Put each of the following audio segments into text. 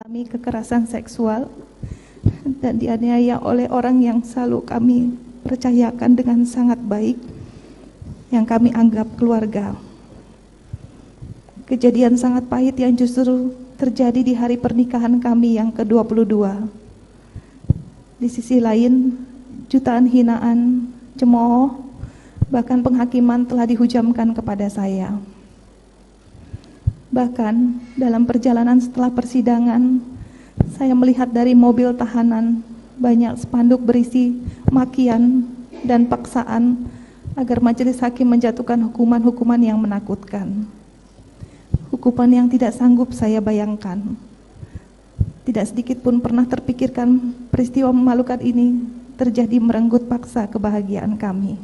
mengalami kekerasan seksual dan dianiaya oleh orang yang selalu kami percayakan dengan sangat baik, yang kami anggap keluarga. Kejadian sangat pahit yang justru terjadi di hari pernikahan kami yang ke-22. Di sisi lain, jutaan hinaan, cemooh, bahkan penghakiman telah dihujamkan kepada saya. Bahkan dalam perjalanan setelah persidangan, saya melihat dari mobil tahanan banyak spanduk berisi makian dan paksaan agar majelis hakim menjatuhkan hukuman-hukuman yang menakutkan. Hukuman yang tidak sanggup saya bayangkan. Tidak sedikit pun pernah terpikirkan peristiwa memalukan ini terjadi merenggut paksa kebahagiaan kami.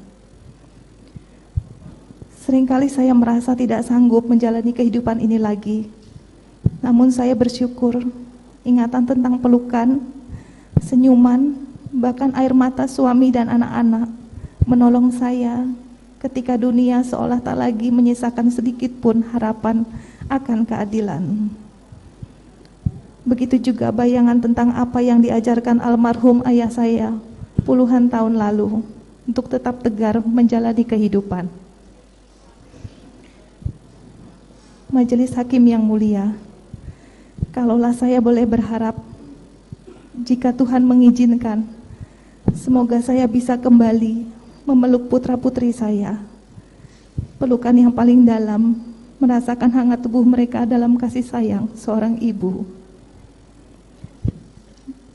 Seringkali saya merasa tidak sanggup menjalani kehidupan ini lagi. Namun saya bersyukur ingatan tentang pelukan, senyuman, bahkan air mata suami dan anak-anak menolong saya ketika dunia seolah tak lagi menyisakan sedikit pun harapan akan keadilan. Begitu juga bayangan tentang apa yang diajarkan almarhum ayah saya puluhan tahun lalu untuk tetap tegar menjalani kehidupan. Majelis hakim yang mulia, kalaulah saya boleh berharap, jika Tuhan mengizinkan, semoga saya bisa kembali memeluk putra-putri saya. Pelukan yang paling dalam, merasakan hangat tubuh mereka dalam kasih sayang seorang ibu.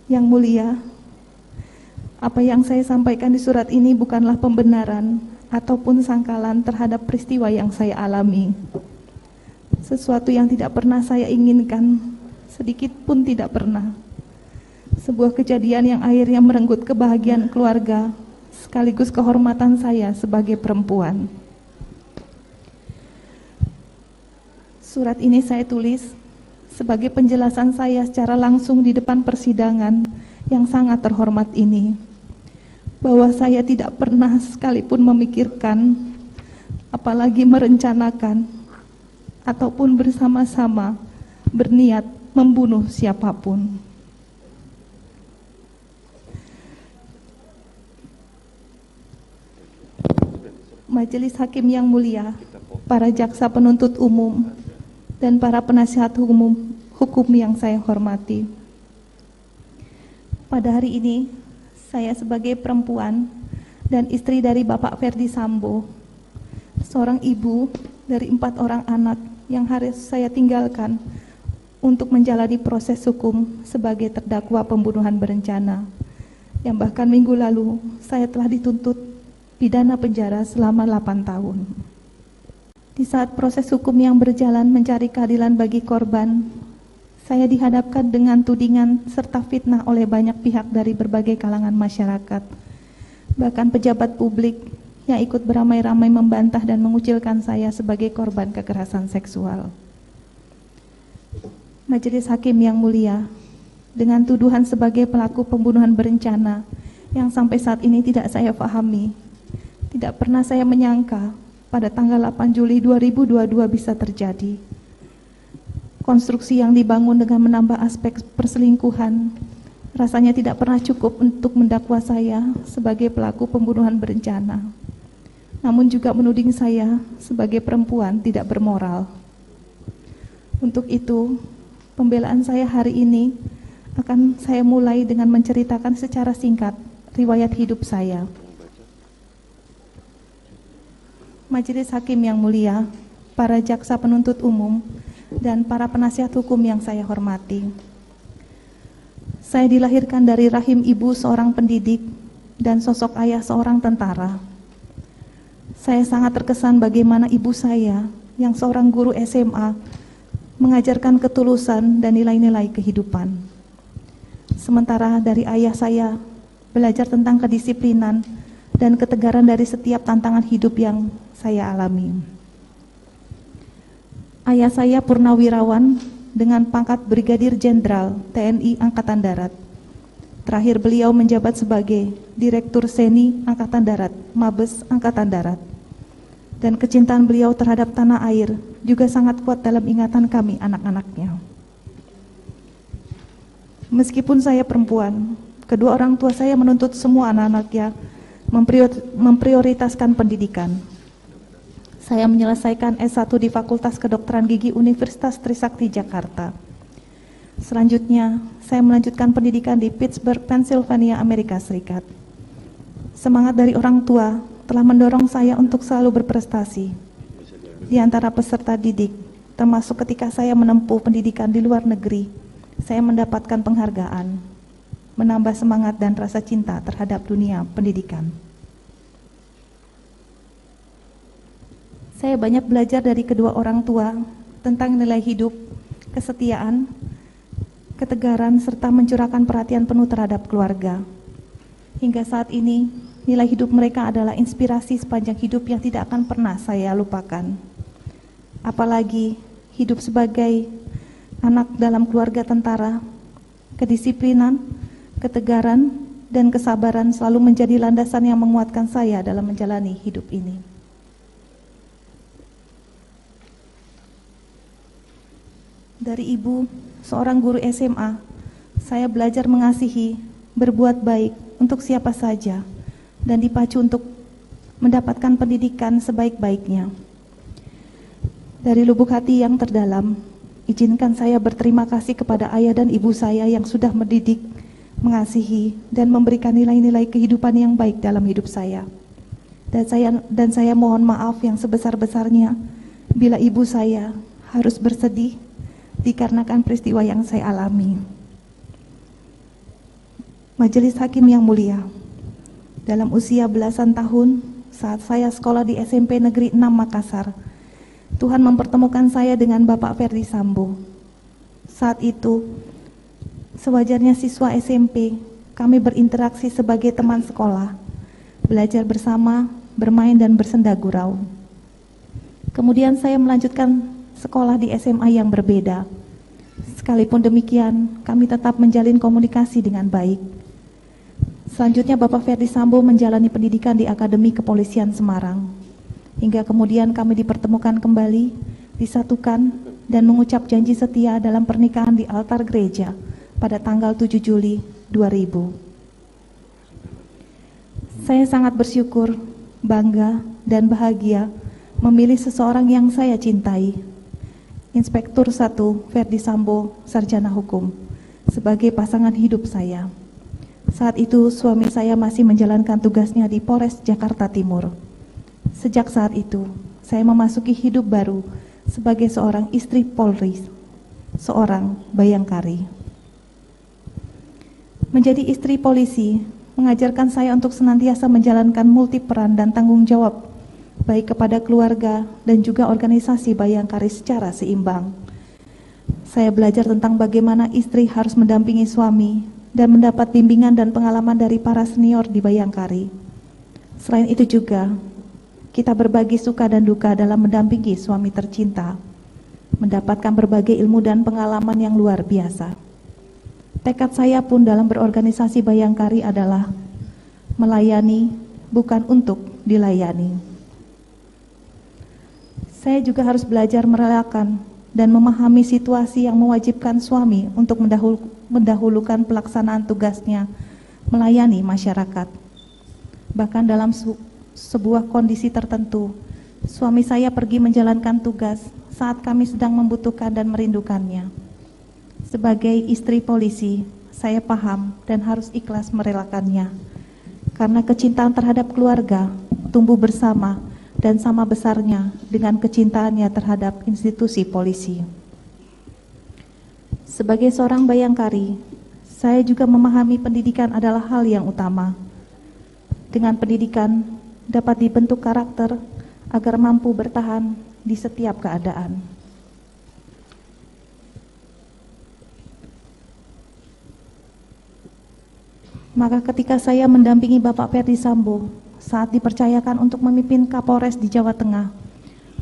Yang mulia, apa yang saya sampaikan di surat ini bukanlah pembenaran ataupun sangkalan terhadap peristiwa yang saya alami. Sesuatu yang tidak pernah saya inginkan, sedikit pun tidak pernah. Sebuah kejadian yang akhirnya merenggut kebahagiaan keluarga, sekaligus kehormatan saya sebagai perempuan. Surat ini saya tulis sebagai penjelasan saya secara langsung di depan persidangan yang sangat terhormat ini, bahwa saya tidak pernah sekalipun memikirkan, apalagi merencanakan, ataupun bersama-sama berniat membunuh siapapun. Majelis hakim yang mulia, para jaksa penuntut umum, dan para penasihat hukum yang saya hormati. Pada hari ini, saya sebagai perempuan dan istri dari Bapak Ferdi Sambo, seorang ibu dari 4 orang anak yang harus saya tinggalkan untuk menjalani proses hukum sebagai terdakwa pembunuhan berencana, yang bahkan minggu lalu saya telah dituntut pidana penjara selama 8 tahun. Di saat proses hukum yang berjalan mencari keadilan bagi korban, saya dihadapkan dengan tudingan serta fitnah oleh banyak pihak dari berbagai kalangan masyarakat, bahkan pejabat publik yang ikut beramai-ramai membantah dan mengucilkan saya sebagai korban kekerasan seksual. Majelis hakim yang mulia, dengan tuduhan sebagai pelaku pembunuhan berencana yang sampai saat ini tidak saya pahami, tidak pernah saya menyangka pada tanggal 8 Juli 2022 bisa terjadi. Konstruksi yang dibangun dengan menambah aspek perselingkuhan rasanya tidak pernah cukup untuk mendakwa saya sebagai pelaku pembunuhan berencana, namun juga menuding saya sebagai perempuan tidak bermoral. Untuk itu, pembelaan saya hari ini akan saya mulai dengan menceritakan secara singkat riwayat hidup saya. Majelis hakim yang mulia, para jaksa penuntut umum, dan para penasihat hukum yang saya hormati. Saya dilahirkan dari rahim ibu seorang pendidik dan sosok ayah seorang tentara. Saya sangat terkesan bagaimana ibu saya yang seorang guru SMA mengajarkan ketulusan dan nilai-nilai kehidupan. Sementara dari ayah saya belajar tentang kedisiplinan dan ketegaran dari setiap tantangan hidup yang saya alami. Ayah saya purnawirawan dengan pangkat Brigadir Jenderal TNI Angkatan Darat. Terakhir beliau menjabat sebagai Direktur Seni Angkatan Darat, Mabes Angkatan Darat. Dan kecintaan beliau terhadap tanah air juga sangat kuat dalam ingatan kami anak-anaknya. Meskipun saya perempuan, kedua orang tua saya menuntut semua anak-anaknya memprioritaskan pendidikan. Saya menyelesaikan S1 di Fakultas Kedokteran Gigi Universitas Trisakti Jakarta. Selanjutnya, saya melanjutkan pendidikan di Pittsburgh, Pennsylvania, Amerika Serikat. Semangat dari orang tua telah mendorong saya untuk selalu berprestasi di antara peserta didik, termasuk ketika saya menempuh pendidikan di luar negeri. Saya mendapatkan penghargaan, menambah semangat dan rasa cinta terhadap dunia pendidikan. Saya banyak belajar dari kedua orang tua tentang nilai hidup, kesetiaan, ketegaran, serta mencurahkan perhatian penuh terhadap keluarga. Hingga saat ini, nilai hidup mereka adalah inspirasi sepanjang hidup yang tidak akan pernah saya lupakan. Apalagi hidup sebagai anak dalam keluarga tentara, kedisiplinan, ketegaran, dan kesabaran selalu menjadi landasan yang menguatkan saya dalam menjalani hidup ini. Dari ibu, seorang guru SMA, saya belajar mengasihi, berbuat baik untuk siapa saja, dan dipacu untuk mendapatkan pendidikan sebaik-baiknya. Dari lubuk hati yang terdalam, izinkan saya berterima kasih kepada ayah dan ibu saya yang sudah mendidik, mengasihi, dan memberikan nilai-nilai kehidupan yang baik dalam hidup saya. Dan saya mohon maaf yang sebesar-besarnya bila ibu saya harus bersedih dikarenakan peristiwa yang saya alami. Majelis Hakim yang mulia, dalam usia belasan tahun saat saya sekolah di SMP Negeri 6 Makassar, Tuhan mempertemukan saya dengan Bapak Ferdi Sambo. Saat itu, sewajarnya siswa SMP, kami berinteraksi sebagai teman sekolah, belajar bersama, bermain dan bersenda gurau. Kemudian saya melanjutkan sekolah di SMA yang berbeda. Sekalipun demikian, kami tetap menjalin komunikasi dengan baik. Selanjutnya Bapak Ferdi Sambo menjalani pendidikan di Akademi Kepolisian Semarang. Hingga kemudian kami dipertemukan kembali, disatukan, dan mengucap janji setia dalam pernikahan di altar gereja pada tanggal 7 Juli 2000. Saya sangat bersyukur, bangga, dan bahagia memilih seseorang yang saya cintai, Inspektur 1 Ferdi Sambo, Sarjana Hukum, sebagai pasangan hidup saya. Saat itu suami saya masih menjalankan tugasnya di Polres Jakarta Timur. Sejak saat itu, saya memasuki hidup baru sebagai seorang istri Polri, seorang bayangkari. Menjadi istri polisi mengajarkan saya untuk senantiasa menjalankan multi peran dan tanggung jawab, baik kepada keluarga dan juga organisasi bayangkari secara seimbang. Saya belajar tentang bagaimana istri harus mendampingi suami dan mendapat bimbingan dan pengalaman dari para senior di bayangkari. Selain itu juga, kita berbagi suka dan duka dalam mendampingi suami tercinta, mendapatkan berbagai ilmu dan pengalaman yang luar biasa. Tekad saya pun dalam berorganisasi bayangkari adalah melayani, bukan untuk dilayani. Saya juga harus belajar merelakan dan memahami situasi yang mewajibkan suami untuk mendahulukan pelaksanaan tugasnya melayani masyarakat. Bahkan dalam sebuah kondisi tertentu, suami saya pergi menjalankan tugas saat kami sedang membutuhkan dan merindukannya. Sebagai istri polisi, saya paham dan harus ikhlas merelakannya, karena kecintaan terhadap keluarga tumbuh bersama dan sama besarnya dengan kecintaannya terhadap institusi polisi. Sebagai seorang bayangkari, saya juga memahami pendidikan adalah hal yang utama. Dengan pendidikan, dapat dibentuk karakter agar mampu bertahan di setiap keadaan. Maka ketika saya mendampingi Bapak Ferdi Sambo saat dipercayakan untuk memimpin Kapolres di Jawa Tengah,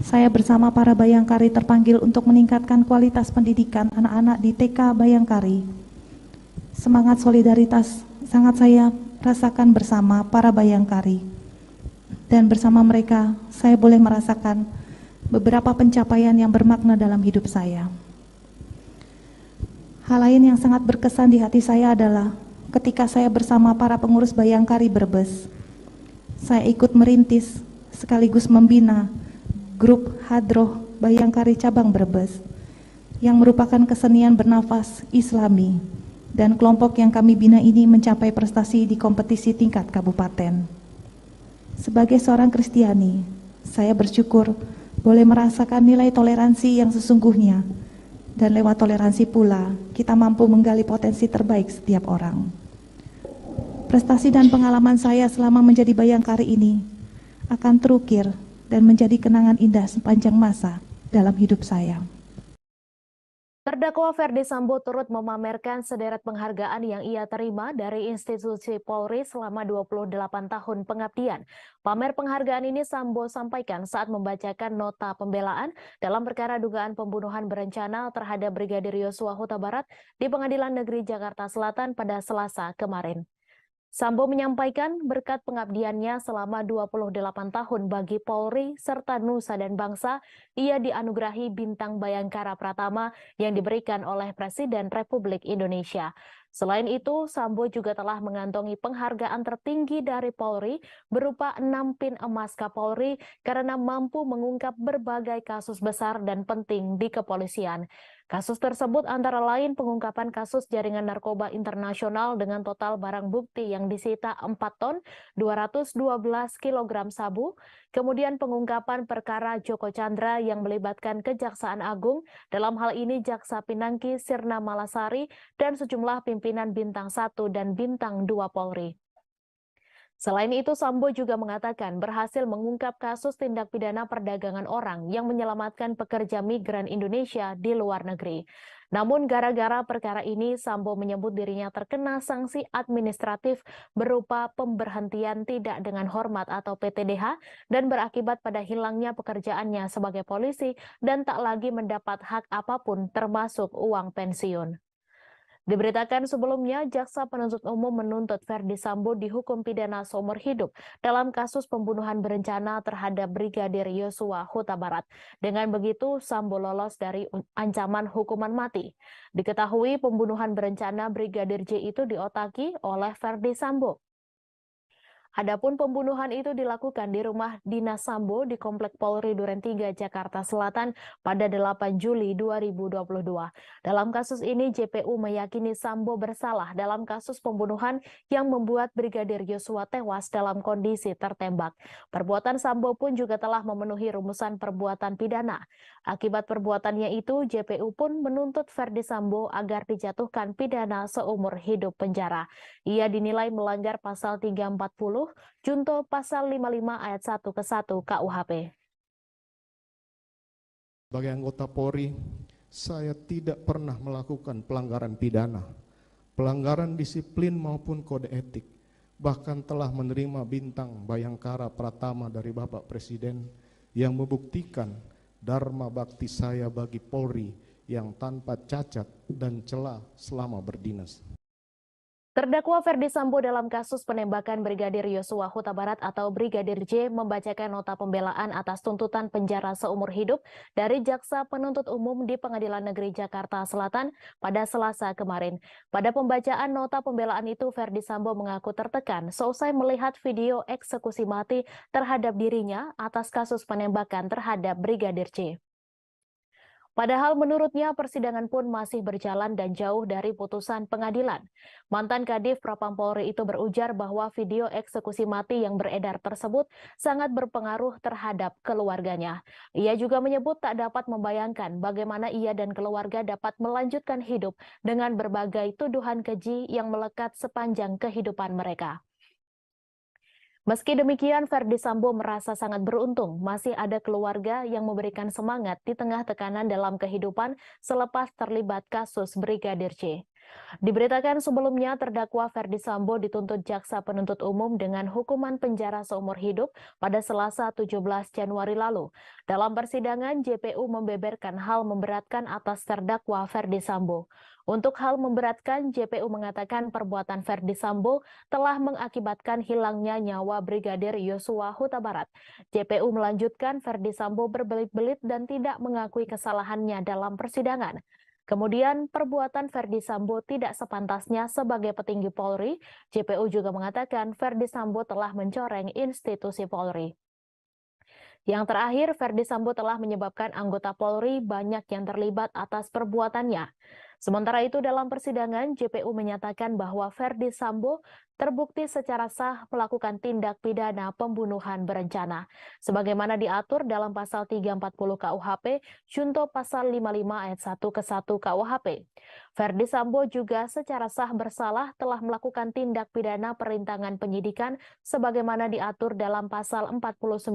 saya bersama para bayangkari terpanggil untuk meningkatkan kualitas pendidikan anak-anak di TK Bayangkari. Semangat solidaritas sangat saya rasakan bersama para bayangkari. Dan bersama mereka, saya boleh merasakan beberapa pencapaian yang bermakna dalam hidup saya. Hal lain yang sangat berkesan di hati saya adalah ketika saya bersama para pengurus Bayangkari Brebes. Saya ikut merintis sekaligus membina grup Hadroh Bayangkari Cabang Brebes yang merupakan kesenian bernafas Islami, dan kelompok yang kami bina ini mencapai prestasi di kompetisi tingkat kabupaten. Sebagai seorang Kristiani, saya bersyukur boleh merasakan nilai toleransi yang sesungguhnya, dan lewat toleransi pula kita mampu menggali potensi terbaik setiap orang. Prestasi dan pengalaman saya selama menjadi Bayangkari ini akan terukir dan menjadi kenangan indah sepanjang masa dalam hidup saya. Terdakwa Ferdi Sambo turut memamerkan sederet penghargaan yang ia terima dari institusi Polri selama 28 tahun pengabdian. Pamer penghargaan ini Sambo sampaikan saat membacakan nota pembelaan dalam perkara dugaan pembunuhan berencana terhadap Brigadir Yosua Huta Barat di Pengadilan Negeri Jakarta Selatan pada Selasa kemarin. Sambo menyampaikan berkat pengabdiannya selama 28 tahun bagi Polri serta Nusa dan Bangsa, ia dianugerahi Bintang Bayangkara Pratama yang diberikan oleh Presiden Republik Indonesia. Selain itu, Sambo juga telah mengantongi penghargaan tertinggi dari Polri berupa 6 pin emas Kapolri karena mampu mengungkap berbagai kasus besar dan penting di kepolisian. Kasus tersebut antara lain pengungkapan kasus jaringan narkoba internasional dengan total barang bukti yang disita 4 ton 212 kg sabu, kemudian pengungkapan perkara Joko Chandra yang melibatkan Kejaksaan Agung, dalam hal ini Jaksa Pinangki Sirna Malasari dan sejumlah pimpinan Bintang 1 dan Bintang 2 Polri. Selain itu, Sambo juga mengatakan berhasil mengungkap kasus tindak pidana perdagangan orang yang menyelamatkan pekerja migran Indonesia di luar negeri. Namun gara-gara perkara ini, Sambo menyebut dirinya terkena sanksi administratif berupa pemberhentian tidak dengan hormat atau PTDH dan berakibat pada hilangnya pekerjaannya sebagai polisi dan tak lagi mendapat hak apapun termasuk uang pensiun. Diberitakan sebelumnya, Jaksa Penuntut Umum menuntut Ferdi Sambo dihukum pidana seumur hidup dalam kasus pembunuhan berencana terhadap Brigadir Yosua Huta Barat. Dengan begitu, Sambo lolos dari ancaman hukuman mati. Diketahui pembunuhan berencana Brigadir J itu diotaki oleh Ferdi Sambo. Adapun pembunuhan itu dilakukan di rumah dinas Sambo di Komplek Polri Duren 3, Jakarta Selatan pada 8 Juli 2022. Dalam kasus ini, JPU meyakini Sambo bersalah dalam kasus pembunuhan yang membuat Brigadir Yosua tewas dalam kondisi tertembak. Perbuatan Sambo pun juga telah memenuhi rumusan perbuatan pidana. Akibat perbuatannya itu, JPU pun menuntut Ferdi Sambo agar dijatuhkan pidana seumur hidup penjara. Ia dinilai melanggar pasal 340 Junto pasal 55 ayat 1 ke 1 KUHP. Sebagai anggota Polri, saya tidak pernah melakukan pelanggaran pidana, pelanggaran disiplin maupun kode etik, bahkan telah menerima Bintang Bayangkara Pratama dari Bapak Presiden yang membuktikan dharma bakti saya bagi Polri yang tanpa cacat dan celah selama berdinas. Terdakwa Ferdi Sambo dalam kasus penembakan Brigadir Yosua Huta Barat atau Brigadir J membacakan nota pembelaan atas tuntutan penjara seumur hidup dari Jaksa Penuntut Umum di Pengadilan Negeri Jakarta Selatan pada Selasa kemarin. Pada pembacaan nota pembelaan itu, Ferdi Sambo mengaku tertekan seusai melihat video eksekusi mati terhadap dirinya atas kasus penembakan terhadap Brigadir J. Padahal menurutnya persidangan pun masih berjalan dan jauh dari putusan pengadilan. Mantan Kadif Propam Polri itu berujar bahwa video eksekusi mati yang beredar tersebut sangat berpengaruh terhadap keluarganya. Ia juga menyebut tak dapat membayangkan bagaimana ia dan keluarga dapat melanjutkan hidup dengan berbagai tuduhan keji yang melekat sepanjang kehidupan mereka. Meski demikian, Ferdi Sambo merasa sangat beruntung masih ada keluarga yang memberikan semangat di tengah tekanan dalam kehidupan selepas terlibat kasus Brigadir J. Diberitakan sebelumnya, terdakwa Ferdi Sambo dituntut Jaksa Penuntut Umum dengan hukuman penjara seumur hidup pada Selasa 17 Januari lalu. Dalam persidangan, JPU membeberkan hal memberatkan atas terdakwa Ferdi Sambo. Untuk hal memberatkan, JPU mengatakan perbuatan Ferdi Sambo telah mengakibatkan hilangnya nyawa Brigadir Yosua Huta Barat. JPU melanjutkan Ferdi Sambo berbelit-belit dan tidak mengakui kesalahannya dalam persidangan. Kemudian, perbuatan Ferdi Sambo tidak sepantasnya sebagai petinggi Polri. JPU juga mengatakan Ferdi Sambo telah mencoreng institusi Polri. Yang terakhir, Ferdi Sambo telah menyebabkan anggota Polri banyak yang terlibat atas perbuatannya. Sementara itu, dalam persidangan, JPU menyatakan bahwa Ferdi Sambo terbukti secara sah melakukan tindak pidana pembunuhan berencana. Sebagaimana diatur dalam pasal 340 KUHP, junto pasal 55 ayat 1 ke 1 KUHP. Ferdi Sambo juga secara sah bersalah telah melakukan tindak pidana perintangan penyidikan sebagaimana diatur dalam pasal 49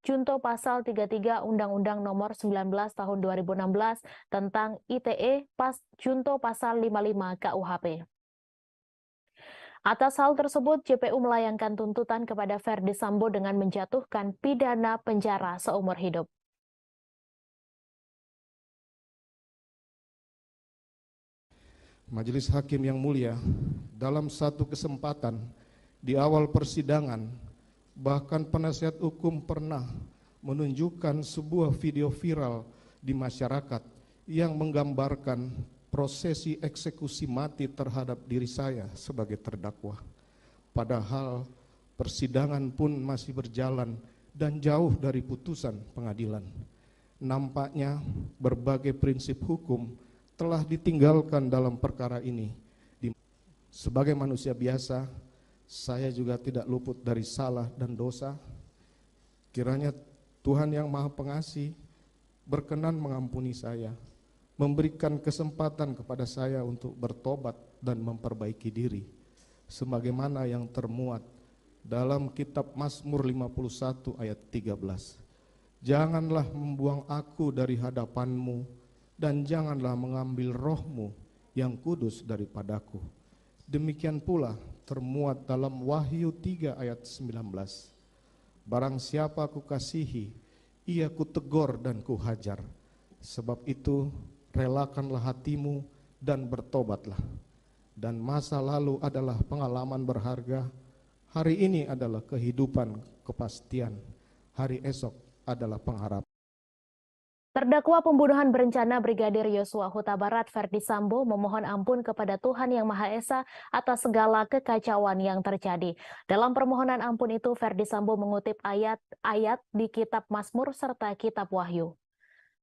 junto pasal 33 Undang-Undang Nomor 19 Tahun 2016 tentang ITE junto pasal 55 KUHP. Atas hal tersebut, JPU melayangkan tuntutan kepada Ferdi Sambo dengan menjatuhkan pidana penjara seumur hidup. Majelis Hakim yang mulia, dalam satu kesempatan di awal persidangan, bahkan penasihat hukum pernah menunjukkan sebuah video viral di masyarakat yang menggambarkan prosesi eksekusi mati terhadap diri saya sebagai terdakwa. Padahal persidangan pun masih berjalan dan jauh dari putusan pengadilan. Nampaknya berbagai prinsip hukum telah ditinggalkan dalam perkara ini. Sebagai manusia biasa, saya juga tidak luput dari salah dan dosa. Kiranya Tuhan yang Maha Pengasih berkenan mengampuni saya, memberikan kesempatan kepada saya untuk bertobat dan memperbaiki diri, sebagaimana yang termuat dalam kitab Mazmur 51 ayat 13. Janganlah membuang aku dari hadapan-Mu, dan janganlah mengambil roh-Mu yang kudus daripadaku. Demikian pula termuat dalam Wahyu 3 ayat 19. Barang siapa kukasihi, ia kutegur dan kuhajar. Sebab itu relakanlah hatimu dan bertobatlah. Dan masa lalu adalah pengalaman berharga, hari ini adalah kehidupan kepastian, hari esok adalah pengharapan. Terdakwa pembunuhan berencana Brigadir Yosua Huta Barat Ferdi Sambo memohon ampun kepada Tuhan Yang Maha Esa atas segala kekacauan yang terjadi. Dalam permohonan ampun itu, Ferdi Sambo mengutip ayat-ayat di kitab Mazmur serta kitab Wahyu.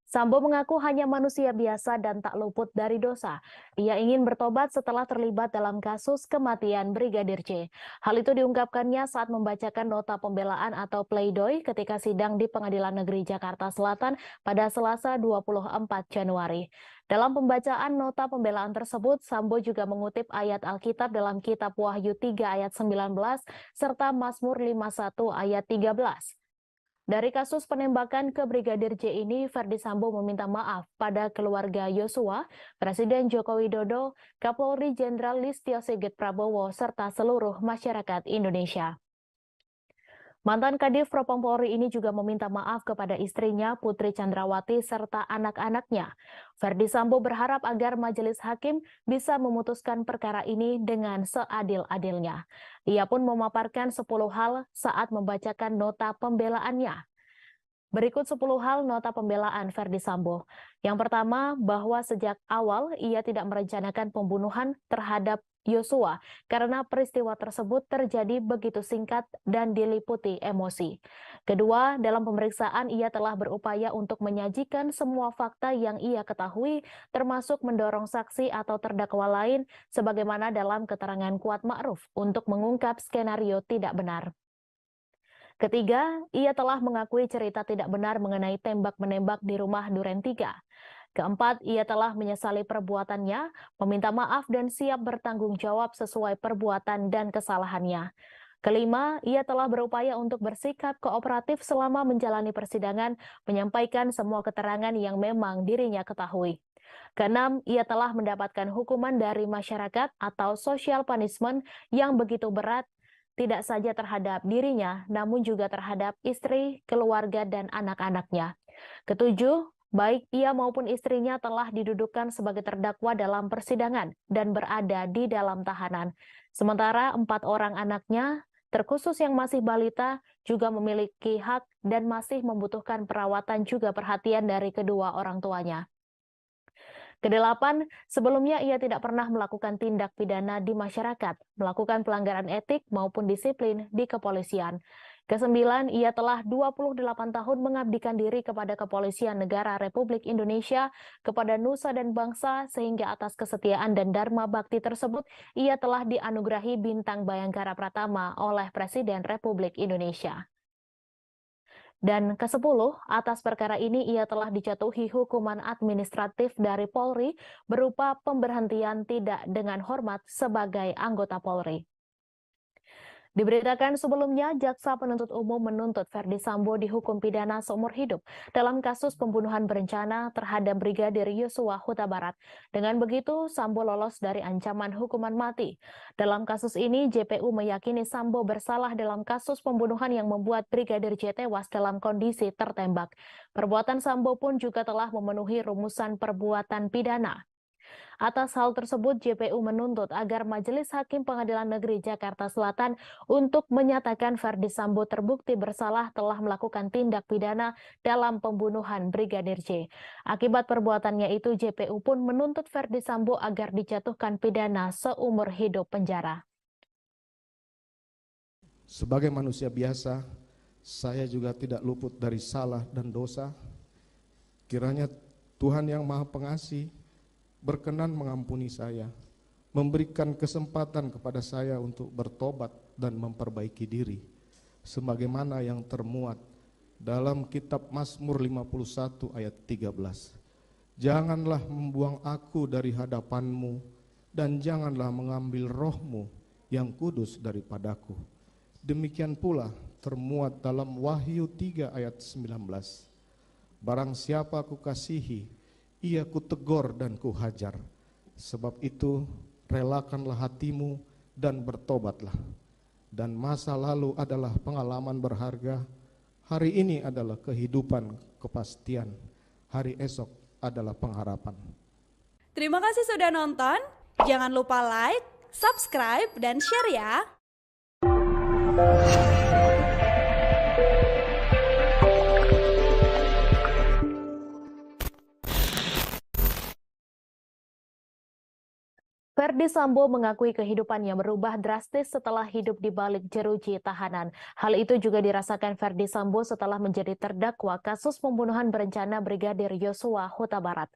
Sambo mengaku hanya manusia biasa dan tak luput dari dosa. Ia ingin bertobat setelah terlibat dalam kasus kematian Brigadir J. Hal itu diungkapkannya saat membacakan nota pembelaan atau pleidoy ketika sidang di Pengadilan Negeri Jakarta Selatan pada Selasa 24 Januari. Dalam pembacaan nota pembelaan tersebut, Sambo juga mengutip ayat Alkitab dalam kitab Wahyu 3 ayat 19 serta Mazmur 51 ayat 13. Dari kasus penembakan ke Brigadir J ini, Ferdi Sambo meminta maaf pada keluarga Yosua, Presiden Joko Widodo, Kapolri Jenderal Listio Sigit Prabowo, serta seluruh masyarakat Indonesia. Mantan Kadif Propam Polri ini juga meminta maaf kepada istrinya Putri Chandrawati serta anak-anaknya. Ferdi Sambo berharap agar majelis hakim bisa memutuskan perkara ini dengan seadil-adilnya. Ia pun memaparkan 10 hal saat membacakan nota pembelaannya. Berikut 10 hal nota pembelaan Ferdi Sambo. Yang pertama, bahwa sejak awal ia tidak merencanakan pembunuhan terhadap Yosua karena peristiwa tersebut terjadi begitu singkat dan diliputi emosi. Kedua, dalam pemeriksaan ia telah berupaya untuk menyajikan semua fakta yang ia ketahui, termasuk mendorong saksi atau terdakwa lain sebagaimana dalam keterangan Kuat Ma'ruf untuk mengungkap skenario tidak benar. Ketiga, ia telah mengakui cerita tidak benar mengenai tembak-menembak di rumah Duren 3. Keempat, ia telah menyesali perbuatannya, meminta maaf dan siap bertanggung jawab sesuai perbuatan dan kesalahannya. Kelima, ia telah berupaya untuk bersikap kooperatif selama menjalani persidangan, menyampaikan semua keterangan yang memang dirinya ketahui. Keenam, ia telah mendapatkan hukuman dari masyarakat atau social punishment yang begitu berat, tidak saja terhadap dirinya, namun juga terhadap istri, keluarga, dan anak-anaknya. Ketujuh, baik ia maupun istrinya telah didudukkan sebagai terdakwa dalam persidangan dan berada di dalam tahanan. Sementara 4 orang anaknya, terkhusus yang masih balita, juga memiliki hak dan masih membutuhkan perawatan juga perhatian dari kedua orang tuanya. Kedelapan, sebelumnya ia tidak pernah melakukan tindak pidana di masyarakat, melakukan pelanggaran etik maupun disiplin di kepolisian. Kesembilan, ia telah 28 tahun mengabdikan diri kepada Kepolisian Negara Republik Indonesia, kepada nusa dan bangsa, sehingga atas kesetiaan dan dharma bakti tersebut, ia telah dianugerahi Bintang Bayangkara Pratama oleh Presiden Republik Indonesia. Dan ke-10, atas perkara ini ia telah dijatuhi hukuman administratif dari Polri berupa pemberhentian tidak dengan hormat sebagai anggota Polri. Diberitakan sebelumnya, Jaksa Penuntut Umum menuntut Ferdi Sambo dihukum pidana seumur hidup dalam kasus pembunuhan berencana terhadap Brigadir Yosua Huta Barat. Dengan begitu, Sambo lolos dari ancaman hukuman mati. Dalam kasus ini, JPU meyakini Sambo bersalah dalam kasus pembunuhan yang membuat Brigadir J tewas dalam kondisi tertembak. Perbuatan Sambo pun juga telah memenuhi rumusan perbuatan pidana. Atas hal tersebut, JPU menuntut agar Majelis Hakim Pengadilan Negeri Jakarta Selatan untuk menyatakan Ferdi Sambo terbukti bersalah telah melakukan tindak pidana dalam pembunuhan Brigadir J. Akibat perbuatannya itu, JPU pun menuntut Ferdi Sambo agar dijatuhkan pidana seumur hidup penjara. Sebagai manusia biasa, saya juga tidak luput dari salah dan dosa. Kiranya Tuhan yang Maha Pengasih berkenan mengampuni saya, memberikan kesempatan kepada saya untuk bertobat dan memperbaiki diri, sebagaimana yang termuat dalam kitab Mazmur 51 ayat 13. Janganlah membuang aku dari hadapanmu, dan janganlah mengambil rohmu yang kudus daripadaku. Demikian pula termuat dalam Wahyu 3 ayat 19. Barang siapa ku kasihi, ia kutegur dan kuhajar. Sebab itu relakanlah hatimu dan bertobatlah. Dan masa lalu adalah pengalaman berharga, hari ini adalah kehidupan kepastian, hari esok adalah pengharapan. Terima kasih sudah nonton, jangan lupa like, subscribe, dan share ya. Ferdi Sambo mengakui kehidupannya berubah drastis setelah hidup di balik jeruji tahanan. Hal itu juga dirasakan Ferdi Sambo setelah menjadi terdakwa kasus pembunuhan berencana Brigadir Yosua Huta Barat.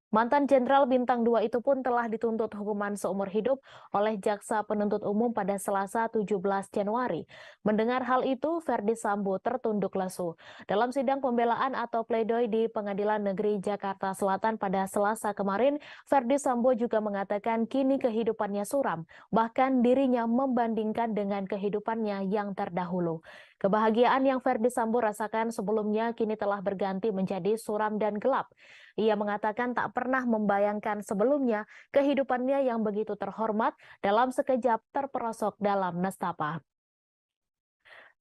Mantan Jenderal Bintang 2 itu pun telah dituntut hukuman seumur hidup oleh Jaksa Penuntut Umum pada Selasa 17 Januari. Mendengar hal itu, Ferdi Sambo tertunduk lesu. Dalam sidang pembelaan atau pledoi di Pengadilan Negeri Jakarta Selatan pada Selasa kemarin, Ferdi Sambo juga mengatakan kini kehidupannya suram, bahkan dirinya membandingkan dengan kehidupannya yang terdahulu. Kebahagiaan yang Ferdi Sambo rasakan sebelumnya kini telah berganti menjadi suram dan gelap. Ia mengatakan tak pernah membayangkan sebelumnya kehidupannya yang begitu terhormat dalam sekejap terperosok dalam nestapa.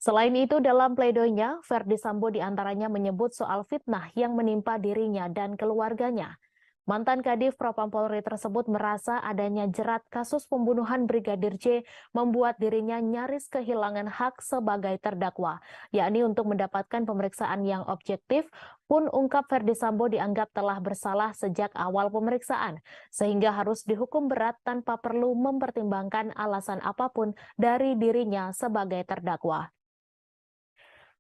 Selain itu, dalam pledoinya, Ferdi Sambo diantaranya menyebut soal fitnah yang menimpa dirinya dan keluarganya. Mantan Kadif Propam Polri tersebut merasa adanya jerat kasus pembunuhan Brigadir J membuat dirinya nyaris kehilangan hak sebagai terdakwa, yakni untuk mendapatkan pemeriksaan yang objektif. Pun ungkap Ferdi Sambo dianggap telah bersalah sejak awal pemeriksaan, sehingga harus dihukum berat tanpa perlu mempertimbangkan alasan apapun dari dirinya sebagai terdakwa.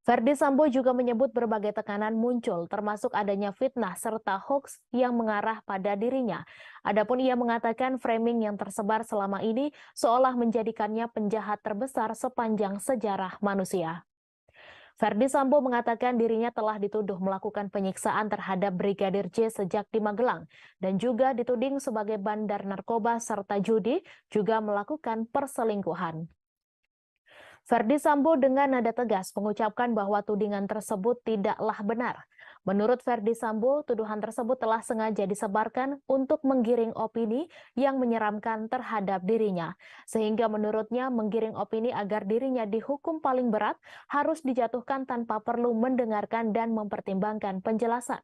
Ferdi Sambo juga menyebut berbagai tekanan muncul, termasuk adanya fitnah serta hoaks yang mengarah pada dirinya. Adapun ia mengatakan framing yang tersebar selama ini seolah menjadikannya penjahat terbesar sepanjang sejarah manusia. Ferdi Sambo mengatakan dirinya telah dituduh melakukan penyiksaan terhadap Brigadir J sejak di Magelang dan juga dituding sebagai bandar narkoba serta judi, juga melakukan perselingkuhan. Ferdi Sambo dengan nada tegas mengucapkan bahwa tudingan tersebut tidaklah benar. Menurut Ferdi Sambo, tuduhan tersebut telah sengaja disebarkan untuk menggiring opini yang menyeramkan terhadap dirinya. Sehingga menurutnya menggiring opini agar dirinya dihukum paling berat harus dijatuhkan tanpa perlu mendengarkan dan mempertimbangkan penjelasan.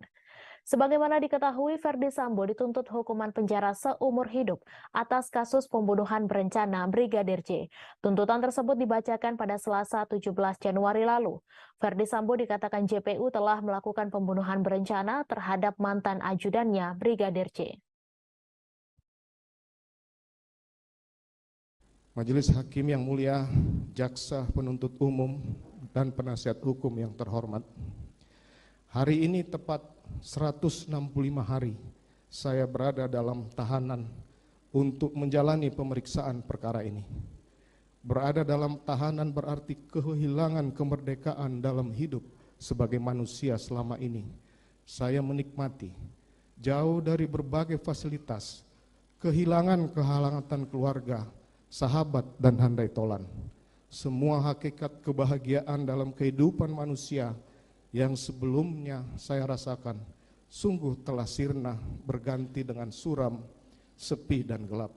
Sebagaimana diketahui, Ferdi Sambo dituntut hukuman penjara seumur hidup atas kasus pembunuhan berencana Brigadir J. Tuntutan tersebut dibacakan pada Selasa 17 Januari lalu. Ferdi Sambo dikatakan JPU telah melakukan pembunuhan berencana terhadap mantan ajudannya Brigadir J. Majelis Hakim yang mulia, jaksa penuntut umum, dan penasihat hukum yang terhormat. Hari ini tepat 165 hari saya berada dalam tahanan untuk menjalani pemeriksaan perkara ini. Berada dalam tahanan berarti kehilangan kemerdekaan dalam hidup sebagai manusia selama ini. Saya menikmati jauh dari berbagai fasilitas, kehilangan kehangatan keluarga, sahabat, dan handai tolan. Semua hakikat kebahagiaan dalam kehidupan manusia yang sebelumnya saya rasakan sungguh telah sirna berganti dengan suram, sepi, dan gelap.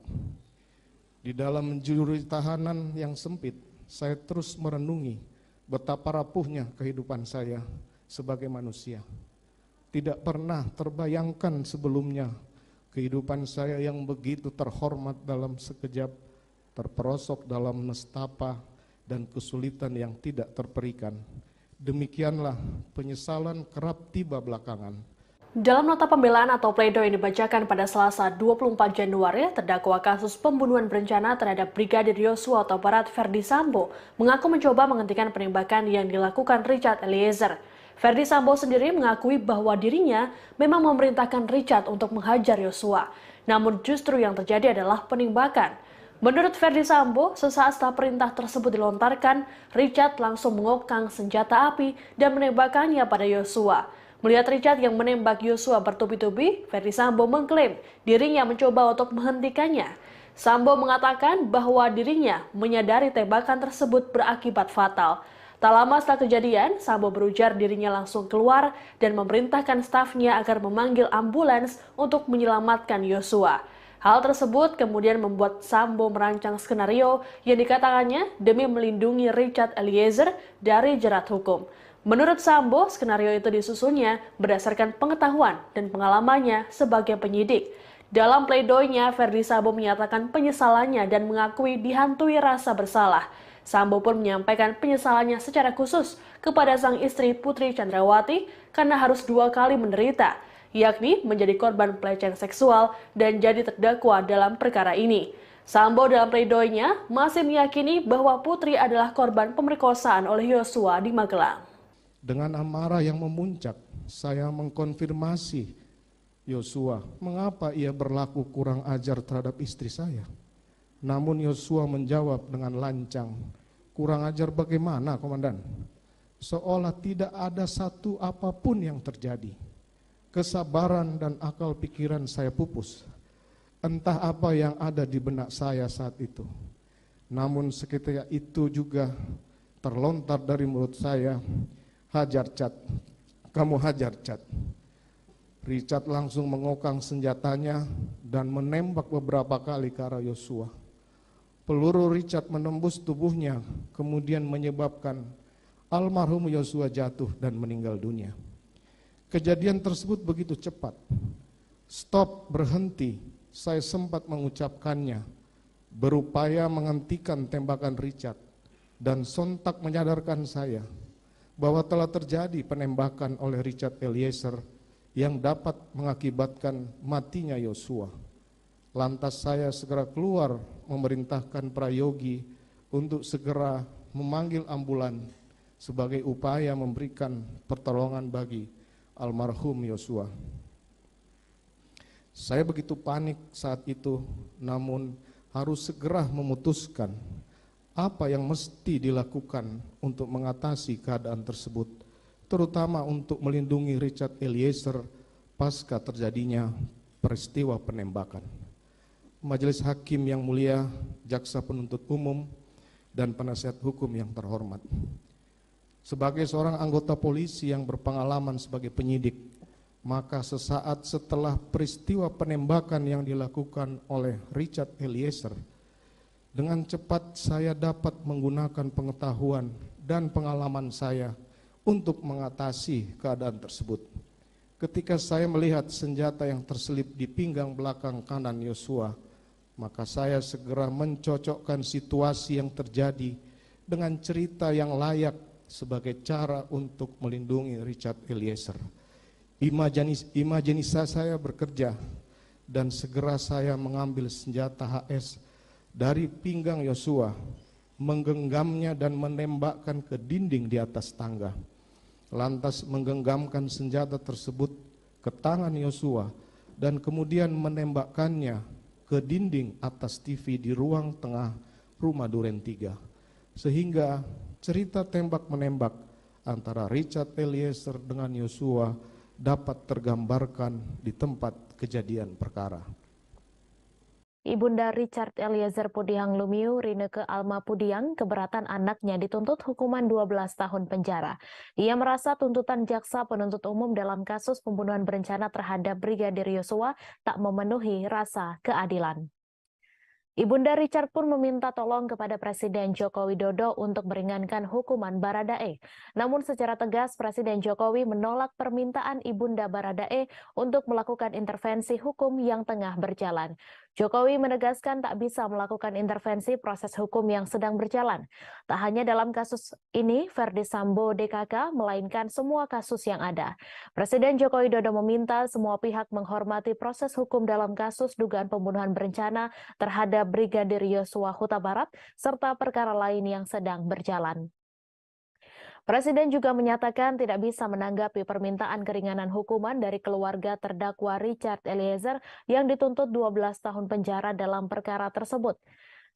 Di dalam juri tahanan yang sempit, saya terus merenungi betapa rapuhnya kehidupan saya sebagai manusia. Tidak pernah terbayangkan sebelumnya kehidupan saya yang begitu terhormat dalam sekejap terperosok dalam nestapa dan kesulitan yang tidak terperikan. Demikianlah penyesalan kerap tiba belakangan. Dalam nota pembelaan atau pledoi yang dibacakan pada Selasa 24 Januari, terdakwa kasus pembunuhan berencana terhadap Brigadir Yosua atau Barat Ferdi Sambo mengaku mencoba menghentikan penembakan yang dilakukan Richard Eliezer. Ferdi Sambo sendiri mengakui bahwa dirinya memang memerintahkan Richard untuk menghajar Yosua. Namun justru yang terjadi adalah penembakan. Menurut Ferdi Sambo, sesaat setelah perintah tersebut dilontarkan, Richard langsung mengokang senjata api dan menembakkannya pada Yosua. Melihat Richard yang menembak Yosua bertubi-tubi, Ferdi Sambo mengklaim dirinya mencoba untuk menghentikannya. Sambo mengatakan bahwa dirinya menyadari tembakan tersebut berakibat fatal. Tak lama setelah kejadian, Sambo berujar dirinya langsung keluar dan memerintahkan stafnya agar memanggil ambulans untuk menyelamatkan Yosua. Hal tersebut kemudian membuat Sambo merancang skenario yang dikatakannya demi melindungi Richard Eliezer dari jerat hukum. Menurut Sambo, skenario itu disusunnya berdasarkan pengetahuan dan pengalamannya sebagai penyidik. Dalam pledoinya, Ferdi Sambo menyatakan penyesalannya dan mengakui dihantui rasa bersalah. Sambo pun menyampaikan penyesalannya secara khusus kepada sang istri Putri Chandrawati karena harus 2 kali menderita, yakni menjadi korban pelecehan seksual dan jadi terdakwa dalam perkara ini. Sambo dalam pledoinya masih meyakini bahwa Putri adalah korban pemerkosaan oleh Yosua di Magelang. Dengan amarah yang memuncak, saya mengkonfirmasi Yosua mengapa ia berlaku kurang ajar terhadap istri saya. Namun Yosua menjawab dengan lancang, "Kurang ajar bagaimana, Komandan? Seolah tidak ada satu apapun yang terjadi. Kesabaran dan akal pikiran saya pupus. Entah apa yang ada di benak saya saat itu. Namun seketika itu juga terlontar dari mulut saya, 'Hajar Cat, kamu hajar Cat.' Richard langsung mengokang senjatanya dan menembak beberapa kali ke arah Yosua. Peluru Richard menembus tubuhnya, kemudian menyebabkan almarhum Yosua jatuh dan meninggal dunia. Kejadian tersebut begitu cepat. Stop, berhenti, saya sempat mengucapkannya, berupaya menghentikan tembakan Richard, dan sontak menyadarkan saya bahwa telah terjadi penembakan oleh Richard Eliezer yang dapat mengakibatkan matinya Yosua. Lantas saya segera keluar memerintahkan prayogi untuk segera memanggil ambulan sebagai upaya memberikan pertolongan bagi almarhum Yosua. Saya begitu panik saat itu, namun harus segera memutuskan apa yang mesti dilakukan untuk mengatasi keadaan tersebut, terutama untuk melindungi Richard Eliezer pasca terjadinya peristiwa penembakan. Majelis Hakim yang mulia, jaksa penuntut umum, dan penasihat hukum yang terhormat. Sebagai seorang anggota polisi yang berpengalaman sebagai penyidik, maka sesaat setelah peristiwa penembakan yang dilakukan oleh Richard Eliezer, dengan cepat saya dapat menggunakan pengetahuan dan pengalaman saya untuk mengatasi keadaan tersebut. Ketika saya melihat senjata yang terselip di pinggang belakang kanan Yosua, maka saya segera mencocokkan situasi yang terjadi dengan cerita yang layak sebagai cara untuk melindungi Richard Eliezer. Imajinasi saya bekerja dan segera saya mengambil senjata HS dari pinggang Yosua, menggenggamnya dan menembakkan ke dinding di atas tangga. Lantas menggenggamkan senjata tersebut ke tangan Yosua dan kemudian menembakkannya ke dinding atas TV di ruang tengah rumah Duren 3. Sehingga cerita tembak-menembak antara Richard Eliezer dengan Yosua dapat tergambarkan di tempat kejadian perkara. Ibunda Richard Eliezer Pudihang Lumiu, Rineke Alma Pudihang, keberatan anaknya dituntut hukuman 12 tahun penjara. Ia merasa tuntutan jaksa penuntut umum dalam kasus pembunuhan berencana terhadap Brigadir Yosua tak memenuhi rasa keadilan. Ibunda Richard pun meminta tolong kepada Presiden Joko Widodo untuk meringankan hukuman Baradae. Namun secara tegas Presiden Jokowi menolak permintaan Ibunda Baradae untuk melakukan intervensi hukum yang tengah berjalan. Jokowi menegaskan tak bisa melakukan intervensi proses hukum yang sedang berjalan. Tak hanya dalam kasus ini, Ferdi Sambo DKK, melainkan semua kasus yang ada. Presiden Joko Widodo meminta semua pihak menghormati proses hukum dalam kasus dugaan pembunuhan berencana terhadap Brigadir Yosua Huta Barat, serta perkara lain yang sedang berjalan. Presiden juga menyatakan tidak bisa menanggapi permintaan keringanan hukuman dari keluarga terdakwa Richard Eliezer yang dituntut 12 tahun penjara dalam perkara tersebut.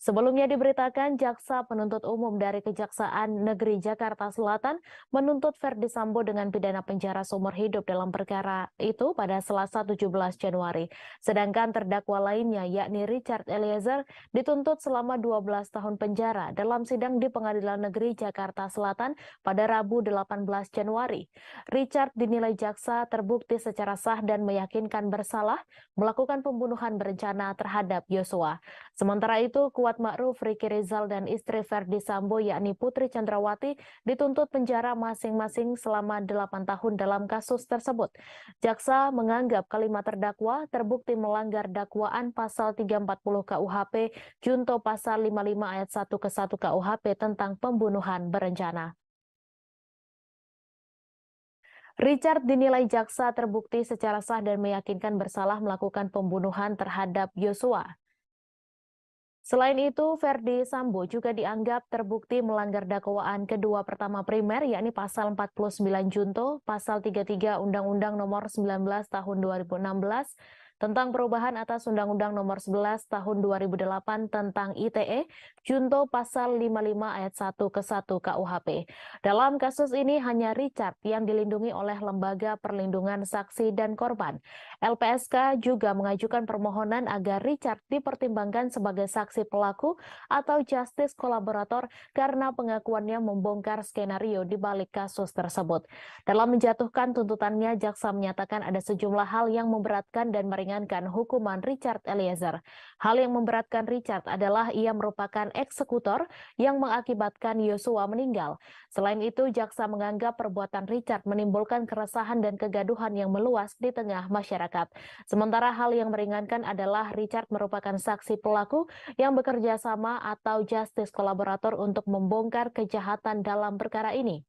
Sebelumnya diberitakan jaksa penuntut umum dari Kejaksaan Negeri Jakarta Selatan menuntut Ferdi Sambo dengan pidana penjara seumur hidup dalam perkara itu pada Selasa 17 Januari. Sedangkan terdakwa lainnya yakni Richard Eliezer dituntut selama 12 tahun penjara dalam sidang di Pengadilan Negeri Jakarta Selatan pada Rabu 18 Januari. Richard dinilai jaksa terbukti secara sah dan meyakinkan bersalah melakukan pembunuhan berencana terhadap Yosua. Sementara itu, Kuat Ma'ruf, Ricky Rizal, dan istri Ferdi Sambo yakni Putri Chandrawati dituntut penjara masing-masing selama 8 tahun dalam kasus tersebut. Jaksa menganggap kelima terdakwa terbukti melanggar dakwaan pasal 340 KUHP junto pasal 55 ayat 1 ke 1 KUHP tentang pembunuhan berencana. Richard dinilai jaksa terbukti secara sah dan meyakinkan bersalah melakukan pembunuhan terhadap Yosua. Selain itu, Ferdi Sambo juga dianggap terbukti melanggar dakwaan kedua pertama primer, yakni pasal 49 junto, pasal 33 Undang-Undang Nomor 19 Tahun 2016, tentang perubahan atas Undang-Undang Nomor 11 Tahun 2008 tentang ITE, junto pasal 55 ayat 1 ke 1 KUHP. Dalam kasus ini hanya Richard yang dilindungi oleh Lembaga Perlindungan Saksi dan Korban. LPSK juga mengajukan permohonan agar Richard dipertimbangkan sebagai saksi pelaku atau justice kolaborator karena pengakuannya membongkar skenario di balik kasus tersebut. Dalam menjatuhkan tuntutannya, jaksa menyatakan ada sejumlah hal yang memberatkan dan meringankan hukuman Richard Eliezer. Hal yang memberatkan Richard adalah ia merupakan eksekutor yang mengakibatkan Yosua meninggal. Selain itu, jaksa menganggap perbuatan Richard menimbulkan keresahan dan kegaduhan yang meluas di tengah masyarakat. Sementara hal yang meringankan adalah Richard merupakan saksi pelaku yang bekerja sama atau justice kolaborator untuk membongkar kejahatan dalam perkara ini.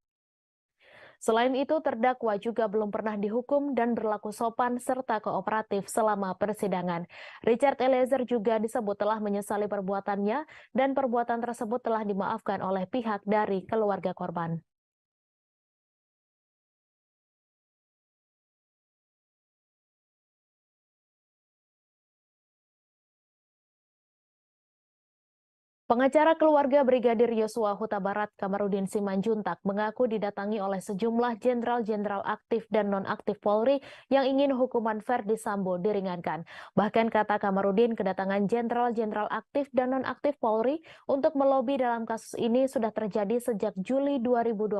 Selain itu, terdakwa juga belum pernah dihukum dan berlaku sopan serta kooperatif selama persidangan. Richard Eliezer juga disebut telah menyesali perbuatannya dan perbuatan tersebut telah dimaafkan oleh pihak dari keluarga korban. Pengacara keluarga Brigadir Yosua Huta Barat Kamarudin Simanjuntak mengaku didatangi oleh sejumlah jenderal-jenderal aktif dan non-aktif Polri yang ingin hukuman Ferdi Sambo diringankan. Bahkan kata Kamarudin, kedatangan jenderal-jenderal aktif dan non-aktif Polri untuk melobi dalam kasus ini sudah terjadi sejak Juli 2022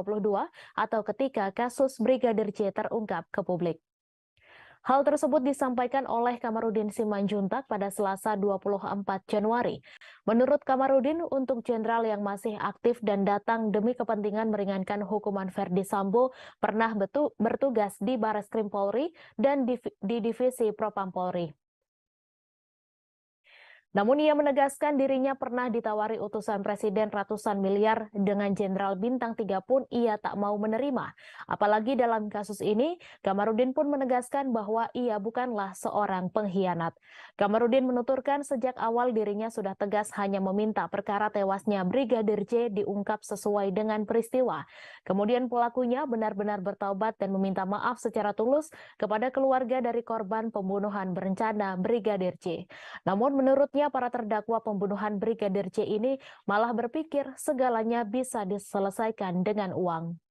atau ketika kasus Brigadir J terungkap ke publik. Hal tersebut disampaikan oleh Kamarudin Simanjuntak pada Selasa 24 Januari. Menurut Kamarudin, untuk jenderal yang masih aktif dan datang demi kepentingan meringankan hukuman Ferdi Sambo pernah bertugas di Bareskrim Polri dan di Divisi Propam Polri. Namun ia menegaskan dirinya pernah ditawari utusan presiden ratusan miliar dengan Jenderal Bintang 3 pun ia tak mau menerima. Apalagi dalam kasus ini, Kamarudin pun menegaskan bahwa ia bukanlah seorang pengkhianat. Kamarudin menuturkan sejak awal dirinya sudah tegas hanya meminta perkara tewasnya Brigadir J diungkap sesuai dengan peristiwa. Kemudian pelakunya benar-benar bertaubat dan meminta maaf secara tulus kepada keluarga dari korban pembunuhan berencana Brigadir J. Namun menurutnya para terdakwa pembunuhan Brigadir J ini malah berpikir segalanya bisa diselesaikan dengan uang.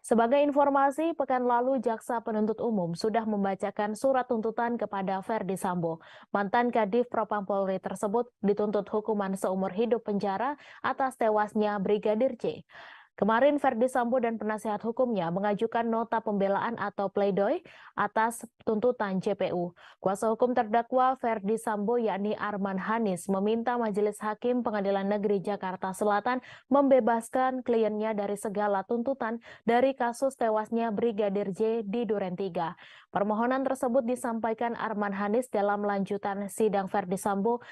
Sebagai informasi, pekan lalu Jaksa Penuntut Umum sudah membacakan surat tuntutan kepada Ferdi Sambo. Mantan Kadif Propam Polri tersebut dituntut hukuman seumur hidup penjara atas tewasnya Brigadir J. Kemarin Ferdi Sambo dan penasihat hukumnya mengajukan nota pembelaan atau pledoi atas tuntutan JPU. Kuasa hukum terdakwa Ferdi Sambo yakni Arman Hanis meminta Majelis Hakim Pengadilan Negeri Jakarta Selatan membebaskan kliennya dari segala tuntutan dari kasus tewasnya Brigadir J di Duren 3. Permohonan tersebut disampaikan Arman Hanis dalam lanjutan sidang Ferdi Sambo.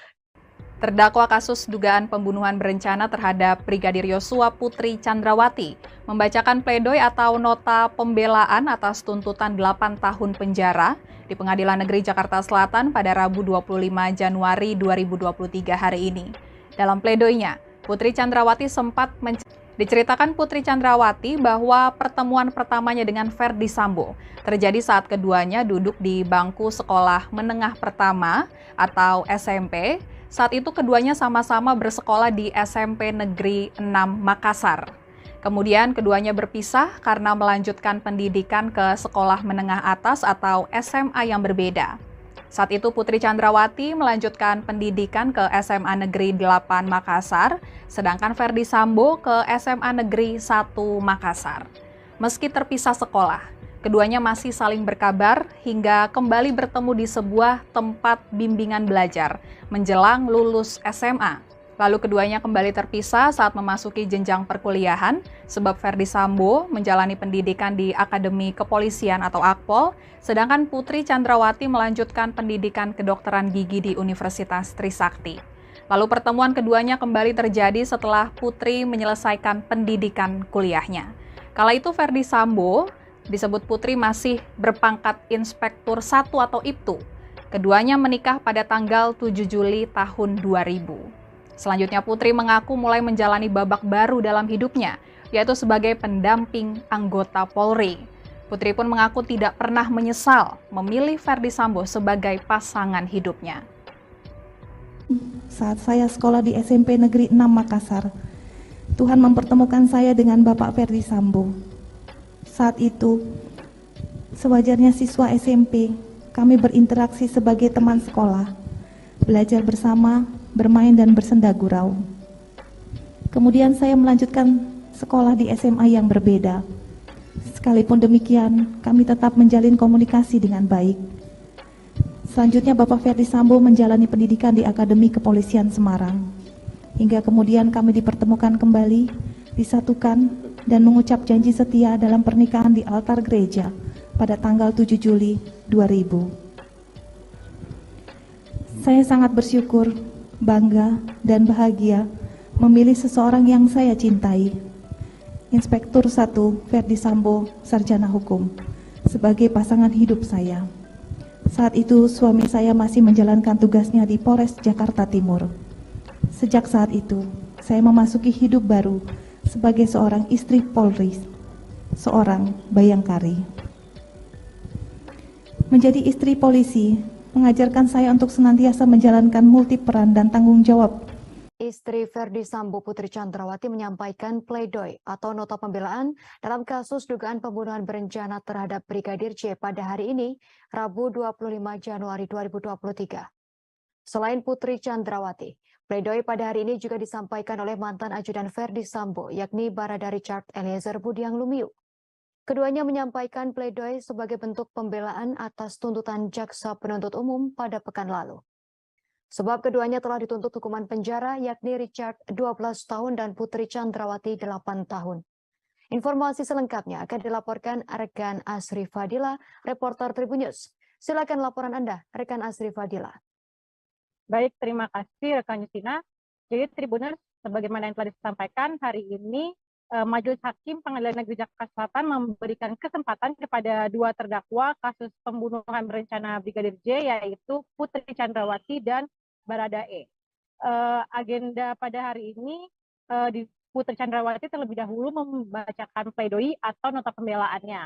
Terdakwa kasus dugaan pembunuhan berencana terhadap Brigadir Yosua Putri Chandrawati membacakan pledoi atau nota pembelaan atas tuntutan 8 tahun penjara di Pengadilan Negeri Jakarta Selatan pada Rabu 25 Januari 2023 hari ini. Dalam pledoinya, Putri Chandrawati sempat diceritakan Putri Chandrawati bahwa pertemuan pertamanya dengan Ferdi Sambo terjadi saat keduanya duduk di bangku sekolah menengah pertama atau SMP. Saat itu keduanya sama-sama bersekolah di SMP Negeri 6 Makassar. Kemudian keduanya berpisah karena melanjutkan pendidikan ke sekolah menengah atas atau SMA yang berbeda. Saat itu Putri Chandrawati melanjutkan pendidikan ke SMA Negeri 8 Makassar, sedangkan Ferdi Sambo ke SMA Negeri 1 Makassar. Meski terpisah sekolah, keduanya masih saling berkabar hingga kembali bertemu di sebuah tempat bimbingan belajar menjelang lulus SMA. Lalu keduanya kembali terpisah saat memasuki jenjang perkuliahan sebab Ferdi Sambo menjalani pendidikan di Akademi Kepolisian atau Akpol, sedangkan Putri Chandrawati melanjutkan pendidikan kedokteran gigi di Universitas Trisakti. Lalu pertemuan keduanya kembali terjadi setelah Putri menyelesaikan pendidikan kuliahnya. Kala itu Ferdi Sambo disebut Putri masih berpangkat Inspektur 1 atau IPTU. Keduanya menikah pada tanggal 7 Juli tahun 2000. Selanjutnya Putri mengaku mulai menjalani babak baru dalam hidupnya, yaitu sebagai pendamping anggota Polri. Putri pun mengaku tidak pernah menyesal memilih Ferdi Sambo sebagai pasangan hidupnya. Saat saya sekolah di SMP Negeri 6 Makassar, Tuhan mempertemukan saya dengan Bapak Ferdi Sambo. Saat itu, sewajarnya siswa SMP, kami berinteraksi sebagai teman sekolah, belajar bersama, bermain dan bersenda gurau. Kemudian saya melanjutkan sekolah di SMA yang berbeda. Sekalipun demikian, kami tetap menjalin komunikasi dengan baik. Selanjutnya Bapak Ferdi Sambo menjalani pendidikan di Akademi Kepolisian Semarang. Hingga kemudian kami dipertemukan kembali, disatukan, dan mengucap janji setia dalam pernikahan di altar gereja pada tanggal 7 Juli 2000. Saya sangat bersyukur, bangga, dan bahagia memilih seseorang yang saya cintai, Inspektur 1 Ferdi Sambo, Sarjana Hukum, sebagai pasangan hidup saya. Saat itu suami saya masih menjalankan tugasnya di Polres Jakarta Timur. Sejak saat itu, saya memasuki hidup baru sebagai seorang istri Polri, seorang bayangkari. Menjadi istri polisi mengajarkan saya untuk senantiasa menjalankan multi peran dan tanggung jawab. Istri Ferdi Sambo Putri Chandrawati menyampaikan pledoi atau nota pembelaan dalam kasus dugaan pembunuhan berencana terhadap Brigadir J pada hari ini, Rabu 25 Januari 2023. Selain Putri Chandrawati, pledoi pada hari ini juga disampaikan oleh mantan ajudan Ferdi Sambo, yakni Barada Richard Eliezer Budiang Lumiu. Keduanya menyampaikan pledoi sebagai bentuk pembelaan atas tuntutan Jaksa Penuntut Umum pada pekan lalu. Sebab keduanya telah dituntut hukuman penjara, yakni Richard 12 tahun dan Putri Chandrawati 8 tahun. Informasi selengkapnya akan dilaporkan rekan Asri Fadila, reporter Tribun News. Silakan laporan Anda, rekan Asri Fadila. Baik, terima kasih rekan Justina. Jadi Tribuners, sebagaimana yang telah disampaikan hari ini, Majelis Hakim Pengadilan Negeri Jakarta Selatan memberikan kesempatan kepada dua terdakwa kasus pembunuhan berencana Brigadir J, yaitu Putri Chandrawati dan Baradae. Agenda pada hari ini, di Putri Chandrawati terlebih dahulu membacakan pledoi atau nota pembelaannya.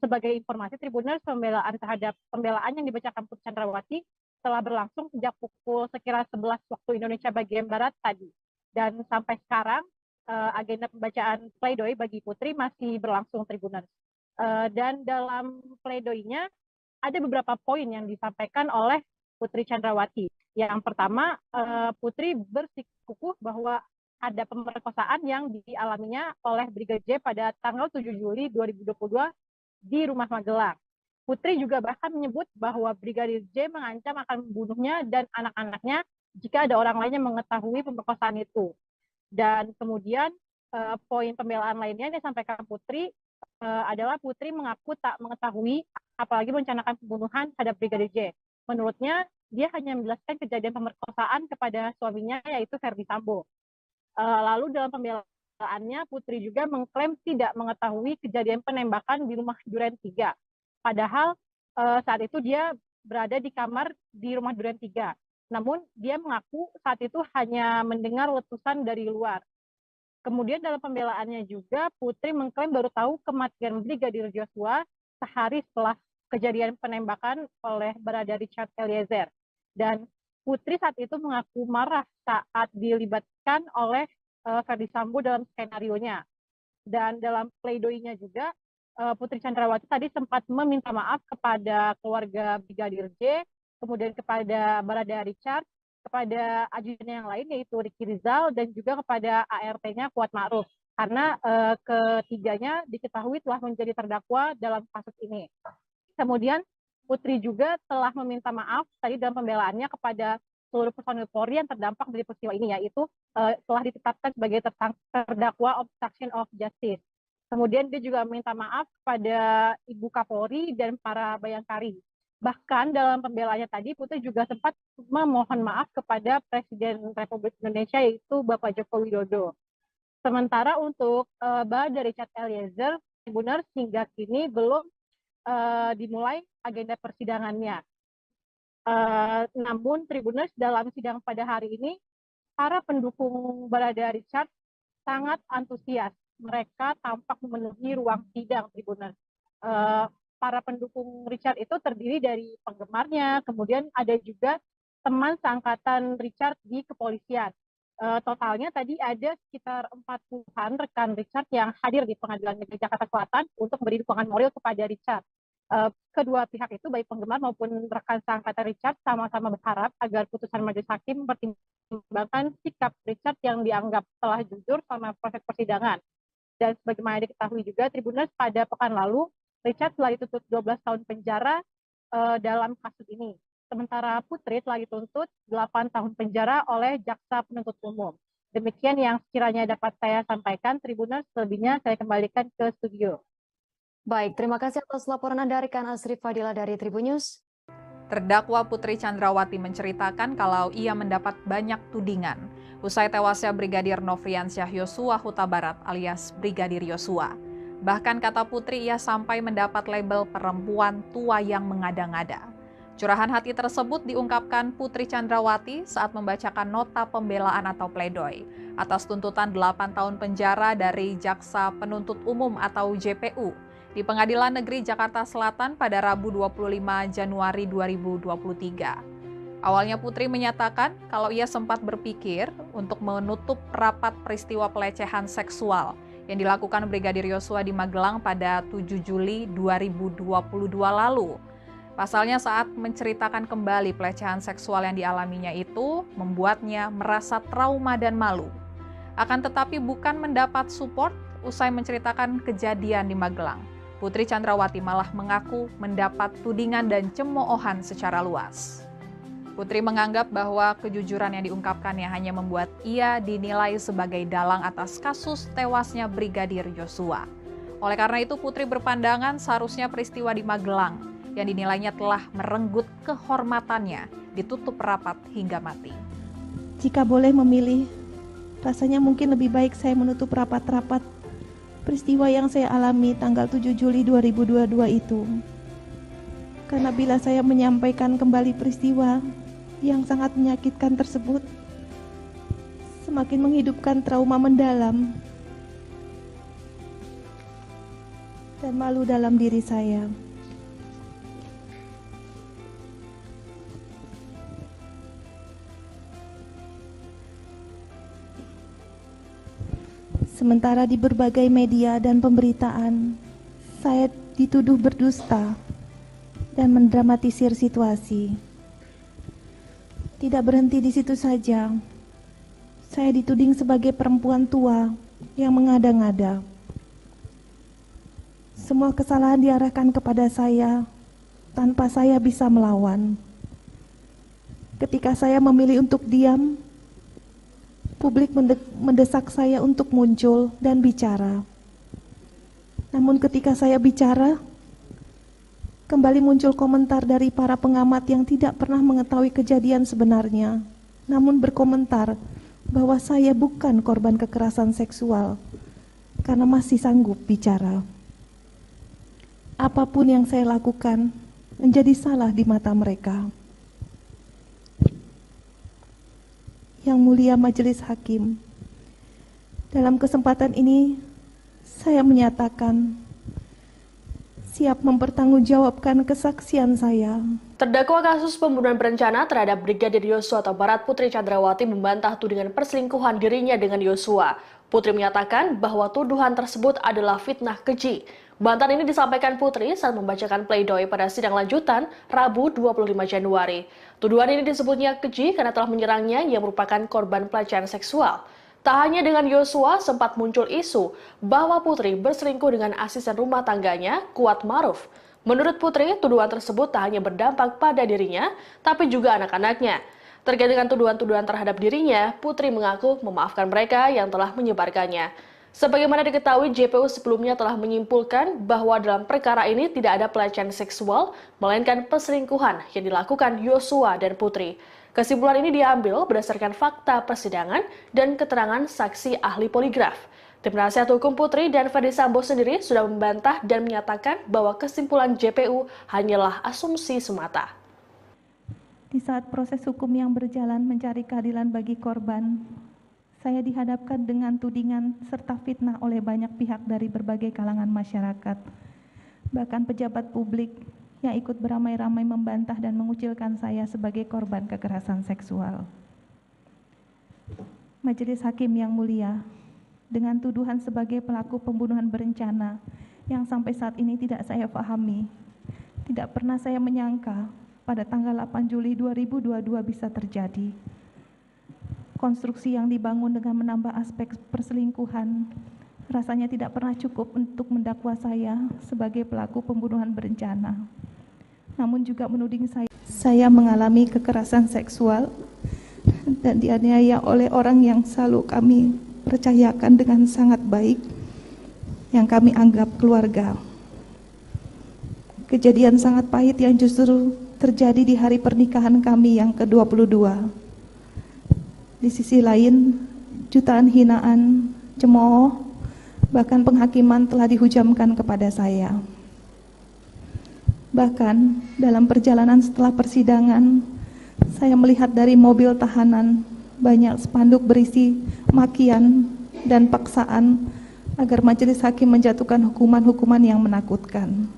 Sebagai informasi, Tribuners, pembelaan yang dibacakan Putri Chandrawati telah berlangsung sejak pukul sekira 11 waktu Indonesia bagian Barat tadi. Dan sampai sekarang, agenda pembacaan pledoi bagi Putri masih berlangsung, Tribuners. Dan dalam pledoinya, ada beberapa poin yang disampaikan oleh Putri Chandrawati. Yang pertama, Putri bersikukuh bahwa ada pemerkosaan yang dialaminya oleh Brigadir J pada tanggal 7 Juli 2022 di Rumah Magelang. Putri juga bahkan menyebut bahwa Brigadir J mengancam akan membunuhnya dan anak-anaknya jika ada orang lain yang mengetahui pemerkosaan itu. Dan kemudian poin pembelaan lainnya yang disampaikan Putri adalah Putri mengaku tak mengetahui apalagi merencanakan pembunuhan terhadap Brigadir J. Menurutnya, dia hanya menjelaskan kejadian pemerkosaan kepada suaminya, yaitu Ferdi Sambo. Lalu dalam pembelaannya, Putri juga mengklaim tidak mengetahui kejadian penembakan di rumah Duren 3. Padahal saat itu dia berada di kamar di rumah Duren 3. Namun dia mengaku saat itu hanya mendengar letusan dari luar. Kemudian dalam pembelaannya juga, Putri mengklaim baru tahu kematian Brigadir Joshua sehari setelah kejadian penembakan oleh Barada Richard Eliezer. Dan Putri saat itu mengaku marah saat dilibatkan oleh Ferdi Sambo dalam skenario-nya. Dan dalam pleidoinya juga, Putri Chandrawati tadi sempat meminta maaf kepada keluarga Brigadir J, kemudian kepada Barada Richard, kepada ajudan yang lain yaitu Ricky Rizal, dan juga kepada ART-nya Kuat Ma'ruf. Karena ketiganya diketahui telah menjadi terdakwa dalam kasus ini. Kemudian Putri juga telah meminta maaf tadi dalam pembelaannya kepada seluruh personil Polri yang terdampak dari peristiwa ini, yaitu telah ditetapkan sebagai terdakwa obstruction of justice. Kemudian dia juga meminta maaf kepada Ibu Kapolri dan para bayangkari. Bahkan dalam pembelaannya tadi, Putri juga sempat memohon maaf kepada Presiden Republik Indonesia, yaitu Bapak Joko Widodo. Sementara untuk Barada Richard Eliezer, Tribuners, hingga kini belum dimulai agenda persidangannya. Namun Tribuners, dalam sidang pada hari ini, para pendukung Barada Richard sangat antusias. Mereka tampak memenuhi ruang sidang, Tribuners. Para pendukung Richard itu terdiri dari penggemarnya, kemudian ada juga teman seangkatan Richard di kepolisian. Totalnya tadi ada sekitar 40-an rekan Richard yang hadir di Pengadilan Negeri Jakarta Selatan untuk memberi dukungan moral kepada Richard. Kedua pihak itu, baik penggemar maupun rekan seangkatan Richard, sama-sama berharap agar putusan Majelis Hakim mempertimbangkan sikap Richard yang dianggap telah jujur selama proses persidangan. Dan sebagaimana diketahui juga, Tribuners, pada pekan lalu, Richard telah dituntut 12 tahun penjara dalam kasus ini. Sementara Putri telah dituntut 8 tahun penjara oleh Jaksa Penuntut Umum. Demikian yang sekiranya dapat saya sampaikan, Tribuners. Selebihnya saya kembalikan ke studio. Baik, terima kasih atas laporan Anda, rekan Asri Fadila dari Tribunnews. Terdakwa Putri Chandrawati menceritakan kalau ia mendapat banyak tudingan usai tewasnya Brigadir Nofriansyah Yosua Huta Barat alias Brigadir Yosua. Bahkan kata Putri, ia sampai mendapat label perempuan tua yang mengada-ngada. Curahan hati tersebut diungkapkan Putri Chandrawati saat membacakan nota pembelaan atau pledoi atas tuntutan 8 tahun penjara dari Jaksa Penuntut Umum atau JPU di Pengadilan Negeri Jakarta Selatan pada Rabu 25 Januari 2023. Awalnya Putri menyatakan kalau ia sempat berpikir untuk menutup rapat peristiwa pelecehan seksual yang dilakukan Brigadir Yosua di Magelang pada 7 Juli 2022 lalu. Pasalnya saat menceritakan kembali pelecehan seksual yang dialaminya itu membuatnya merasa trauma dan malu. Akan tetapi bukan mendapat support usai menceritakan kejadian di Magelang. Putri Chandrawati malah mengaku mendapat tudingan dan cemoohan secara luas. Putri menganggap bahwa kejujuran yang diungkapkannya hanya membuat ia dinilai sebagai dalang atas kasus tewasnya Brigadir Yosua. Oleh karena itu, Putri berpandangan seharusnya peristiwa di Magelang yang dinilainya telah merenggut kehormatannya ditutup rapat hingga mati. Jika boleh memilih, rasanya mungkin lebih baik saya menutup rapat-rapat peristiwa yang saya alami tanggal 7 Juli 2022 itu. Karena bila saya menyampaikan kembali peristiwa yang sangat menyakitkan tersebut, semakin menghidupkan trauma mendalam dan malu dalam diri saya. Sementara di berbagai media dan pemberitaan, saya dituduh berdusta dan mendramatisir situasi. Tidak berhenti di situ saja, saya dituding sebagai perempuan tua yang mengada-ngada. Semua kesalahan diarahkan kepada saya tanpa saya bisa melawan. Ketika saya memilih untuk diam, publik mendesak saya untuk muncul dan bicara. Namun ketika saya bicara, kembali muncul komentar dari para pengamat yang tidak pernah mengetahui kejadian sebenarnya, namun berkomentar bahwa saya bukan korban kekerasan seksual karena masih sanggup bicara. Apapun yang saya lakukan menjadi salah di mata mereka. Yang mulia Majelis Hakim, dalam kesempatan ini saya menyatakan siap mempertanggungjawabkan kesaksian saya. Terdakwa kasus pembunuhan berencana terhadap Brigadir Yosua atau Barat Putri Chandrawati membantah tudingan perselingkuhan dirinya dengan Yosua. Putri menyatakan bahwa tuduhan tersebut adalah fitnah keji. Bantahan ini disampaikan Putri saat membacakan pledoi pada sidang lanjutan Rabu 25 Januari. Tuduhan ini disebutnya keji karena telah menyerangnya yang merupakan korban pelecehan seksual. Tak hanya dengan Yosua, sempat muncul isu bahwa Putri berselingkuh dengan asisten rumah tangganya, Kuat Maruf. Menurut Putri, tuduhan tersebut tak hanya berdampak pada dirinya, tapi juga anak-anaknya. Terkait dengan tuduhan-tuduhan terhadap dirinya, Putri mengaku memaafkan mereka yang telah menyebarkannya. Sebagaimana diketahui, JPU sebelumnya telah menyimpulkan bahwa dalam perkara ini tidak ada pelecehan seksual, melainkan perselingkuhan yang dilakukan Yosua dan Putri. Kesimpulan ini diambil berdasarkan fakta persidangan dan keterangan saksi ahli poligraf. Tim penasihat hukum Putri dan Ferdi Sambo sendiri sudah membantah dan menyatakan bahwa kesimpulan JPU hanyalah asumsi semata. Di saat proses hukum yang berjalan mencari keadilan bagi korban, saya dihadapkan dengan tudingan serta fitnah oleh banyak pihak dari berbagai kalangan masyarakat. Bahkan pejabat publik yang ikut beramai-ramai membantah dan mengucilkan saya sebagai korban kekerasan seksual. Majelis Hakim yang mulia, dengan tuduhan sebagai pelaku pembunuhan berencana yang sampai saat ini tidak saya pahami, tidak pernah saya menyangka pada tanggal 8 Juli 2022 bisa terjadi. Konstruksi yang dibangun dengan menambah aspek perselingkuhan rasanya tidak pernah cukup untuk mendakwa saya sebagai pelaku pembunuhan berencana. Namun juga menuding saya mengalami kekerasan seksual dan dianiaya oleh orang yang selalu kami percayakan dengan sangat baik, yang kami anggap keluarga. Kejadian sangat pahit yang justru terjadi di hari pernikahan kami yang ke-22. Di sisi lain, jutaan hinaan, cemooh, bahkan penghakiman telah dihujamkan kepada saya. Bahkan dalam perjalanan setelah persidangan, saya melihat dari mobil tahanan banyak spanduk berisi makian dan paksaan agar majelis hakim menjatuhkan hukuman-hukuman yang menakutkan.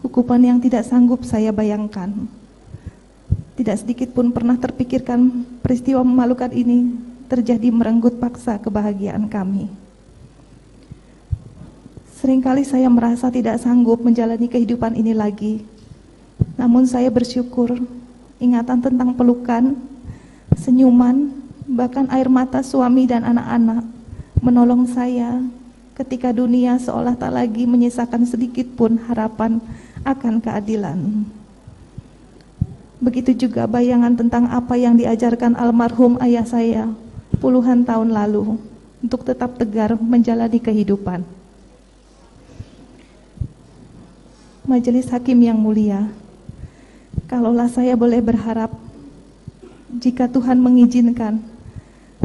Hukuman yang tidak sanggup saya bayangkan. Tidak sedikit pun pernah terpikirkan peristiwa memalukan ini terjadi merenggut paksa kebahagiaan kami. Seringkali saya merasa tidak sanggup menjalani kehidupan ini lagi. Namun saya bersyukur ingatan tentang pelukan, senyuman, bahkan air mata suami dan anak-anak menolong saya ketika dunia seolah tak lagi menyisakan sedikit pun harapan akan keadilan. Begitu juga bayangan tentang apa yang diajarkan almarhum ayah saya puluhan tahun lalu untuk tetap tegar menjalani kehidupan. Majelis Hakim yang mulia, kalaulah saya boleh berharap, jika Tuhan mengizinkan,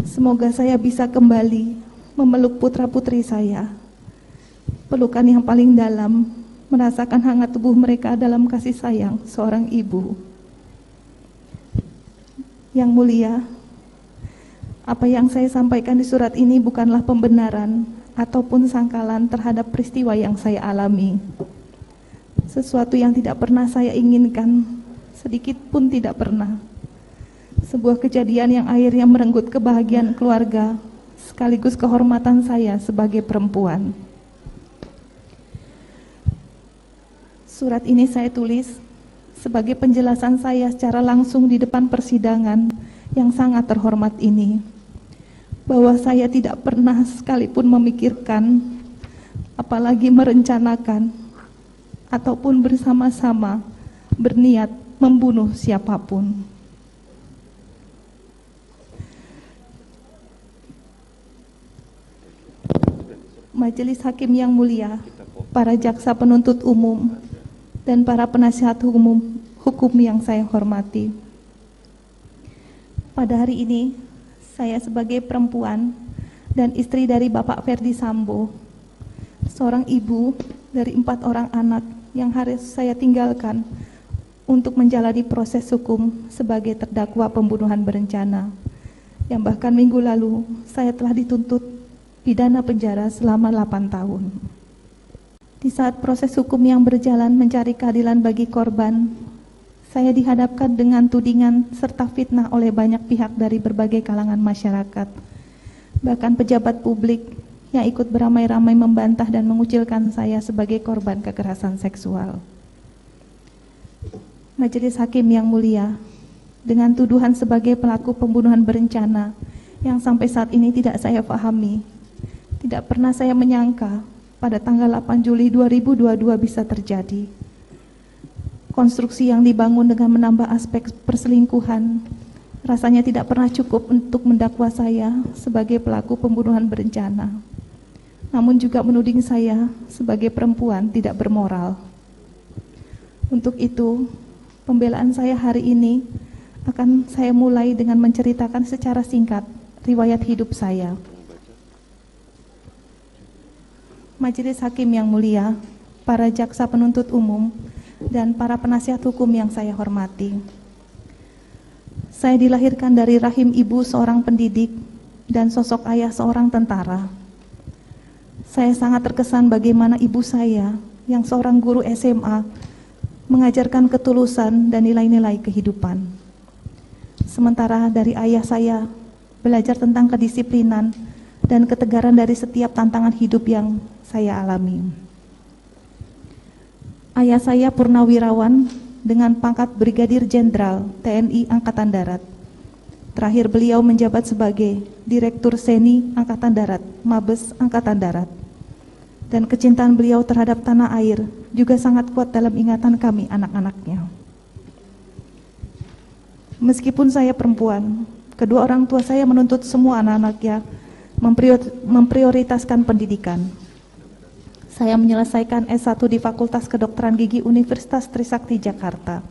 semoga saya bisa kembali memeluk putra-putri saya, pelukan yang paling dalam, merasakan hangat tubuh mereka dalam kasih sayang seorang ibu. Yang mulia, apa yang saya sampaikan di surat ini bukanlah pembenaran ataupun sangkalan terhadap peristiwa yang saya alami. Sesuatu yang tidak pernah saya inginkan, sedikit pun tidak pernah. Sebuah kejadian yang akhirnya merenggut kebahagiaan keluarga, sekaligus kehormatan saya sebagai perempuan. Surat ini saya tulis sebagai penjelasan saya secara langsung di depan persidangan yang sangat terhormat ini, bahwa saya tidak pernah sekalipun memikirkan, apalagi merencanakan, ataupun bersama-sama berniat membunuh siapapun. Majelis Hakim yang mulia, para jaksa penuntut umum, dan para penasihat hukum yang saya hormati. Pada hari ini, saya sebagai perempuan dan istri dari Bapak Ferdi Sambo, seorang ibu dari 4 orang anak yang harus saya tinggalkan untuk menjalani proses hukum sebagai terdakwa pembunuhan berencana, yang bahkan minggu lalu saya telah dituntut pidana penjara selama 8 tahun. Di saat proses hukum yang berjalan mencari keadilan bagi korban, saya dihadapkan dengan tudingan serta fitnah oleh banyak pihak dari berbagai kalangan masyarakat, bahkan pejabat publik yang ikut beramai-ramai membantah dan mengucilkan saya sebagai korban kekerasan seksual. Majelis Hakim yang mulia, dengan tuduhan sebagai pelaku pembunuhan berencana yang sampai saat ini tidak saya pahami, tidak pernah saya menyangka pada tanggal 8 Juli 2022 bisa terjadi. Konstruksi yang dibangun dengan menambah aspek perselingkuhan rasanya tidak pernah cukup untuk mendakwa saya sebagai pelaku pembunuhan berencana, namun juga menuding saya sebagai perempuan tidak bermoral. Untuk itu, pembelaan saya hari ini akan saya mulai dengan menceritakan secara singkat riwayat hidup saya. Majelis Hakim yang mulia, para jaksa penuntut umum, dan para penasihat hukum yang saya hormati. Saya dilahirkan dari rahim ibu seorang pendidik dan sosok ayah seorang tentara. Saya sangat terkesan bagaimana ibu saya yang seorang guru SMA mengajarkan ketulusan dan nilai-nilai kehidupan. Sementara dari ayah saya belajar tentang kedisiplinan dan ketegaran dari setiap tantangan hidup yang saya alami. Ayah saya purnawirawan dengan pangkat Brigadir Jenderal TNI Angkatan Darat. Terakhir beliau menjabat sebagai Direktur Seni Angkatan Darat, Mabes Angkatan Darat. Dan kecintaan beliau terhadap tanah air juga sangat kuat dalam ingatan kami anak-anaknya. Meskipun saya perempuan, kedua orang tua saya menuntut semua anak-anaknya memprioritaskan pendidikan. Saya menyelesaikan S1 di Fakultas Kedokteran Gigi Universitas Trisakti Jakarta.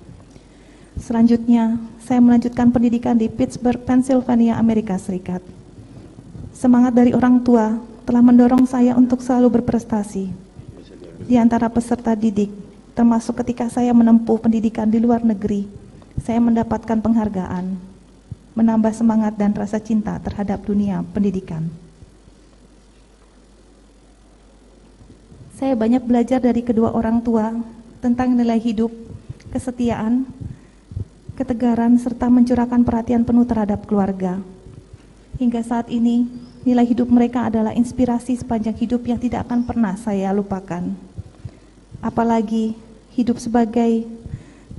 Selanjutnya, saya melanjutkan pendidikan di Pittsburgh, Pennsylvania, Amerika Serikat. Semangat dari orang tua telah mendorong saya untuk selalu berprestasi di antara peserta didik, termasuk ketika saya menempuh pendidikan di luar negeri. Saya mendapatkan penghargaan, menambah semangat dan rasa cinta terhadap dunia pendidikan. Saya banyak belajar dari kedua orang tua tentang nilai hidup, kesetiaan, ketegaran, serta mencurahkan perhatian penuh terhadap keluarga. Hingga saat ini, nilai hidup mereka adalah inspirasi sepanjang hidup yang tidak akan pernah saya lupakan. Apalagi hidup sebagai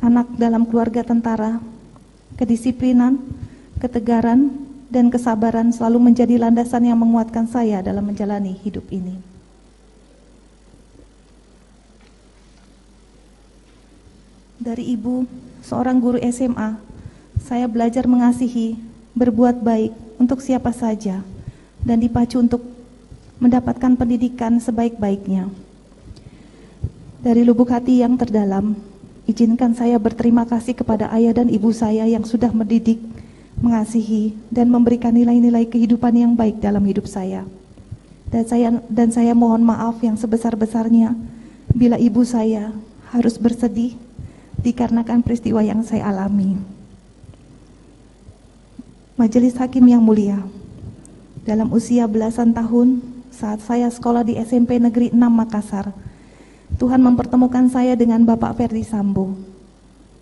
anak dalam keluarga tentara, kedisiplinan, ketegaran, dan kesabaran selalu menjadi landasan yang menguatkan saya dalam menjalani hidup ini. Dari ibu, seorang guru SMA, saya belajar mengasihi, berbuat baik untuk siapa saja, dan dipacu untuk mendapatkan pendidikan sebaik-baiknya. Dari lubuk hati yang terdalam, izinkan saya berterima kasih kepada ayah dan ibu saya yang sudah mendidik, mengasihi, dan memberikan nilai-nilai kehidupan yang baik dalam hidup saya. Dan saya mohon maaf yang sebesar-besarnya bila ibu saya harus bersedih dikarenakan peristiwa yang saya alami. Majelis Hakim yang mulia, dalam usia belasan tahun saat saya sekolah di SMP Negeri 6 Makassar, Tuhan mempertemukan saya dengan Bapak Ferdi Sambo.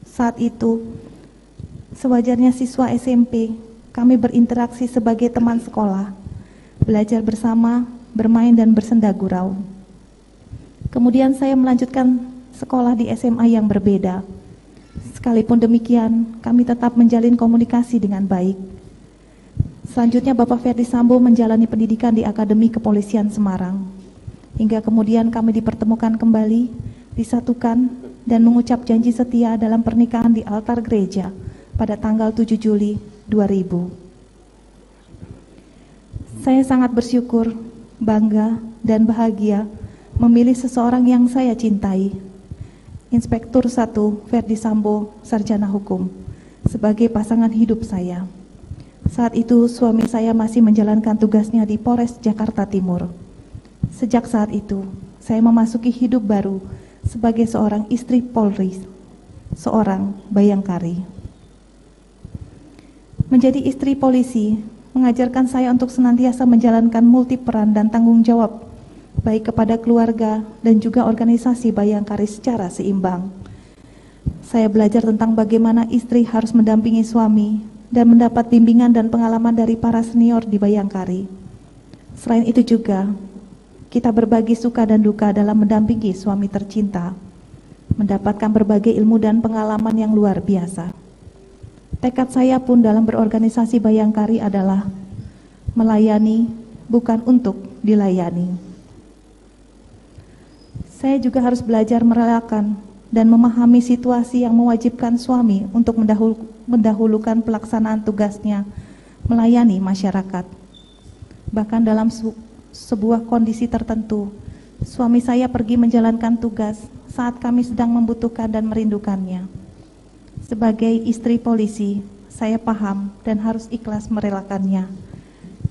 Saat itu, sewajarnya siswa SMP, kami berinteraksi sebagai teman sekolah, belajar bersama, bermain dan bersenda gurau. Kemudian saya melanjutkan sekolah di SMA yang berbeda. Sekalipun demikian, kami tetap menjalin komunikasi dengan baik. Selanjutnya Bapak Ferdi Sambo menjalani pendidikan di Akademi Kepolisian Semarang. Hingga kemudian kami dipertemukan kembali, disatukan, dan mengucap janji setia dalam pernikahan di altar gereja pada tanggal 7 Juli 2000. Saya sangat bersyukur, bangga, dan bahagia memilih seseorang yang saya cintai, Inspektur 1 Ferdi Sambo, Sarjana Hukum, sebagai pasangan hidup saya. Saat itu suami saya masih menjalankan tugasnya di Polres Jakarta Timur. Sejak saat itu, saya memasuki hidup baru sebagai seorang istri Polri, seorang bayangkari. Menjadi istri polisi mengajarkan saya untuk senantiasa menjalankan multi peran dan tanggung jawab, baik kepada keluarga dan juga organisasi bayangkari secara seimbang. Saya belajar tentang bagaimana istri harus mendampingi suami dan mendapat bimbingan dan pengalaman dari para senior di bayangkari. Selain itu juga, kita berbagi suka dan duka dalam mendampingi suami tercinta, mendapatkan berbagai ilmu dan pengalaman yang luar biasa. Tekad saya pun dalam berorganisasi bayangkari adalah melayani, bukan untuk dilayani. Saya juga harus belajar merelakan dan memahami situasi yang mewajibkan suami untuk mendahulukan pelaksanaan tugasnya melayani masyarakat. Bahkan dalam sebuah kondisi tertentu, suami saya pergi menjalankan tugas saat kami sedang membutuhkan dan merindukannya. Sebagai istri polisi, saya paham dan harus ikhlas merelakannya,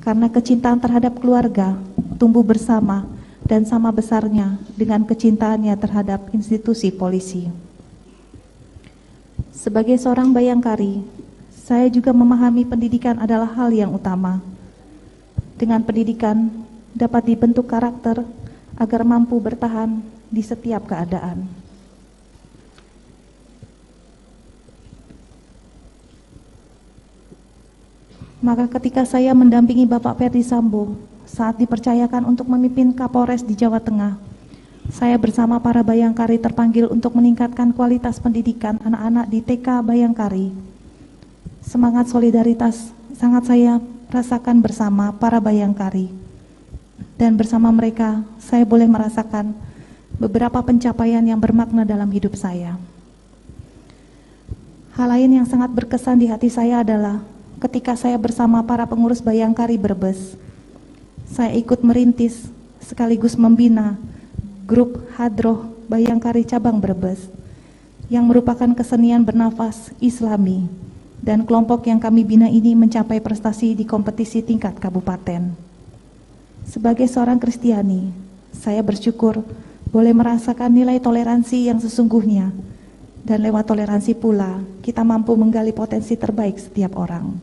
karena kecintaan terhadap keluarga tumbuh bersama dan sama besarnya dengan kecintaannya terhadap institusi polisi. Sebagai seorang bayangkari, saya juga memahami pendidikan adalah hal yang utama. Dengan pendidikan, dapat dibentuk karakter agar mampu bertahan di setiap keadaan. Maka ketika saya mendampingi Bapak Ferdi Sambo saat dipercayakan untuk memimpin Kapolres di Jawa Tengah, saya bersama para bayangkari terpanggil untuk meningkatkan kualitas pendidikan anak-anak di TK Bayangkari. Semangat solidaritas sangat saya rasakan bersama para bayangkari. Dan bersama mereka, saya boleh merasakan beberapa pencapaian yang bermakna dalam hidup saya. Hal lain yang sangat berkesan di hati saya adalah ketika saya bersama para pengurus Bayangkari Brebes, saya ikut merintis sekaligus membina grup Hadroh Bayangkari Cabang Brebes, yang merupakan kesenian bernafas Islami, dan kelompok yang kami bina ini mencapai prestasi di kompetisi tingkat kabupaten. Sebagai seorang Kristiani, saya bersyukur boleh merasakan nilai toleransi yang sesungguhnya, dan lewat toleransi pula kita mampu menggali potensi terbaik setiap orang.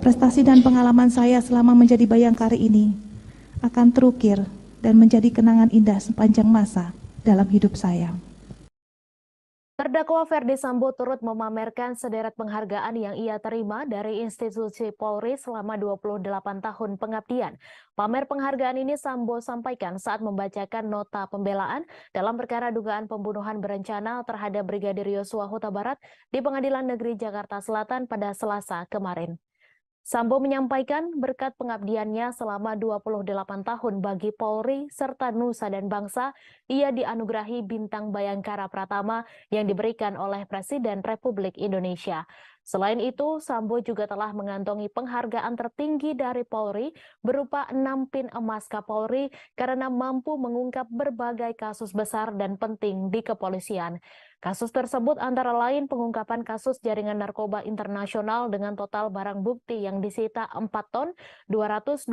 Prestasi dan pengalaman saya selama menjadi bayangkari ini akan terukir dan menjadi kenangan indah sepanjang masa dalam hidup saya. Terdakwa Ferdi Sambo turut memamerkan sederet penghargaan yang ia terima dari institusi Polri selama 28 tahun pengabdian. Pamer penghargaan ini Sambo sampaikan saat membacakan nota pembelaan dalam perkara dugaan pembunuhan berencana terhadap Brigadir Yosua Huta Barat di Pengadilan Negeri Jakarta Selatan pada Selasa kemarin. Sambo menyampaikan berkat pengabdiannya selama 28 tahun bagi Polri serta Nusa dan Bangsa, ia dianugerahi Bintang Bayangkara Pratama yang diberikan oleh Presiden Republik Indonesia. Selain itu, Sambo juga telah mengantongi penghargaan tertinggi dari Polri berupa 6 pin emas Kapolri karena mampu mengungkap berbagai kasus besar dan penting di kepolisian. Kasus tersebut antara lain pengungkapan kasus jaringan narkoba internasional dengan total barang bukti yang disita 4 ton 212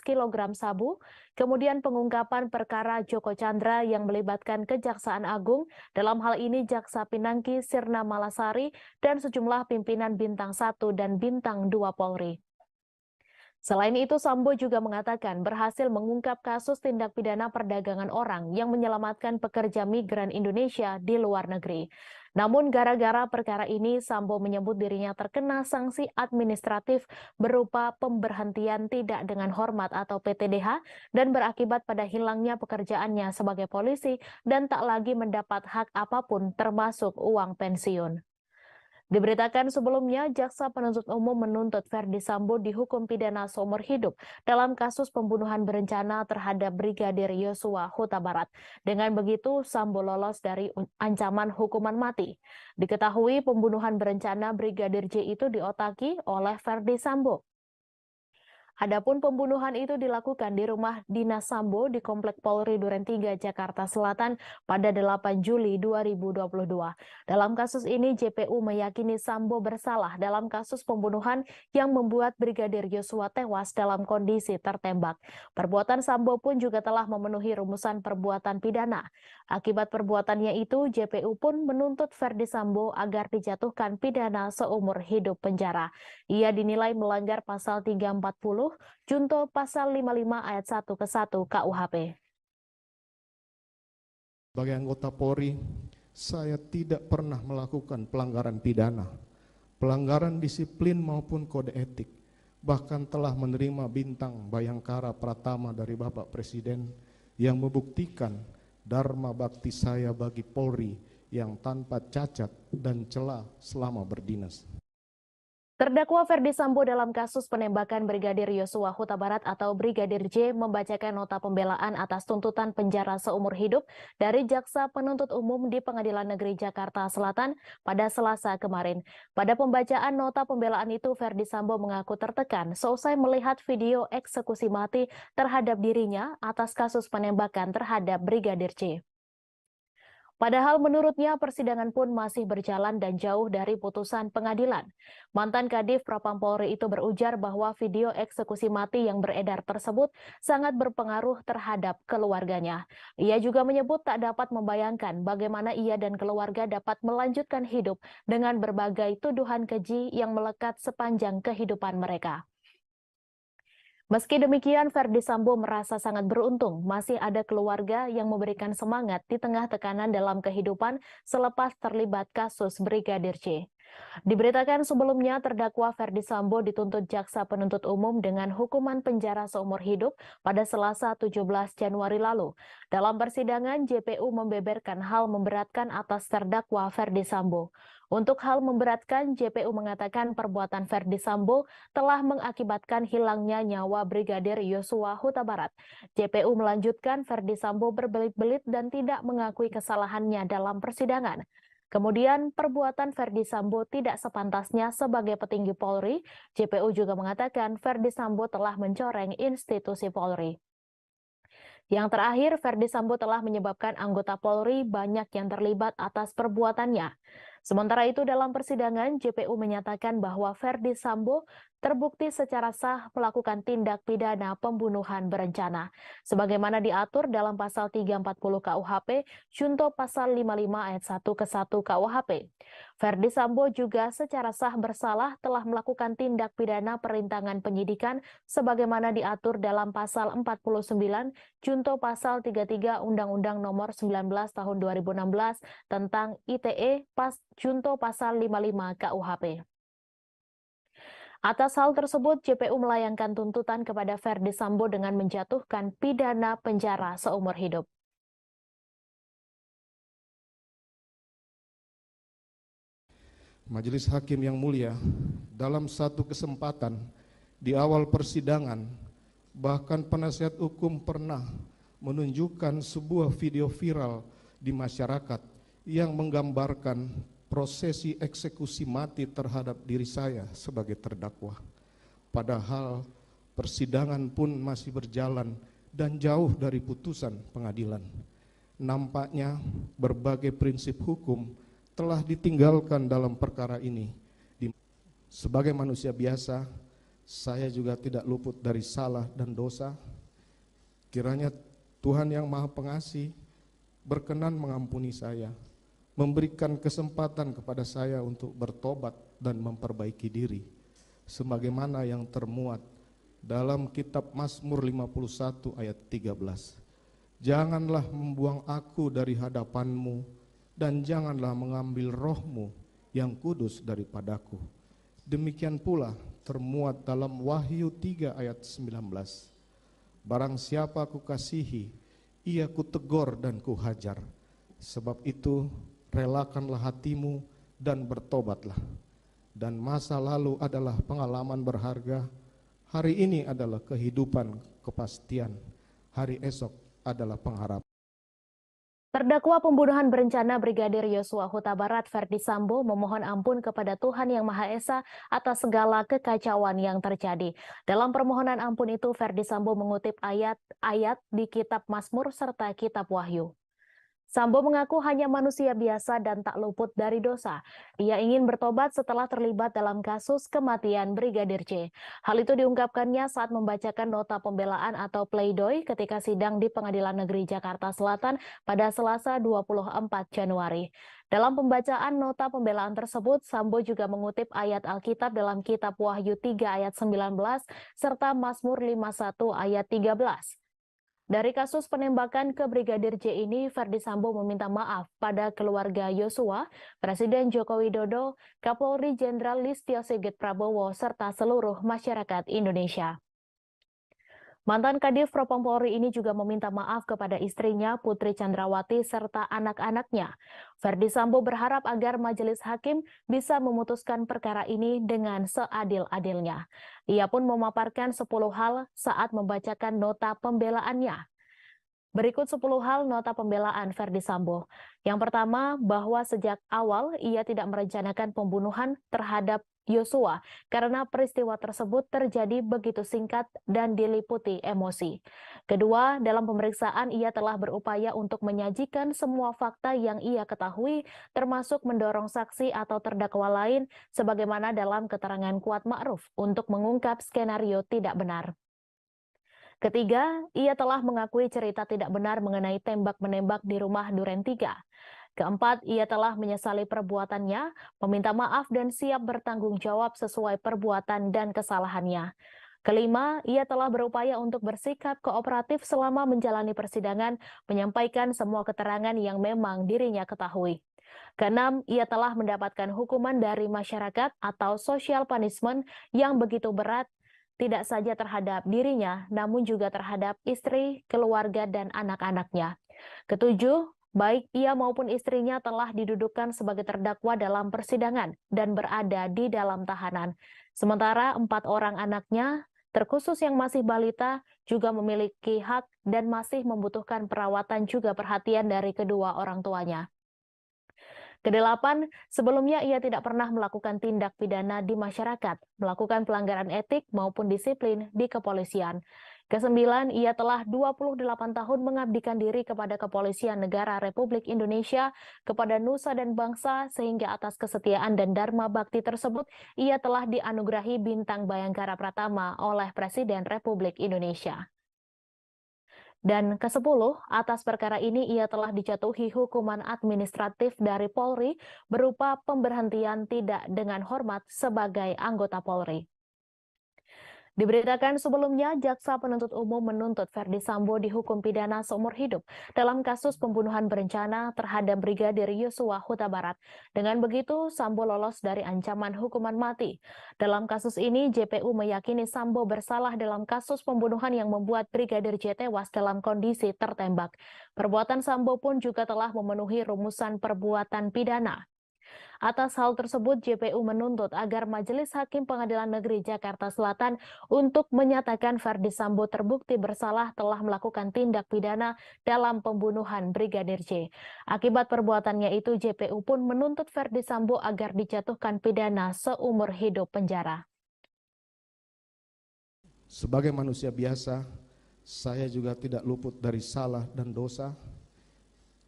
kg sabu, kemudian pengungkapan perkara Joko Chandra yang melibatkan Kejaksaan Agung, dalam hal ini Jaksa Pinangki Sirna Malasari dan sejumlah pimpinan Bintang 1 dan Bintang 2 Polri. Selain itu, Sambo juga mengatakan berhasil mengungkap kasus tindak pidana perdagangan orang yang menyelamatkan pekerja migran Indonesia di luar negeri. Namun gara-gara perkara ini, Sambo menyebut dirinya terkena sanksi administratif berupa pemberhentian tidak dengan hormat atau PTDH dan berakibat pada hilangnya pekerjaannya sebagai polisi dan tak lagi mendapat hak apapun termasuk uang pensiun. Diberitakan sebelumnya, Jaksa Penuntut Umum menuntut Ferdi Sambo dihukum pidana seumur hidup dalam kasus pembunuhan berencana terhadap Brigadir Yosua Huta Barat. Dengan begitu, Sambo lolos dari ancaman hukuman mati. Diketahui pembunuhan berencana Brigadir J itu diotaki oleh Ferdi Sambo. Adapun pembunuhan itu dilakukan di rumah dinas Sambo di Komplek Polri Duren 3, Jakarta Selatan pada 8 Juli 2022. Dalam kasus ini, JPU meyakini Sambo bersalah dalam kasus pembunuhan yang membuat Brigadir Yosua tewas dalam kondisi tertembak. Perbuatan Sambo pun juga telah memenuhi rumusan perbuatan pidana. Akibat perbuatannya itu, JPU pun menuntut Ferdi Sambo agar dijatuhkan pidana seumur hidup penjara. Ia dinilai melanggar pasal 340 junto pasal 55 ayat 1 ke 1 KUHP. Sebagai anggota Polri, saya tidak pernah melakukan pelanggaran pidana, pelanggaran disiplin maupun kode etik, bahkan telah menerima Bintang Bayangkara Pratama dari Bapak Presiden yang membuktikan dharma bakti saya bagi Polri yang tanpa cacat dan celah selama berdinas. Terdakwa Ferdi Sambo dalam kasus penembakan Brigadir Yosua Huta Barat atau Brigadir J membacakan nota pembelaan atas tuntutan penjara seumur hidup dari Jaksa Penuntut Umum di Pengadilan Negeri Jakarta Selatan pada Selasa kemarin. Pada pembacaan nota pembelaan itu, Ferdi Sambo mengaku tertekan seusai melihat video eksekusi mati terhadap dirinya atas kasus penembakan terhadap Brigadir J. Padahal menurutnya persidangan pun masih berjalan dan jauh dari putusan pengadilan. Mantan Kadif Propam Polri itu berujar bahwa video eksekusi mati yang beredar tersebut sangat berpengaruh terhadap keluarganya. Ia juga menyebut tak dapat membayangkan bagaimana ia dan keluarga dapat melanjutkan hidup dengan berbagai tuduhan keji yang melekat sepanjang kehidupan mereka. Meski demikian, Ferdi Sambo merasa sangat beruntung masih ada keluarga yang memberikan semangat di tengah tekanan dalam kehidupan selepas terlibat kasus Brigadir J. Diberitakan sebelumnya, terdakwa Ferdi Sambo dituntut Jaksa Penuntut Umum dengan hukuman penjara seumur hidup pada Selasa 17 Januari lalu. Dalam persidangan, JPU membeberkan hal memberatkan atas terdakwa Ferdi Sambo. Untuk hal memberatkan, JPU mengatakan perbuatan Ferdi Sambo telah mengakibatkan hilangnya nyawa Brigadir Yosua Huta Barat. JPU melanjutkan Ferdi Sambo berbelit-belit dan tidak mengakui kesalahannya dalam persidangan. Kemudian perbuatan Ferdi Sambo tidak sepantasnya sebagai petinggi Polri. JPU juga mengatakan Ferdi Sambo telah mencoreng institusi Polri. Yang terakhir, Ferdi Sambo telah menyebabkan anggota Polri banyak yang terlibat atas perbuatannya. Sementara itu dalam persidangan, JPU menyatakan bahwa Ferdi Sambo terbukti secara sah melakukan tindak pidana pembunuhan berencana. Sebagaimana diatur dalam pasal 340 KUHP, junto pasal 55 ayat 1 ke 1 KUHP. Ferdi Sambo juga secara sah bersalah telah melakukan tindak pidana perintangan penyidikan sebagaimana diatur dalam pasal 49 junto pasal 33 Undang-Undang Nomor 19 Tahun 2016 tentang ITE junto pasal 55 KUHP. Atas hal tersebut, JPU melayangkan tuntutan kepada Ferdi Sambo dengan menjatuhkan pidana penjara seumur hidup. Majelis Hakim yang mulia, dalam satu kesempatan Di awal persidangan, bahkan penasihat hukum pernah menunjukkan sebuah video viral di masyarakat yang menggambarkan prosesi eksekusi mati terhadap diri saya sebagai terdakwa. Padahal persidangan pun masih berjalan dan jauh dari putusan pengadilan. Nampaknya berbagai prinsip hukum telah ditinggalkan dalam perkara ini. Sebagai manusia biasa, saya juga tidak luput dari salah dan dosa. Kiranya Tuhan yang Maha Pengasih berkenan mengampuni saya, memberikan kesempatan kepada saya untuk bertobat dan memperbaiki diri, sebagaimana yang termuat dalam kitab Mazmur 51 ayat 13. Janganlah membuang aku dari hadapan-Mu, dan janganlah mengambil roh-Mu yang kudus daripadaku. Demikian pula termuat dalam Wahyu 3 ayat 19. Barang siapa ku kasihi, ia ku tegur dan ku hajar. Sebab itu relakanlah hatimu dan bertobatlah. Dan masa lalu adalah pengalaman berharga, hari ini adalah kehidupan kepastian, hari esok adalah pengharapan. Terdakwa pembunuhan berencana Brigadir Yosua Huta Barat Ferdi Sambo memohon ampun kepada Tuhan Yang Maha Esa atas segala kekacauan yang terjadi. Dalam permohonan ampun itu, Ferdi Sambo mengutip ayat-ayat di kitab Mazmur serta kitab Wahyu. Sambo mengaku hanya manusia biasa dan tak luput dari dosa. Ia ingin bertobat setelah terlibat dalam kasus kematian Brigadir J. Hal itu diungkapkannya saat membacakan nota pembelaan atau pleidoy ketika sidang di Pengadilan Negeri Jakarta Selatan pada Selasa 24 Januari. Dalam pembacaan nota pembelaan tersebut, Sambo juga mengutip ayat Alkitab dalam kitab Wahyu 3 ayat 19 serta Mazmur 51 ayat 13. Dari kasus penembakan ke Brigadir J ini, Ferdi Sambo meminta maaf pada keluarga Yosua, Presiden Joko Widodo, Kapolri Jenderal Listio Sigit Prabowo, serta seluruh masyarakat Indonesia. Mantan Kadif Propam Polri ini juga meminta maaf kepada istrinya Putri Chandrawati serta anak-anaknya. Ferdi Sambo berharap agar majelis hakim bisa memutuskan perkara ini dengan seadil-adilnya. Ia pun memaparkan 10 hal saat membacakan nota pembelaannya. Berikut 10 hal nota pembelaan Ferdi Sambo. Yang pertama, bahwa sejak awal ia tidak merencanakan pembunuhan terhadap Yosua karena peristiwa tersebut terjadi begitu singkat dan diliputi emosi. Kedua, dalam pemeriksaan ia telah berupaya untuk menyajikan semua fakta yang ia ketahui, termasuk mendorong saksi atau terdakwa lain sebagaimana dalam keterangan Kuat Ma'ruf untuk mengungkap skenario tidak benar. Ketiga, ia telah mengakui cerita tidak benar mengenai tembak-menembak di rumah Duren 3. Keempat, ia telah menyesali perbuatannya, meminta maaf dan siap bertanggung jawab sesuai perbuatan dan kesalahannya. Kelima, ia telah berupaya untuk bersikap kooperatif selama menjalani persidangan, menyampaikan semua keterangan yang memang dirinya ketahui. Keenam, ia telah mendapatkan hukuman dari masyarakat atau social punishment yang begitu berat, tidak saja terhadap dirinya, namun juga terhadap istri, keluarga, dan anak-anaknya. Ketujuh, baik ia maupun istrinya telah didudukkan sebagai terdakwa dalam persidangan dan berada di dalam tahanan. Sementara 4 orang anaknya, terkhusus yang masih balita, juga memiliki hak dan masih membutuhkan perawatan juga perhatian dari kedua orang tuanya. Kedelapan, sebelumnya ia tidak pernah melakukan tindak pidana di masyarakat, melakukan pelanggaran etik maupun disiplin di kepolisian. Kesembilan, ia telah 28 tahun mengabdikan diri kepada Kepolisian Negara Republik Indonesia, kepada nusa dan bangsa, sehingga atas kesetiaan dan dharma bakti tersebut, ia telah dianugerahi Bintang Bayangkara Pratama oleh Presiden Republik Indonesia. Dan ke-10, atas perkara ini ia telah dijatuhi hukuman administratif dari Polri berupa pemberhentian tidak dengan hormat sebagai anggota Polri. Diberitakan sebelumnya, Jaksa Penuntut Umum menuntut Ferdi Sambo dihukum pidana seumur hidup dalam kasus pembunuhan berencana terhadap Brigadir Yosua Huta Barat. Dengan begitu, Sambo lolos dari ancaman hukuman mati. Dalam kasus ini, JPU meyakini Sambo bersalah dalam kasus pembunuhan yang membuat Brigadir J tewas dalam kondisi tertembak. Perbuatan Sambo pun juga telah memenuhi rumusan perbuatan pidana. Atas hal tersebut, JPU menuntut agar Majelis Hakim Pengadilan Negeri Jakarta Selatan untuk menyatakan Ferdi Sambo terbukti bersalah telah melakukan tindak pidana dalam pembunuhan Brigadir J. Akibat perbuatannya itu, JPU pun menuntut Ferdi Sambo agar dijatuhkan pidana seumur hidup penjara. Sebagai manusia biasa, saya juga tidak luput dari salah dan dosa.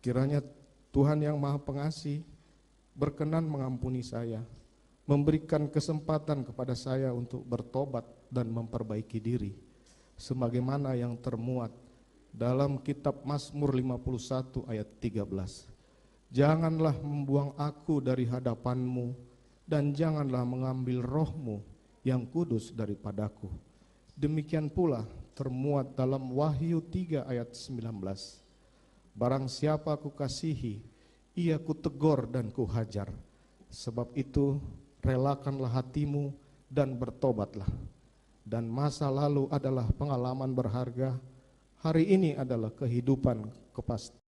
Kiranya Tuhan yang Maha Pengasih berkenan mengampuni saya, memberikan kesempatan kepada saya untuk bertobat dan memperbaiki diri, sebagaimana yang termuat dalam kitab Mazmur 51 ayat 13. Janganlah membuang aku dari hadapanmu, dan janganlah mengambil rohmu yang kudus daripadaku. Demikian pula termuat dalam Wahyu 3 ayat 19. Barang siapa ku kasihi, ia kutegur dan kuhajar. Sebab itu relakanlah hatimu dan bertobatlah. Dan masa lalu adalah pengalaman berharga, hari ini adalah kehidupan kepastian.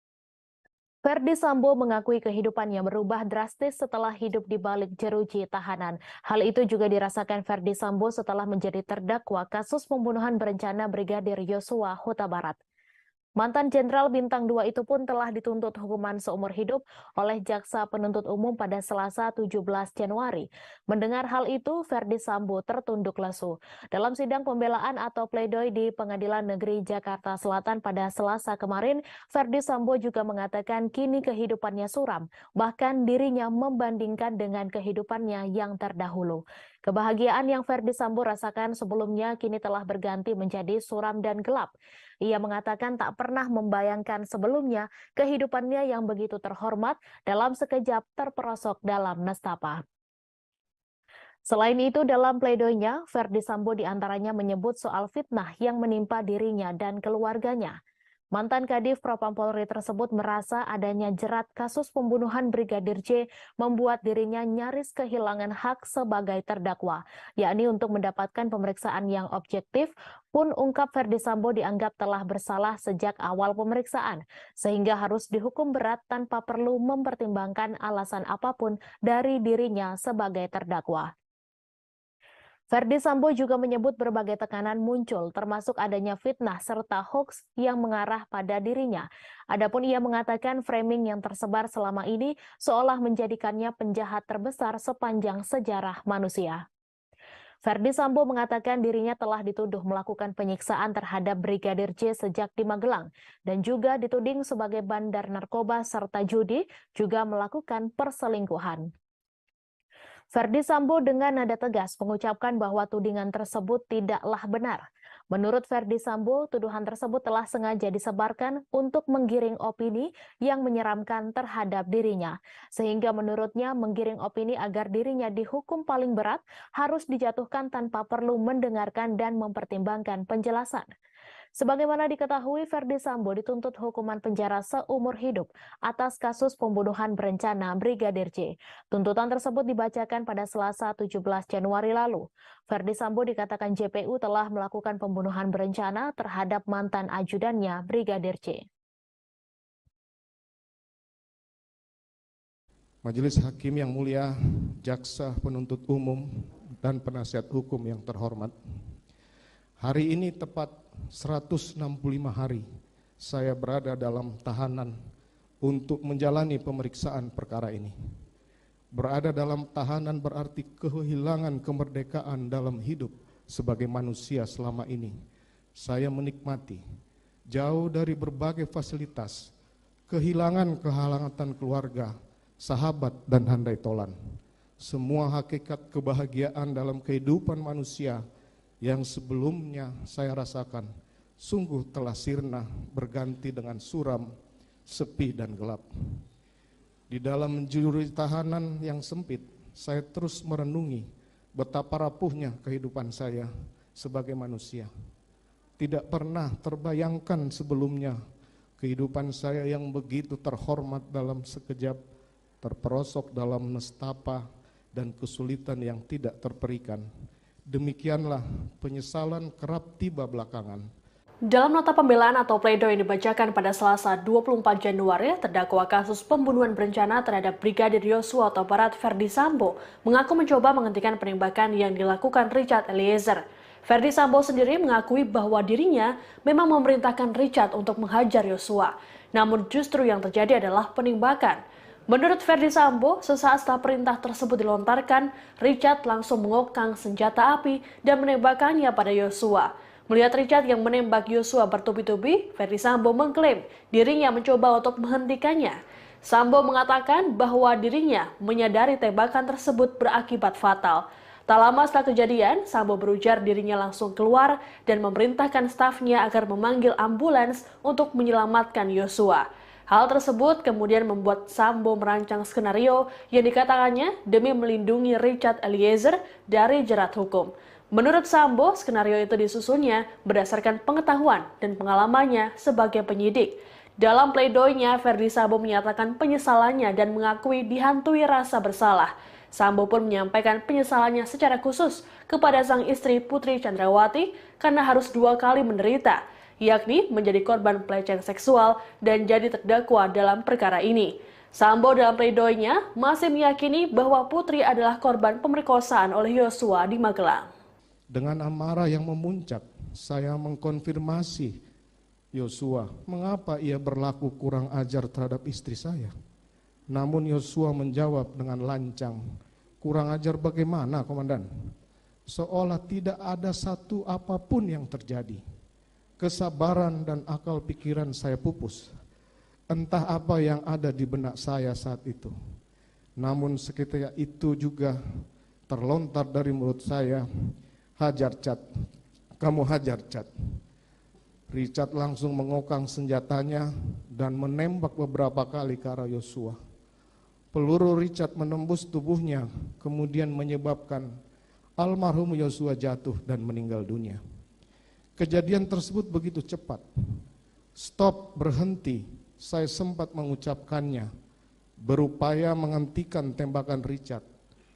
Ferdi Sambo mengakui kehidupannya berubah drastis setelah hidup di balik jeruji tahanan. Hal itu juga dirasakan Ferdi Sambo setelah menjadi terdakwa kasus pembunuhan berencana Brigadir Yosua Huta Barat. Mantan Jenderal Bintang 2 itu pun telah dituntut hukuman seumur hidup oleh Jaksa Penuntut Umum pada Selasa 17 Januari. Mendengar hal itu, Ferdi Sambo tertunduk lesu. Dalam sidang pembelaan atau pledoi di Pengadilan Negeri Jakarta Selatan pada Selasa kemarin, Ferdi Sambo juga mengatakan kini kehidupannya suram, bahkan dirinya membandingkan dengan kehidupannya yang terdahulu. Kebahagiaan yang Ferdi Sambo rasakan sebelumnya kini telah berganti menjadi suram dan gelap. Ia mengatakan tak pernah membayangkan sebelumnya kehidupannya yang begitu terhormat dalam sekejap terperosok dalam nestapa. Selain itu, dalam pledoinya, Ferdi Sambo diantaranya menyebut soal fitnah yang menimpa dirinya dan keluarganya. Mantan Kadif Propam Polri tersebut merasa adanya jerat kasus pembunuhan Brigadir J membuat dirinya nyaris kehilangan hak sebagai terdakwa, yakni untuk mendapatkan pemeriksaan yang objektif. Pun ungkap Ferdi Sambo dianggap telah bersalah sejak awal pemeriksaan, sehingga harus dihukum berat tanpa perlu mempertimbangkan alasan apapun dari dirinya sebagai terdakwa. Ferdi Sambo juga menyebut berbagai tekanan muncul, termasuk adanya fitnah serta hoaks yang mengarah pada dirinya. Adapun ia mengatakan framing yang tersebar selama ini seolah menjadikannya penjahat terbesar sepanjang sejarah manusia. Ferdi Sambo mengatakan dirinya telah dituduh melakukan penyiksaan terhadap Brigadir J sejak di Magelang dan juga dituding sebagai bandar narkoba serta judi, juga melakukan perselingkuhan. Ferdi Sambo dengan nada tegas mengucapkan bahwa tudingan tersebut tidaklah benar. Menurut Ferdi Sambo, tuduhan tersebut telah sengaja disebarkan untuk menggiring opini yang menyeramkan terhadap dirinya. Sehingga menurutnya menggiring opini agar dirinya dihukum paling berat harus dijatuhkan tanpa perlu mendengarkan dan mempertimbangkan penjelasan. Sebagaimana diketahui, Ferdi Sambo dituntut hukuman penjara seumur hidup atas kasus pembunuhan berencana Brigadir J. Tuntutan tersebut dibacakan pada Selasa 17 Januari lalu. Ferdi Sambo dikatakan JPU telah melakukan pembunuhan berencana terhadap mantan ajudannya Brigadir J. Majelis Hakim yang mulia, Jaksa Penuntut Umum, dan penasihat hukum yang terhormat. Hari ini tepat 165 hari saya berada dalam tahanan untuk menjalani pemeriksaan perkara ini. Berada dalam tahanan berarti kehilangan kemerdekaan dalam hidup sebagai manusia selama ini. Saya menikmati jauh dari berbagai fasilitas, kehilangan kehangatan keluarga, sahabat, dan handai tolan. Semua hakikat kebahagiaan dalam kehidupan manusia yang sebelumnya saya rasakan sungguh telah sirna berganti dengan suram, sepi, dan gelap. Di dalam jeruji tahanan yang sempit, saya terus merenungi betapa rapuhnya kehidupan saya sebagai manusia. Tidak pernah terbayangkan sebelumnya kehidupan saya yang begitu terhormat dalam sekejap terperosok dalam nestapa dan kesulitan yang tidak terperikan. Demikianlah penyesalan kerap tiba belakangan. Dalam nota pembelaan atau pledoi yang dibacakan pada Selasa 24 Januari, terdakwa kasus pembunuhan berencana terhadap Brigadir Yosua atau Barat Ferdi Sambo mengaku mencoba menghentikan penembakan yang dilakukan Richard Eliezer. Ferdi Sambo sendiri mengakui bahwa dirinya memang memerintahkan Richard untuk menghajar Yosua. Namun justru yang terjadi adalah penembakan. Menurut Ferdi Sambo, sesaat setelah perintah tersebut dilontarkan, Richard langsung mengokang senjata api dan menembakkannya pada Yosua. Melihat Richard yang menembak Yosua bertubi-tubi, Ferdi Sambo mengklaim dirinya mencoba untuk menghentikannya. Sambo mengatakan bahwa dirinya menyadari tembakan tersebut berakibat fatal. Tak lama setelah kejadian, Sambo berujar dirinya langsung keluar dan memerintahkan stafnya agar memanggil ambulans untuk menyelamatkan Yosua. Hal tersebut kemudian membuat Sambo merancang skenario yang dikatakannya demi melindungi Richard Eliezer dari jerat hukum. Menurut Sambo, skenario itu disusunnya berdasarkan pengetahuan dan pengalamannya sebagai penyidik. Dalam pledoinya, Ferdi Sambo menyatakan penyesalannya dan mengakui dihantui rasa bersalah. Sambo pun menyampaikan penyesalannya secara khusus kepada sang istri Putri Chandrawati karena harus 2 kali menderita, yakni menjadi korban pelecehan seksual dan jadi terdakwa dalam perkara ini. Sambo dalam pledoinya masih meyakini bahwa Putri adalah korban pemerkosaan oleh Yosua di Magelang. Dengan amarah yang memuncak, saya mengkonfirmasi Yosua, mengapa ia berlaku kurang ajar terhadap istri saya. Namun Yosua menjawab dengan lancang, kurang ajar bagaimana, Komandan? Seolah tidak ada satu apapun yang terjadi. Kesabaran dan akal pikiran saya pupus. Entah apa yang ada di benak saya saat itu. Namun seketika itu juga terlontar dari mulut saya, hajar Cat, kamu hajar Cat. Richard langsung mengokang senjatanya dan menembak beberapa kali ke arah Yosua. Peluru Richard menembus tubuhnya, kemudian menyebabkan almarhum Yosua jatuh dan meninggal dunia. Kejadian tersebut begitu cepat. Stop, berhenti, saya sempat mengucapkannya, berupaya menghentikan tembakan Richard,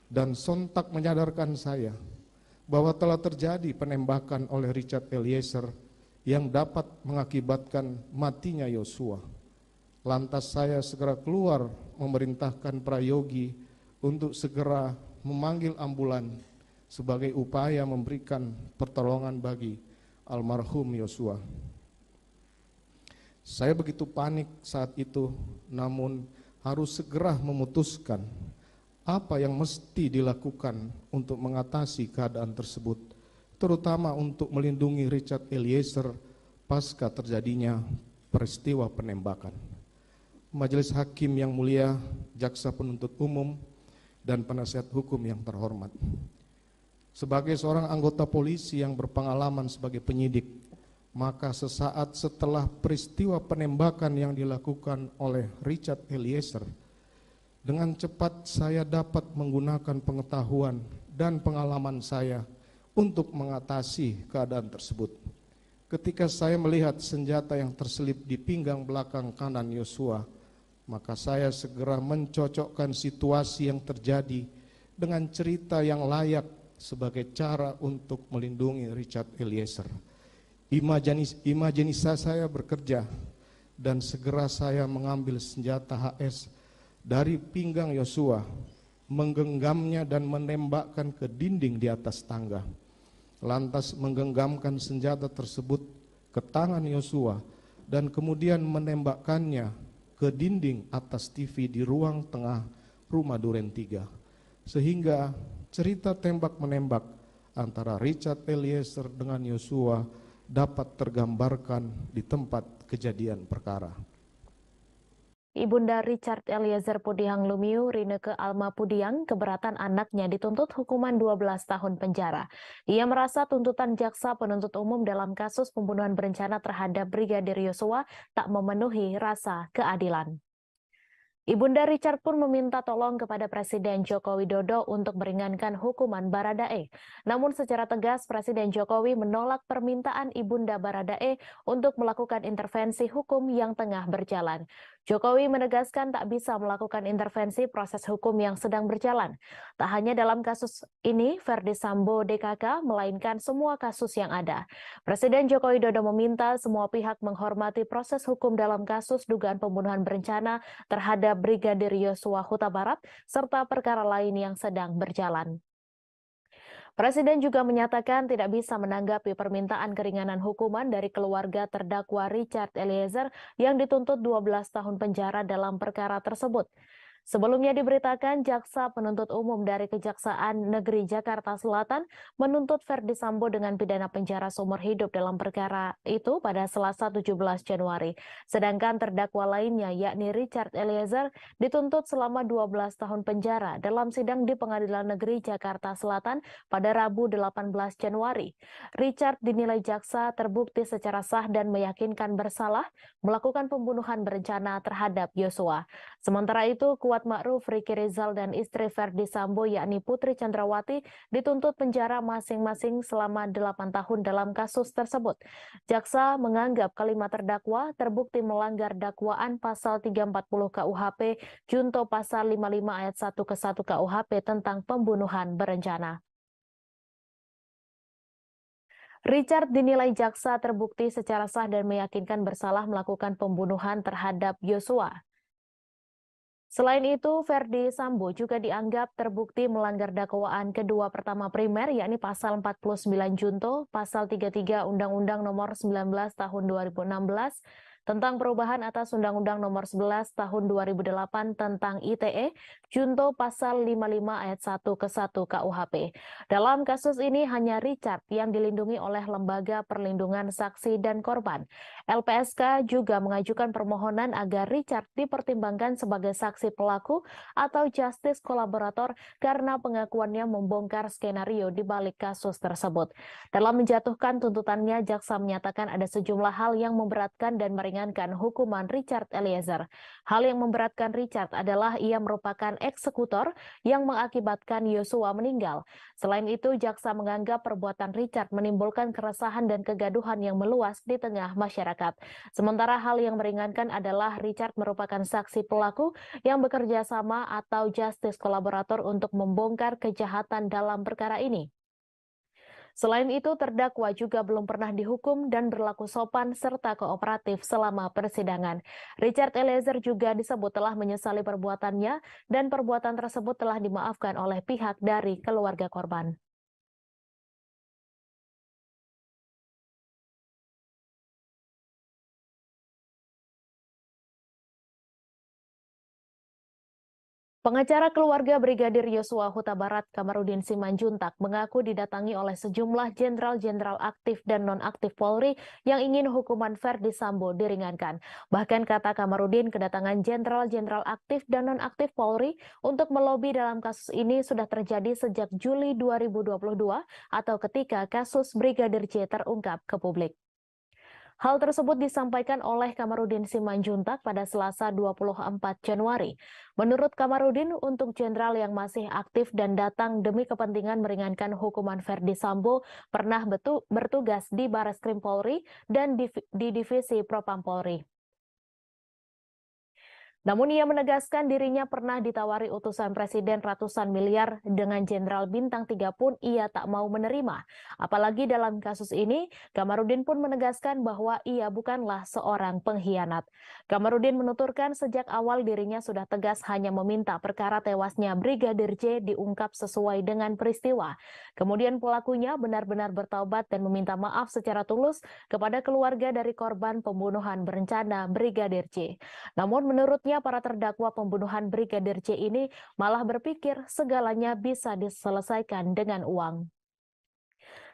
dan sontak menyadarkan saya bahwa telah terjadi penembakan oleh Richard Eliezer yang dapat mengakibatkan matinya Yosua. Lantas saya segera keluar memerintahkan prayogi untuk segera memanggil ambulan sebagai upaya memberikan pertolongan bagi almarhum Yosua. Saya begitu panik saat itu, namun harus segera memutuskan apa yang mesti dilakukan untuk mengatasi keadaan tersebut, terutama untuk melindungi Richard Eliezer pasca terjadinya peristiwa penembakan. Majelis Hakim yang mulia, Jaksa Penuntut Umum, dan penasihat hukum yang terhormat. Sebagai seorang anggota polisi yang berpengalaman sebagai penyidik, maka sesaat setelah peristiwa penembakan yang dilakukan oleh Richard Eliezer, dengan cepat saya dapat menggunakan pengetahuan dan pengalaman saya untuk mengatasi keadaan tersebut. Ketika saya melihat senjata yang terselip di pinggang belakang kanan Yosua, maka saya segera mencocokkan situasi yang terjadi dengan cerita yang layak sebagai cara untuk melindungi Richard Eliezer. Imajinasi saya bekerja dan segera saya mengambil senjata HS dari pinggang Yosua, menggenggamnya dan menembakkan ke dinding di atas tangga. Lantas menggenggamkan senjata tersebut ke tangan Yosua dan kemudian menembakkannya ke dinding atas TV di ruang tengah rumah Duren 3. Sehingga cerita tembak-menembak antara Richard Eliezer dengan Yosua dapat tergambarkan di tempat kejadian perkara. Ibunda Richard Eliezer Pudihang Lumiu, Rineke Alma Pudihang, keberatan anaknya dituntut hukuman 12 tahun penjara. Ia merasa tuntutan jaksa penuntut umum dalam kasus pembunuhan berencana terhadap Brigadir Yosua tak memenuhi rasa keadilan. Ibunda Richard pun meminta tolong kepada Presiden Joko Widodo untuk meringankan hukuman Baradae. Namun secara tegas Presiden Jokowi menolak permintaan Ibunda Baradae untuk melakukan intervensi hukum yang tengah berjalan. Jokowi menegaskan tak bisa melakukan intervensi proses hukum yang sedang berjalan. Tak hanya dalam kasus ini, Ferdi Sambo DKK, melainkan semua kasus yang ada. Presiden Joko Widodo meminta semua pihak menghormati proses hukum dalam kasus dugaan pembunuhan berencana terhadap Brigadir Yosua Huta Barat serta perkara lain yang sedang berjalan. Presiden juga menyatakan tidak bisa menanggapi permintaan keringanan hukuman dari keluarga terdakwa Richard Eliezer yang dituntut 12 tahun penjara dalam perkara tersebut. Sebelumnya diberitakan jaksa penuntut umum dari Kejaksaan Negeri Jakarta Selatan menuntut Ferdi Sambo dengan pidana penjara seumur hidup dalam perkara itu pada Selasa 17 Januari. Sedangkan terdakwa lainnya yakni Richard Eliezer dituntut selama 12 tahun penjara dalam sidang di Pengadilan Negeri Jakarta Selatan pada Rabu 18 Januari. Richard dinilai jaksa terbukti secara sah dan meyakinkan bersalah melakukan pembunuhan berencana terhadap Yosua. Sementara itu, Kuat Ma'ruf, Ricky Rizal, dan istri Ferdi Sambo yakni Putri Chandrawati dituntut penjara masing-masing selama 8 tahun dalam kasus tersebut. Jaksa menganggap kelima terdakwa terbukti melanggar dakwaan pasal 340 KUHP junto pasal 55 ayat 1 ke 1 KUHP tentang pembunuhan berencana. Richard dinilai jaksa terbukti secara sah dan meyakinkan bersalah melakukan pembunuhan terhadap Yosua. Selain itu, Ferdi Sambo juga dianggap terbukti melanggar dakwaan kedua pertama primer, yakni pasal 49 junto, pasal 33 Undang-Undang Nomor 19 Tahun 2016, tentang perubahan atas Undang-Undang Nomor 11 Tahun 2008 tentang ITE, junto pasal 55 ayat 1 ke 1 KUHP. Dalam kasus ini hanya Richard yang dilindungi oleh Lembaga Perlindungan Saksi dan Korban. LPSK juga mengajukan permohonan agar Richard dipertimbangkan sebagai saksi pelaku atau justice kolaborator karena pengakuannya membongkar skenario di balik kasus tersebut. Dalam menjatuhkan tuntutannya, jaksa menyatakan ada sejumlah hal yang memberatkan dan meringankan hukuman Richard Eliezer. Hal yang memberatkan Richard adalah ia merupakan eksekutor yang mengakibatkan Yosua meninggal. Selain itu, jaksa menganggap perbuatan Richard menimbulkan keresahan dan kegaduhan yang meluas di tengah masyarakat. Sementara hal yang meringankan adalah Richard merupakan saksi pelaku yang bekerja sama atau justice kolaborator untuk membongkar kejahatan dalam perkara ini. Selain itu, terdakwa juga belum pernah dihukum dan berlaku sopan serta kooperatif selama persidangan. Richard Eliezer juga disebut telah menyesali perbuatannya dan perbuatan tersebut telah dimaafkan oleh pihak dari keluarga korban. Pengacara keluarga Brigadir Yosua Huta Barat Kamarudin Simanjuntak mengaku didatangi oleh sejumlah jenderal-jenderal aktif dan non-aktif Polri yang ingin hukuman Ferdi Sambo diringankan. Bahkan kata Kamarudin, kedatangan jenderal-jenderal aktif dan non-aktif Polri untuk melobi dalam kasus ini sudah terjadi sejak Juli 2022 atau ketika kasus Brigadir J terungkap ke publik. Hal tersebut disampaikan oleh Kamarudin Simanjuntak pada Selasa 24 Januari. Menurut Kamarudin, untuk jenderal yang masih aktif dan datang demi kepentingan meringankan hukuman Ferdi Sambo pernah bertugas di Bareskrim Polri dan di Divisi Propam Polri. Namun ia menegaskan dirinya pernah ditawari utusan presiden ratusan miliar dengan jenderal bintang 3 pun ia tak mau menerima. Apalagi dalam kasus ini, Kamarudin pun menegaskan bahwa ia bukanlah seorang pengkhianat. Kamarudin menuturkan sejak awal dirinya sudah tegas hanya meminta perkara tewasnya Brigadir J diungkap sesuai dengan peristiwa. Kemudian pelakunya benar-benar bertaubat dan meminta maaf secara tulus kepada keluarga dari korban pembunuhan berencana Brigadir J. Namun menurutnya para terdakwa pembunuhan Brigadir J ini malah berpikir segalanya bisa diselesaikan dengan uang.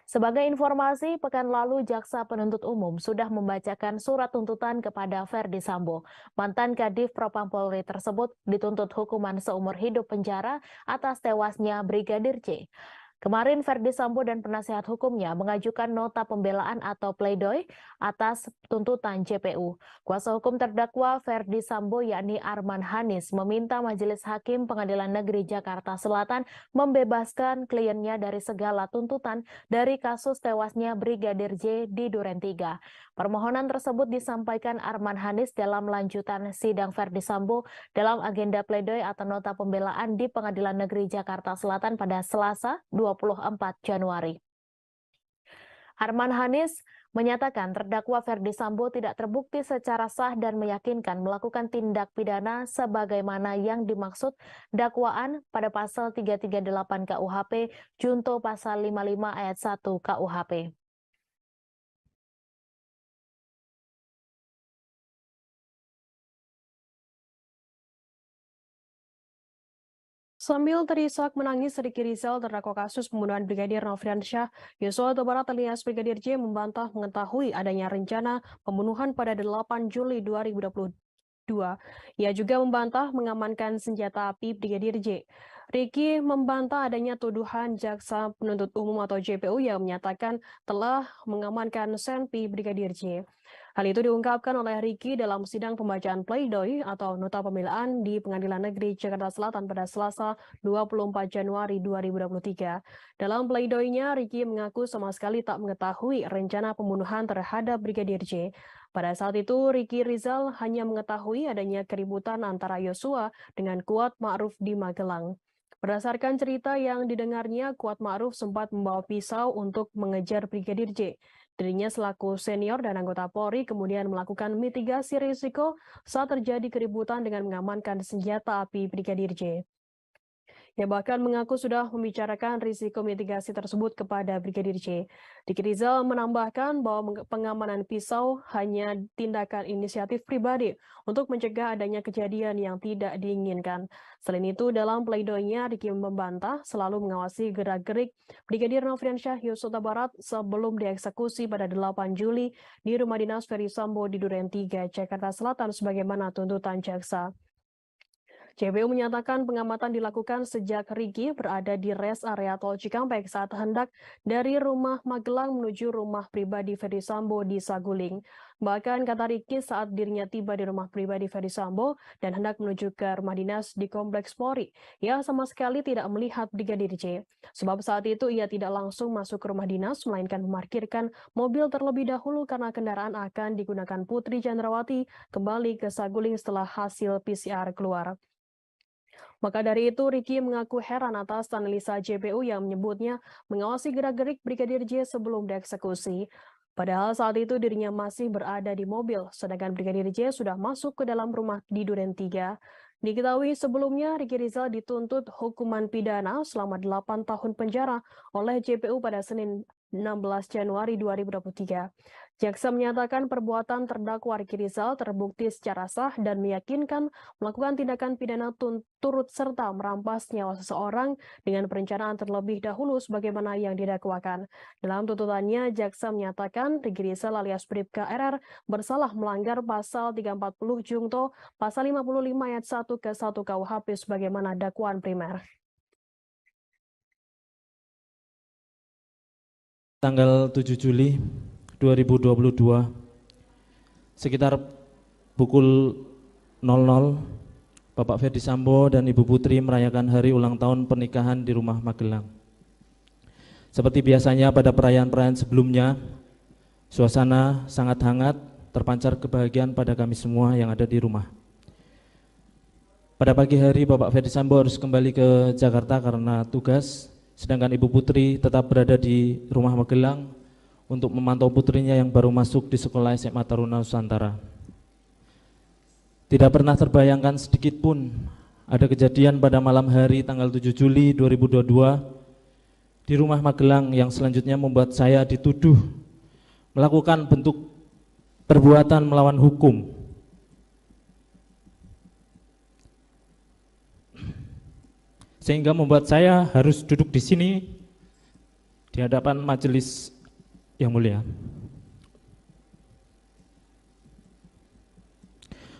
Sebagai informasi, pekan lalu Jaksa Penuntut Umum sudah membacakan surat tuntutan kepada Ferdi Sambo. Mantan Kadif Propam Polri tersebut dituntut hukuman seumur hidup penjara atas tewasnya Brigadir J. Kemarin Ferdi Sambo dan penasihat hukumnya mengajukan nota pembelaan atau pledoi atas tuntutan JPU. Kuasa hukum terdakwa Ferdi Sambo yakni Arman Hanis meminta Majelis Hakim Pengadilan Negeri Jakarta Selatan membebaskan kliennya dari segala tuntutan dari kasus tewasnya Brigadir J di Duren 3. Permohonan tersebut disampaikan Arman Hanis dalam lanjutan sidang Ferdi Sambo dalam agenda pledoi atau nota pembelaan di Pengadilan Negeri Jakarta Selatan pada Selasa 24 Januari. Arman Hanis menyatakan terdakwa Ferdi Sambo tidak terbukti secara sah dan meyakinkan melakukan tindak pidana sebagaimana yang dimaksud dakwaan pada pasal 338 KUHP junto pasal 55 ayat 1 KUHP. Sambil terisak menangis, Ricky Rizal, terdakwa kasus pembunuhan Brigadir Nofriansyah Yosua Huta Barat alias Brigadir J, membantah mengetahui adanya rencana pembunuhan pada 8 Juli 2022. Ia juga membantah mengamankan senjata api Brigadir J. Ricky membantah adanya tuduhan Jaksa Penuntut Umum atau JPU yang menyatakan telah mengamankan senpi Brigadir J. Hal itu diungkapkan oleh Ricky dalam sidang pembacaan pledoi atau nota pembelaan di Pengadilan Negeri Jakarta Selatan pada Selasa 24 Januari 2023. Dalam pledoinya, Ricky mengaku sama sekali tak mengetahui rencana pembunuhan terhadap Brigadir J. Pada saat itu, Ricky Rizal hanya mengetahui adanya keributan antara Yosua dengan Kuat Ma'ruf di Magelang. Berdasarkan cerita yang didengarnya, Kuat Ma'ruf sempat membawa pisau untuk mengejar Brigadir J. Dirinya selaku senior dan anggota Polri kemudian melakukan mitigasi risiko saat terjadi keributan dengan mengamankan senjata api Brigadir J. Ia bahkan mengaku sudah membicarakan risiko mitigasi tersebut kepada Brigadir J. Ricky Rizal menambahkan bahwa pengamanan pisau hanya tindakan inisiatif pribadi untuk mencegah adanya kejadian yang tidak diinginkan. Selain itu, dalam pledoinya, Ricky membantah selalu mengawasi gerak-gerik Brigadir Nofriansyah Yosua Huta Barat sebelum dieksekusi pada 8 Juli di rumah dinas Ferdi Sambo di Duren 3, Jakarta Selatan sebagaimana tuntutan jaksa. JPU menyatakan pengamatan dilakukan sejak Ricky berada di res area tol Cikampek saat hendak dari rumah Magelang menuju rumah pribadi Ferdi Sambo di Saguling. Bahkan kata Ricky saat dirinya tiba di rumah pribadi Ferdi Sambo dan hendak menuju ke rumah dinas di Kompleks Polri, ia sama sekali tidak melihat Brigadir J. Sebab saat itu ia tidak langsung masuk ke rumah dinas, melainkan memarkirkan mobil terlebih dahulu karena kendaraan akan digunakan Putri Chandrawati kembali ke Saguling setelah hasil PCR keluar. Maka dari itu, Ricky mengaku heran atas analisa JPU yang menyebutnya mengawasi gerak-gerik Brigadir J sebelum dieksekusi. Padahal saat itu dirinya masih berada di mobil, sedangkan Brigadir J sudah masuk ke dalam rumah di Duren 3. Diketahui sebelumnya, Ricky Rizal dituntut hukuman pidana selama 8 tahun penjara oleh JPU pada Senin 16 Januari 2023. Jaksa menyatakan perbuatan terdakwa Ricky Rizal terbukti secara sah dan meyakinkan melakukan tindakan pidana turut serta merampas nyawa seseorang dengan perencanaan terlebih dahulu sebagaimana yang didakwakan. Dalam tuntutannya, jaksa menyatakan Ricky Rizal alias Bribka RR bersalah melanggar pasal 340 Jungto, pasal 55 ayat 1 ke 1 KUHP sebagaimana dakwaan primer. Tanggal 7 Juli 2022 sekitar pukul 00 Bapak Ferdi Sambo dan Ibu Putri merayakan hari ulang tahun pernikahan di rumah Magelang. Seperti biasanya pada perayaan-perayaan sebelumnya, suasana sangat hangat, terpancar kebahagiaan pada kami semua yang ada di rumah. Pada pagi hari Bapak Ferdi Sambo harus kembali ke Jakarta karena tugas, sedangkan Ibu Putri tetap berada di rumah Magelang untuk memantau putrinya yang baru masuk di sekolah SMA Taruna Nusantara. Tidak pernah terbayangkan sedikit pun ada kejadian pada malam hari tanggal 7 Juli 2022 di rumah Magelang yang selanjutnya membuat saya dituduh melakukan bentuk perbuatan melawan hukum. Sehingga membuat saya harus duduk di sini di hadapan majelis yang mulia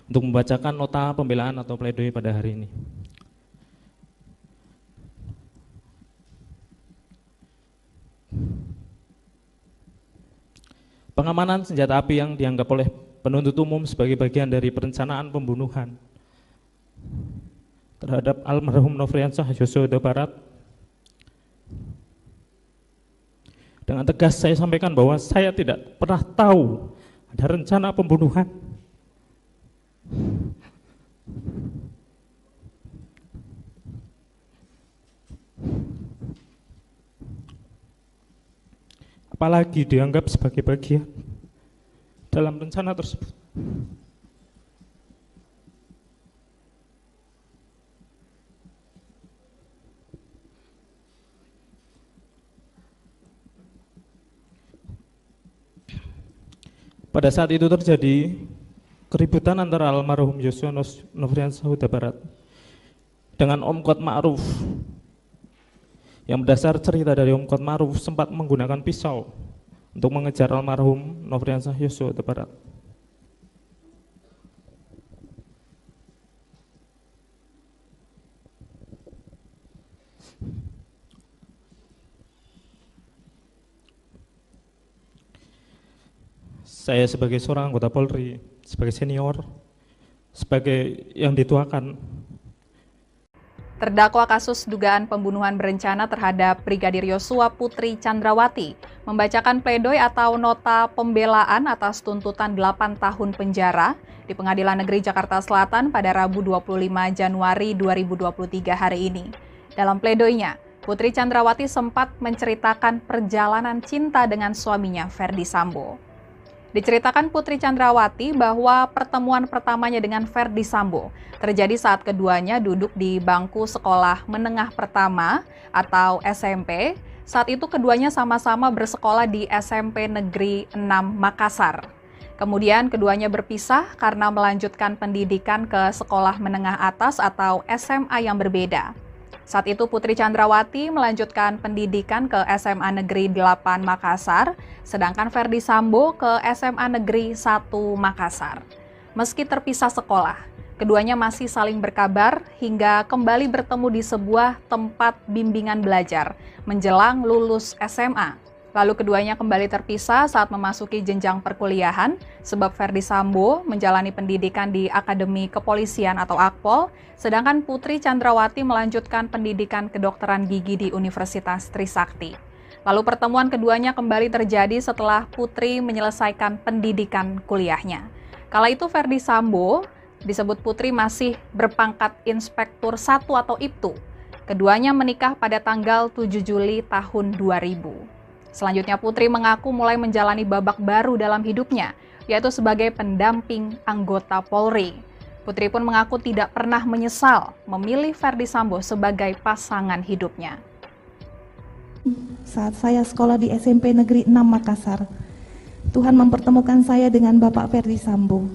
untuk membacakan nota pembelaan atau pledoi pada hari ini. pengamanan senjata api yang dianggap oleh penuntut umum sebagai bagian dari perencanaan pembunuhan terhadap almarhum Nofriansah Yosua Huta Barat. Dengan tegas saya sampaikan bahwa saya tidak pernah tahu ada rencana pembunuhan. Apalagi dianggap sebagai bagian dalam rencana tersebut. Pada saat itu terjadi keributan antara almarhum Yosua Nofriansah Huta Barat dengan Om Kuat Ma'ruf. Yang berdasar cerita dari Om Kuat Ma'ruf sempat menggunakan pisau untuk mengejar almarhum Nofriansah Yosua Huta Barat. Saya sebagai seorang anggota Polri, sebagai senior, sebagai yang dituakan. Terdakwa kasus dugaan pembunuhan berencana terhadap Brigadir Yosua Putri Chandrawati membacakan pledoi atau nota pembelaan atas tuntutan 8 tahun penjara di Pengadilan Negeri Jakarta Selatan pada Rabu 25 Januari 2023 hari ini. Dalam pledoinya, Putri Chandrawati sempat menceritakan perjalanan cinta dengan suaminya Ferdi Sambo. Diceritakan Putri Chandrawati bahwa pertemuan pertamanya dengan Ferdi Sambo terjadi saat keduanya duduk di bangku sekolah menengah pertama atau SMP. Saat itu keduanya sama-sama bersekolah di SMP Negeri 6 Makassar. Kemudian keduanya berpisah karena melanjutkan pendidikan ke sekolah menengah atas atau SMA yang berbeda. Saat itu Putri Chandrawati melanjutkan pendidikan ke SMA Negeri 8 Makassar, sedangkan Ferdi Sambo ke SMA Negeri 1 Makassar. Meski terpisah sekolah, keduanya masih saling berkabar hingga kembali bertemu di sebuah tempat bimbingan belajar menjelang lulus SMA. Lalu keduanya kembali terpisah saat memasuki jenjang perkuliahan sebab Ferdi Sambo menjalani pendidikan di Akademi Kepolisian atau Akpol, sedangkan Putri Chandrawati melanjutkan pendidikan kedokteran gigi di Universitas Trisakti. Lalu pertemuan keduanya kembali terjadi setelah Putri menyelesaikan pendidikan kuliahnya. Kala itu Ferdi Sambo disebut Putri masih berpangkat Inspektur 1 atau IPTU. Keduanya menikah pada tanggal 7 Juli tahun 2000. Selanjutnya Putri mengaku mulai menjalani babak baru dalam hidupnya, yaitu sebagai pendamping anggota Polri. Putri pun mengaku tidak pernah menyesal memilih Ferdi Sambo sebagai pasangan hidupnya. Saat saya sekolah di SMP Negeri 6 Makassar, Tuhan mempertemukan saya dengan Bapak Ferdi Sambo.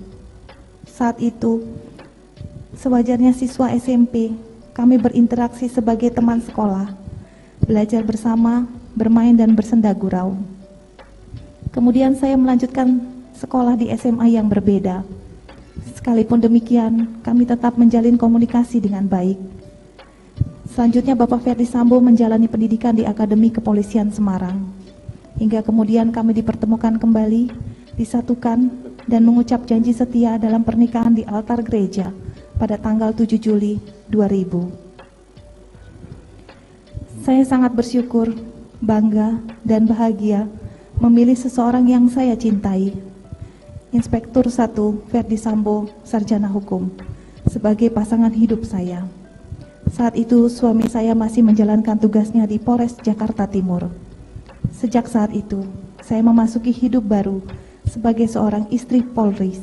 Saat itu, sewajarnya siswa SMP, kami berinteraksi sebagai teman sekolah, belajar bersama, bermain dan bersenda gurau. Kemudian saya melanjutkan sekolah di SMA yang berbeda. Sekalipun demikian, kami tetap menjalin komunikasi dengan baik. Selanjutnya Bapak Ferdi Sambo menjalani pendidikan di Akademi Kepolisian Semarang. Hingga kemudian kami dipertemukan kembali, disatukan, dan mengucap janji setia dalam pernikahan di altar gereja pada tanggal 7 Juli 2000. Saya sangat bersyukur, bangga, dan bahagia memilih seseorang yang saya cintai, Inspektur 1 Ferdi Sambo, Sarjana Hukum, sebagai pasangan hidup saya. Saat itu suami saya masih menjalankan tugasnya di Polres Jakarta Timur. Sejak saat itu, saya memasuki hidup baru sebagai seorang istri Polri,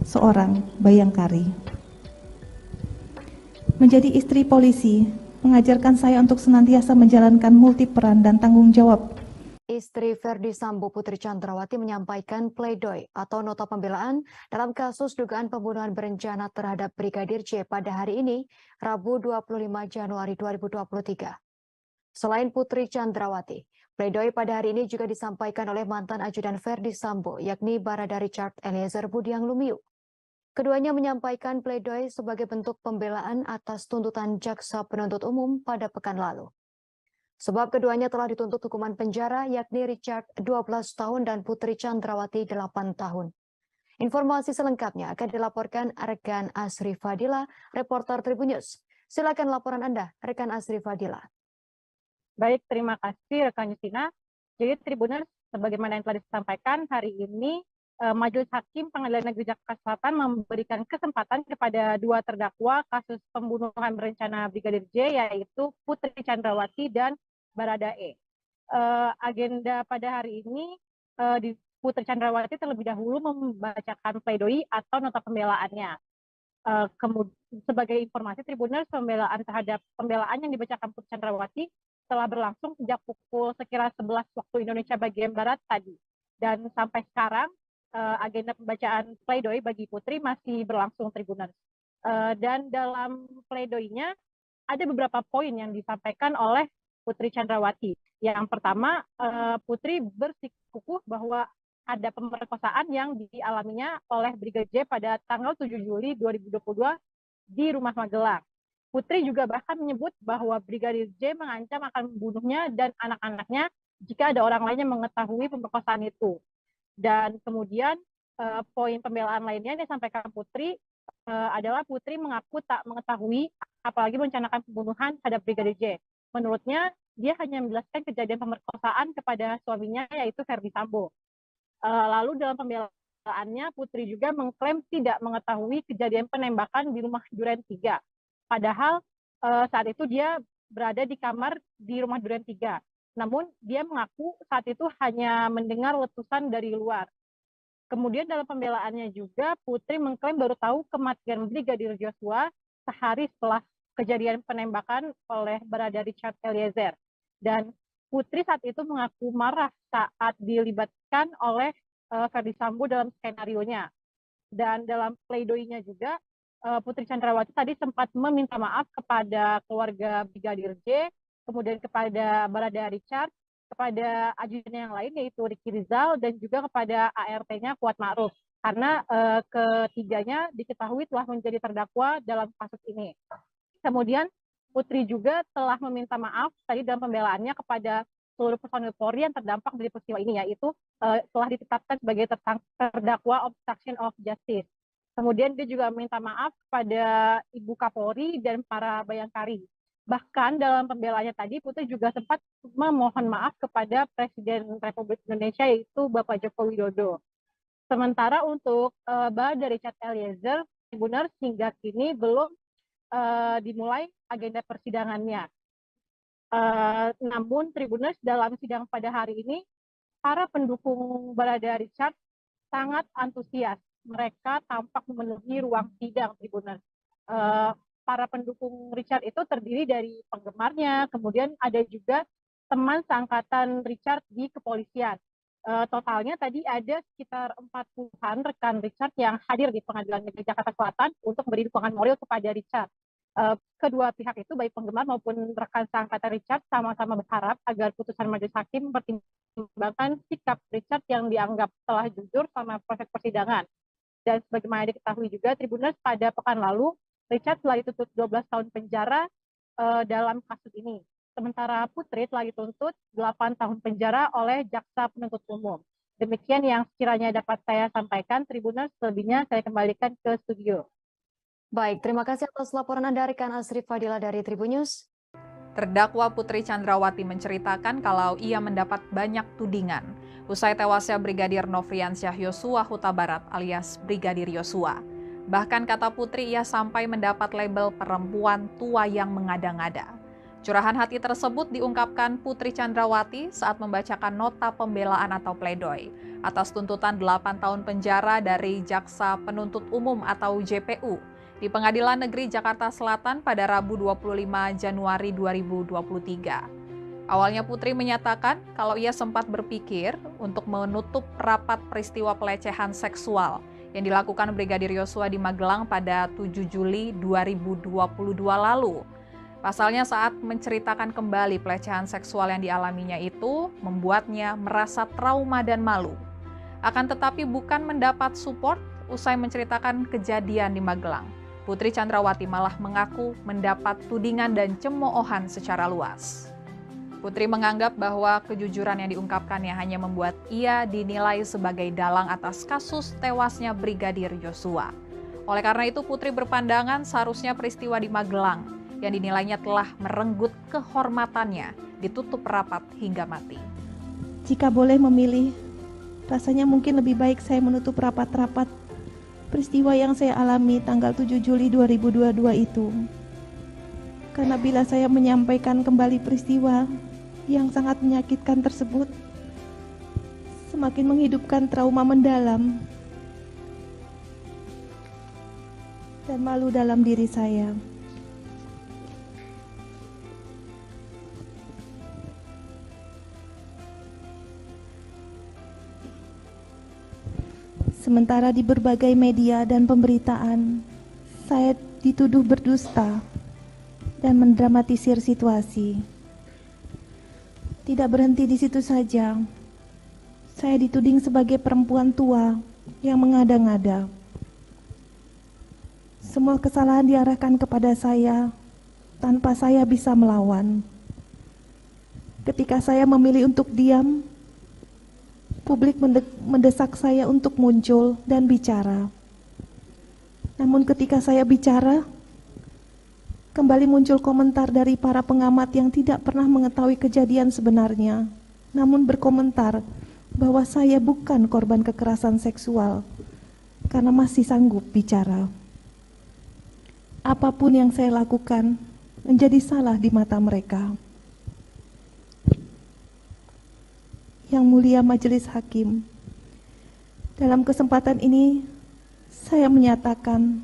seorang bayangkari. Menjadi istri polisi mengajarkan saya untuk senantiasa menjalankan multi peran dan tanggung jawab. Istri Ferdi Sambo Putri Chandrawati menyampaikan pledoi atau nota pembelaan dalam kasus dugaan pembunuhan berencana terhadap Brigadir J pada hari ini, Rabu 25 Januari 2023. Selain Putri Chandrawati, pledoi pada hari ini juga disampaikan oleh mantan ajudan Ferdi Sambo, yakni Barada Richard Eliezer Budiang Lumiu. Keduanya menyampaikan pledoi sebagai bentuk pembelaan atas tuntutan jaksa penuntut umum pada pekan lalu. Sebab keduanya telah dituntut hukuman penjara, yakni Richard 12 tahun dan Putri Chandrawati 8 tahun. Informasi selengkapnya akan dilaporkan rekan Asri Fadila, reporter Tribun News. Silakan laporan Anda, rekan Asri Fadila. Baik, terima kasih rekan Yustina. Jadi Tribuners, sebagaimana yang telah disampaikan, hari ini Majelis Hakim Pengadilan Negeri Jakarta Selatan memberikan kesempatan kepada dua terdakwa kasus pembunuhan berencana Brigadir J, yaitu Putri Chandrawati dan Baradae. Agenda pada hari ini, Putri Chandrawati terlebih dahulu membacakan pledoi atau nota pembelaannya. Sebagai informasi, Tribuners, pembelaan yang dibacakan Putri Chandrawati telah berlangsung sejak pukul sekira 11 waktu Indonesia bagian Barat tadi. Dan sampai sekarang, agenda pembacaan pledoi bagi Putri masih berlangsung, Tribuners. Dan dalam pledoinya ada beberapa poin yang disampaikan oleh Putri Chandrawati. Yang pertama, Putri bersikukuh bahwa ada pemerkosaan yang dialaminya oleh Brigadir J pada tanggal 7 Juli 2022 di rumah Magelang. Putri juga bahkan menyebut bahwa Brigadir J mengancam akan membunuhnya dan anak-anaknya jika ada orang lain yang mengetahui pemerkosaan itu. Dan kemudian poin pembelaan lainnya yang disampaikan Putri adalah Putri mengaku tak mengetahui apalagi merencanakan pembunuhan terhadap Brigadir J. Menurutnya, dia hanya menjelaskan kejadian pemerkosaan kepada suaminya, yaitu Ferdi Sambo. Lalu dalam pembelaannya, Putri juga mengklaim tidak mengetahui kejadian penembakan di rumah Duren 3. Padahal saat itu dia berada di kamar di rumah Duren 3. Namun dia mengaku saat itu hanya mendengar letusan dari luar. Kemudian dalam pembelaannya juga Putri mengklaim baru tahu kematian Brigadir Joshua sehari setelah kejadian penembakan oleh Barada Richard Eliezer. Dan Putri saat itu mengaku marah saat dilibatkan oleh Ferdi Sambo dalam skenario-nya. Dan dalam pledoinya juga Putri Chandrawati tadi sempat meminta maaf kepada keluarga Brigadir J, kemudian kepada Barada Richard, kepada ajudan yang lain yaitu Ricky Rizal, dan juga kepada ART-nya Kuat Ma'ruf. Karena ketiganya diketahui telah menjadi terdakwa dalam kasus ini. Kemudian Putri juga telah meminta maaf tadi dalam pembelaannya kepada seluruh personil Polri yang terdampak dari peristiwa ini, yaitu telah ditetapkan sebagai terdakwa obstruction of justice. Kemudian dia juga meminta maaf kepada Ibu Kapolri dan para Bayangkari. Bahkan dalam pembelaannya tadi, Putri juga sempat memohon maaf kepada Presiden Republik Indonesia, yaitu Bapak Joko Widodo. Sementara untuk Barada Richard Eliezer, Tribuners, hingga kini belum dimulai agenda persidangannya. Namun Tribuners, dalam sidang pada hari ini, para pendukung Barada Richard sangat antusias. Mereka tampak memenuhi ruang sidang, Tribuners. Para pendukung Richard itu terdiri dari penggemarnya, kemudian ada juga teman seangkatan Richard di kepolisian. Totalnya tadi ada sekitar 40-an rekan Richard yang hadir di Pengadilan Negeri Jakarta Selatan untuk memberi dukungan moral kepada Richard. Kedua pihak itu, baik penggemar maupun rekan seangkatan Richard, sama-sama berharap agar putusan Majelis Hakim mempertimbangkan sikap Richard yang dianggap telah jujur selama proses persidangan. Dan sebagaimana diketahui juga, Tribuners, pada pekan lalu, Richard telah dituntut 12 tahun penjara dalam kasus ini. Sementara Putri telah dituntut 8 tahun penjara oleh Jaksa Penuntut Umum. Demikian yang sekiranya dapat saya sampaikan, Tribuners, selebihnya saya kembalikan ke studio. Baik, terima kasih atas laporan Anda, rekan Asri Fadila dari Tribun News. Terdakwa Putri Chandrawati menceritakan kalau ia mendapat banyak tudingan usai tewasnya Brigadir Nofriansyah Yosua Huta Barat alias Brigadir Yosua. Bahkan kata Putri, ia sampai mendapat label perempuan tua yang mengada-ngada. Curahan hati tersebut diungkapkan Putri Chandrawati saat membacakan nota pembelaan atau pledoi atas tuntutan 8 tahun penjara dari Jaksa Penuntut Umum atau JPU di Pengadilan Negeri Jakarta Selatan pada Rabu 25 Januari 2023. Awalnya Putri menyatakan kalau ia sempat berpikir untuk menutup rapat peristiwa pelecehan seksual yang dilakukan Brigadir Yosua di Magelang pada 7 Juli 2022 lalu. Pasalnya saat menceritakan kembali pelecehan seksual yang dialaminya itu membuatnya merasa trauma dan malu. Akan tetapi bukan mendapat support usai menceritakan kejadian di Magelang. Putri Chandrawati malah mengaku mendapat tudingan dan cemoohan secara luas. Putri menganggap bahwa kejujuran yang diungkapkannya hanya membuat ia dinilai sebagai dalang atas kasus tewasnya Brigadir Yosua. Oleh karena itu, Putri berpandangan seharusnya peristiwa di Magelang yang dinilainya telah merenggut kehormatannya ditutup rapat hingga mati. Jika boleh memilih, rasanya mungkin lebih baik saya menutup rapat-rapat peristiwa yang saya alami tanggal 7 Juli 2022 itu. Karena bila saya menyampaikan kembali peristiwa yang sangat menyakitkan tersebut, semakin menghidupkan trauma mendalam dan malu dalam diri saya. Sementara di berbagai media dan pemberitaan, saya dituduh berdusta dan mendramatisir situasi. Tidak berhenti di situ saja, saya dituding sebagai perempuan tua yang mengada-ngada. Semua kesalahan diarahkan kepada saya tanpa saya bisa melawan. Ketika saya memilih untuk diam, publik mendesak saya untuk muncul dan bicara. Namun ketika saya bicara, kembali muncul komentar dari para pengamat yang tidak pernah mengetahui kejadian sebenarnya, namun berkomentar bahwa saya bukan korban kekerasan seksual karena masih sanggup bicara. Apapun yang saya lakukan menjadi salah di mata mereka. Yang mulia Majelis Hakim, dalam kesempatan ini saya menyatakan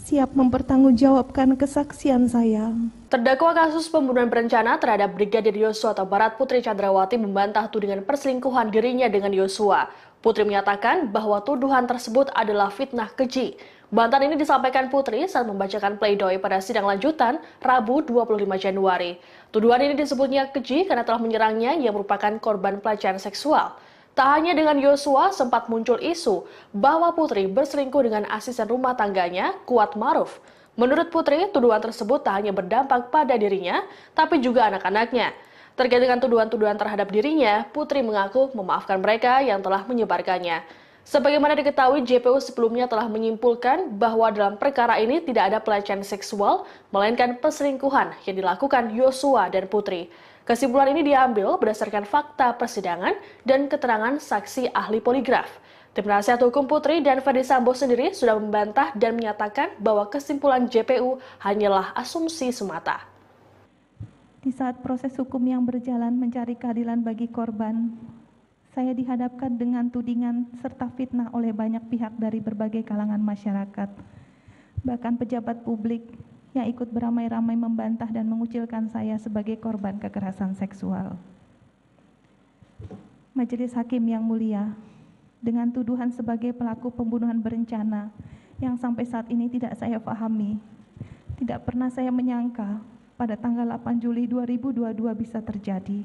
siap mempertanggungjawabkan kesaksian saya. Terdakwa kasus pembunuhan berencana terhadap Brigadir Yosua atau Barat Putri Chandrawati membantah tudingan perselingkuhan dirinya dengan Yosua. Putri menyatakan bahwa tuduhan tersebut adalah fitnah keji. Bantahan ini disampaikan Putri saat membacakan pledoi pada sidang lanjutan Rabu 25 Januari. Tuduhan ini disebutnya keji karena telah menyerangnya yang merupakan korban pelecehan seksual. Tak hanya dengan Yosua, sempat muncul isu bahwa Putri berselingkuh dengan asisten rumah tangganya, Kuat Maruf. Menurut Putri, tuduhan tersebut tak hanya berdampak pada dirinya, tapi juga anak-anaknya. Terkait dengan tuduhan-tuduhan terhadap dirinya, Putri mengaku memaafkan mereka yang telah menyebarkannya. Sebagaimana diketahui, JPU sebelumnya telah menyimpulkan bahwa dalam perkara ini tidak ada pelecehan seksual, melainkan perselingkuhan yang dilakukan Yosua dan Putri. Kesimpulan ini diambil berdasarkan fakta persidangan dan keterangan saksi ahli poligraf. Tim nasihat hukum Putri dan Ferdi Sambo sendiri sudah membantah dan menyatakan bahwa kesimpulan JPU hanyalah asumsi semata. Di saat proses hukum yang berjalan mencari keadilan bagi korban, saya dihadapkan dengan tudingan serta fitnah oleh banyak pihak dari berbagai kalangan masyarakat. Bahkan pejabat publik yang ikut beramai-ramai membantah dan mengucilkan saya sebagai korban kekerasan seksual. Majelis Hakim yang mulia, dengan tuduhan sebagai pelaku pembunuhan berencana yang sampai saat ini tidak saya pahami, tidak pernah saya menyangka pada tanggal 8 Juli 2022 bisa terjadi.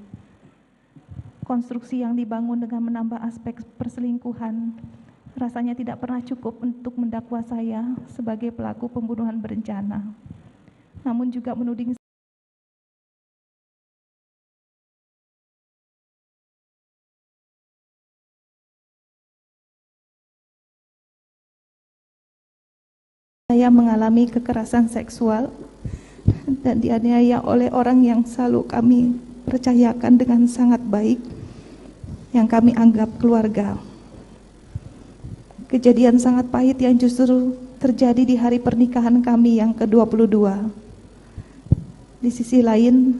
Konstruksi yang dibangun dengan menambah aspek perselingkuhan rasanya tidak pernah cukup untuk mendakwa saya sebagai pelaku pembunuhan berencana. Namun juga menuding saya mengalami kekerasan seksual dan dianiaya oleh orang yang selalu kami percayakan dengan sangat baik, yang kami anggap keluarga. Kejadian sangat pahit yang justru terjadi di hari pernikahan kami yang ke-22. Di sisi lain,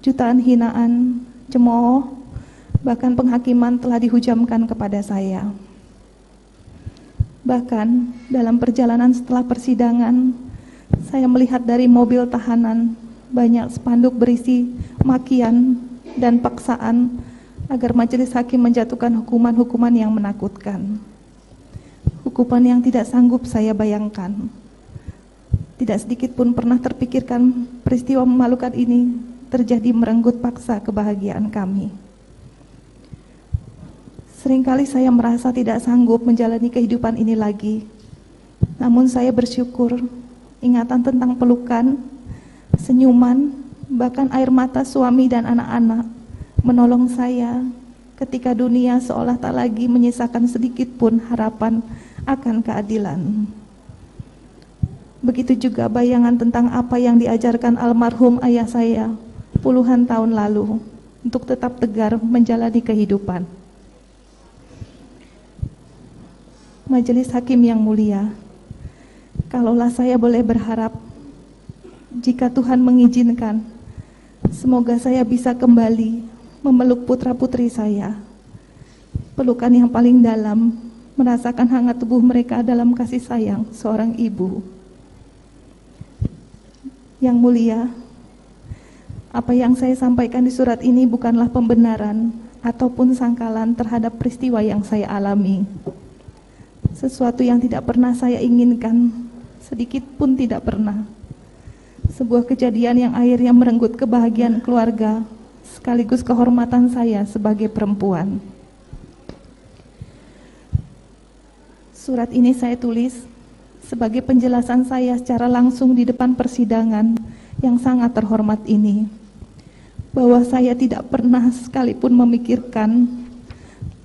jutaan hinaan, cemooh, bahkan penghakiman telah dihujamkan kepada saya. Bahkan dalam perjalanan setelah persidangan, saya melihat dari mobil tahanan banyak spanduk berisi makian dan paksaan agar majelis hakim menjatuhkan hukuman-hukuman yang menakutkan. Hukuman yang tidak sanggup saya bayangkan. Tidak sedikit pun pernah terpikirkan peristiwa memalukan ini terjadi merenggut paksa kebahagiaan kami. Seringkali saya merasa tidak sanggup menjalani kehidupan ini lagi. Namun saya bersyukur ingatan tentang pelukan, senyuman, bahkan air mata suami dan anak-anak menolong saya ketika dunia seolah tak lagi menyisakan sedikit pun harapan akan keadilan. Begitu juga bayangan tentang apa yang diajarkan almarhum ayah saya puluhan tahun lalu untuk tetap tegar menjalani kehidupan. Majelis Hakim yang mulia, kalaulah saya boleh berharap, jika Tuhan mengizinkan, semoga saya bisa kembali memeluk putra-putri saya. Pelukan yang paling dalam, merasakan hangat tubuh mereka dalam kasih sayang seorang ibu. Yang mulia, apa yang saya sampaikan di surat ini bukanlah pembenaran ataupun sangkalan terhadap peristiwa yang saya alami. Sesuatu yang tidak pernah saya inginkan, sedikit pun tidak pernah. Sebuah kejadian yang akhirnya merenggut kebahagiaan keluarga, sekaligus kehormatan saya sebagai perempuan. Surat ini saya tulis sebagai penjelasan saya secara langsung di depan persidangan yang sangat terhormat ini, bahwa saya tidak pernah sekalipun memikirkan,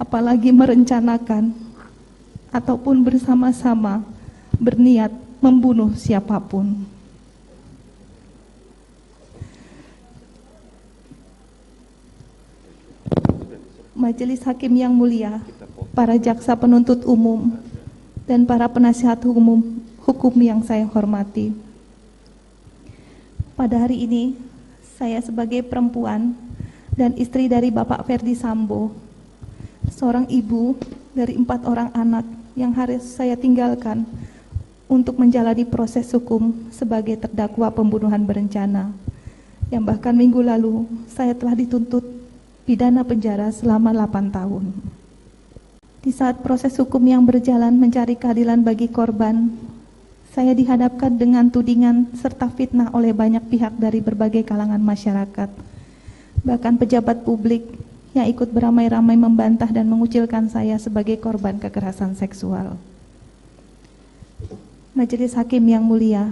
apalagi merencanakan, ataupun bersama-sama berniat membunuh siapapun. Majelis Hakim yang mulia, para jaksa penuntut umum, dan para penasihat hukum yang saya hormati. Pada hari ini, saya sebagai perempuan dan istri dari Bapak Ferdi Sambo, seorang ibu dari 4 orang anak yang harus saya tinggalkan untuk menjalani proses hukum sebagai terdakwa pembunuhan berencana, yang bahkan minggu lalu saya telah dituntut pidana penjara selama 8 tahun. Di saat proses hukum yang berjalan mencari keadilan bagi korban, saya dihadapkan dengan tudingan serta fitnah oleh banyak pihak dari berbagai kalangan masyarakat, bahkan pejabat publik yang ikut beramai-ramai membantah dan mengucilkan saya sebagai korban kekerasan seksual. Majelis Hakim yang mulia,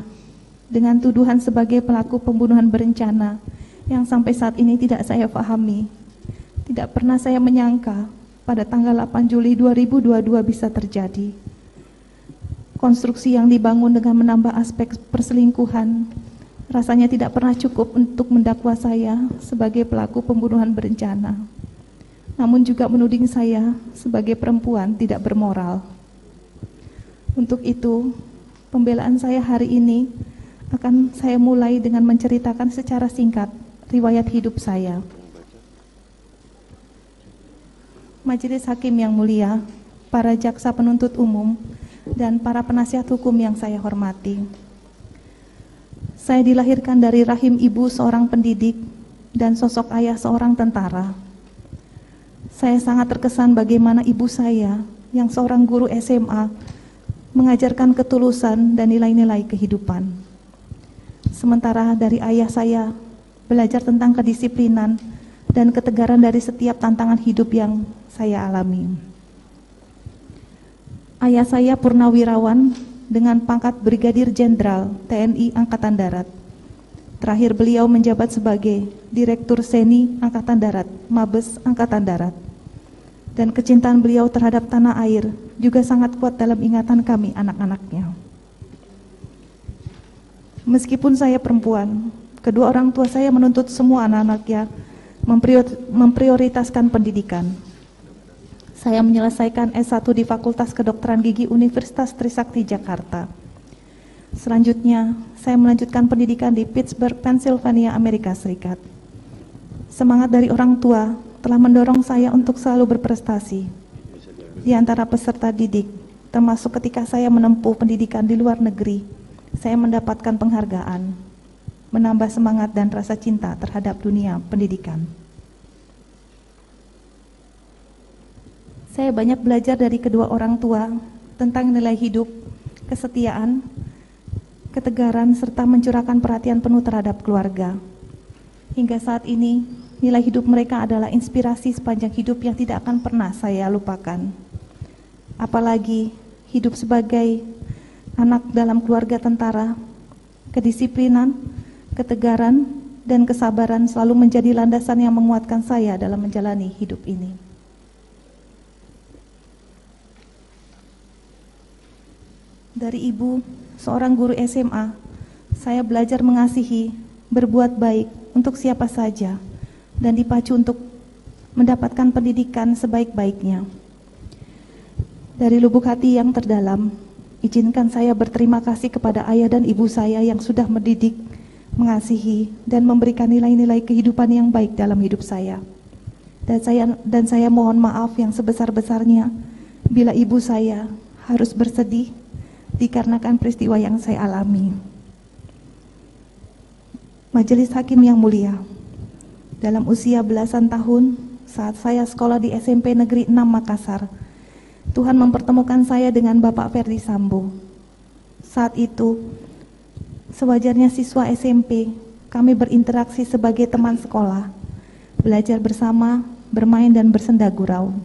dengan tuduhan sebagai pelaku pembunuhan berencana yang sampai saat ini tidak saya pahami, tidak pernah saya menyangka pada tanggal 8 Juli 2022 bisa terjadi. Konstruksi yang dibangun dengan menambah aspek perselingkuhan rasanya tidak pernah cukup untuk mendakwa saya sebagai pelaku pembunuhan berencana, namun juga menuding saya sebagai perempuan tidak bermoral. Untuk itu, pembelaan saya hari ini akan saya mulai dengan menceritakan secara singkat riwayat hidup saya. Majelis Hakim yang mulia, para jaksa penuntut umum, dan para penasihat hukum yang saya hormati. Saya dilahirkan dari rahim ibu seorang pendidik dan sosok ayah seorang tentara. Saya sangat terkesan bagaimana ibu saya yang seorang guru SMA mengajarkan ketulusan dan nilai-nilai kehidupan. Sementara dari ayah saya belajar tentang kedisiplinan dan ketegaran dari setiap tantangan hidup yang saya alami. Ayah saya purnawirawan dengan pangkat Brigadir Jenderal TNI Angkatan Darat. Terakhir beliau menjabat sebagai Direktur Seni Angkatan Darat, Mabes Angkatan Darat. Dan kecintaan beliau terhadap tanah air juga sangat kuat dalam ingatan kami anak-anaknya. Meskipun saya perempuan, kedua orang tua saya menuntut semua anak-anaknya memprioritaskan pendidikan. Saya menyelesaikan S1 di Fakultas Kedokteran Gigi Universitas Trisakti Jakarta. Selanjutnya, saya melanjutkan pendidikan di Pittsburgh, Pennsylvania, Amerika Serikat. Semangat dari orang tua telah mendorong saya untuk selalu berprestasi di antara peserta didik, termasuk ketika saya menempuh pendidikan di luar negeri. Saya mendapatkan penghargaan, menambah semangat dan rasa cinta terhadap dunia pendidikan. Saya banyak belajar dari kedua orang tua tentang nilai hidup, kesetiaan, ketegaran, serta mencurahkan perhatian penuh terhadap keluarga. Hingga saat ini, nilai hidup mereka adalah inspirasi sepanjang hidup yang tidak akan pernah saya lupakan. Apalagi hidup sebagai anak dalam keluarga tentara, kedisiplinan, ketegaran, dan kesabaran selalu menjadi landasan yang menguatkan saya dalam menjalani hidup ini. Dari ibu, seorang guru SMA, saya belajar mengasihi, berbuat baik untuk siapa saja, dan dipacu untuk mendapatkan pendidikan sebaik-baiknya. Dari lubuk hati yang terdalam, izinkan saya berterima kasih kepada ayah dan ibu saya yang sudah mendidik, mengasihi, dan memberikan nilai-nilai kehidupan yang baik dalam hidup saya. Dan saya mohon maaf yang sebesar-besarnya bila ibu saya harus bersedih dikarenakan peristiwa yang saya alami. Majelis Hakim yang mulia, dalam usia belasan tahun saat saya sekolah di SMP Negeri 6 Makassar, Tuhan mempertemukan saya dengan Bapak Ferdi Sambo. Saat itu, sewajarnya siswa SMP, kami berinteraksi sebagai teman sekolah, belajar bersama, bermain dan bersenda gurau.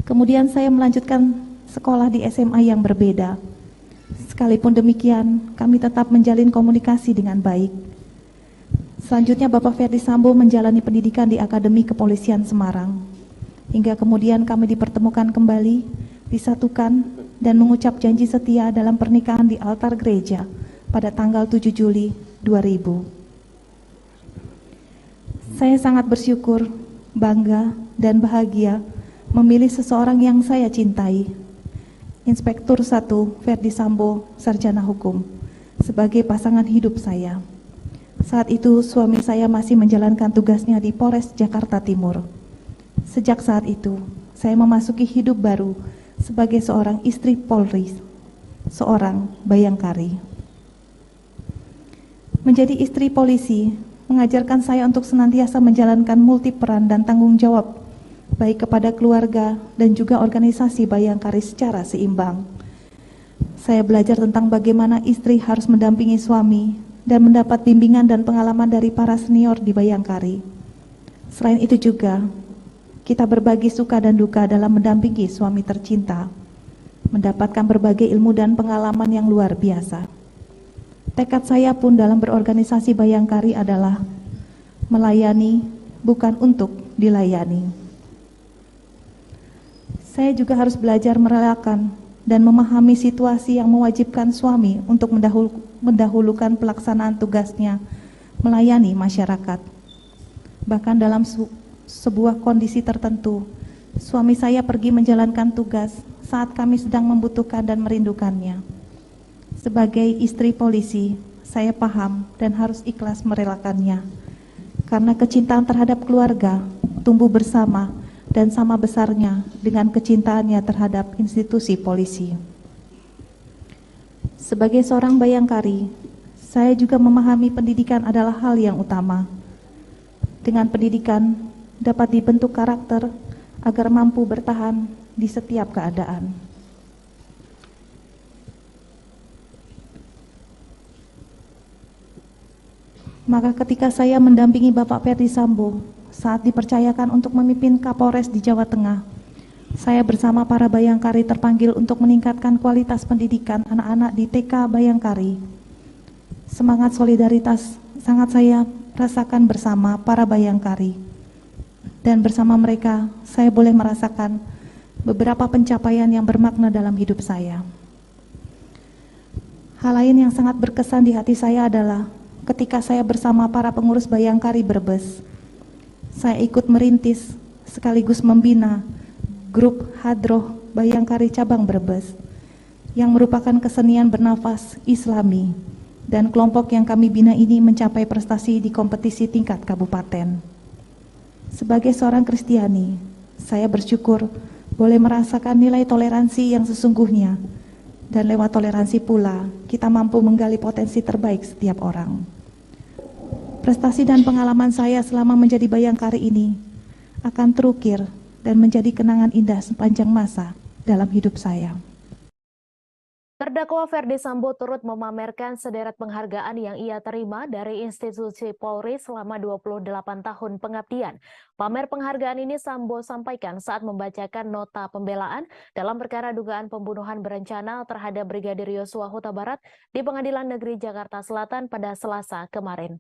Kemudian saya melanjutkan sekolah di SMA yang berbeda. Sekalipun demikian, kami tetap menjalin komunikasi dengan baik. Selanjutnya Bapak Ferdi Sambo menjalani pendidikan di Akademi Kepolisian Semarang. Hingga kemudian kami dipertemukan kembali, disatukan, dan mengucap janji setia dalam pernikahan di altar gereja pada tanggal 7 Juli 2000. Saya sangat bersyukur, bangga, dan bahagia memilih seseorang yang saya cintai, Inspektur 1 Ferdi Sambo, Sarjana Hukum, sebagai pasangan hidup saya. Saat itu suami saya masih menjalankan tugasnya di Polres Jakarta Timur. Sejak saat itu, saya memasuki hidup baru sebagai seorang istri Polri, seorang bayangkari. Menjadi istri polisi mengajarkan saya untuk senantiasa menjalankan multi peran dan tanggung jawab, baik kepada keluarga dan juga organisasi bayangkari secara seimbang. Saya belajar tentang bagaimana istri harus mendampingi suami dan mendapat bimbingan dan pengalaman dari para senior di bayangkari. Selain itu juga, kita berbagi suka dan duka dalam mendampingi suami tercinta, mendapatkan berbagai ilmu dan pengalaman yang luar biasa. Tekad saya pun dalam berorganisasi bayangkari adalah melayani, bukan untuk dilayani. Saya juga harus belajar merelakan dan memahami situasi yang mewajibkan suami untuk mendahulukan pelaksanaan tugasnya melayani masyarakat. Bahkan dalam sebuah kondisi tertentu, suami saya pergi menjalankan tugas saat kami sedang membutuhkan dan merindukannya. Sebagai istri polisi, saya paham dan harus ikhlas merelakannya, karena kecintaan terhadap keluarga tumbuh bersama dan sama besarnya dengan kecintaannya terhadap institusi polisi. Sebagai seorang bayangkari, saya juga memahami pendidikan adalah hal yang utama. Dengan pendidikan dapat dibentuk karakter agar mampu bertahan di setiap keadaan. Maka ketika saya mendampingi Bapak Ferdi Sambo saat dipercayakan untuk memimpin Kapolres di Jawa Tengah, saya bersama para bayangkari terpanggil untuk meningkatkan kualitas pendidikan anak-anak di TK Bayangkari. Semangat solidaritas sangat saya rasakan bersama para bayangkari. Dan bersama mereka, saya boleh merasakan beberapa pencapaian yang bermakna dalam hidup saya. Hal lain yang sangat berkesan di hati saya adalah ketika saya bersama para pengurus Bayangkari Brebes, saya ikut merintis sekaligus membina grup Hadroh Bayangkari Cabang Brebes yang merupakan kesenian bernafas Islami, dan kelompok yang kami bina ini mencapai prestasi di kompetisi tingkat kabupaten. Sebagai seorang Kristiani, saya bersyukur boleh merasakan nilai toleransi yang sesungguhnya, dan lewat toleransi pula kita mampu menggali potensi terbaik setiap orang. Prestasi dan pengalaman saya selama menjadi bayangkari ini akan terukir dan menjadi kenangan indah sepanjang masa dalam hidup saya. Terdakwa Ferdi Sambo turut memamerkan sederet penghargaan yang ia terima dari institusi Polri selama 28 tahun pengabdian. Pamer penghargaan ini Sambo sampaikan saat membacakan nota pembelaan dalam perkara dugaan pembunuhan berencana terhadap Brigadir Yosua Huta Barat di Pengadilan Negeri Jakarta Selatan pada Selasa kemarin.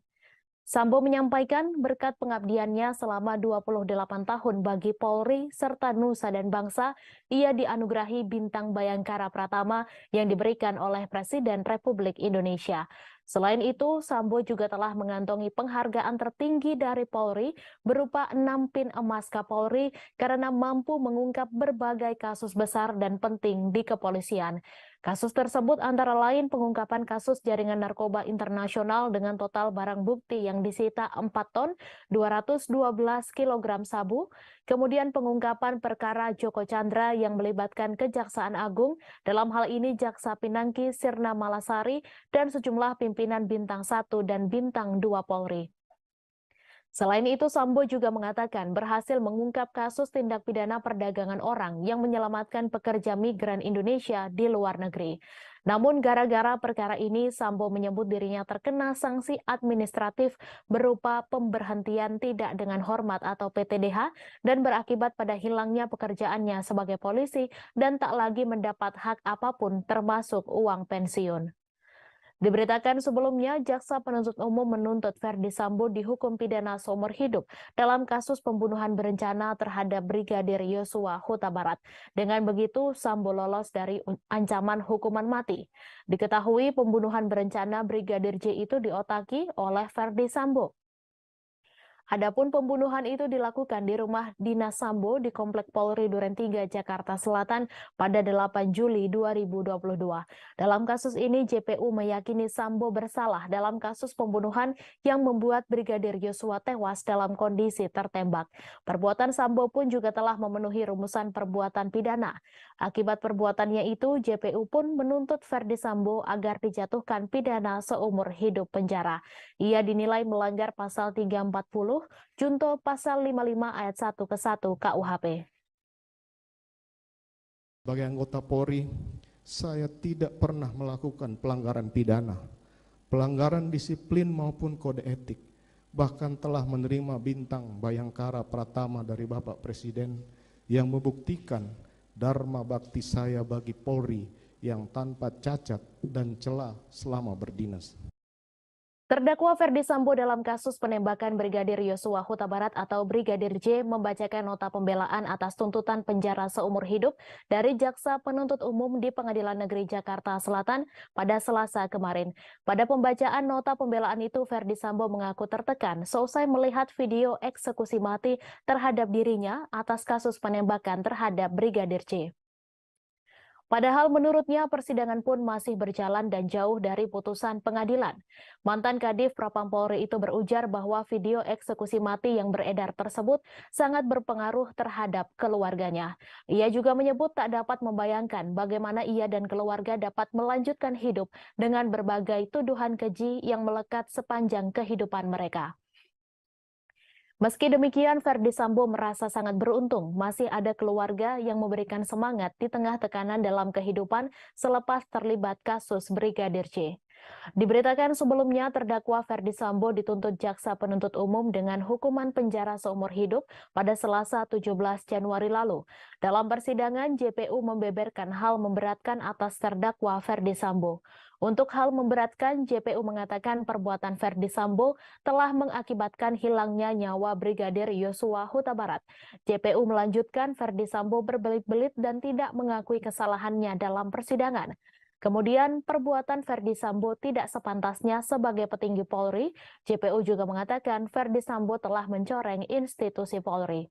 Sambo menyampaikan berkat pengabdiannya selama 28 tahun bagi Polri serta Nusa dan Bangsa, ia dianugerahi Bintang Bayangkara Pratama yang diberikan oleh Presiden Republik Indonesia. Selain itu, Sambo juga telah mengantongi penghargaan tertinggi dari Polri berupa 6 pin emas Kapolri karena mampu mengungkap berbagai kasus besar dan penting di kepolisian. Kasus tersebut antara lain pengungkapan kasus jaringan narkoba internasional dengan total barang bukti yang disita 4 ton 212 kg sabu, kemudian pengungkapan perkara Joko Chandra yang melibatkan Kejaksaan Agung, dalam hal ini Jaksa Pinangki Sirna Malasari dan sejumlah pimpinan Bintang 1 dan Bintang 2 Polri. Selain itu, Sambo juga mengatakan berhasil mengungkap kasus tindak pidana perdagangan orang yang menyelamatkan pekerja migran Indonesia di luar negeri. Namun gara-gara perkara ini, Sambo menyebut dirinya terkena sanksi administratif berupa pemberhentian tidak dengan hormat atau PTDH dan berakibat pada hilangnya pekerjaannya sebagai polisi dan tak lagi mendapat hak apapun termasuk uang pensiun. Diberitakan sebelumnya, Jaksa Penuntut Umum menuntut Ferdi Sambo dihukum pidana seumur hidup dalam kasus pembunuhan berencana terhadap Brigadir Yosua Huta Barat. Dengan begitu, Sambo lolos dari ancaman hukuman mati. Diketahui pembunuhan berencana Brigadir J itu diotaki oleh Ferdi Sambo. Adapun pembunuhan itu dilakukan di rumah dinas Sambo di Komplek Polri Duren 3, Jakarta Selatan pada 8 Juli 2022. Dalam kasus ini, JPU meyakini Sambo bersalah dalam kasus pembunuhan yang membuat Brigadir Yosua tewas dalam kondisi tertembak. Perbuatan Sambo pun juga telah memenuhi rumusan perbuatan pidana. Akibat perbuatannya itu, JPU pun menuntut Ferdi Sambo agar dijatuhkan pidana seumur hidup penjara. Ia dinilai melanggar pasal 340 junto pasal 55 ayat 1 ke 1 KUHP. Sebagai anggota Polri, saya tidak pernah melakukan pelanggaran pidana, pelanggaran disiplin maupun kode etik, bahkan telah menerima Bintang Bayangkara Pratama dari Bapak Presiden yang membuktikan dharma bakti saya bagi Polri yang tanpa cacat dan celah selama berdinas. Terdakwa Ferdi Sambo dalam kasus penembakan Brigadir Yosua Huta Barat atau Brigadir J membacakan nota pembelaan atas tuntutan penjara seumur hidup dari Jaksa Penuntut Umum di Pengadilan Negeri Jakarta Selatan pada Selasa kemarin. Pada pembacaan nota pembelaan itu, Ferdi Sambo mengaku tertekan seusai melihat video eksekusi mati terhadap dirinya atas kasus penembakan terhadap Brigadir J. Padahal menurutnya persidangan pun masih berjalan dan jauh dari putusan pengadilan. Mantan Kadif Propam Polri itu berujar bahwa video eksekusi mati yang beredar tersebut sangat berpengaruh terhadap keluarganya. Ia juga menyebut tak dapat membayangkan bagaimana ia dan keluarga dapat melanjutkan hidup dengan berbagai tuduhan keji yang melekat sepanjang kehidupan mereka. Meski demikian, Ferdi Sambo merasa sangat beruntung masih ada keluarga yang memberikan semangat di tengah tekanan dalam kehidupan selepas terlibat kasus Brigadir J. Diberitakan sebelumnya, terdakwa Ferdi Sambo dituntut Jaksa Penuntut Umum dengan hukuman penjara seumur hidup pada Selasa 17 Januari lalu. Dalam persidangan, JPU membeberkan hal memberatkan atas terdakwa Ferdi Sambo. Untuk hal memberatkan, JPU mengatakan perbuatan Ferdi Sambo telah mengakibatkan hilangnya nyawa Brigadir Yosua Huta Barat. JPU melanjutkan Ferdi Sambo berbelit-belit dan tidak mengakui kesalahannya dalam persidangan. Kemudian, perbuatan Ferdi Sambo tidak sepantasnya sebagai petinggi Polri. JPU juga mengatakan Ferdi Sambo telah mencoreng institusi Polri.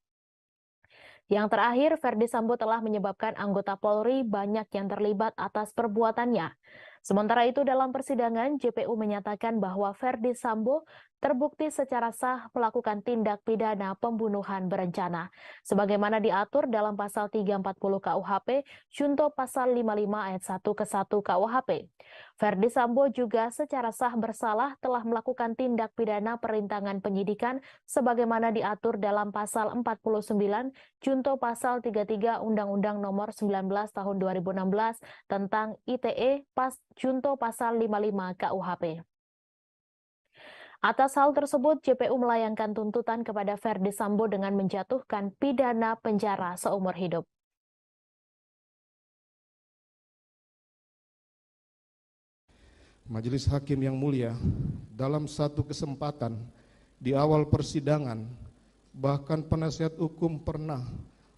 Yang terakhir, Ferdi Sambo telah menyebabkan anggota Polri banyak yang terlibat atas perbuatannya. Sementara itu, dalam persidangan, JPU menyatakan bahwa Ferdi Sambo terbukti secara sah melakukan tindak pidana pembunuhan berencana. Sebagaimana diatur dalam pasal 340 KUHP, junto pasal 55 ayat 1 ke 1 KUHP. Ferdi Sambo juga secara sah bersalah telah melakukan tindak pidana perintangan penyidikan sebagaimana diatur dalam pasal 49 junto pasal 33 Undang-Undang Nomor 19 Tahun 2016 tentang ITE junto pasal 55 KUHP. Atas hal tersebut, JPU melayangkan tuntutan kepada Ferdi Sambo dengan menjatuhkan pidana penjara seumur hidup. Majelis Hakim yang mulia, dalam satu kesempatan Di awal persidangan, bahkan penasihat hukum pernah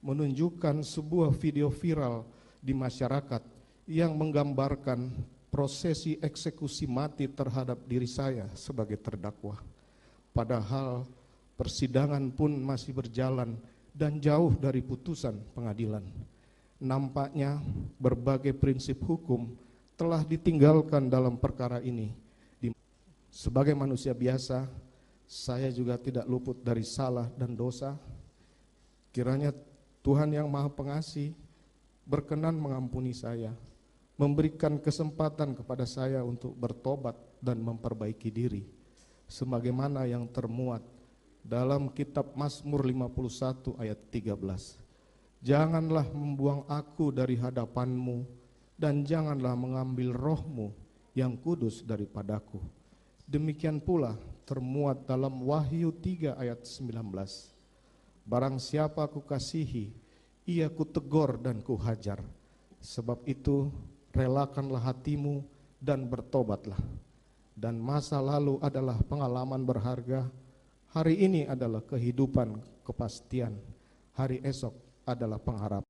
menunjukkan sebuah video viral di masyarakat yang menggambarkan prosesi eksekusi mati terhadap diri saya sebagai terdakwa. Padahal persidangan pun masih berjalan dan jauh dari putusan pengadilan. Nampaknya berbagai prinsip hukum telah ditinggalkan dalam perkara ini. Sebagai manusia biasa, saya juga tidak luput dari salah dan dosa. Kiranya Tuhan yang Maha Pengasih berkenan mengampuni saya, memberikan kesempatan kepada saya untuk bertobat dan memperbaiki diri, sebagaimana yang termuat dalam kitab Mazmur 51 ayat 13. Janganlah membuang aku dari hadapan-Mu, dan janganlah mengambil roh-Mu yang kudus daripadaku. Demikian pula termuat dalam Wahyu 3 ayat 19. Barang siapa ku kasihi, ia ku tegur dan ku hajar. Sebab itu relakanlah hatimu dan bertobatlah. Dan masa lalu adalah pengalaman berharga, hari ini adalah kehidupan kepastian, hari esok adalah pengharapan.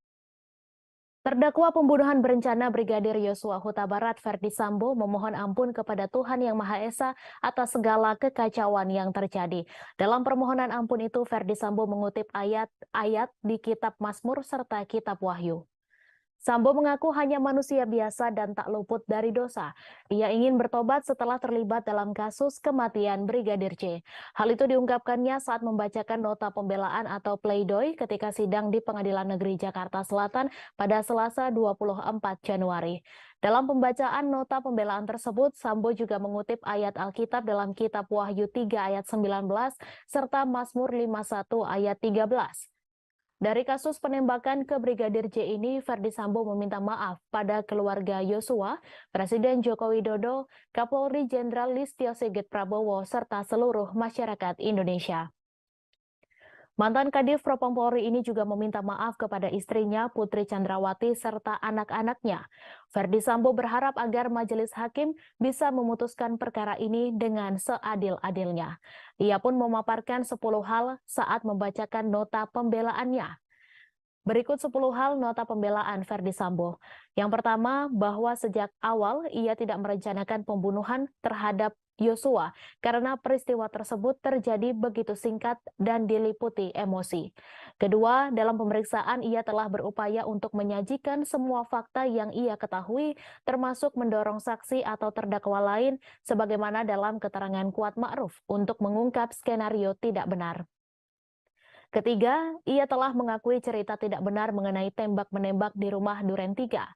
Terdakwa pembunuhan berencana Brigadir Yosua Huta Barat Ferdi Sambo memohon ampun kepada Tuhan Yang Maha Esa atas segala kekacauan yang terjadi. Dalam permohonan ampun itu, Ferdi Sambo mengutip ayat-ayat di kitab Mazmur serta kitab Wahyu. Sambo mengaku hanya manusia biasa dan tak luput dari dosa. Ia ingin bertobat setelah terlibat dalam kasus kematian Brigadir J. Hal itu diungkapkannya saat membacakan nota pembelaan atau pleidoy ketika sidang di Pengadilan Negeri Jakarta Selatan pada Selasa 24 Januari. Dalam pembacaan nota pembelaan tersebut, Sambo juga mengutip ayat Alkitab dalam kitab Wahyu 3 ayat 19 serta Mazmur 51 ayat 13. Dari kasus penembakan ke Brigadir J ini, Ferdi Sambo meminta maaf pada keluarga Yosua, Presiden Joko Widodo, Kapolri Jenderal Listio Sigit Prabowo, serta seluruh masyarakat Indonesia. Mantan Kadif Propam Polri ini juga meminta maaf kepada istrinya Putri Chandrawati serta anak-anaknya. Ferdi Sambo berharap agar majelis hakim bisa memutuskan perkara ini dengan seadil-adilnya. Ia pun memaparkan 10 hal saat membacakan nota pembelaannya. Berikut 10 hal nota pembelaan Ferdi Sambo. Yang pertama, bahwa sejak awal ia tidak merencanakan pembunuhan terhadap Yosua karena peristiwa tersebut terjadi begitu singkat dan diliputi emosi. Kedua, dalam pemeriksaan ia telah berupaya untuk menyajikan semua fakta yang ia ketahui, termasuk mendorong saksi atau terdakwa lain sebagaimana dalam keterangan Kuat Ma'ruf untuk mengungkap skenario tidak benar. Ketiga, ia telah mengakui cerita tidak benar mengenai tembak-menembak di rumah Duren 3.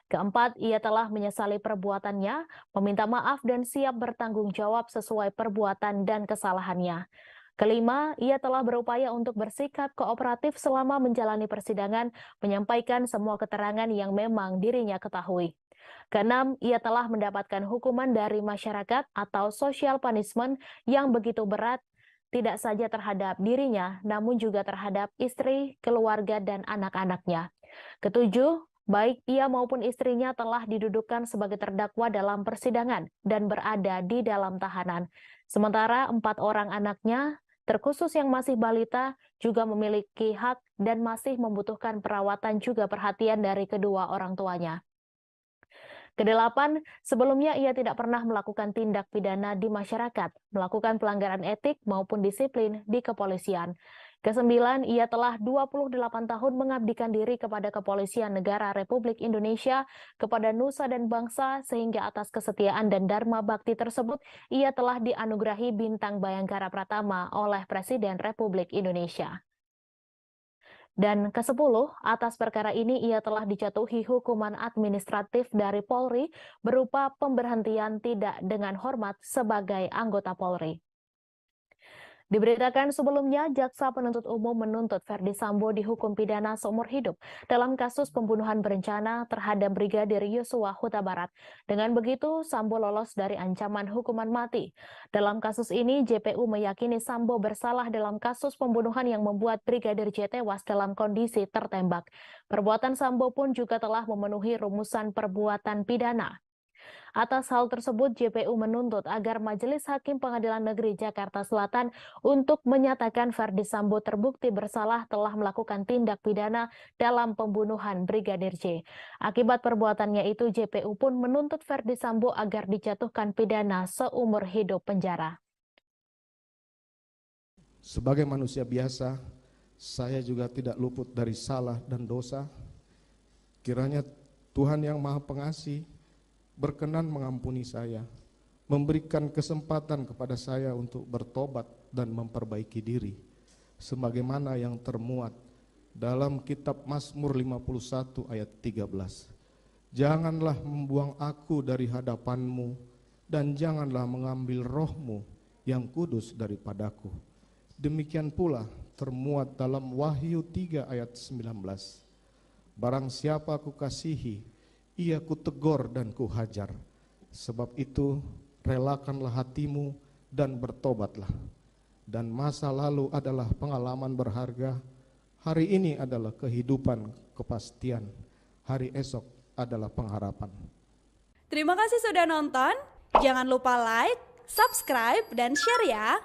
Keempat, ia telah menyesali perbuatannya, meminta maaf dan siap bertanggung jawab sesuai perbuatan dan kesalahannya. Kelima, ia telah berupaya untuk bersikap kooperatif selama menjalani persidangan, menyampaikan semua keterangan yang memang dirinya ketahui. Keenam, ia telah mendapatkan hukuman dari masyarakat atau social punishment yang begitu berat, tidak saja terhadap dirinya, namun juga terhadap istri, keluarga, dan anak-anaknya. Ketujuh, baik ia maupun istrinya telah didudukkan sebagai terdakwa dalam persidangan dan berada di dalam tahanan. Sementara 4 orang anaknya, terkhusus yang masih balita, juga memiliki hak dan masih membutuhkan perawatan juga perhatian dari kedua orang tuanya. Kedelapan, sebelumnya ia tidak pernah melakukan tindak pidana di masyarakat, melakukan pelanggaran etik maupun disiplin di kepolisian. Kesembilan, ia telah 28 tahun mengabdikan diri kepada Kepolisian Negara Republik Indonesia, kepada nusa dan bangsa, sehingga atas kesetiaan dan dharma bakti tersebut, ia telah dianugerahi Bintang Bayangkara Pratama oleh Presiden Republik Indonesia. Dan ke-10, atas perkara ini ia telah dijatuhi hukuman administratif dari Polri berupa pemberhentian tidak dengan hormat sebagai anggota Polri. Diberitakan sebelumnya, Jaksa Penuntut Umum menuntut Ferdi Sambo dihukum pidana seumur hidup dalam kasus pembunuhan berencana terhadap Brigadir Yosua Huta Barat. Dengan begitu, Sambo lolos dari ancaman hukuman mati. Dalam kasus ini, JPU meyakini Sambo bersalah dalam kasus pembunuhan yang membuat Brigadir J tewas dalam kondisi tertembak. Perbuatan Sambo pun juga telah memenuhi rumusan perbuatan pidana. Atas hal tersebut, JPU menuntut agar Majelis Hakim Pengadilan Negeri Jakarta Selatan untuk menyatakan Ferdi Sambo terbukti bersalah telah melakukan tindak pidana dalam pembunuhan Brigadir J. Akibat perbuatannya itu, JPU pun menuntut Ferdi Sambo agar dijatuhkan pidana seumur hidup penjara. Sebagai manusia biasa, saya juga tidak luput dari salah dan dosa. Kiranya Tuhan yang Maha Pengasih berkenan mengampuni saya, memberikan kesempatan kepada saya untuk bertobat dan memperbaiki diri, sebagaimana yang termuat dalam kitab Mazmur 51 ayat 13. Janganlah membuang aku dari hadapanmu, dan janganlah mengambil rohmu yang kudus daripadaku. Demikian pula termuat dalam Wahyu 3 ayat 19. Barang siapa aku kasihi, ia kutegur dan kuhajar. Sebab itu relakanlah hatimu dan bertobatlah. Dan masa lalu adalah pengalaman berharga, hari ini adalah kehidupan kepastian, hari esok adalah pengharapan. Terima kasih sudah nonton. Jangan lupa like, subscribe, dan share ya.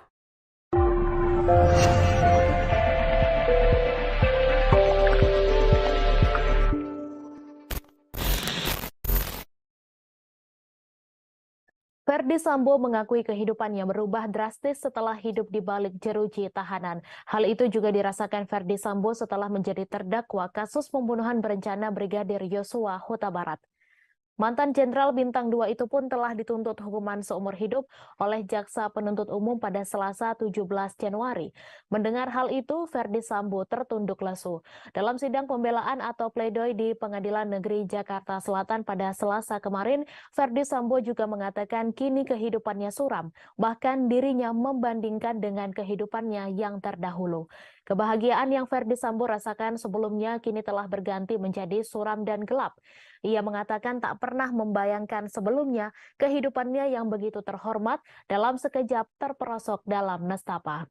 Ferdi Sambo mengakui kehidupannya berubah drastis setelah hidup di balik jeruji tahanan. Hal itu juga dirasakan Ferdi Sambo setelah menjadi terdakwa kasus pembunuhan berencana Brigadir Yosua Huta Barat. Mantan Jenderal Bintang 2 itu pun telah dituntut hukuman seumur hidup oleh Jaksa Penuntut Umum pada Selasa 17 Januari. Mendengar hal itu, Ferdi Sambo tertunduk lesu. Dalam sidang pembelaan atau pledoi di Pengadilan Negeri Jakarta Selatan pada Selasa kemarin, Ferdi Sambo juga mengatakan kini kehidupannya suram, bahkan dirinya membandingkan dengan kehidupannya yang terdahulu. Kebahagiaan yang Ferdi Sambo rasakan sebelumnya kini telah berganti menjadi suram dan gelap. Ia mengatakan tak pernah membayangkan sebelumnya kehidupannya yang begitu terhormat dalam sekejap terperosok dalam nestapa.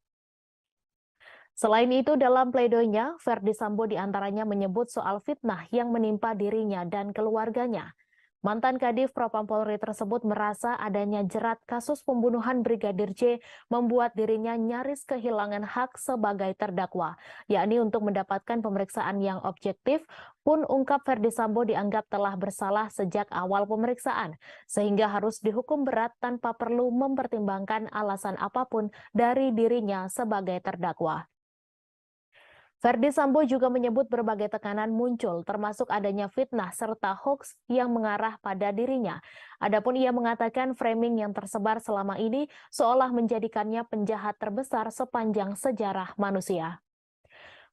Selain itu, dalam pledoinya, Ferdi Sambo diantaranya menyebut soal fitnah yang menimpa dirinya dan keluarganya. Mantan Kadif Propam Polri tersebut merasa adanya jerat kasus pembunuhan Brigadir J membuat dirinya nyaris kehilangan hak sebagai terdakwa, yakni untuk mendapatkan pemeriksaan yang objektif. Pun ungkap Ferdi Sambo dianggap telah bersalah sejak awal pemeriksaan, sehingga harus dihukum berat tanpa perlu mempertimbangkan alasan apapun dari dirinya sebagai terdakwa. Ferdi Sambo juga menyebut berbagai tekanan muncul, termasuk adanya fitnah serta hoaks yang mengarah pada dirinya. Adapun ia mengatakan framing yang tersebar selama ini seolah menjadikannya penjahat terbesar sepanjang sejarah manusia.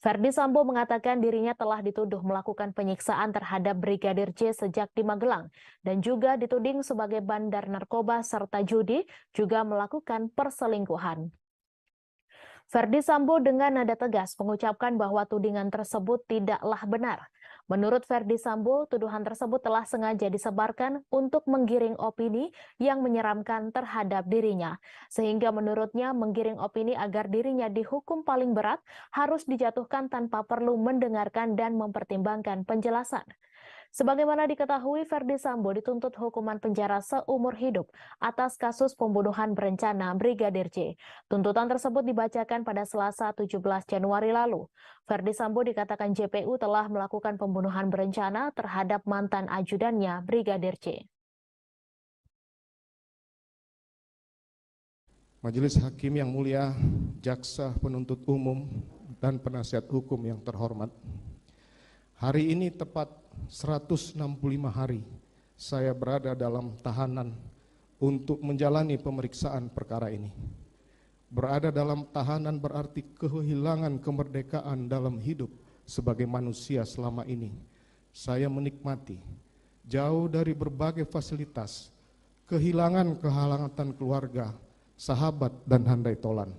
Ferdi Sambo mengatakan dirinya telah dituduh melakukan penyiksaan terhadap Brigadir J sejak di Magelang dan juga dituding sebagai bandar narkoba serta judi, juga melakukan perselingkuhan. Ferdi Sambo dengan nada tegas mengucapkan bahwa tudingan tersebut tidaklah benar. Menurut Ferdi Sambo, tuduhan tersebut telah sengaja disebarkan untuk menggiring opini yang menyeramkan terhadap dirinya. Sehingga menurutnya menggiring opini agar dirinya dihukum paling berat harus dijatuhkan tanpa perlu mendengarkan dan mempertimbangkan penjelasan. Sebagaimana diketahui, Ferdi Sambo dituntut hukuman penjara seumur hidup atas kasus pembunuhan berencana Brigadir J. Tuntutan tersebut dibacakan pada Selasa 17 Januari lalu. Ferdi Sambo dikatakan JPU telah melakukan pembunuhan berencana terhadap mantan ajudannya Brigadir J. Majelis Hakim yang mulia, Jaksa Penuntut Umum, dan penasihat hukum yang terhormat. Hari ini tepat 165 hari saya berada dalam tahanan untuk menjalani pemeriksaan perkara ini. Berada dalam tahanan berarti kehilangan kemerdekaan dalam hidup sebagai manusia selama ini. Saya menikmati jauh dari berbagai fasilitas, kehilangan kehangatan keluarga, sahabat, dan handai tolan.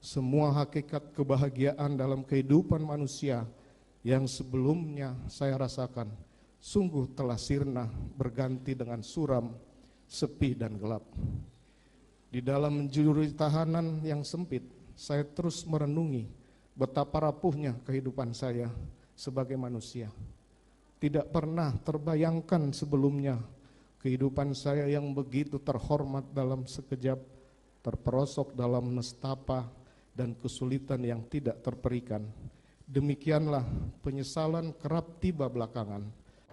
Semua hakikat kebahagiaan dalam kehidupan manusia yang sebelumnya saya rasakan sungguh telah sirna berganti dengan suram, sepi, dan gelap. Di dalam juri tahanan yang sempit, saya terus merenungi betapa rapuhnya kehidupan saya sebagai manusia. Tidak pernah terbayangkan sebelumnya kehidupan saya yang begitu terhormat dalam sekejap, terperosok dalam nestapa dan kesulitan yang tidak terperikan. Demikianlah penyesalan kerap tiba belakangan.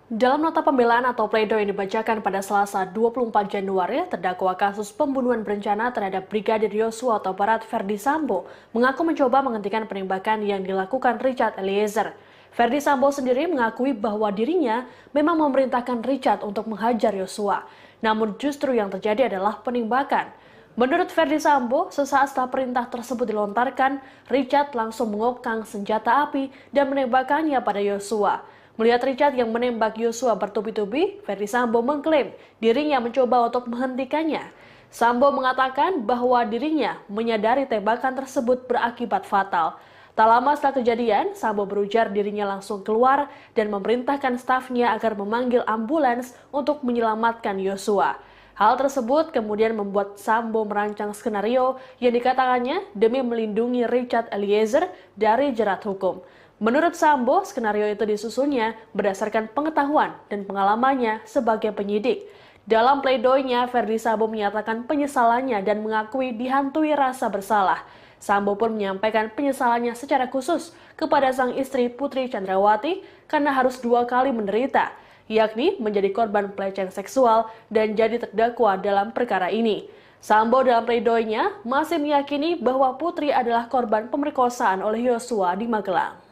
Dalam nota pembelaan atau pledoi yang dibacakan pada Selasa 24 Januari, terdakwa kasus pembunuhan berencana terhadap Brigadir Yosua atau Barat Ferdi Sambo mengaku mencoba menghentikan penembakan yang dilakukan Richard Eliezer. Ferdi Sambo sendiri mengakui bahwa dirinya memang memerintahkan Richard untuk menghajar Yosua. Namun justru yang terjadi adalah penembakan. Menurut Ferdi Sambo, sesaat setelah perintah tersebut dilontarkan, Richard langsung mengokang senjata api dan menembakkannya pada Yosua. Melihat Richard yang menembak Yosua bertubi-tubi, Ferdi Sambo mengklaim dirinya mencoba untuk menghentikannya. Sambo mengatakan bahwa dirinya menyadari tembakan tersebut berakibat fatal. Tak lama setelah kejadian, Sambo berujar dirinya langsung keluar dan memerintahkan stafnya agar memanggil ambulans untuk menyelamatkan Yosua. Hal tersebut kemudian membuat Sambo merancang skenario yang dikatakannya demi melindungi Richard Eliezer dari jerat hukum. Menurut Sambo, skenario itu disusunnya berdasarkan pengetahuan dan pengalamannya sebagai penyidik. Dalam pledoinya, Ferdi Sambo menyatakan penyesalannya dan mengakui dihantui rasa bersalah. Sambo pun menyampaikan penyesalannya secara khusus kepada sang istri Putri Chandrawati karena harus 2 kali menderita, yakni menjadi korban pelecehan seksual dan jadi terdakwa dalam perkara ini. Sambo dalam pledoinya masih meyakini bahwa Putri adalah korban pemerkosaan oleh Yosua di Magelang.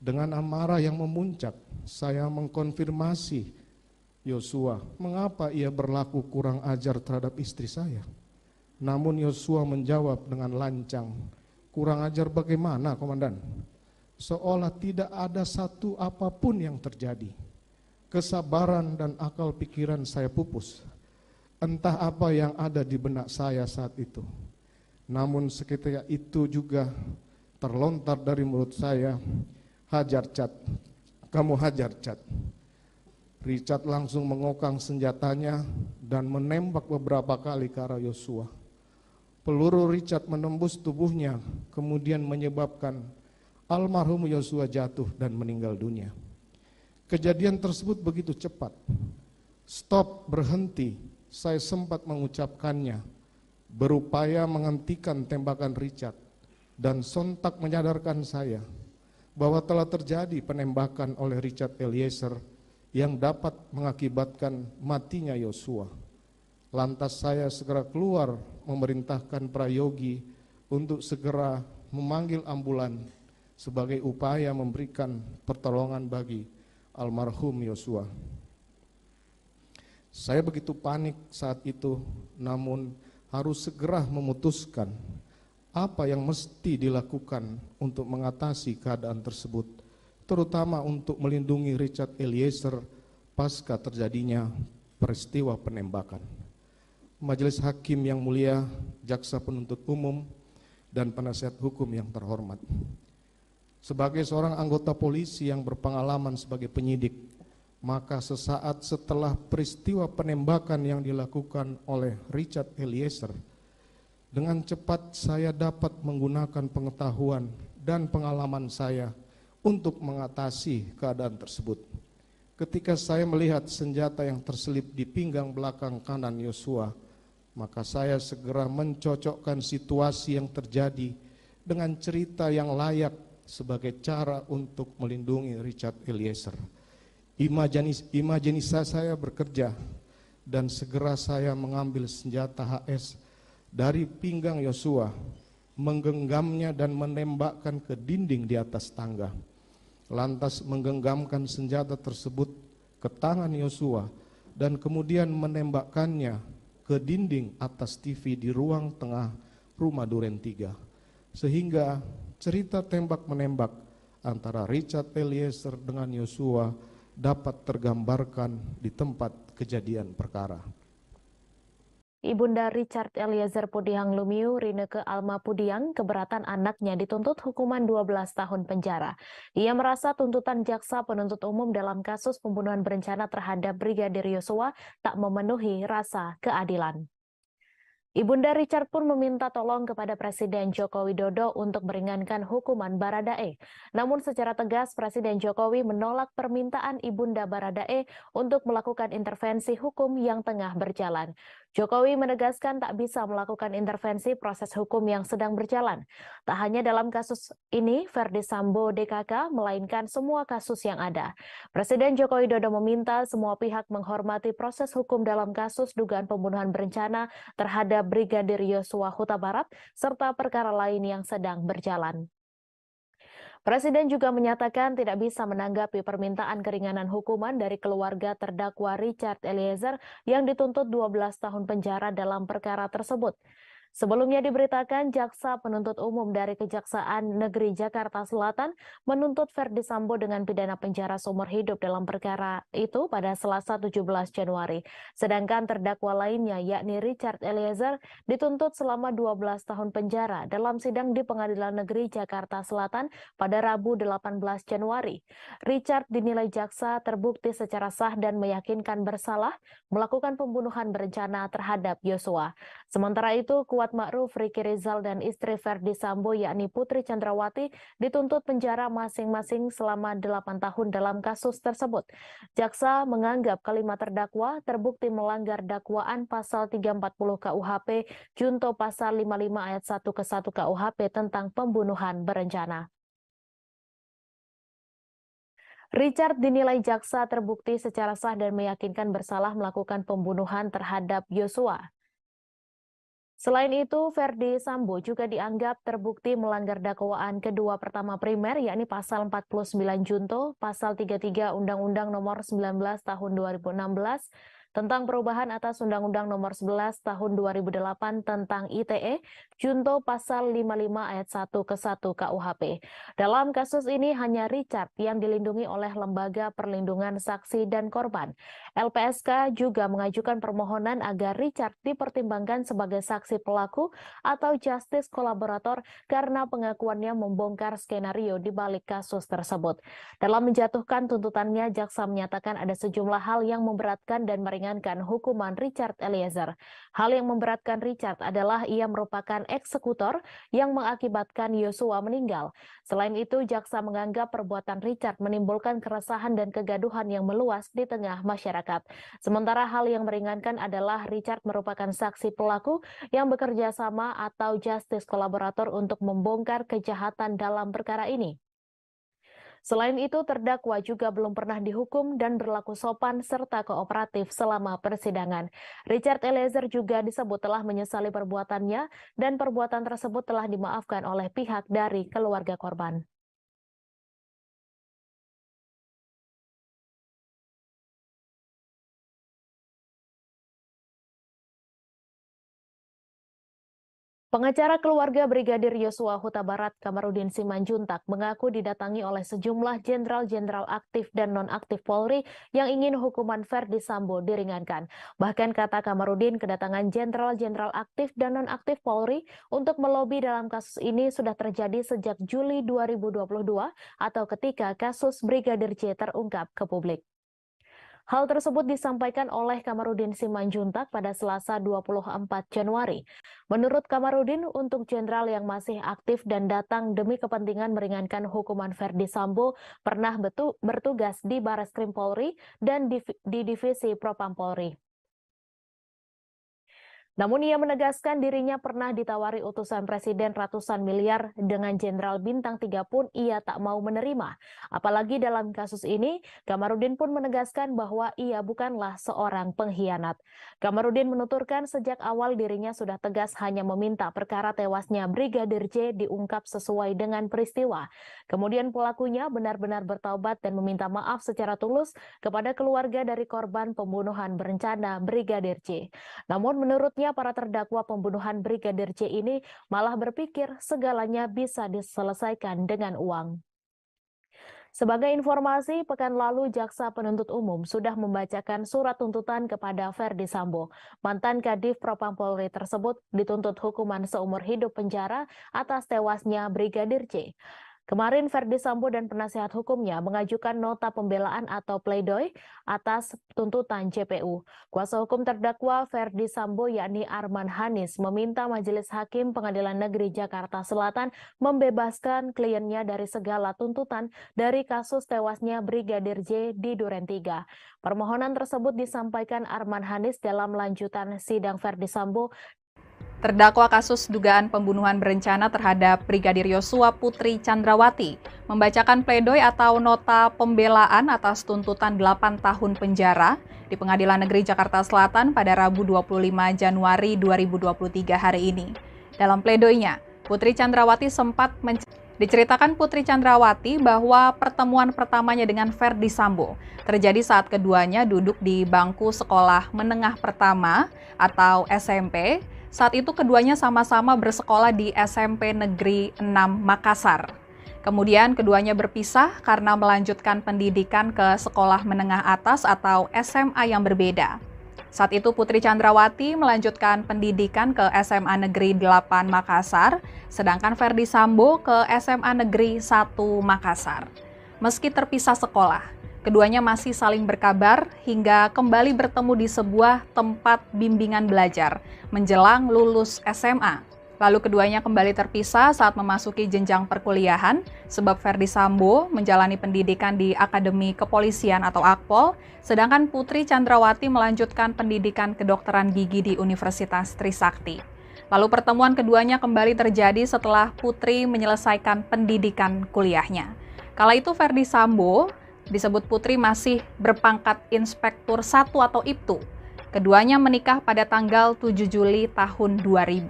Dengan amarah yang memuncak, saya mengkonfirmasi Yosua, mengapa ia berlaku kurang ajar terhadap istri saya. Namun Yosua menjawab dengan lancang, kurang ajar bagaimana, Komandan? Seolah tidak ada satu apapun yang terjadi. Kesabaran dan akal pikiran saya pupus. Entah apa yang ada di benak saya saat itu. Namun seketika itu juga terlontar dari mulut saya, hajar Cat, kamu hajar Cat. Richard langsung mengokang senjatanya dan menembak beberapa kali ke arah Yosua. Peluru Richard menembus tubuhnya, kemudian menyebabkan almarhum Yosua jatuh dan meninggal dunia. Kejadian tersebut begitu cepat. Stop, berhenti, saya sempat mengucapkannya, berupaya menghentikan tembakan Richard, dan sontak menyadarkan saya bahwa telah terjadi penembakan oleh Richard Eliezer yang dapat mengakibatkan matinya Yosua. Lantas saya segera keluar memerintahkan prayogi untuk segera memanggil ambulan sebagai upaya memberikan pertolongan bagi almarhum Yosua. Saya begitu panik saat itu, namun harus segera memutuskan apa yang mesti dilakukan untuk mengatasi keadaan tersebut, terutama untuk melindungi Richard Eliezer pasca terjadinya peristiwa penembakan. Majelis Hakim yang mulia, Jaksa Penuntut Umum, dan penasihat hukum yang terhormat. Sebagai seorang anggota polisi yang berpengalaman sebagai penyidik, maka sesaat setelah peristiwa penembakan yang dilakukan oleh Richard Eliezer, dengan cepat saya dapat menggunakan pengetahuan dan pengalaman saya untuk mengatasi keadaan tersebut. Ketika saya melihat senjata yang terselip di pinggang belakang kanan Yosua, maka saya segera mencocokkan situasi yang terjadi dengan cerita yang layak sebagai cara untuk melindungi Richard Eliezer. Imajinasi saya bekerja dan segera saya mengambil senjata HS dari pinggang Yosua, menggenggamnya dan menembakkan ke dinding di atas tangga. Lantas menggenggamkan senjata tersebut ke tangan Yosua dan kemudian menembakkannya ke dinding atas TV di ruang tengah rumah Duren 3. Sehingga cerita tembak-menembak antara Richard Eliezer dengan Yosua dapat tergambarkan di tempat kejadian perkara. Ibunda Richard Eliezer Pudihang Lumiu, Rineke Alma Pudihang, keberatan anaknya dituntut hukuman 12 tahun penjara. Ia merasa tuntutan jaksa penuntut umum dalam kasus pembunuhan berencana terhadap Brigadir Yosua tak memenuhi rasa keadilan. Ibunda Richard pun meminta tolong kepada Presiden Joko Widodo untuk meringankan hukuman Baradae. Namun secara tegas Presiden Jokowi menolak permintaan Ibunda Baradae untuk melakukan intervensi hukum yang tengah berjalan. Jokowi menegaskan tak bisa melakukan intervensi proses hukum yang sedang berjalan. Tak hanya dalam kasus ini, Ferdi Sambo DKK, melainkan semua kasus yang ada. Presiden Joko Widodo meminta semua pihak menghormati proses hukum dalam kasus dugaan pembunuhan berencana terhadap Brigadir Yosua Huta Barat serta perkara lain yang sedang berjalan. Presiden juga menyatakan tidak bisa menanggapi permintaan keringanan hukuman dari keluarga terdakwa Richard Eliezer yang dituntut 12 tahun penjara dalam perkara tersebut. Sebelumnya diberitakan jaksa penuntut umum dari Kejaksaan Negeri Jakarta Selatan menuntut Ferdi Sambo dengan pidana penjara seumur hidup dalam perkara itu pada Selasa 17 Januari. Sedangkan terdakwa lainnya yakni Richard Eliezer dituntut selama 12 tahun penjara dalam sidang di Pengadilan Negeri Jakarta Selatan pada Rabu 18 Januari. Richard dinilai jaksa terbukti secara sah dan meyakinkan bersalah melakukan pembunuhan berencana terhadap Yosua. Sementara itu, Kuat Ma'ruf, Ricky Rizal, dan istri Ferdi Sambo yakni Putri Chandrawati dituntut penjara masing-masing selama 8 tahun dalam kasus tersebut. Jaksa menganggap kelima terdakwa terbukti melanggar dakwaan pasal 340 KUHP junto pasal 55 ayat 1 ke 1 KUHP tentang pembunuhan berencana. Richard dinilai jaksa terbukti secara sah dan meyakinkan bersalah melakukan pembunuhan terhadap Yosua. Selain itu, Ferdi Sambo juga dianggap terbukti melanggar dakwaan kedua pertama primer, yakni pasal 49 junto, pasal 33 Undang-Undang Nomor 19 Tahun 2016, tentang perubahan atas Undang-Undang Nomor 11 Tahun 2008 tentang ITE, junto pasal 55 ayat 1 ke 1 KUHP. Dalam kasus ini hanya Richard yang dilindungi oleh Lembaga Perlindungan Saksi dan Korban. LPSK juga mengajukan permohonan agar Richard dipertimbangkan sebagai saksi pelaku atau justice kolaborator karena pengakuannya membongkar skenario di balik kasus tersebut. Dalam menjatuhkan tuntutannya, jaksa menyatakan ada sejumlah hal yang memberatkan dan meringankan hukuman Richard Eliezer. Hal yang memberatkan Richard adalah ia merupakan eksekutor yang mengakibatkan Yosua meninggal. Selain itu, jaksa menganggap perbuatan Richard menimbulkan keresahan dan kegaduhan yang meluas di tengah masyarakat. Sementara hal yang meringankan adalah Richard merupakan saksi pelaku yang bekerja sama atau justice kolaborator untuk membongkar kejahatan dalam perkara ini. Selain itu, terdakwa juga belum pernah dihukum dan berlaku sopan serta kooperatif selama persidangan. Richard Eliezer juga disebut telah menyesali perbuatannya dan perbuatan tersebut telah dimaafkan oleh pihak dari keluarga korban. Pengacara keluarga Brigadir Yosua Huta Barat Kamarudin Simanjuntak mengaku didatangi oleh sejumlah jenderal-jenderal aktif dan non-aktif Polri yang ingin hukuman Ferdi Sambo diringankan. Bahkan kata Kamarudin, kedatangan jenderal-jenderal aktif dan non-aktif Polri untuk melobi dalam kasus ini sudah terjadi sejak Juli 2022 atau ketika kasus Brigadir J terungkap ke publik. Hal tersebut disampaikan oleh Kamarudin Simanjuntak pada Selasa 24 Januari. Menurut Kamarudin, untuk jenderal yang masih aktif dan datang demi kepentingan meringankan hukuman Ferdi Sambo pernah bertugas di Bareskrim Polri dan di Divisi Propam Polri. Namun ia menegaskan dirinya pernah ditawari utusan presiden ratusan miliar dengan jenderal bintang 3 pun ia tak mau menerima. Apalagi dalam kasus ini, Kamarudin pun menegaskan bahwa ia bukanlah seorang pengkhianat. Kamarudin menuturkan sejak awal dirinya sudah tegas hanya meminta perkara tewasnya Brigadir J diungkap sesuai dengan peristiwa. Kemudian pelakunya benar-benar bertaubat dan meminta maaf secara tulus kepada keluarga dari korban pembunuhan berencana Brigadir J. Namun menurutnya para terdakwa pembunuhan Brigadir J ini malah berpikir segalanya bisa diselesaikan dengan uang. Sebagai informasi, pekan lalu Jaksa Penuntut Umum sudah membacakan surat tuntutan kepada Ferdi Sambo. Mantan Kadif Propam Polri tersebut dituntut hukuman seumur hidup penjara atas tewasnya Brigadir J. Kemarin Ferdi Sambo dan penasihat hukumnya mengajukan nota pembelaan atau pledoi atas tuntutan JPU. Kuasa hukum terdakwa Ferdi Sambo yakni Arman Hanis meminta Majelis Hakim Pengadilan Negeri Jakarta Selatan membebaskan kliennya dari segala tuntutan dari kasus tewasnya Brigadir J di Duren 3. Permohonan tersebut disampaikan Arman Hanis dalam lanjutan sidang Ferdi Sambo. Terdakwa kasus dugaan pembunuhan berencana terhadap Brigadir Yosua Putri Chandrawati membacakan pledoi atau nota pembelaan atas tuntutan 8 tahun penjara di Pengadilan Negeri Jakarta Selatan pada Rabu 25 Januari 2023 hari ini. Dalam pledoinya, Putri Chandrawati sempat diceritakan Putri Chandrawati bahwa pertemuan pertamanya dengan Ferdi Sambo terjadi saat keduanya duduk di bangku sekolah menengah pertama atau SMP. Saat itu keduanya sama-sama bersekolah di SMP Negeri 6 Makassar. Kemudian keduanya berpisah karena melanjutkan pendidikan ke sekolah menengah atas atau SMA yang berbeda. Saat itu Putri Chandrawati melanjutkan pendidikan ke SMA Negeri 8 Makassar, sedangkan Ferdi Sambo ke SMA Negeri 1 Makassar. Meski terpisah sekolah, keduanya masih saling berkabar hingga kembali bertemu di sebuah tempat bimbingan belajar menjelang lulus SMA. Lalu keduanya kembali terpisah saat memasuki jenjang perkuliahan sebab Ferdi Sambo menjalani pendidikan di Akademi Kepolisian atau Akpol, sedangkan Putri Chandrawati melanjutkan pendidikan kedokteran gigi di Universitas Trisakti. Lalu pertemuan keduanya kembali terjadi setelah Putri menyelesaikan pendidikan kuliahnya. Kala itu Ferdi Sambo disebut Putri masih berpangkat Inspektur 1 atau IPTU. Keduanya menikah pada tanggal 7 Juli tahun 2000.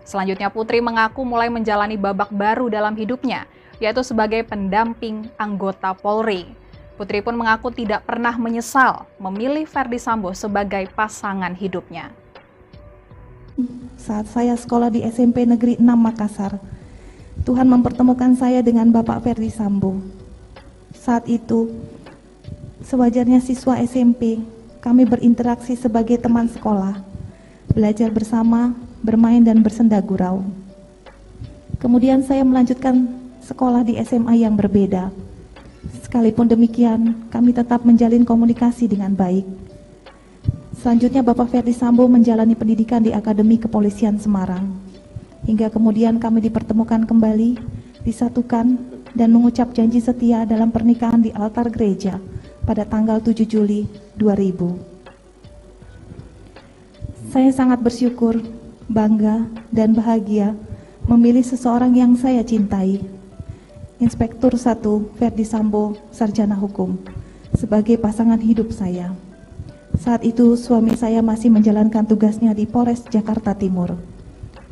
Selanjutnya Putri mengaku mulai menjalani babak baru dalam hidupnya, yaitu sebagai pendamping anggota Polri. Putri pun mengaku tidak pernah menyesal memilih Ferdi Sambo sebagai pasangan hidupnya. Saat saya sekolah di SMP Negeri 6 Makassar, Tuhan mempertemukan saya dengan Bapak Ferdi Sambo. Saat itu, sewajarnya siswa SMP, kami berinteraksi sebagai teman sekolah, belajar bersama, bermain dan bersenda gurau. Kemudian saya melanjutkan sekolah di SMA yang berbeda. Sekalipun demikian, kami tetap menjalin komunikasi dengan baik. Selanjutnya Bapak Ferdi Sambo menjalani pendidikan di Akademi Kepolisian Semarang. Hingga kemudian kami dipertemukan kembali, disatukan, dan mengucap janji setia dalam pernikahan di altar gereja pada tanggal 7 Juli 2000. Saya sangat bersyukur, bangga, dan bahagia memilih seseorang yang saya cintai, Inspektur 1 Ferdi Sambo, Sarjana Hukum, sebagai pasangan hidup saya. Saat itu suami saya masih menjalankan tugasnya di Polres Jakarta Timur.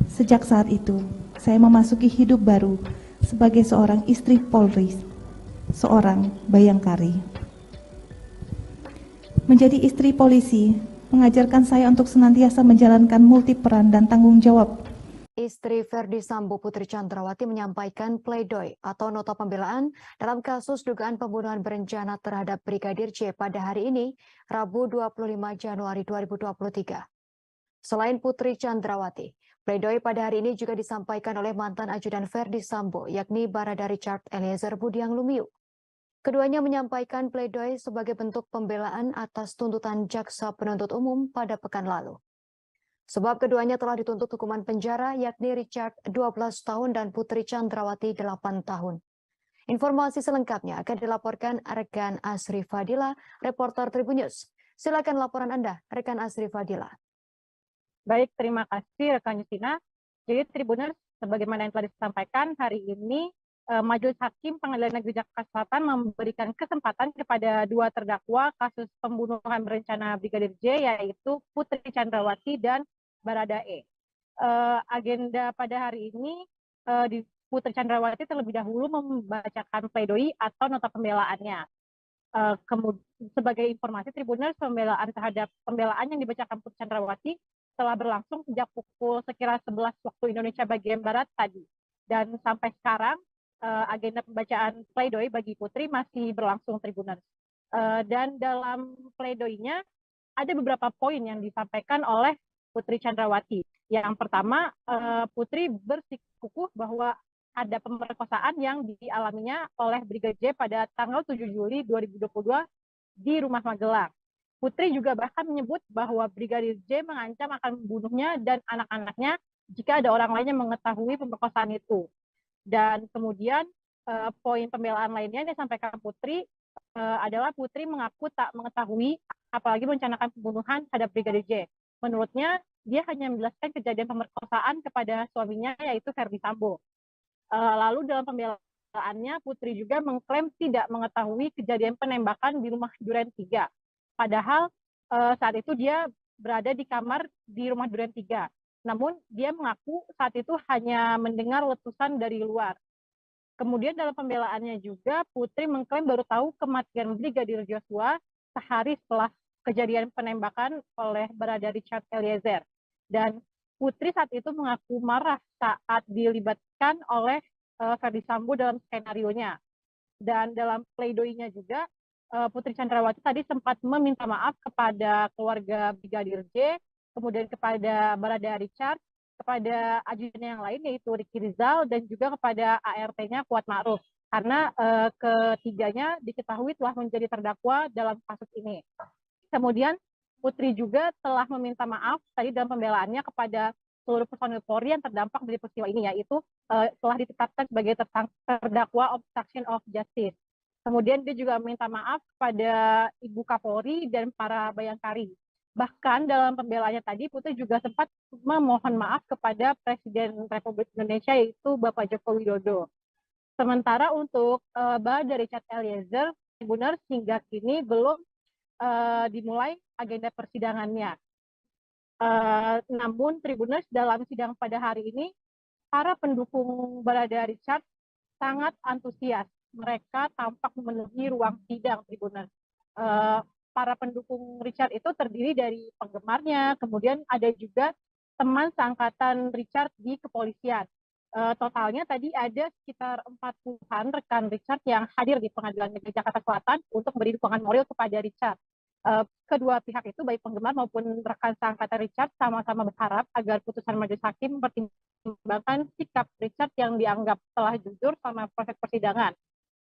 Sejak saat itu, saya memasuki hidup baru sebagai seorang istri Polri, seorang bayangkari. Menjadi istri polisi mengajarkan saya untuk senantiasa menjalankan multi peran dan tanggung jawab. Istri Ferdi Sambo Putri Chandrawati menyampaikan pledoi atau nota pembelaan dalam kasus dugaan pembunuhan berencana terhadap Brigadir J pada hari ini, Rabu 25 Januari 2023. Selain Putri Chandrawati, pledoi pada hari ini juga disampaikan oleh mantan ajudan Ferdi Sambo, yakni Barada Richard Eliezer Budiang Lumiu. Keduanya menyampaikan pledoi sebagai bentuk pembelaan atas tuntutan jaksa penuntut umum pada pekan lalu. Sebab keduanya telah dituntut hukuman penjara, yakni Richard 12 tahun dan Putri Chandrawati 8 tahun. Informasi selengkapnya akan dilaporkan rekan Asri Fadila, reporter Tribun News. Silakan laporan Anda, rekan Asri Fadila. Baik, terima kasih rekan Yustina. Jadi Tribuners, sebagaimana yang telah disampaikan, hari ini Majelis Hakim Pengadilan Negeri Jakarta Selatan memberikan kesempatan kepada dua terdakwa kasus pembunuhan berencana Brigadir J, yaitu Putri Chandrawati dan Barada E. Agenda pada hari ini, Putri Chandrawati terlebih dahulu membacakan pledoi atau nota pembelaannya. Sebagai informasi Tribuners, pembelaan yang dibacakan Putri Chandrawati telah berlangsung sejak pukul sekira 11 waktu Indonesia bagian Barat tadi. Dan sampai sekarang agenda pembacaan pledoi bagi Putri masih berlangsung Tribuners. Dan dalam pledoinya ada beberapa poin yang disampaikan oleh Putri Chandrawati. Yang pertama, Putri bersikukuh bahwa ada pemerkosaan yang dialaminya oleh Brigadir J pada tanggal 7 Juli 2022 di rumah Magelang. Putri juga bahkan menyebut bahwa Brigadir J mengancam akan membunuhnya dan anak-anaknya jika ada orang lain yang mengetahui pemerkosaan itu. Dan kemudian poin pembelaan lainnya yang disampaikan Putri adalah Putri mengaku tak mengetahui apalagi merencanakan pembunuhan terhadap Brigadir J. Menurutnya, dia hanya menjelaskan kejadian pemerkosaan kepada suaminya yaitu Ferdi Sambo. Lalu dalam pembelaannya, Putri juga mengklaim tidak mengetahui kejadian penembakan di rumah Duren 3. Padahal saat itu dia berada di kamar di rumah Duren 3. Namun dia mengaku saat itu hanya mendengar letusan dari luar. Kemudian dalam pembelaannya juga Putri mengklaim baru tahu kematian Brigadir Joshua sehari setelah kejadian penembakan oleh Barada Richard Eliezer. Dan Putri saat itu mengaku marah saat dilibatkan oleh Ferdi Sambo dalam skenario-nya. Dan dalam pleidoinya juga Putri Chandrawati tadi sempat meminta maaf kepada keluarga Brigadir J, kemudian kepada Barada Richard, kepada ajudan yang lain yaitu Ricky Rizal dan juga kepada ART-nya Kuat Ma'ruf karena ketiganya diketahui telah menjadi terdakwa dalam kasus ini. Kemudian Putri juga telah meminta maaf tadi dalam pembelaannya kepada seluruh personil Polri yang terdampak dari peristiwa ini, yaitu telah ditetapkan sebagai terdakwa obstruction of justice. Kemudian dia juga meminta maaf kepada Ibu Kapolri dan para Bayangkari. Bahkan dalam pembelaannya tadi Putri juga sempat memohon maaf kepada Presiden Republik Indonesia yaitu Bapak Joko Widodo. Sementara untuk Barada Richard Eliezer, Tribuners hingga kini belum dimulai agenda persidangannya. Namun Tribuners dalam sidang pada hari ini, para pendukung Barada Richard sangat antusias. Mereka tampak memenuhi ruang sidang Tribuners. Para pendukung Richard itu terdiri dari penggemarnya, kemudian ada juga teman seangkatan Richard di kepolisian. Totalnya tadi ada sekitar 40-an rekan Richard yang hadir di Pengadilan Negeri Jakarta Selatan untuk memberi dukungan moral kepada Richard. Kedua pihak itu, baik penggemar maupun rekan seangkatan Richard, sama-sama berharap agar putusan majelis hakim mempertimbangkan sikap Richard yang dianggap telah jujur selama proses persidangan.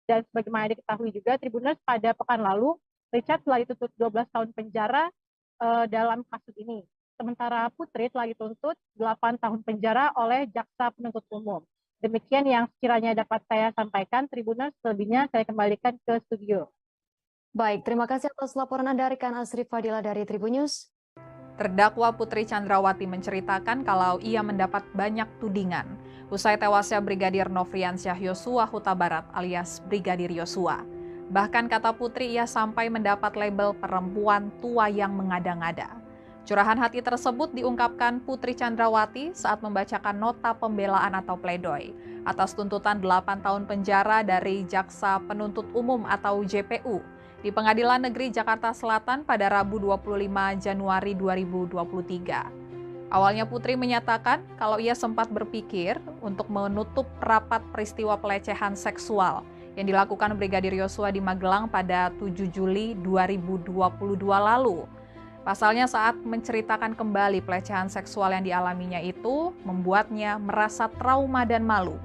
Dan sebagaimana diketahui juga, Tribuners pada pekan lalu, Richard telah dituntut 12 tahun penjara dalam kasus ini. Sementara Putri telah dituntut 8 tahun penjara oleh Jaksa Penuntut Umum. Demikian yang sekiranya dapat saya sampaikan, Tribuners, selebihnya saya kembalikan ke studio. Baik, terima kasih atas laporan Anda, rekan Asri Fadila dari Tribun News. Terdakwa Putri Chandrawati menceritakan kalau ia mendapat banyak tudingan usai tewasnya Brigadir Nofriansyah Yosua Huta Barat alias Brigadir Yosua. Bahkan kata Putri, ia sampai mendapat label perempuan tua yang mengada-ngada. Curahan hati tersebut diungkapkan Putri Chandrawati saat membacakan nota pembelaan atau pledoi atas tuntutan 8 tahun penjara dari Jaksa Penuntut Umum atau JPU di Pengadilan Negeri Jakarta Selatan pada Rabu 25 Januari 2023. Awalnya Putri menyatakan kalau ia sempat berpikir untuk menutup rapat peristiwa pelecehan seksual yang dilakukan Brigadir Yosua di Magelang pada 7 Juli 2022 lalu. Pasalnya saat menceritakan kembali pelecehan seksual yang dialaminya itu membuatnya merasa trauma dan malu.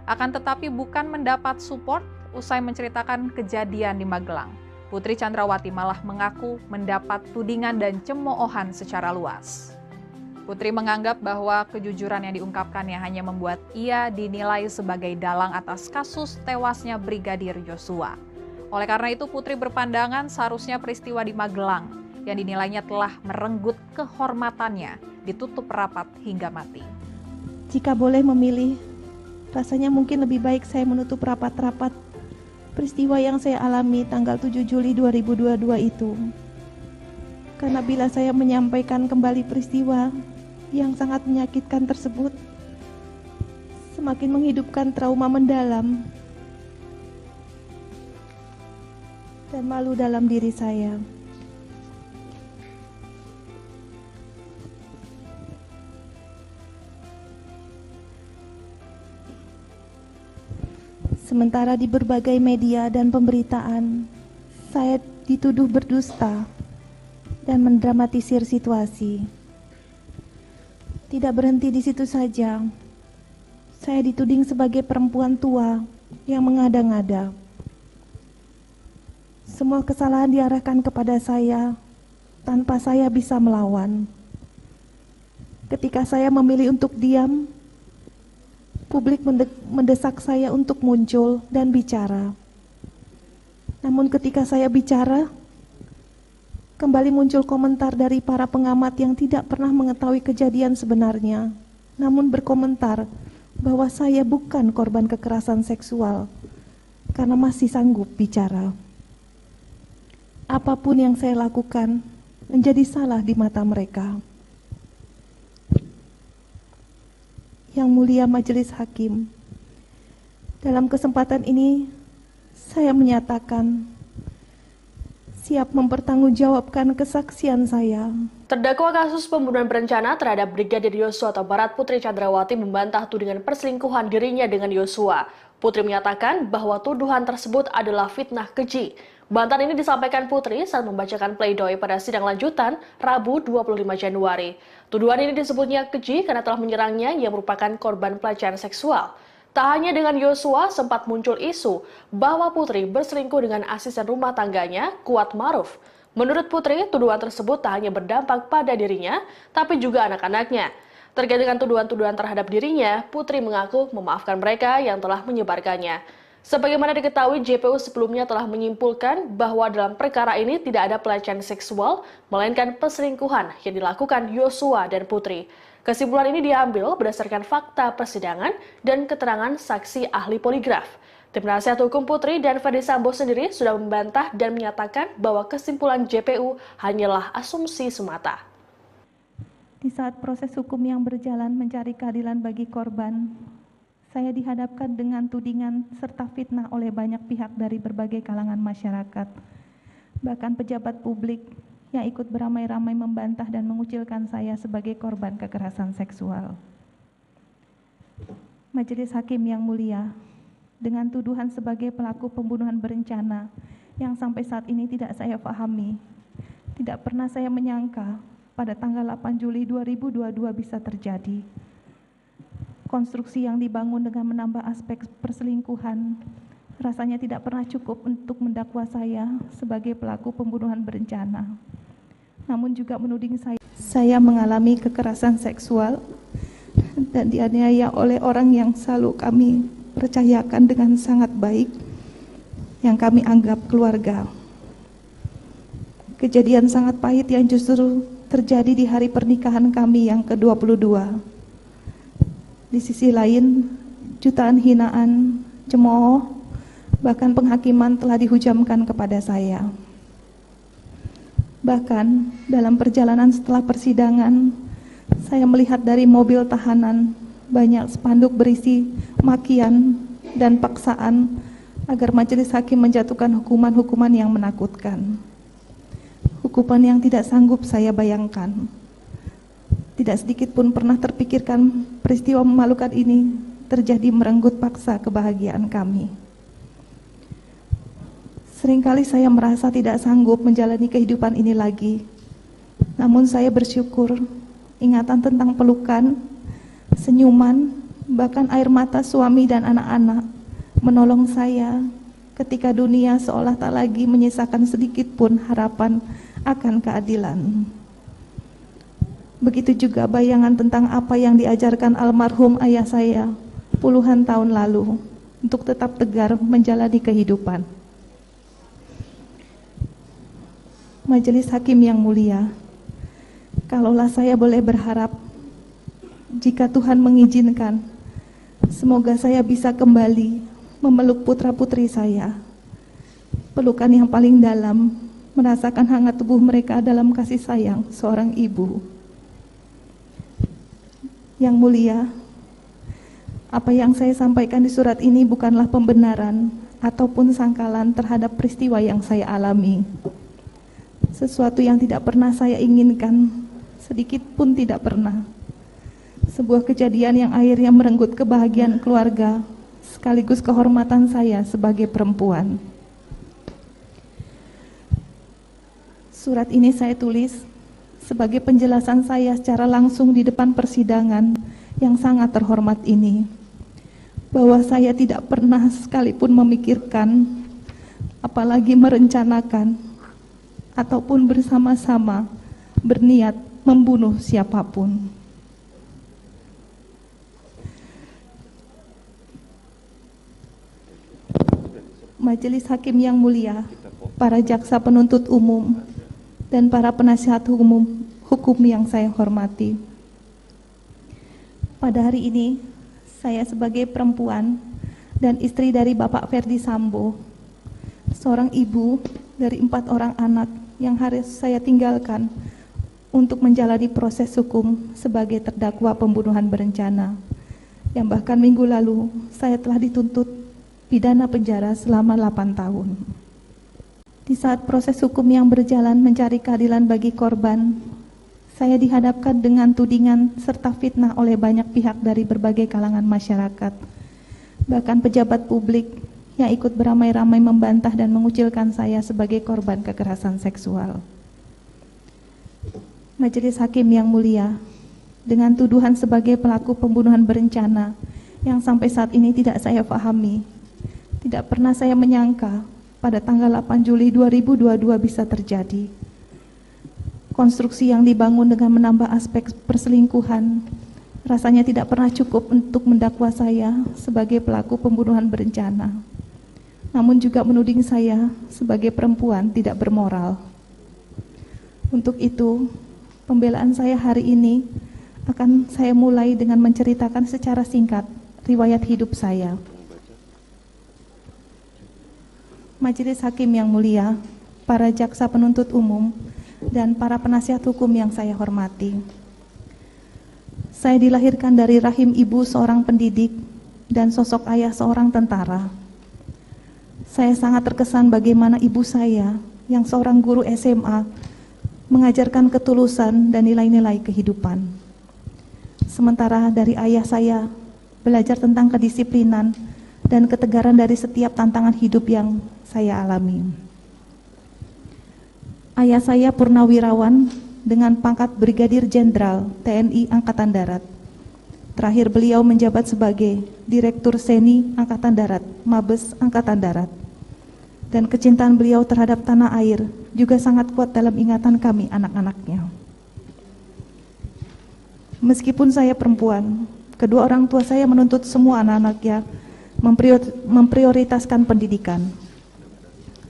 Akan tetapi bukan mendapat support usai menceritakan kejadian di Magelang. Putri Chandrawati malah mengaku mendapat tudingan dan cemoohan secara luas. Putri menganggap bahwa kejujuran yang diungkapkannya hanya membuat ia dinilai sebagai dalang atas kasus tewasnya Brigadir Yosua. Oleh karena itu, Putri berpandangan seharusnya peristiwa di Magelang yang dinilainya telah merenggut kehormatannya ditutup rapat hingga mati. Jika boleh memilih, rasanya mungkin lebih baik saya menutup rapat-rapat peristiwa yang saya alami tanggal 7 Juli 2022 itu. Karena bila saya menyampaikan kembali peristiwa yang sangat menyakitkan tersebut, semakin menghidupkan trauma mendalam dan malu dalam diri saya. Sementara di berbagai media dan pemberitaan, saya dituduh berdusta dan mendramatisir situasi. Tidak berhenti di situ saja, Saya dituding sebagai perempuan tua yang mengada-ngada. Semua kesalahan diarahkan kepada saya tanpa saya bisa melawan. Ketika saya memilih untuk diam, publik mendesak saya untuk muncul dan bicara. Namun ketika saya bicara, kembali muncul komentar dari para pengamat yang tidak pernah mengetahui kejadian sebenarnya, namun berkomentar bahwa saya bukan korban kekerasan seksual karena masih sanggup bicara. Apapun yang saya lakukan menjadi salah di mata mereka. Yang mulia Majelis Hakim, dalam kesempatan ini saya menyatakan siap mempertanggungjawabkan kesaksian saya. Terdakwa kasus pembunuhan berencana terhadap Brigadir Yosua atau Barat Putri Chandrawati membantah tudingan perselingkuhan dirinya dengan Yosua. Putri menyatakan bahwa tuduhan tersebut adalah fitnah keji. Bantahan ini disampaikan Putri saat membacakan pledoi pada sidang lanjutan Rabu 25 Januari. Tuduhan ini disebutnya keji karena telah menyerangnya yang merupakan korban pelecehan seksual. Tak hanya dengan Yosua, sempat muncul isu bahwa Putri berselingkuh dengan asisten rumah tangganya, Kuat Maruf. Menurut Putri, tuduhan tersebut tak hanya berdampak pada dirinya, tapi juga anak-anaknya. Terkait dengan tuduhan-tuduhan terhadap dirinya, Putri mengaku memaafkan mereka yang telah menyebarkannya. Sebagaimana diketahui, JPU sebelumnya telah menyimpulkan bahwa dalam perkara ini tidak ada pelecehan seksual, melainkan perselingkuhan yang dilakukan Yosua dan Putri. Kesimpulan ini diambil berdasarkan fakta persidangan dan keterangan saksi ahli poligraf. Tim nasihat hukum Putri dan Ferdi Sambo sendiri sudah membantah dan menyatakan bahwa kesimpulan JPU hanyalah asumsi semata. Di saat proses hukum yang berjalan mencari keadilan bagi korban, saya dihadapkan dengan tudingan serta fitnah oleh banyak pihak dari berbagai kalangan masyarakat. Bahkan pejabat publik yang ikut beramai-ramai membantah dan mengucilkan saya sebagai korban kekerasan seksual. Majelis Hakim yang mulia, dengan tuduhan sebagai pelaku pembunuhan berencana yang sampai saat ini tidak saya pahami, tidak pernah saya menyangka pada tanggal 8 Juli 2022 bisa terjadi. Konstruksi yang dibangun dengan menambah aspek perselingkuhan rasanya tidak pernah cukup untuk mendakwa saya sebagai pelaku pembunuhan berencana. Namun juga menuding saya mengalami kekerasan seksual dan dianiaya oleh orang yang selalu kami percayakan dengan sangat baik, yang kami anggap keluarga. Kejadian sangat pahit yang justru terjadi di hari pernikahan kami yang ke-22. Di sisi lain, jutaan hinaan, cemooh, bahkan penghakiman telah dihujamkan kepada saya. Bahkan dalam perjalanan setelah persidangan, saya melihat dari mobil tahanan banyak spanduk berisi makian dan paksaan agar majelis hakim menjatuhkan hukuman-hukuman yang menakutkan. Hukuman yang tidak sanggup saya bayangkan. Tidak sedikit pun pernah terpikirkan peristiwa memalukan ini terjadi merenggut paksa kebahagiaan kami. Seringkali saya merasa tidak sanggup menjalani kehidupan ini lagi. Namun saya bersyukur ingatan tentang pelukan, senyuman, bahkan air mata suami dan anak-anak menolong saya ketika dunia seolah tak lagi menyisakan sedikit pun harapan akan keadilan. Begitu juga bayangan tentang apa yang diajarkan almarhum ayah saya puluhan tahun lalu untuk tetap tegar menjalani kehidupan. Majelis Hakim yang mulia, kalaulah saya boleh berharap, jika Tuhan mengizinkan, semoga saya bisa kembali memeluk putra-putri saya. Pelukan yang paling dalam, merasakan hangat tubuh mereka dalam kasih sayang seorang ibu. Yang mulia, apa yang saya sampaikan di surat ini bukanlah pembenaran ataupun sangkalan terhadap peristiwa yang saya alami. Sesuatu yang tidak pernah saya inginkan, sedikit pun tidak pernah. Sebuah kejadian yang akhirnya merenggut kebahagiaan keluarga, sekaligus kehormatan saya sebagai perempuan. Surat ini saya tulis sebagai penjelasan saya secara langsung di depan persidangan yang sangat terhormat ini. bahwa saya tidak pernah sekalipun memikirkan, apalagi merencanakan, ataupun bersama-sama berniat membunuh siapapun. Majelis Hakim yang mulia, para jaksa penuntut umum, dan para penasihat hukum yang saya hormati. Pada hari ini, saya sebagai perempuan dan istri dari Bapak Ferdi Sambo, seorang ibu dari 4 orang anak yang harus saya tinggalkan untuk menjalani proses hukum sebagai terdakwa pembunuhan berencana, yang bahkan minggu lalu saya telah dituntut pidana penjara selama 8 tahun. Di saat proses hukum yang berjalan mencari keadilan bagi korban, saya dihadapkan dengan tudingan serta fitnah oleh banyak pihak dari berbagai kalangan masyarakat, bahkan pejabat publik yang ikut beramai-ramai membantah dan mengucilkan saya sebagai korban kekerasan seksual. Majelis Hakim yang mulia, dengan tuduhan sebagai pelaku pembunuhan berencana yang sampai saat ini tidak saya pahami, tidak pernah saya menyangka pada tanggal 8 Juli 2022 bisa terjadi. Konstruksi yang dibangun dengan menambah aspek perselingkuhan rasanya tidak pernah cukup untuk mendakwa saya sebagai pelaku pembunuhan berencana, namun juga menuding saya sebagai perempuan tidak bermoral. Untuk itu, pembelaan saya hari ini akan saya mulai dengan menceritakan secara singkat riwayat hidup saya. Majelis Hakim yang mulia, para jaksa penuntut umum, dan para penasihat hukum yang saya hormati. Saya dilahirkan dari rahim ibu seorang pendidik dan sosok ayah seorang tentara. Saya sangat terkesan bagaimana ibu saya yang seorang guru SMA mengajarkan ketulusan dan nilai-nilai kehidupan. Sementara dari ayah saya belajar tentang kedisiplinan dan ketegaran dari setiap tantangan hidup yang saya alami. Ayah saya purnawirawan dengan pangkat Brigadir Jenderal TNI Angkatan Darat. Terakhir beliau menjabat sebagai Direktur Seni Angkatan Darat, Mabes Angkatan Darat. Dan kecintaan beliau terhadap tanah air juga sangat kuat dalam ingatan kami anak-anaknya. Meskipun saya perempuan, kedua orang tua saya menuntut semua anak-anaknya memprioritaskan pendidikan.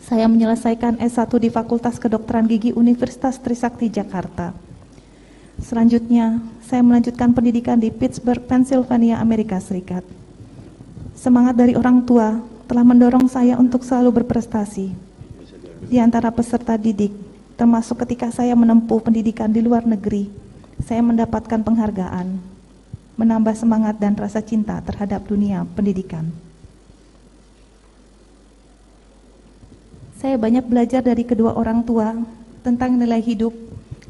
Saya menyelesaikan S1 di Fakultas Kedokteran Gigi Universitas Trisakti Jakarta. Selanjutnya, saya melanjutkan pendidikan di Pittsburgh, Pennsylvania, Amerika Serikat. Semangat dari orang tua telah mendorong saya untuk selalu berprestasi di antara peserta didik, termasuk ketika saya menempuh pendidikan di luar negeri. Saya mendapatkan penghargaan, menambah semangat dan rasa cinta terhadap dunia pendidikan. Saya banyak belajar dari kedua orang tua tentang nilai hidup,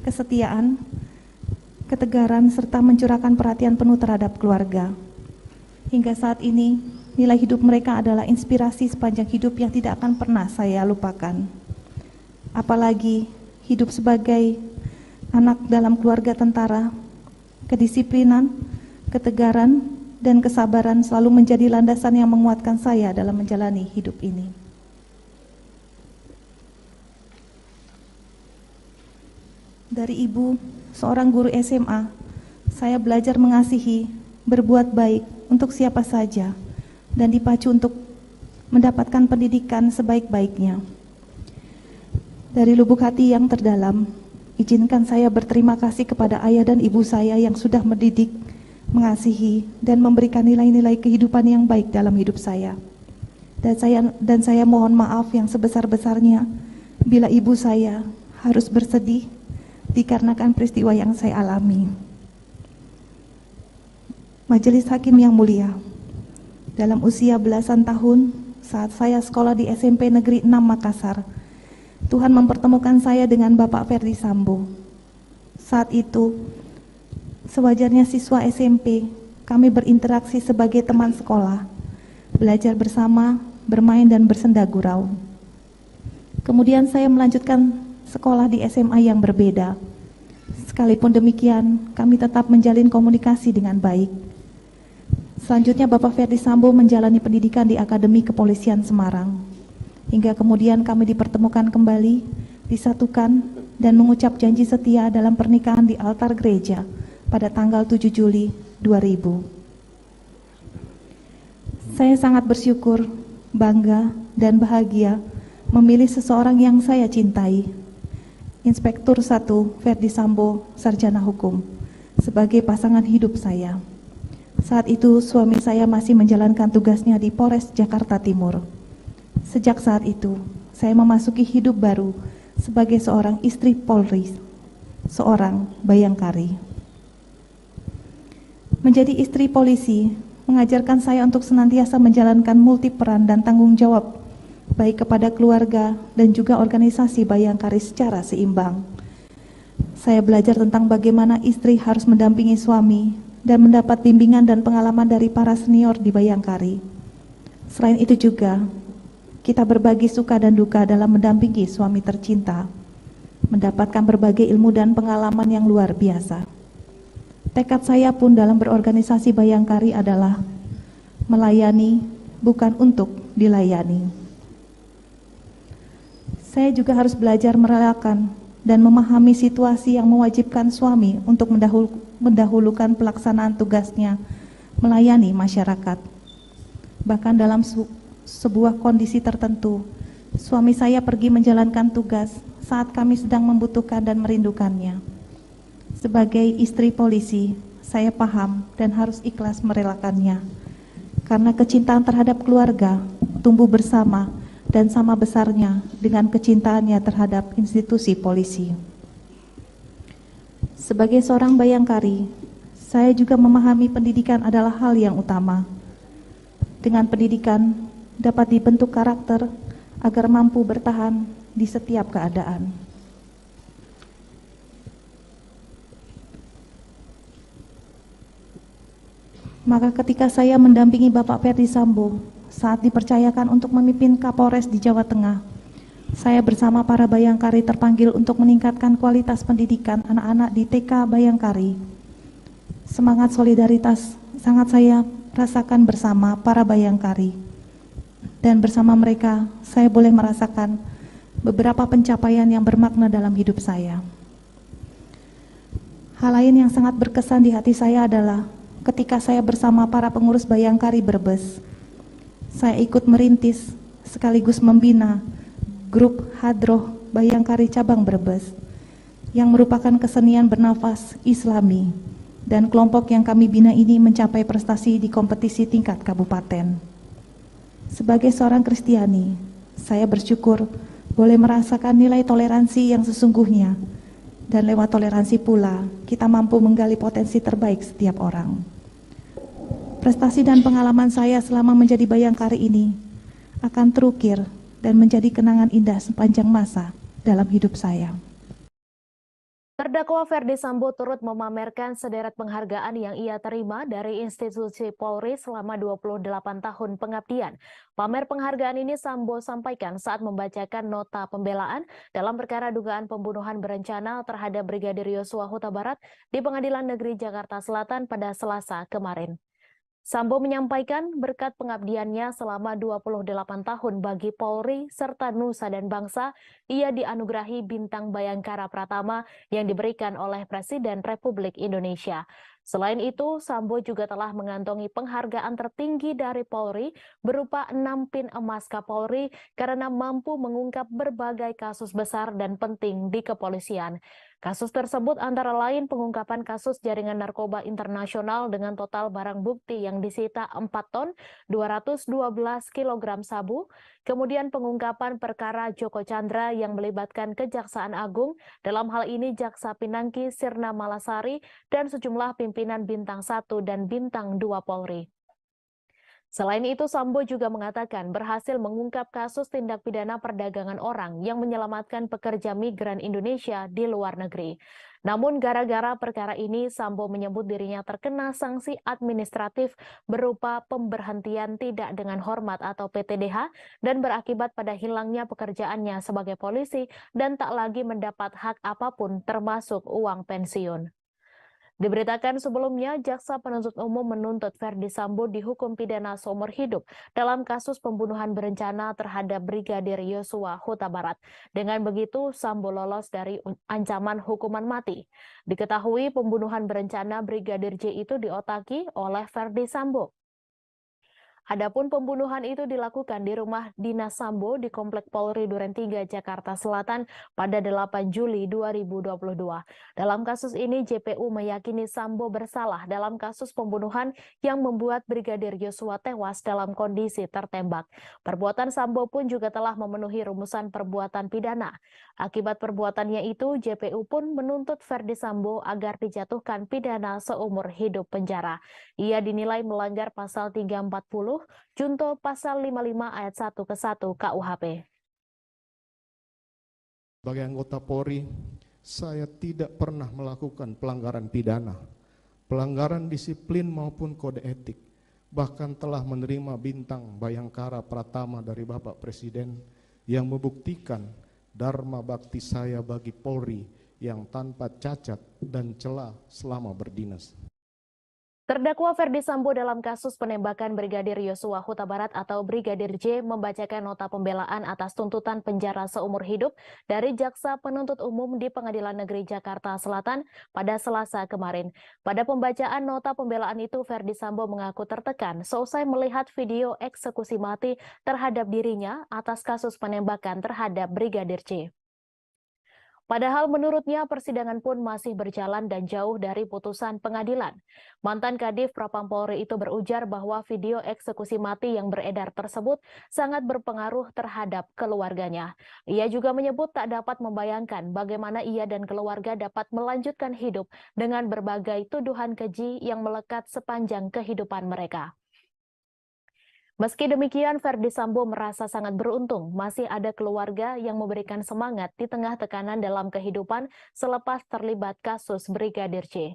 kesetiaan, ketegaran, serta mencurahkan perhatian penuh terhadap keluarga. Hingga saat ini, nilai hidup mereka adalah inspirasi sepanjang hidup yang tidak akan pernah saya lupakan. Apalagi hidup sebagai anak dalam keluarga tentara, kedisiplinan, ketegaran, dan kesabaran selalu menjadi landasan yang menguatkan saya dalam menjalani hidup ini. Dari ibu, seorang guru SMA, saya belajar mengasihi, berbuat baik untuk siapa saja, dan dipacu untuk mendapatkan pendidikan sebaik-baiknya. Dari lubuk hati yang terdalam, izinkan saya berterima kasih kepada ayah dan ibu saya yang sudah mendidik, mengasihi, dan memberikan nilai-nilai kehidupan yang baik dalam hidup saya. Dan saya mohon maaf yang sebesar-besarnya bila ibu saya harus bersedih dikarenakan peristiwa yang saya alami. Majelis Hakim yang mulia, dalam usia belasan tahun saat saya sekolah di SMP Negeri 6 Makassar, Tuhan mempertemukan saya dengan Bapak Ferdi Sambo. Saat itu, sewajarnya siswa SMP, kami berinteraksi sebagai teman sekolah, belajar bersama, bermain dan bersenda gurau. Kemudian saya melanjutkan sekolah di SMA yang berbeda. Sekalipun demikian, kami tetap menjalin komunikasi dengan baik. Selanjutnya Bapak Ferdi Sambo menjalani pendidikan di Akademi Kepolisian Semarang. Hingga kemudian kami dipertemukan kembali, disatukan, dan mengucap janji setia dalam pernikahan di altar gereja pada tanggal 7 Juli 2000. Saya sangat bersyukur, bangga, dan bahagia memilih seseorang yang saya cintai, Inspektur 1 Ferdi Sambo, Sarjana Hukum, sebagai pasangan hidup saya. Saat itu suami saya masih menjalankan tugasnya di Polres Jakarta Timur. Sejak saat itu, saya memasuki hidup baru sebagai seorang istri Polri, seorang bayangkari. Menjadi istri polisi mengajarkan saya untuk senantiasa menjalankan multi peran dan tanggung jawab, baik kepada keluarga dan juga organisasi bayangkari secara seimbang. Saya belajar tentang bagaimana istri harus mendampingi suami dan mendapat bimbingan dan pengalaman dari para senior di bayangkari. Selain itu juga, kita berbagi suka dan duka dalam mendampingi suami tercinta, mendapatkan berbagai ilmu dan pengalaman yang luar biasa. Tekad saya pun dalam berorganisasi bayangkari adalah melayani, bukan untuk dilayani. Saya juga harus belajar merelakan dan memahami situasi yang mewajibkan suami untuk mendahulukan pelaksanaan tugasnya melayani masyarakat. Bahkan dalam sebuah kondisi tertentu, suami saya pergi menjalankan tugas saat kami sedang membutuhkan dan merindukannya. Sebagai istri polisi, saya paham dan harus ikhlas merelakannya, karena kecintaan terhadap keluarga tumbuh bersama dan sama besarnya dengan kecintaannya terhadap institusi polisi. Sebagai seorang bayangkari, saya juga memahami pendidikan adalah hal yang utama. Dengan pendidikan dapat dibentuk karakter agar mampu bertahan di setiap keadaan. Maka ketika saya mendampingi Bapak Ferdi Sambo saat dipercayakan untuk memimpin Kapolres di Jawa Tengah, saya bersama para bayangkari terpanggil untuk meningkatkan kualitas pendidikan anak-anak di TK Bayangkari. Semangat solidaritas sangat saya rasakan bersama para bayangkari. Dan bersama mereka, saya boleh merasakan beberapa pencapaian yang bermakna dalam hidup saya. Hal lain yang sangat berkesan di hati saya adalah ketika saya bersama para pengurus Bayangkari Brebes, saya ikut merintis sekaligus membina grup Hadroh Bayangkari Cabang Brebes yang merupakan kesenian bernafas Islami, dan kelompok yang kami bina ini mencapai prestasi di kompetisi tingkat kabupaten. Sebagai seorang Kristiani, saya bersyukur boleh merasakan nilai toleransi yang sesungguhnya, dan lewat toleransi pula kita mampu menggali potensi terbaik setiap orang. Prestasi dan pengalaman saya selama menjadi bayangkari ini akan terukir dan menjadi kenangan indah sepanjang masa dalam hidup saya. Terdakwa Ferdi Sambo turut memamerkan sederet penghargaan yang ia terima dari institusi Polri selama 28 tahun pengabdian. Pamer penghargaan ini Sambo sampaikan saat membacakan nota pembelaan dalam perkara dugaan pembunuhan berencana terhadap Brigadir Yosua Huta Barat di Pengadilan Negeri Jakarta Selatan pada Selasa kemarin. Sambo menyampaikan berkat pengabdiannya selama 28 tahun bagi Polri serta Nusa dan Bangsa, ia dianugerahi Bintang Bayangkara Pratama yang diberikan oleh Presiden Republik Indonesia. Selain itu, Sambo juga telah mengantongi penghargaan tertinggi dari Polri berupa 6 pin emas Kapolri karena mampu mengungkap berbagai kasus besar dan penting di kepolisian. Kasus tersebut antara lain pengungkapan kasus jaringan narkoba internasional dengan total barang bukti yang disita 4 ton 212 kg sabu, kemudian pengungkapan perkara Joko Chandra yang melibatkan Kejaksaan Agung, dalam hal ini Jaksa Pinangki Sirna Malasari dan sejumlah pimpinan Bintang 1 dan Bintang 2 Polri. Selain itu, Sambo juga mengatakan berhasil mengungkap kasus tindak pidana perdagangan orang yang menyelamatkan pekerja migran Indonesia di luar negeri. Namun gara-gara perkara ini, Sambo menyebut dirinya terkena sanksi administratif berupa pemberhentian tidak dengan hormat atau PTDH dan berakibat pada hilangnya pekerjaannya sebagai polisi dan tak lagi mendapat hak apapun termasuk uang pensiun. Diberitakan sebelumnya, Jaksa Penuntut Umum menuntut Ferdi Sambo dihukum pidana seumur hidup dalam kasus pembunuhan berencana terhadap Brigadir Yosua Huta Barat. Dengan begitu, Sambo lolos dari ancaman hukuman mati. Diketahui pembunuhan berencana Brigadir J itu diotaki oleh Ferdi Sambo. Adapun pembunuhan itu dilakukan di rumah dinas Sambo di Komplek Polri Duren 3, Jakarta Selatan pada 8 Juli 2022. Dalam kasus ini, JPU meyakini Sambo bersalah dalam kasus pembunuhan yang membuat Brigadir Yosua tewas dalam kondisi tertembak. Perbuatan Sambo pun juga telah memenuhi rumusan perbuatan pidana. Akibat perbuatannya itu, JPU pun menuntut Ferdi Sambo agar dijatuhkan pidana seumur hidup penjara. Ia dinilai melanggar pasal 340 junto pasal 55 ayat 1 ke 1 KUHP. Sebagai anggota Polri, saya tidak pernah melakukan pelanggaran pidana, pelanggaran disiplin maupun kode etik, bahkan telah menerima bintang Bayangkara Pratama dari Bapak Presiden yang membuktikan dharma bakti saya bagi Polri yang tanpa cacat dan celah selama berdinas. Terdakwa Ferdi Sambo dalam kasus penembakan Brigadir Yosua Huta Barat atau Brigadir J membacakan nota pembelaan atas tuntutan penjara seumur hidup dari Jaksa Penuntut Umum di Pengadilan Negeri Jakarta Selatan pada Selasa kemarin. Pada pembacaan nota pembelaan itu, Ferdi Sambo mengaku tertekan seusai melihat video eksekusi mati terhadap dirinya atas kasus penembakan terhadap Brigadir J. Padahal menurutnya persidangan pun masih berjalan dan jauh dari putusan pengadilan. Mantan Kadif Propam Polri itu berujar bahwa video eksekusi mati yang beredar tersebut sangat berpengaruh terhadap keluarganya. Ia juga menyebut tak dapat membayangkan bagaimana ia dan keluarga dapat melanjutkan hidup dengan berbagai tuduhan keji yang melekat sepanjang kehidupan mereka. Meski demikian, Ferdi Sambo merasa sangat beruntung masih ada keluarga yang memberikan semangat di tengah tekanan dalam kehidupan selepas terlibat kasus Brigadir J.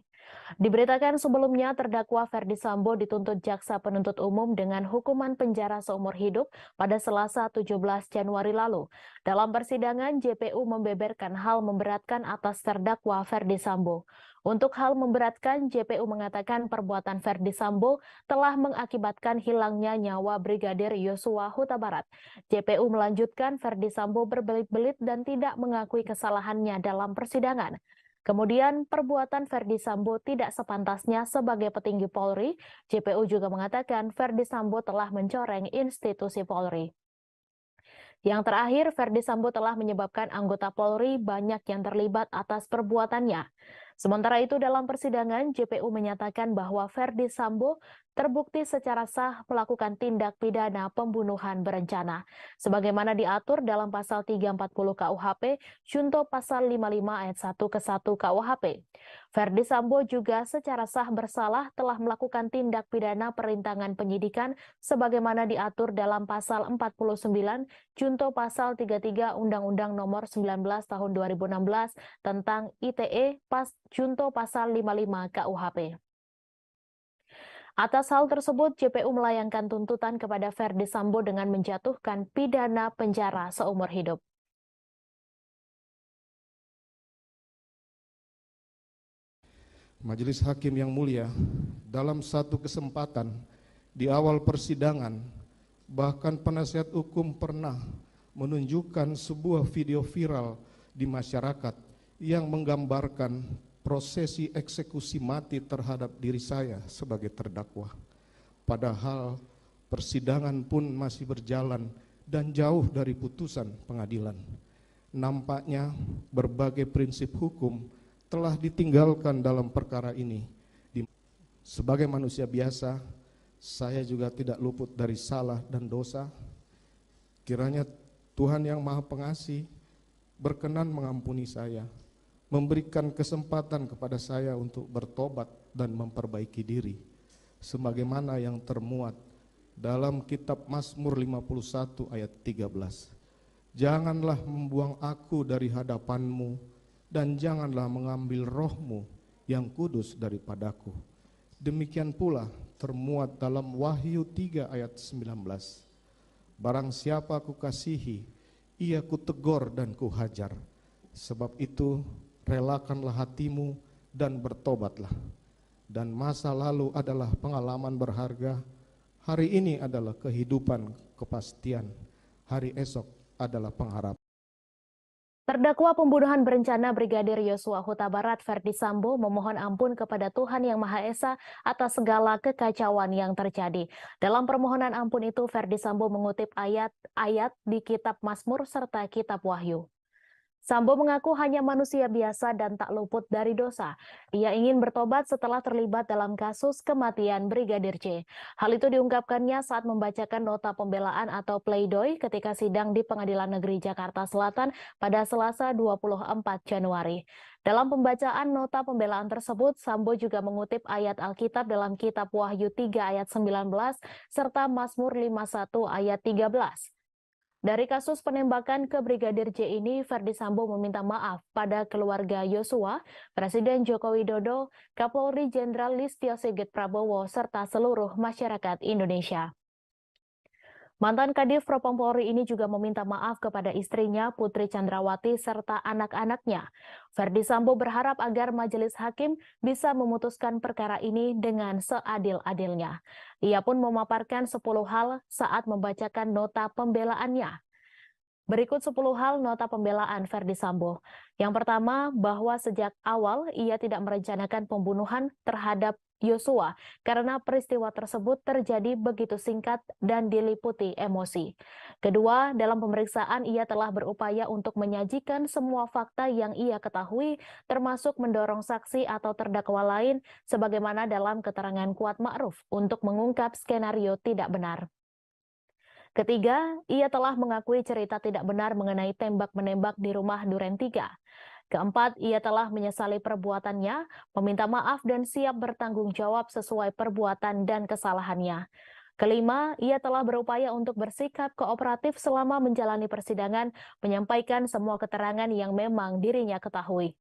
Diberitakan sebelumnya, terdakwa Ferdi Sambo dituntut Jaksa Penuntut Umum dengan hukuman penjara seumur hidup pada Selasa 17 Januari lalu. Dalam persidangan, JPU membeberkan hal memberatkan atas terdakwa Ferdi Sambo. Untuk hal memberatkan, JPU mengatakan perbuatan Ferdi Sambo telah mengakibatkan hilangnya nyawa Brigadir Yosua Huta Barat. JPU melanjutkan Ferdi Sambo berbelit-belit dan tidak mengakui kesalahannya dalam persidangan. Kemudian, perbuatan Ferdi Sambo tidak sepantasnya sebagai petinggi Polri. JPU juga mengatakan Ferdi Sambo telah mencoreng institusi Polri. Yang terakhir, Ferdi Sambo telah menyebabkan anggota Polri banyak yang terlibat atas perbuatannya. Sementara itu, dalam persidangan, JPU menyatakan bahwa Ferdi Sambo terbukti secara sah melakukan tindak pidana pembunuhan berencana. Sebagaimana diatur dalam pasal 340 KUHP, junto pasal 55 ayat 1 ke 1 KUHP. Ferdi Sambo juga secara sah bersalah telah melakukan tindak pidana perintangan penyidikan sebagaimana diatur dalam pasal 49 junto pasal 33 Undang-Undang Nomor 19 Tahun 2016 tentang ITE junto pasal 55 KUHP. Atas hal tersebut, JPU melayangkan tuntutan kepada Ferdi Sambo dengan menjatuhkan pidana penjara seumur hidup. Majelis Hakim yang mulia, dalam satu kesempatan di awal persidangan, bahkan penasihat hukum pernah menunjukkan sebuah video viral di masyarakat yang menggambarkan prosesi eksekusi mati terhadap diri saya sebagai terdakwa. Padahal persidangan pun masih berjalan dan jauh dari putusan pengadilan. Nampaknya berbagai prinsip hukum telah ditinggalkan dalam perkara ini. Sebagai manusia biasa, saya juga tidak luput dari salah dan dosa. Kiranya Tuhan yang Maha Pengasih berkenan mengampuni saya, memberikan kesempatan kepada saya untuk bertobat dan memperbaiki diri, sebagaimana yang termuat dalam kitab Mazmur 51 ayat 13. Janganlah membuang aku dari hadapanmu, dan janganlah mengambil rohmu yang kudus daripadaku. Demikian pula termuat dalam Wahyu 3 ayat 19. Barang siapa kukasihi, ia kutegur dan kuhajar. Sebab itu relakanlah hatimu dan bertobatlah. dan masa lalu adalah pengalaman berharga. Hari ini adalah kehidupan, kepastian. Hari esok adalah pengharapan. Terdakwa pembunuhan berencana Brigadir Yosua Huta Barat Ferdi Sambo memohon ampun kepada Tuhan Yang Maha Esa atas segala kekacauan yang terjadi. Dalam permohonan ampun itu, Ferdi Sambo mengutip ayat-ayat di Kitab Mazmur serta Kitab Wahyu. Sambo mengaku hanya manusia biasa dan tak luput dari dosa. Ia ingin bertobat setelah terlibat dalam kasus kematian Brigadir J. Hal itu diungkapkannya saat membacakan nota pembelaan atau pleidoy ketika sidang di Pengadilan Negeri Jakarta Selatan pada Selasa 24 Januari. Dalam pembacaan nota pembelaan tersebut, Sambo juga mengutip ayat Alkitab dalam Kitab Wahyu 3 ayat 19 serta Mazmur 51 ayat 13. Dari kasus penembakan ke Brigadir J ini, Ferdi Sambo meminta maaf pada keluarga Yosua, Presiden Joko Widodo, Kapolri Jenderal Listio Sigit Prabowo, serta seluruh masyarakat Indonesia. Mantan Kadif Propam Polri ini juga meminta maaf kepada istrinya Putri Chandrawati serta anak-anaknya. Ferdi Sambo berharap agar majelis hakim bisa memutuskan perkara ini dengan seadil-adilnya. Ia pun memaparkan 10 hal saat membacakan nota pembelaannya. Berikut 10 hal nota pembelaan Ferdi Sambo. Yang pertama, bahwa sejak awal ia tidak merencanakan pembunuhan terhadap Yosua karena peristiwa tersebut terjadi begitu singkat dan diliputi emosi. Kedua, dalam pemeriksaan ia telah berupaya untuk menyajikan semua fakta yang ia ketahui, termasuk mendorong saksi atau terdakwa lain sebagaimana dalam keterangan Kuat Ma'ruf untuk mengungkap skenario tidak benar. Ketiga, ia telah mengakui cerita tidak benar mengenai tembak-menembak di rumah Duren 3. Keempat, ia telah menyesali perbuatannya, meminta maaf dan siap bertanggung jawab sesuai perbuatan dan kesalahannya. Kelima, ia telah berupaya untuk bersikap kooperatif selama menjalani persidangan, menyampaikan semua keterangan yang memang dirinya ketahui.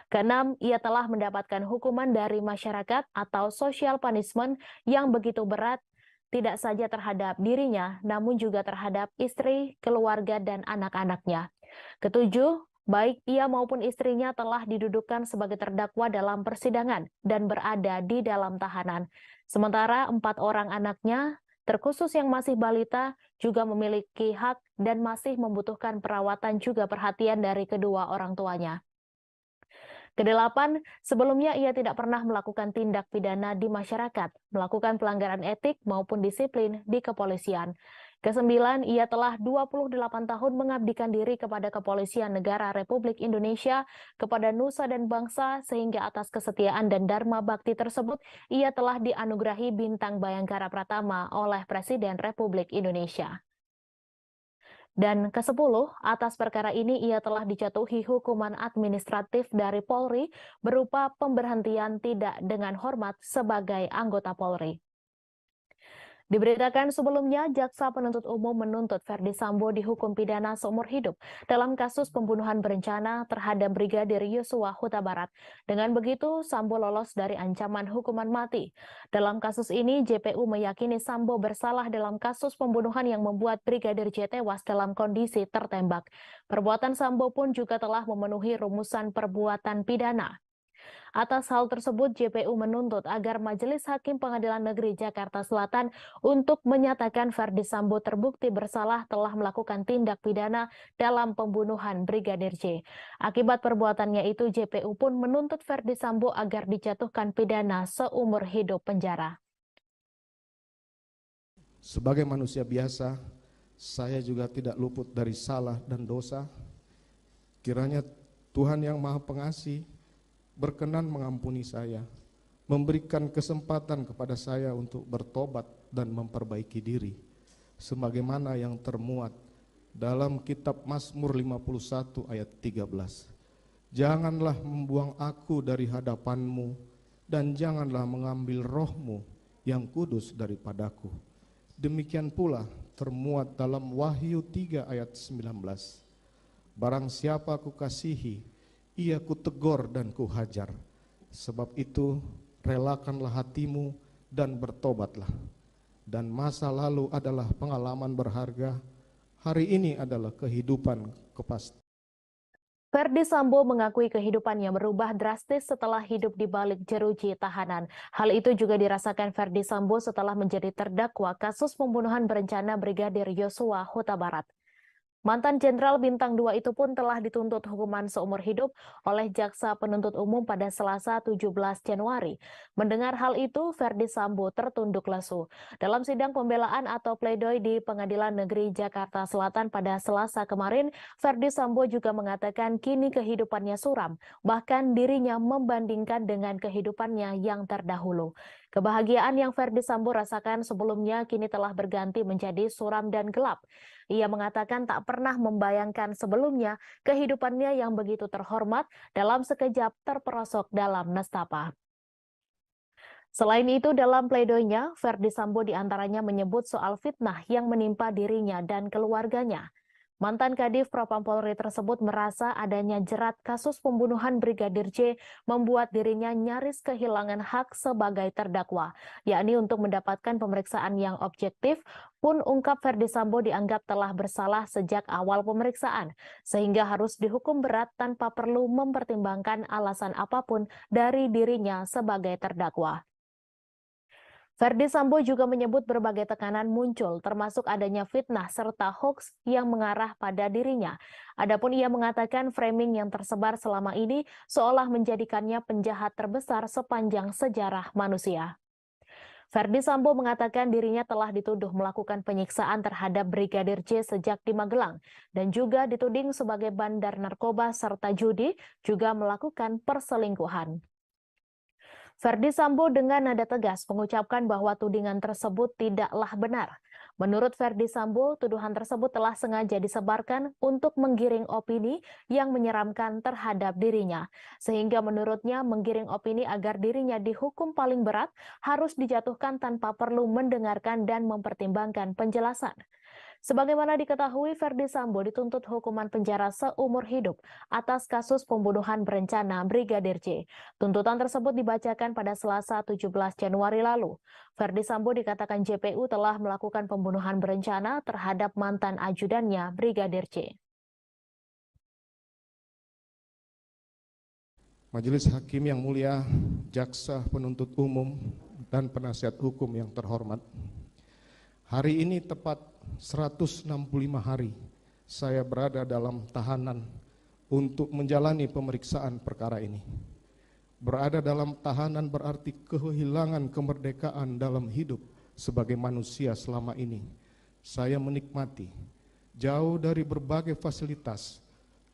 Keenam, ia telah mendapatkan hukuman dari masyarakat atau social punishment yang begitu berat, tidak saja terhadap dirinya, namun juga terhadap istri, keluarga, dan anak-anaknya. Ketujuh, baik ia maupun istrinya telah didudukkan sebagai terdakwa dalam persidangan dan berada di dalam tahanan. Sementara 4 orang anaknya, terkhusus yang masih balita, juga memiliki hak dan masih membutuhkan perawatan juga perhatian dari kedua orang tuanya. Kedelapan, sebelumnya ia tidak pernah melakukan tindak pidana di masyarakat, melakukan pelanggaran etik maupun disiplin di kepolisian. Kesembilan, ia telah 28 tahun mengabdikan diri kepada Kepolisian Negara Republik Indonesia, kepada nusa dan bangsa, sehingga atas kesetiaan dan dharma bakti tersebut, ia telah dianugerahi Bintang Bayangkara Pratama oleh Presiden Republik Indonesia. Dan ke-10, atas perkara ini ia telah dijatuhi hukuman administratif dari Polri berupa pemberhentian tidak dengan hormat sebagai anggota Polri. Diberitakan sebelumnya, Jaksa Penuntut Umum menuntut Ferdi Sambo dihukum pidana seumur hidup dalam kasus pembunuhan berencana terhadap Brigadir Yosua Huta Barat. Dengan begitu, Sambo lolos dari ancaman hukuman mati. Dalam kasus ini, JPU meyakini Sambo bersalah dalam kasus pembunuhan yang membuat Brigadir J tewas dalam kondisi tertembak. Perbuatan Sambo pun juga telah memenuhi rumusan perbuatan pidana. Atas hal tersebut, JPU menuntut agar Majelis Hakim Pengadilan Negeri Jakarta Selatan untuk menyatakan Ferdi Sambo terbukti bersalah telah melakukan tindak pidana dalam pembunuhan Brigadir J. Akibat perbuatannya itu, JPU pun menuntut Ferdi Sambo agar dijatuhkan pidana seumur hidup penjara. Sebagai manusia biasa, saya juga tidak luput dari salah dan dosa. Kiranya Tuhan yang Maha Pengasih berkenan mengampuni saya, memberikan kesempatan kepada saya untuk bertobat dan memperbaiki diri, sebagaimana yang termuat dalam kitab Mazmur 51 ayat 13. Janganlah membuang aku dari hadapanmu, dan janganlah mengambil rohmu yang kudus daripadaku. Demikian pula termuat dalam Wahyu 3 ayat 19. Barang siapa ku kasihi, ia kutegur dan kuhajar. Sebab itu relakanlah hatimu dan bertobatlah. Dan masa lalu adalah pengalaman berharga, hari ini adalah kehidupan kepastian. Ferdi Sambo mengakui kehidupannya berubah drastis setelah hidup di balik jeruji tahanan. Hal itu juga dirasakan Ferdi Sambo setelah menjadi terdakwa kasus pembunuhan berencana Brigadir Yosua Huta Barat. Mantan Jenderal Bintang 2 itu pun telah dituntut hukuman seumur hidup oleh Jaksa Penuntut Umum pada Selasa 17 Januari. Mendengar hal itu, Ferdi Sambo tertunduk lesu. Dalam sidang pembelaan atau pledoi di Pengadilan Negeri Jakarta Selatan pada Selasa kemarin, Ferdi Sambo juga mengatakan kini kehidupannya suram, bahkan dirinya membandingkan dengan kehidupannya yang terdahulu. Kebahagiaan yang Ferdi Sambo rasakan sebelumnya kini telah berganti menjadi suram dan gelap. Ia mengatakan tak pernah membayangkan sebelumnya kehidupannya yang begitu terhormat dalam sekejap terperosok dalam nestapa. Selain itu, dalam pledoinya, Ferdi Sambo diantaranya menyebut soal fitnah yang menimpa dirinya dan keluarganya. Mantan Kadif Propam Polri tersebut merasa adanya jerat kasus pembunuhan Brigadir J membuat dirinya nyaris kehilangan hak sebagai terdakwa, yakni untuk mendapatkan pemeriksaan yang objektif, pun ungkap Ferdi Sambo dianggap telah bersalah sejak awal pemeriksaan, sehingga harus dihukum berat tanpa perlu mempertimbangkan alasan apapun dari dirinya sebagai terdakwa. Ferdi Sambo juga menyebut berbagai tekanan muncul, termasuk adanya fitnah serta hoaks yang mengarah pada dirinya. Adapun ia mengatakan framing yang tersebar selama ini seolah menjadikannya penjahat terbesar sepanjang sejarah manusia. Ferdi Sambo mengatakan dirinya telah dituduh melakukan penyiksaan terhadap Brigadir J sejak di Magelang dan juga dituding sebagai bandar narkoba serta judi, juga melakukan perselingkuhan. Ferdi Sambo dengan nada tegas mengucapkan bahwa tudingan tersebut tidaklah benar. Menurut Ferdi Sambo, tuduhan tersebut telah sengaja disebarkan untuk menggiring opini yang menyeramkan terhadap dirinya. Sehingga menurutnya menggiring opini agar dirinya dihukum paling berat harus dijatuhkan tanpa perlu mendengarkan dan mempertimbangkan penjelasan. Sebagaimana diketahui, Ferdi Sambo dituntut hukuman penjara seumur hidup atas kasus pembunuhan berencana Brigadir J. Tuntutan tersebut dibacakan pada Selasa 17 Januari lalu. Ferdi Sambo dikatakan JPU telah melakukan pembunuhan berencana terhadap mantan ajudannya Brigadir J. Majelis Hakim yang mulia, Jaksa Penuntut Umum, dan penasihat hukum yang terhormat. Hari ini tepat 165 hari saya berada dalam tahanan untuk menjalani pemeriksaan perkara ini. Berada dalam tahanan berarti kehilangan kemerdekaan dalam hidup sebagai manusia selama ini. Saya menikmati jauh dari berbagai fasilitas,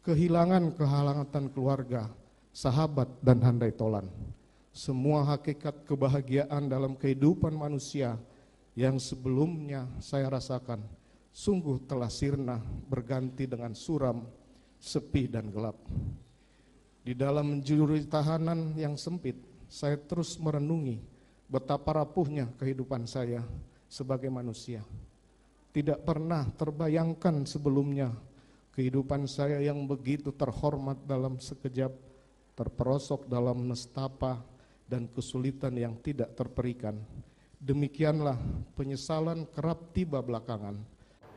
kehilangan kehangatan keluarga, sahabat, dan handai tolan. Semua hakikat kebahagiaan dalam kehidupan manusia yang sebelumnya saya rasakan sungguh telah sirna berganti dengan suram, sepi, dan gelap. Di dalam jeruji tahanan yang sempit, saya terus merenungi betapa rapuhnya kehidupan saya sebagai manusia. Tidak pernah terbayangkan sebelumnya kehidupan saya yang begitu terhormat dalam sekejap terperosok dalam nestapa dan kesulitan yang tidak terperikan. Demikianlah penyesalan kerap tiba belakangan.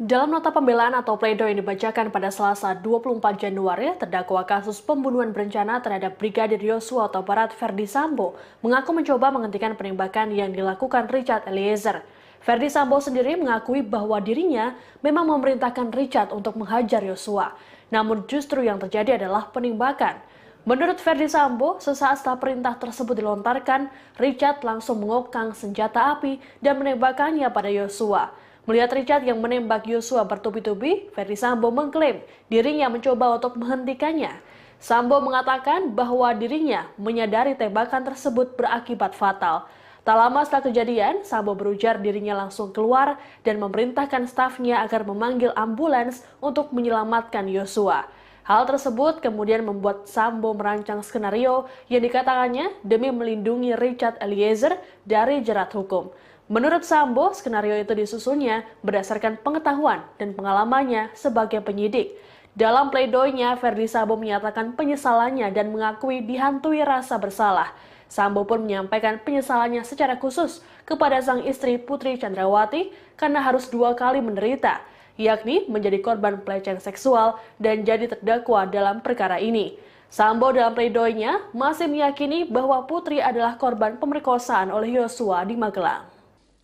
Dalam nota pembelaan atau pledoi yang dibacakan pada Selasa 24 Januari, terdakwa kasus pembunuhan berencana terhadap Brigadir Yosua Huta Barat Ferdi Sambo mengaku mencoba menghentikan penembakan yang dilakukan Richard Eliezer. Ferdi Sambo sendiri mengakui bahwa dirinya memang memerintahkan Richard untuk menghajar Yosua, namun justru yang terjadi adalah penembakan. Menurut Ferdi Sambo, sesaat setelah perintah tersebut dilontarkan, Richard langsung mengokang senjata api dan menembakkannya pada Yosua. Melihat Richard yang menembak Yosua bertubi-tubi, Ferdi Sambo mengklaim dirinya mencoba untuk menghentikannya. Sambo mengatakan bahwa dirinya menyadari tembakan tersebut berakibat fatal. Tak lama setelah kejadian, Sambo berujar dirinya langsung keluar dan memerintahkan stafnya agar memanggil ambulans untuk menyelamatkan Yosua. Hal tersebut kemudian membuat Sambo merancang skenario yang dikatakannya demi melindungi Richard Eliezer dari jerat hukum. Menurut Sambo, skenario itu disusunnya berdasarkan pengetahuan dan pengalamannya sebagai penyidik. Dalam pledoinya, Ferdi Sambo menyatakan penyesalannya dan mengakui dihantui rasa bersalah. Sambo pun menyampaikan penyesalannya secara khusus kepada sang istri Putri Chandrawati karena harus 2 kali menderita. yakni menjadi korban pelecehan seksual dan jadi terdakwa dalam perkara ini. Sambo dalam pledoinya masih meyakini bahwa Putri adalah korban pemerkosaan oleh Yosua di Magelang.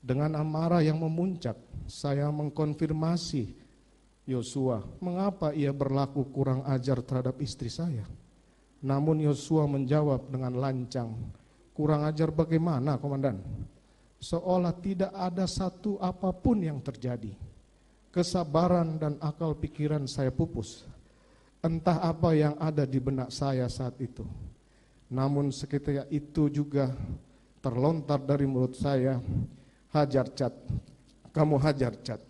Dengan amarah yang memuncak, saya mengkonfirmasi Yosua, mengapa ia berlaku kurang ajar terhadap istri saya. Namun Yosua menjawab dengan lancang, kurang ajar bagaimana, Komandan? Seolah tidak ada satu apapun yang terjadi. Kesabaran dan akal pikiran saya pupus. Entah apa yang ada di benak saya saat itu. Namun seketika itu juga terlontar dari mulut saya, hajar Cat, kamu hajar Cat.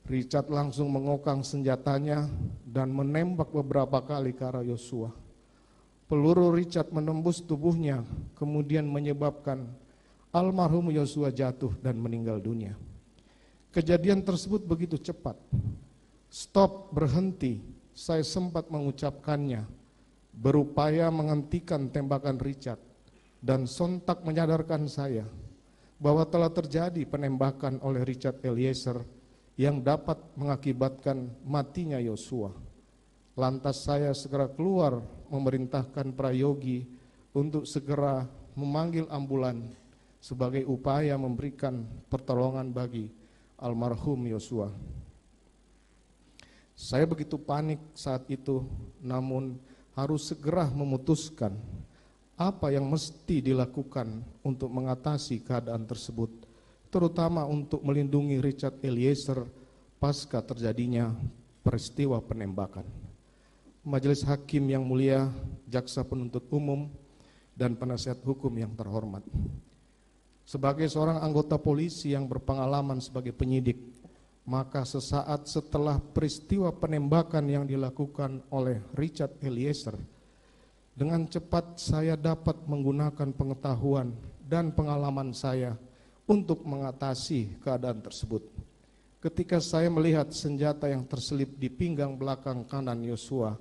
Richard langsung mengokang senjatanya dan menembak beberapa kali ke arah Yosua. Peluru Richard menembus tubuhnya, kemudian menyebabkan almarhum Yosua jatuh dan meninggal dunia. Kejadian tersebut begitu cepat. Stop, berhenti, saya sempat mengucapkannya, berupaya menghentikan tembakan Richard, dan sontak menyadarkan saya bahwa telah terjadi penembakan oleh Richard Eliezer yang dapat mengakibatkan matinya Yosua. Lantas saya segera keluar memerintahkan Prayogi untuk segera memanggil ambulan sebagai upaya memberikan pertolongan bagi almarhum Yosua. Saya begitu panik saat itu, namun harus segera memutuskan apa yang mesti dilakukan untuk mengatasi keadaan tersebut, terutama untuk melindungi Richard Eliezer pasca terjadinya peristiwa penembakan. Majelis Hakim yang mulia, Jaksa Penuntut Umum, dan penasihat hukum yang terhormat. Sebagai seorang anggota polisi yang berpengalaman sebagai penyidik, maka sesaat setelah peristiwa penembakan yang dilakukan oleh Richard Eliezer, dengan cepat saya dapat menggunakan pengetahuan dan pengalaman saya untuk mengatasi keadaan tersebut. Ketika saya melihat senjata yang terselip di pinggang belakang kanan Yosua,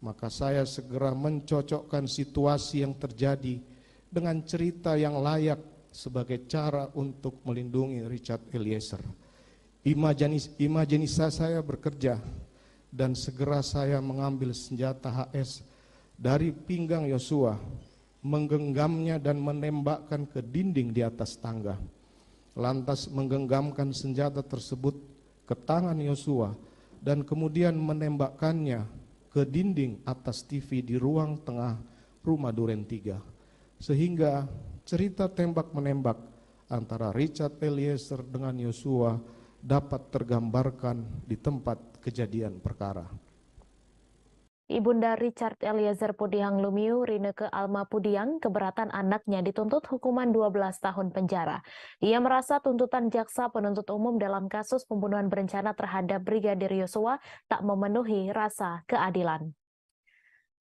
maka saya segera mencocokkan situasi yang terjadi dengan cerita yang layak sebagai cara untuk melindungi Richard Eliezer. Imajinasi saya bekerja dan segera saya mengambil senjata HS dari pinggang Yosua, menggenggamnya dan menembakkan ke dinding di atas tangga. Lantas menggenggamkan senjata tersebut ke tangan Yosua dan kemudian menembakkannya ke dinding atas TV di ruang tengah rumah Duren 3. Sehingga cerita tembak-menembak antara Richard Eliezer dengan Yosua dapat tergambarkan di tempat kejadian perkara. Ibunda Richard Eliezer Pudiang Lumiu, Rineke Alma Pudiang, keberatan anaknya dituntut hukuman 12 tahun penjara. Ia merasa tuntutan jaksa penuntut umum dalam kasus pembunuhan berencana terhadap Brigadir Yosua tak memenuhi rasa keadilan.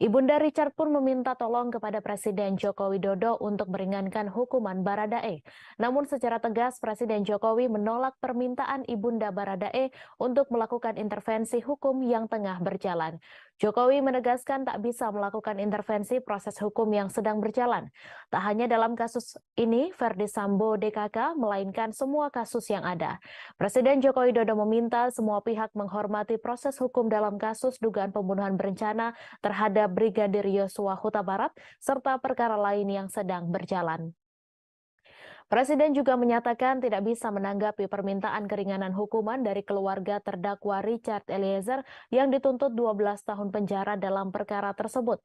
Ibunda Richard pun meminta tolong kepada Presiden Joko Widodo untuk meringankan hukuman Baradae. Namun secara tegas Presiden Jokowi menolak permintaan Ibunda Baradae untuk melakukan intervensi hukum yang tengah berjalan. Jokowi menegaskan tak bisa melakukan intervensi proses hukum yang sedang berjalan. Tak hanya dalam kasus ini, Ferdi Sambo DKK, melainkan semua kasus yang ada. Presiden Joko Widodo meminta semua pihak menghormati proses hukum dalam kasus dugaan pembunuhan berencana terhadap Brigadir Yosua Huta Barat, serta perkara lain yang sedang berjalan. Presiden juga menyatakan tidak bisa menanggapi permintaan keringanan hukuman dari keluarga terdakwa Richard Eliezer yang dituntut 12 tahun penjara dalam perkara tersebut.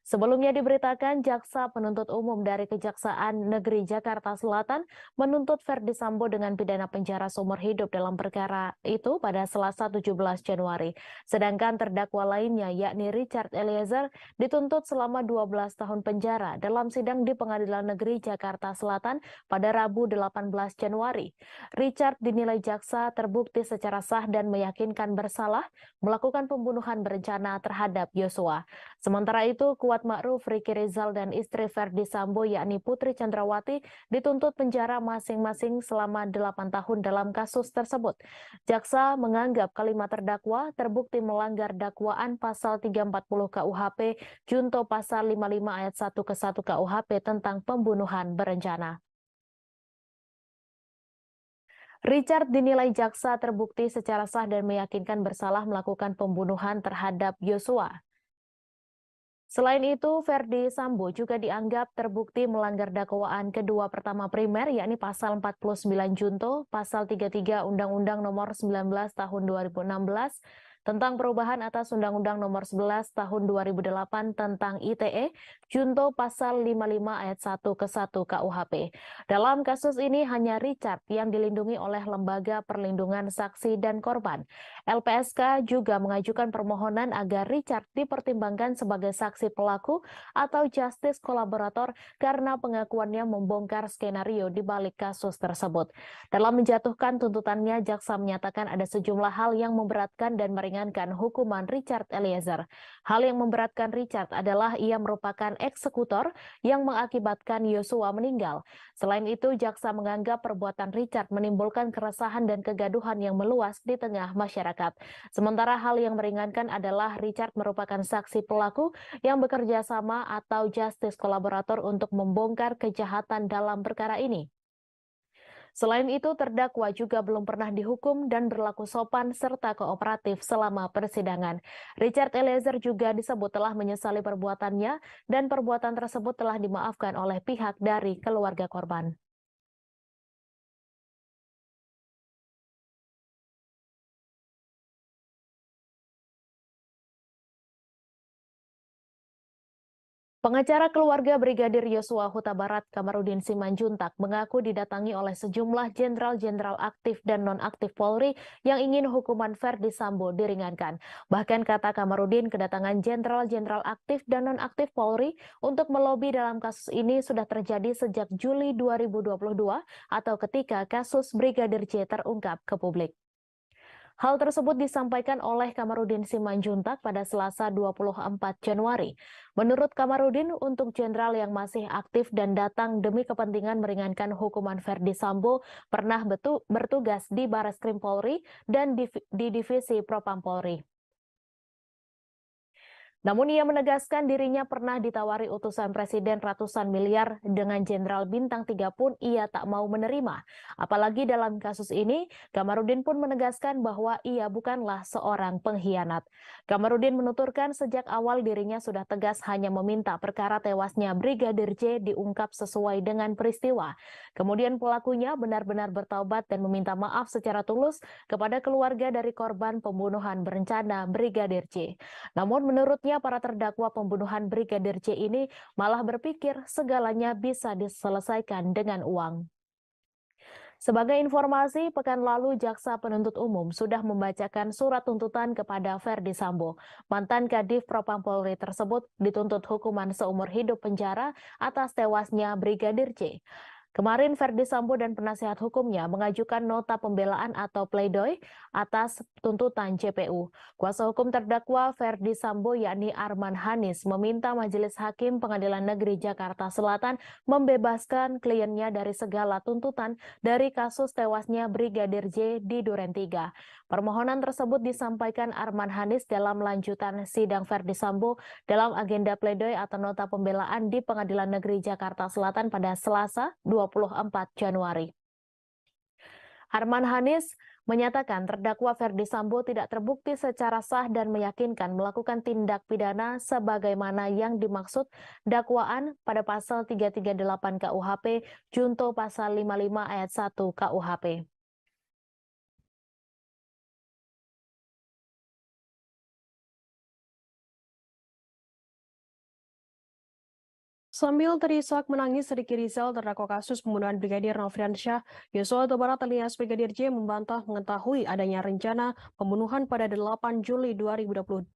Sebelumnya diberitakan Jaksa Penuntut Umum dari Kejaksaan Negeri Jakarta Selatan menuntut Ferdi Sambo dengan pidana penjara seumur hidup dalam perkara itu pada Selasa 17 Januari. Sedangkan terdakwa lainnya yakni Richard Eliezer dituntut selama 12 tahun penjara dalam sidang di Pengadilan Negeri Jakarta Selatan pada Rabu 18 Januari. Richard dinilai jaksa terbukti secara sah dan meyakinkan bersalah melakukan pembunuhan berencana terhadap Yosua. Sementara itu, Kuat Ma'ruf, Ricky Rizal, dan istri Ferdi Sambo yakni Putri Chandrawati dituntut penjara masing-masing selama 8 tahun dalam kasus tersebut. Jaksa menganggap kelima terdakwa terbukti melanggar dakwaan pasal 340 KUHP junto pasal 55 ayat 1 ke 1 KUHP tentang pembunuhan berencana. Richard dinilai jaksa terbukti secara sah dan meyakinkan bersalah melakukan pembunuhan terhadap Yosua. Selain itu, Ferdi Sambo juga dianggap terbukti melanggar dakwaan kedua pertama primer, yakni pasal 49 Junto, pasal 33 Undang-Undang Nomor 19 Tahun 2016 tentang perubahan atas Undang-Undang Nomor 11 Tahun 2008 tentang ITE, Junto pasal 55 ayat 1 ke 1 KUHP. Dalam kasus ini hanya Richard yang dilindungi oleh Lembaga Perlindungan Saksi dan Korban. LPSK juga mengajukan permohonan agar Richard dipertimbangkan sebagai saksi pelaku atau justice kolaborator karena pengakuannya membongkar skenario di balik kasus tersebut. Dalam menjatuhkan tuntutannya, jaksa menyatakan ada sejumlah hal yang memberatkan dan meringankan hukuman Richard Eliezer. Hal yang memberatkan Richard adalah ia merupakan eksekutor yang mengakibatkan Yosua meninggal. Selain itu, jaksa menganggap perbuatan Richard menimbulkan keresahan dan kegaduhan yang meluas di tengah masyarakat. Sementara hal yang meringankan adalah Richard merupakan saksi pelaku yang bekerja sama atau justice kolaborator untuk membongkar kejahatan dalam perkara ini. Selain itu, terdakwa juga belum pernah dihukum dan berlaku sopan serta kooperatif selama persidangan. Richard Eliezer juga disebut telah menyesali perbuatannya dan perbuatan tersebut telah dimaafkan oleh pihak dari keluarga korban. Pengacara keluarga Brigadir Yosua Huta Barat Kamarudin Simanjuntak mengaku didatangi oleh sejumlah jenderal-jenderal aktif dan non-aktif Polri yang ingin hukuman Ferdi Sambo diringankan. Bahkan kata Kamarudin, kedatangan jenderal-jenderal aktif dan non-aktif Polri untuk melobi dalam kasus ini sudah terjadi sejak Juli 2022 atau ketika kasus Brigadir J terungkap ke publik. Hal tersebut disampaikan oleh Kamarudin Simanjuntak pada Selasa 24 Januari. Menurut Kamarudin, untuk jenderal yang masih aktif dan datang demi kepentingan meringankan hukuman Ferdi Sambo pernah bertugas di Bareskrim Polri dan di Divisi Propam Polri. Namun ia menegaskan dirinya pernah ditawari utusan presiden ratusan miliar dengan jenderal bintang 3 pun ia tak mau menerima. Apalagi dalam kasus ini, Kamarudin pun menegaskan bahwa ia bukanlah seorang pengkhianat. Kamarudin menuturkan sejak awal dirinya sudah tegas hanya meminta perkara tewasnya Brigadir J diungkap sesuai dengan peristiwa. Kemudian pelakunya benar-benar bertaubat dan meminta maaf secara tulus kepada keluarga dari korban pembunuhan berencana Brigadir J. Namun menurutnya para terdakwa pembunuhan Brigadir J ini malah berpikir segalanya bisa diselesaikan dengan uang. Sebagai informasi, pekan lalu Jaksa Penuntut Umum sudah membacakan surat tuntutan kepada Ferdi Sambo. Mantan Kadif Propam Polri tersebut dituntut hukuman seumur hidup penjara atas tewasnya Brigadir J. Kemarin Ferdi Sambo dan penasihat hukumnya mengajukan nota pembelaan atau pledoi atas tuntutan JPU. Kuasa hukum terdakwa Ferdi Sambo yakni Arman Hanis meminta Majelis Hakim Pengadilan Negeri Jakarta Selatan membebaskan kliennya dari segala tuntutan dari kasus tewasnya Brigadir J di Duren 3. Permohonan tersebut disampaikan Arman Hanis dalam lanjutan sidang Ferdi Sambo dalam agenda pledoi atau nota pembelaan di Pengadilan Negeri Jakarta Selatan pada Selasa 24 Januari. Arman Hanis menyatakan terdakwa Ferdi Sambo tidak terbukti secara sah dan meyakinkan melakukan tindak pidana sebagaimana yang dimaksud dakwaan pada pasal 338 KUHP junto pasal 55 ayat 1 KUHP. Sambil terisak menangis, Ricky Rizal, terdakwa kasus pembunuhan Brigadir Nofriansyah Yosua Huta Barat alias Brigadir J membantah mengetahui adanya rencana pembunuhan pada 8 Juli 2022.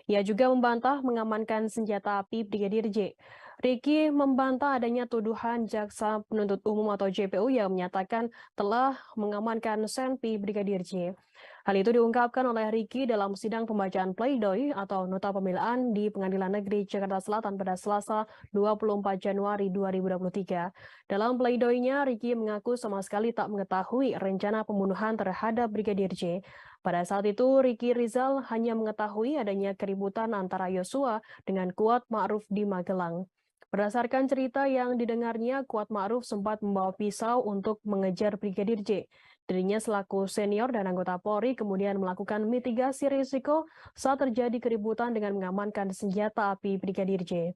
Ia juga membantah mengamankan senjata api Brigadir J. Ricky membantah adanya tuduhan Jaksa Penuntut Umum atau JPU yang menyatakan telah mengamankan senpi Brigadir J. Hal itu diungkapkan oleh Ricky dalam sidang pembacaan pledoi atau nota pembelaan di Pengadilan Negeri Jakarta Selatan pada Selasa 24 Januari 2023. Dalam pledoinya, Ricky mengaku sama sekali tak mengetahui rencana pembunuhan terhadap Brigadir J. Pada saat itu, Ricky Rizal hanya mengetahui adanya keributan antara Yosua dengan Kuat Ma'ruf di Magelang. Berdasarkan cerita yang didengarnya, Kuat Ma'ruf sempat membawa pisau untuk mengejar Brigadir J. Dirinya selaku senior dan anggota Polri kemudian melakukan mitigasi risiko saat terjadi keributan dengan mengamankan senjata api Brigadir J.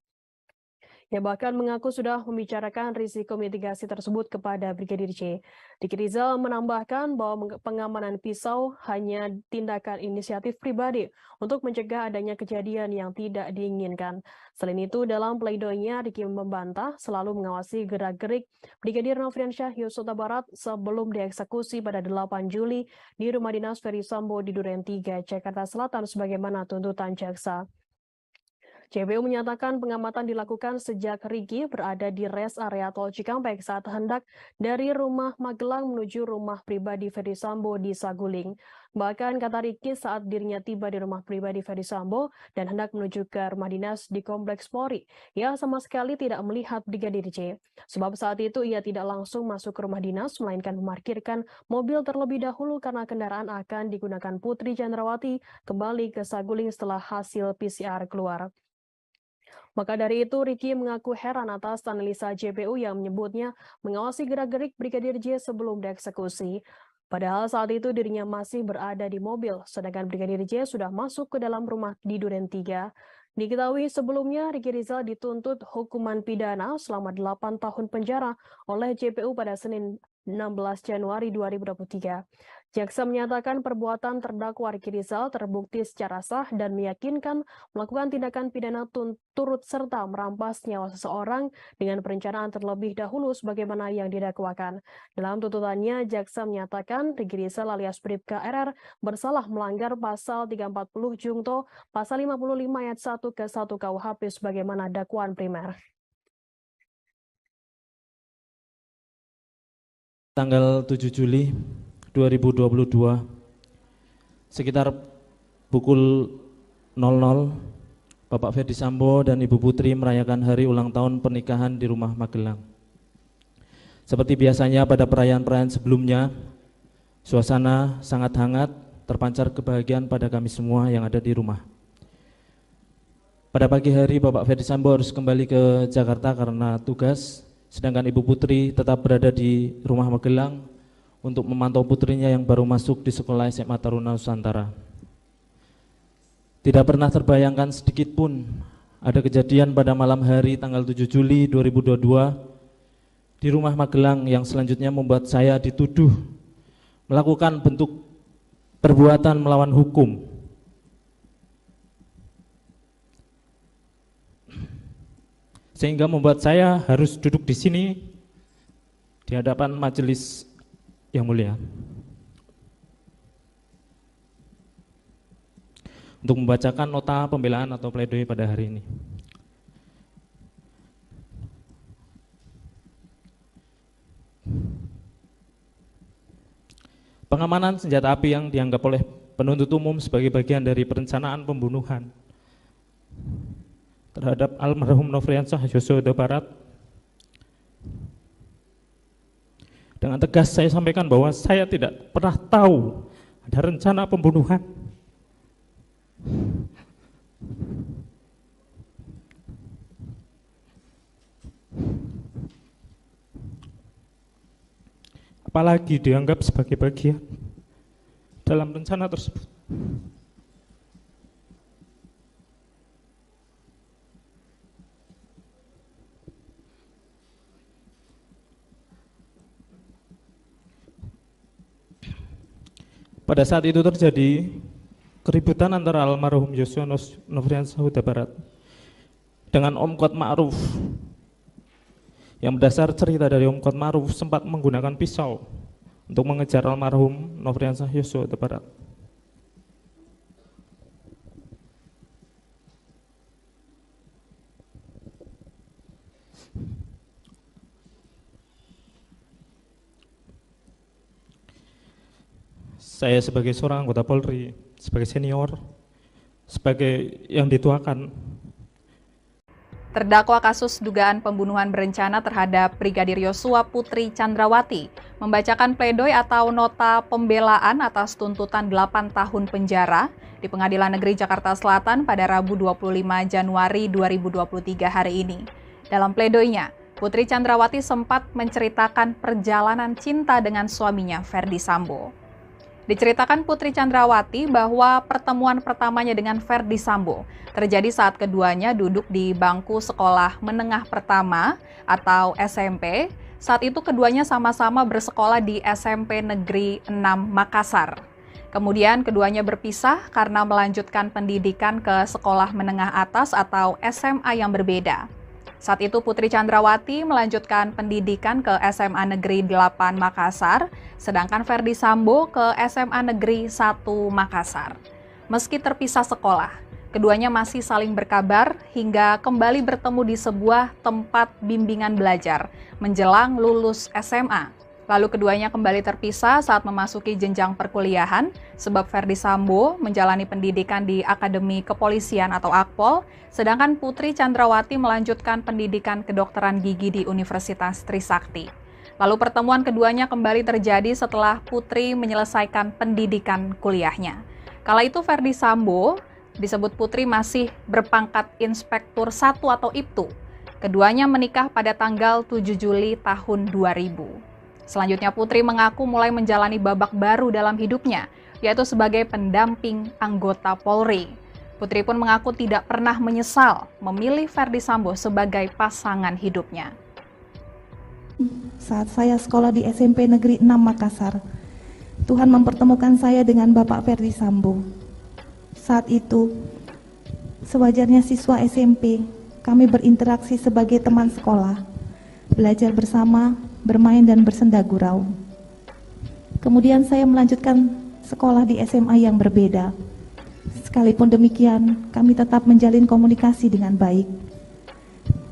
Ia bahkan mengaku sudah membicarakan risiko mitigasi tersebut kepada Brigadir J. Riki Rizal menambahkan bahwa pengamanan pisau hanya tindakan inisiatif pribadi untuk mencegah adanya kejadian yang tidak diinginkan. Selain itu, dalam pleidoinya, Riki membantah selalu mengawasi gerak-gerik Brigadir Nofriansyah Yosua Barat sebelum dieksekusi pada 8 Juli di rumah dinas Ferdi Sambo di Duren 3, Jakarta Selatan sebagaimana tuntutan jaksa. JPU menyatakan pengamatan dilakukan sejak Riki berada di res area tol Cikampek saat hendak dari rumah Magelang menuju rumah pribadi Ferdi Sambo di Saguling. Bahkan kata Riki saat dirinya tiba di rumah pribadi Ferdi Sambo dan hendak menuju ke rumah dinas di Kompleks Polri, ia sama sekali tidak melihat Brigadir J. Sebab saat itu ia tidak langsung masuk ke rumah dinas, melainkan memarkirkan mobil terlebih dahulu karena kendaraan akan digunakan Putri Chandrawati kembali ke Saguling setelah hasil PCR keluar. Maka dari itu, Riki mengaku heran atas analisa JPU yang menyebutnya mengawasi gerak-gerik Brigadir J sebelum dieksekusi. Padahal saat itu dirinya masih berada di mobil, sedangkan Brigadir J sudah masuk ke dalam rumah di Duren 3. Diketahui sebelumnya, Riki Rizal dituntut hukuman pidana selama 8 tahun penjara oleh JPU pada Senin 16 Januari 2023. Jaksa menyatakan perbuatan terdakwa Riki Rizal terbukti secara sah dan meyakinkan melakukan tindakan pidana turut serta merampas nyawa seseorang dengan perencanaan terlebih dahulu sebagaimana yang didakwakan. Dalam tuntutannya, jaksa menyatakan Riki Rizal alias Bribka RR bersalah melanggar pasal 340 Jungto, pasal 55 ayat 1 ke 1 KUHP sebagaimana dakwaan primer. Tanggal 7 Juli 2022, sekitar pukul 00, Bapak Ferdi Sambo dan Ibu Putri merayakan hari ulang tahun pernikahan di rumah Magelang. Seperti biasanya pada perayaan-perayaan sebelumnya, suasana sangat hangat, terpancar kebahagiaan pada kami semua yang ada di rumah. Pada pagi hari, Bapak Ferdi Sambo harus kembali ke Jakarta karena tugas, sedangkan Ibu Putri tetap berada di rumah Magelang untuk memantau putrinya yang baru masuk di sekolah SMA Taruna Nusantara. Tidak pernah terbayangkan sedikit pun ada kejadian pada malam hari tanggal 7 Juli 2022 di rumah Magelang yang selanjutnya membuat saya dituduh melakukan bentuk perbuatan melawan hukum. Sehingga membuat saya harus duduk di sini di hadapan majelis yang mulia untuk membacakan nota pembelaan atau pledoi pada hari ini. Pengamanan senjata api yang dianggap oleh penuntut umum sebagai bagian dari perencanaan pembunuhan terhadap almarhum Nofriansyah Yosua Barat. Dengan tegas saya sampaikan bahwa saya tidak pernah tahu ada rencana pembunuhan. Apalagi dianggap sebagai bagian dalam rencana tersebut. Pada saat itu terjadi keributan antara almarhum Yosua Nofriansyah Barat dengan Om Kuat Ma'ruf. Yang berdasar cerita dari Om Kuat Ma'ruf sempat menggunakan pisau untuk mengejar almarhum Nofriansyah Yosua Barat. Saya sebagai seorang anggota Polri, sebagai senior, sebagai yang dituakan. Terdakwa kasus dugaan pembunuhan berencana terhadap Brigadir Yosua Putri Chandrawati membacakan pledoi atau nota pembelaan atas tuntutan 8 tahun penjara di Pengadilan Negeri Jakarta Selatan pada Rabu 25 Januari 2023 hari ini. Dalam pledoinya, Putri Chandrawati sempat menceritakan perjalanan cinta dengan suaminya, Ferdi Sambo. Diceritakan Putri Chandrawati bahwa pertemuan pertamanya dengan Ferdi Sambo terjadi saat keduanya duduk di bangku sekolah menengah pertama atau SMP. Saat itu keduanya sama-sama bersekolah di SMP Negeri 6 Makassar. Kemudian keduanya berpisah karena melanjutkan pendidikan ke sekolah menengah atas atau SMA yang berbeda. Saat itu Putri Chandrawati melanjutkan pendidikan ke SMA Negeri 8 Makassar, sedangkan Ferdi Sambo ke SMA Negeri 1 Makassar. Meski terpisah sekolah, keduanya masih saling berkabar hingga kembali bertemu di sebuah tempat bimbingan belajar menjelang lulus SMA. Lalu keduanya kembali terpisah saat memasuki jenjang perkuliahan, sebab Ferdi Sambo menjalani pendidikan di Akademi Kepolisian atau Akpol, sedangkan Putri Chandrawati melanjutkan pendidikan kedokteran gigi di Universitas Trisakti. Lalu pertemuan keduanya kembali terjadi setelah Putri menyelesaikan pendidikan kuliahnya. Kala itu Ferdi Sambo disebut Putri masih berpangkat Inspektur 1 atau IPTU. Keduanya menikah pada tanggal 7 Juli tahun 2000. Selanjutnya Putri mengaku mulai menjalani babak baru dalam hidupnya, yaitu sebagai pendamping anggota Polri. Putri pun mengaku tidak pernah menyesal memilih Ferdi Sambo sebagai pasangan hidupnya. Saat saya sekolah di SMP Negeri 6 Makassar, Tuhan mempertemukan saya dengan Bapak Ferdi Sambo. Saat itu, sewajarnya siswa SMP, kami berinteraksi sebagai teman sekolah, belajar bersama, bermain dan bersenda gurau. Kemudian saya melanjutkan sekolah di SMA yang berbeda. Sekalipun demikian, kami tetap menjalin komunikasi dengan baik.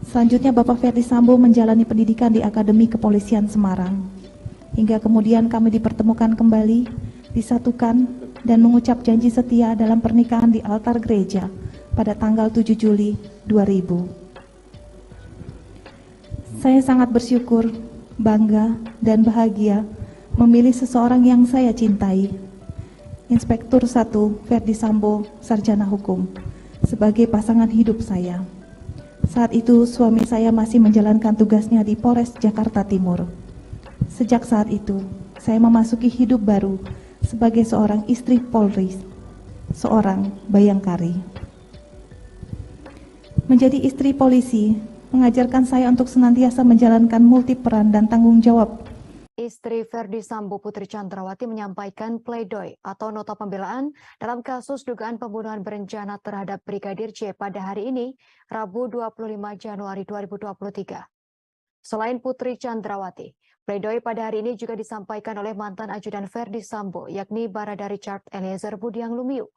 Selanjutnya Bapak Ferdi Sambo menjalani pendidikan di Akademi Kepolisian Semarang. Hingga kemudian kami dipertemukan kembali, disatukan, dan mengucap janji setia dalam pernikahan di altar gereja pada tanggal 7 Juli 2000. Saya sangat bersyukur, bangga, dan bahagia memilih seseorang yang saya cintai, Inspektur 1 Ferdi Sambo, Sarjana Hukum, sebagai pasangan hidup saya. Saat itu suami saya masih menjalankan tugasnya di Polres Jakarta Timur. Sejak saat itu, saya memasuki hidup baru sebagai seorang istri Polri, seorang bayangkari. Menjadi istri polisi mengajarkan saya untuk senantiasa menjalankan multi peran dan tanggung jawab. Istri Ferdi Sambo Putri Chandrawati menyampaikan pledoi atau nota pembelaan dalam kasus dugaan pembunuhan berencana terhadap Brigadir J pada hari ini, Rabu 25 Januari 2023. Selain Putri Chandrawati, pledoi pada hari ini juga disampaikan oleh mantan ajudan Ferdi Sambo, yakni Barada Richard Eliezer Budiang Lumiu.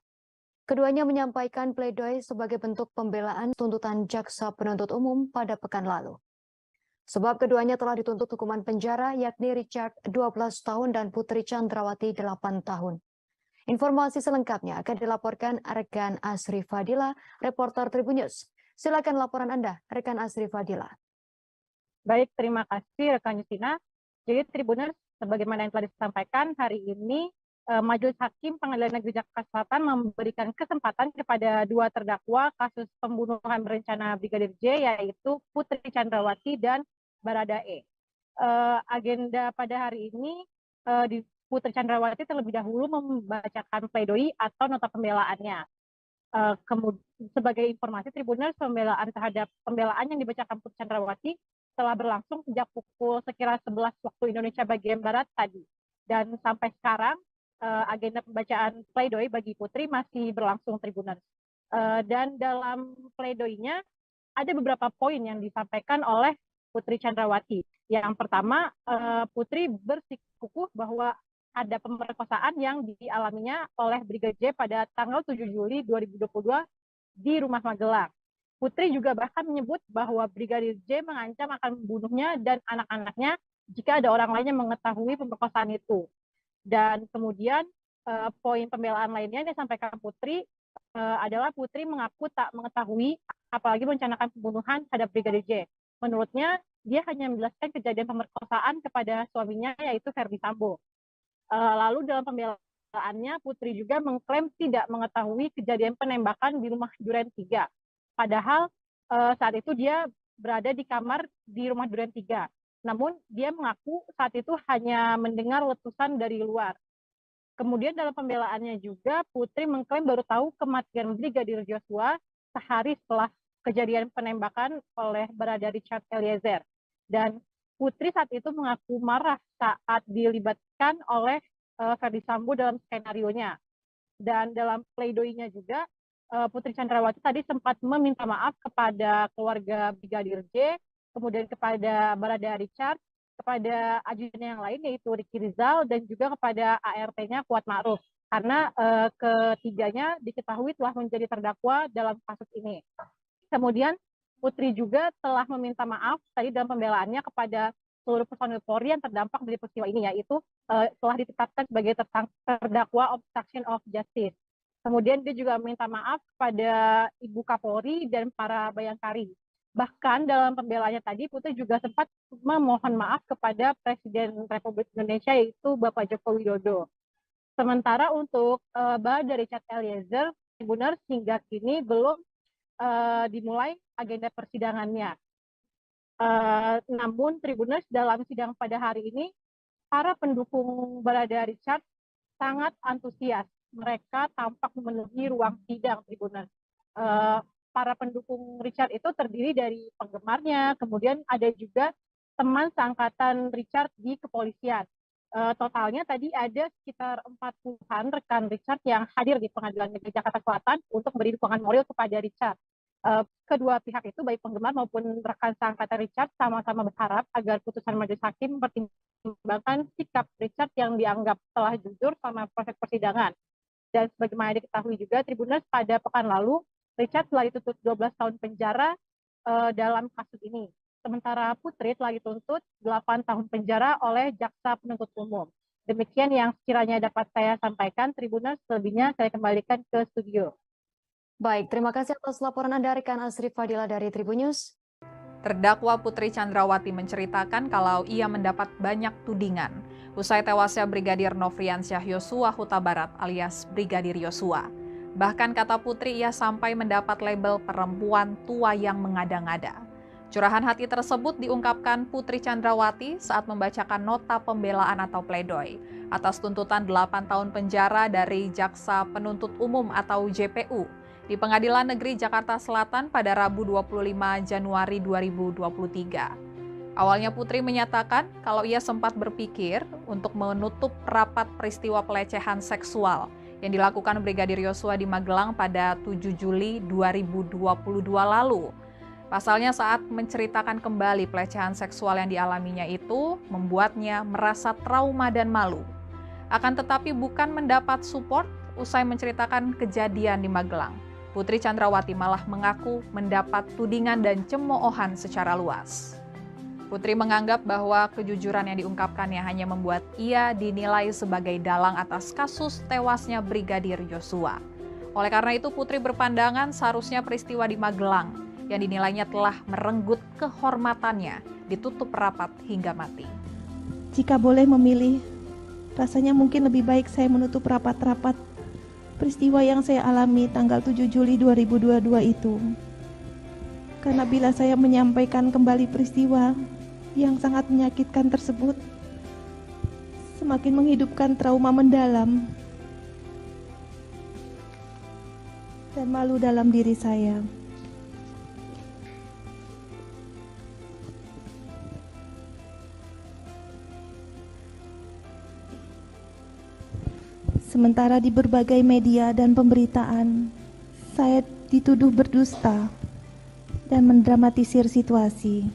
Keduanya menyampaikan pledoi sebagai bentuk pembelaan tuntutan jaksa penuntut umum pada pekan lalu. Sebab keduanya telah dituntut hukuman penjara, yakni Richard 12 tahun dan Putri Chandrawati 8 tahun. Informasi selengkapnya akan dilaporkan rekan Asri Fadila, reporter Tribun News. Silakan laporan Anda, rekan Asri Fadila. Baik, terima kasih rekan Justina. Jadi Tribuners, sebagaimana yang telah disampaikan hari ini, Majelis Hakim Pengadilan Negeri Jakarta Selatan memberikan kesempatan kepada dua terdakwa kasus pembunuhan berencana Brigadir J, yaitu Putri Chandrawati dan Barada E. Agenda pada hari ini, Putri Chandrawati terlebih dahulu membacakan pledoi atau nota pembelaannya. Sebagai informasi Tribuners, pembelaan yang dibacakan Putri Chandrawati telah berlangsung sejak pukul sekira 11 waktu Indonesia bagian Barat tadi. Dan sampai sekarang, agenda pembacaan pledoi bagi Putri masih berlangsung Tribuners. Dan dalam pledoinya ada beberapa poin yang disampaikan oleh Putri Chandrawati. Yang pertama, Putri bersikukuh bahwa ada pemerkosaan yang dialaminya oleh Brigadir J pada tanggal 7 Juli 2022 di Rumah Magelang. Putri juga bahkan menyebut bahwa Brigadir J mengancam akan membunuhnya dan anak-anaknya jika ada orang lain yang mengetahui pemerkosaan itu. Dan kemudian poin pembelaan lainnya yang disampaikan Putri adalah Putri mengaku tak mengetahui apalagi merencanakan pembunuhan terhadap Brigadir J. Menurutnya, dia hanya menjelaskan kejadian pemerkosaan kepada suaminya, yaitu Ferdi Sambo. Lalu dalam pembelaannya, Putri juga mengklaim tidak mengetahui kejadian penembakan di rumah Duren 3. Padahal saat itu dia berada di kamar di rumah Duren 3. Namun dia mengaku saat itu hanya mendengar letusan dari luar. Kemudian dalam pembelaannya juga Putri mengklaim baru tahu kematian Brigadir Joshua sehari setelah kejadian penembakan oleh barada Richard Eliezer. Dan Putri saat itu mengaku marah saat dilibatkan oleh Ferdi Sambo dalam skenario-nya. Dan dalam pleidoinya juga Putri Chandrawati tadi sempat meminta maaf kepada keluarga Brigadir J, kemudian kepada barada Richard, kepada ajudan yang lain yaitu Ricky Rizal, dan juga kepada ART-nya Kuat Ma'ruf, karena ketiganya diketahui telah menjadi terdakwa dalam kasus ini. Kemudian Putri juga telah meminta maaf tadi dalam pembelaannya kepada seluruh personil Polri yang terdampak dari peristiwa ini, yaitu telah ditetapkan sebagai terdakwa obstruction of justice. Kemudian dia juga meminta maaf kepada Ibu Kapolri dan para bayangkari. Bahkan dalam pembelaannya tadi, Putri juga sempat memohon maaf kepada Presiden Republik Indonesia, yaitu Bapak Joko Widodo. Sementara untuk barada Richard Eliezer, Tribuners hingga kini belum dimulai agenda persidangannya. Namun Tribuners dalam sidang pada hari ini, para pendukung barada Richard sangat antusias. Mereka tampak memenuhi ruang sidang Tribuners. Para pendukung Richard itu terdiri dari penggemarnya, kemudian ada juga teman seangkatan Richard di kepolisian. Totalnya tadi ada sekitar 40-an rekan Richard yang hadir di Pengadilan Negeri Jakarta Selatan untuk memberi dukungan moral kepada Richard. Kedua pihak itu, baik penggemar maupun rekan seangkatan Richard, sama-sama berharap agar putusan majelis hakim mempertimbangkan sikap Richard yang dianggap telah jujur selama proses persidangan. Dan sebagaimana diketahui juga, Tribuners pada pekan lalu, Richard telah dituntut 12 tahun penjara dalam kasus ini. Sementara Putri telah dituntut 8 tahun penjara oleh jaksa penuntut umum. Demikian yang sekiranya dapat saya sampaikan. Tribuners, selebihnya saya kembalikan ke studio. Baik, terima kasih atas laporan Anda, rekan Asri Fadila dari Tribunnews. Terdakwa Putri Chandrawati menceritakan kalau ia mendapat banyak tudingan usai tewasnya Brigadir Nofriansyah Yosua Huta Barat alias Brigadir Yosua. Bahkan kata Putri, ia sampai mendapat label perempuan tua yang mengada-ngada. Curahan hati tersebut diungkapkan Putri Chandrawati saat membacakan nota pembelaan atau pledoi atas tuntutan 8 tahun penjara dari Jaksa Penuntut Umum atau JPU di Pengadilan Negeri Jakarta Selatan pada Rabu 25 Januari 2023. Awalnya Putri menyatakan kalau ia sempat berpikir untuk menutup rapat peristiwa pelecehan seksual yang dilakukan Brigadir Yosua di Magelang pada 7 Juli 2022 lalu. Pasalnya saat menceritakan kembali pelecehan seksual yang dialaminya itu membuatnya merasa trauma dan malu. Akan tetapi bukan mendapat support usai menceritakan kejadian di Magelang. Putri Chandrawati malah mengaku mendapat tudingan dan cemoohan secara luas. Putri menganggap bahwa kejujuran yang diungkapkannya hanya membuat ia dinilai sebagai dalang atas kasus tewasnya Brigadir Yosua. Oleh karena itu, Putri berpandangan seharusnya peristiwa di Magelang yang dinilainya telah merenggut kehormatannya ditutup rapat hingga mati. Jika boleh memilih, rasanya mungkin lebih baik saya menutup rapat-rapat peristiwa yang saya alami tanggal 7 Juli 2022 itu. Karena bila saya menyampaikan kembali peristiwa yang sangat menyakitkan tersebut, semakin menghidupkan trauma mendalam dan malu dalam diri saya. Sementara di berbagai media dan pemberitaan, saya dituduh berdusta dan mendramatisir situasi.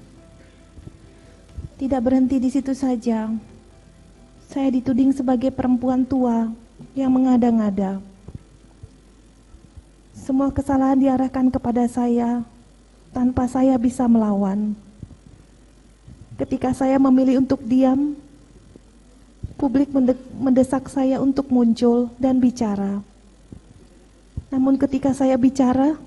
Tidak berhenti di situ saja, saya dituding sebagai perempuan tua yang mengada-ngada. Semua kesalahan diarahkan kepada saya tanpa saya bisa melawan. Ketika saya memilih untuk diam, publik mendesak saya untuk muncul dan bicara. Namun ketika saya bicara,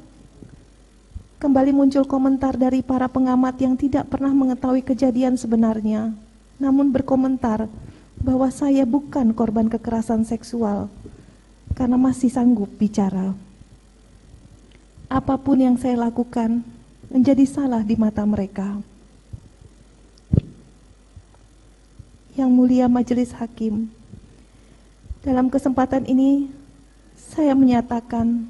kembali muncul komentar dari para pengamat yang tidak pernah mengetahui kejadian sebenarnya, namun berkomentar bahwa saya bukan korban kekerasan seksual karena masih sanggup bicara. Apapun yang saya lakukan, menjadi salah di mata mereka. Yang mulia Majelis Hakim, dalam kesempatan ini saya menyatakan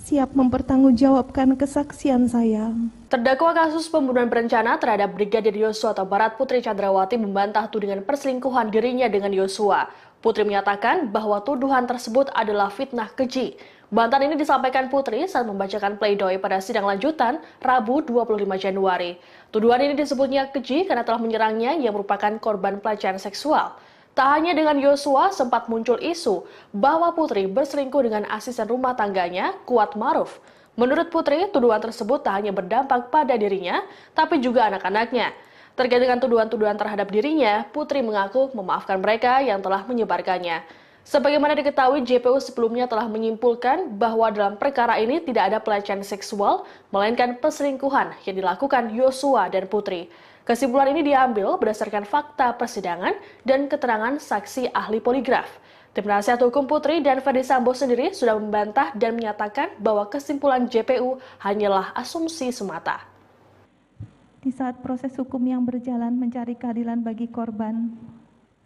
siap mempertanggungjawabkan kesaksian saya. Terdakwa kasus pembunuhan berencana terhadap Brigadir Yosua Huta Barat Putri Chandrawati membantah tudingan perselingkuhan dirinya dengan Yosua. Putri menyatakan bahwa tuduhan tersebut adalah fitnah keji. Bantahan ini disampaikan Putri saat membacakan pledoi pada sidang lanjutan Rabu 25 Januari. Tuduhan ini disebutnya keji karena telah menyerangnya yang merupakan korban pelecehan seksual. Tak hanya dengan Yosua, sempat muncul isu bahwa Putri berselingkuh dengan asisten rumah tangganya, Kuat Maruf. Menurut Putri, tuduhan tersebut tak hanya berdampak pada dirinya, tapi juga anak-anaknya. Terkait dengan tuduhan-tuduhan terhadap dirinya, Putri mengaku memaafkan mereka yang telah menyebarkannya. Sebagaimana diketahui, JPU sebelumnya telah menyimpulkan bahwa dalam perkara ini tidak ada pelecehan seksual, melainkan perselingkuhan yang dilakukan Yosua dan Putri. Kesimpulan ini diambil berdasarkan fakta persidangan dan keterangan saksi ahli poligraf. Tim penasihat hukum Putri dan Ferdi Sambo sendiri sudah membantah dan menyatakan bahwa kesimpulan JPU hanyalah asumsi semata. Di saat proses hukum yang berjalan mencari keadilan bagi korban,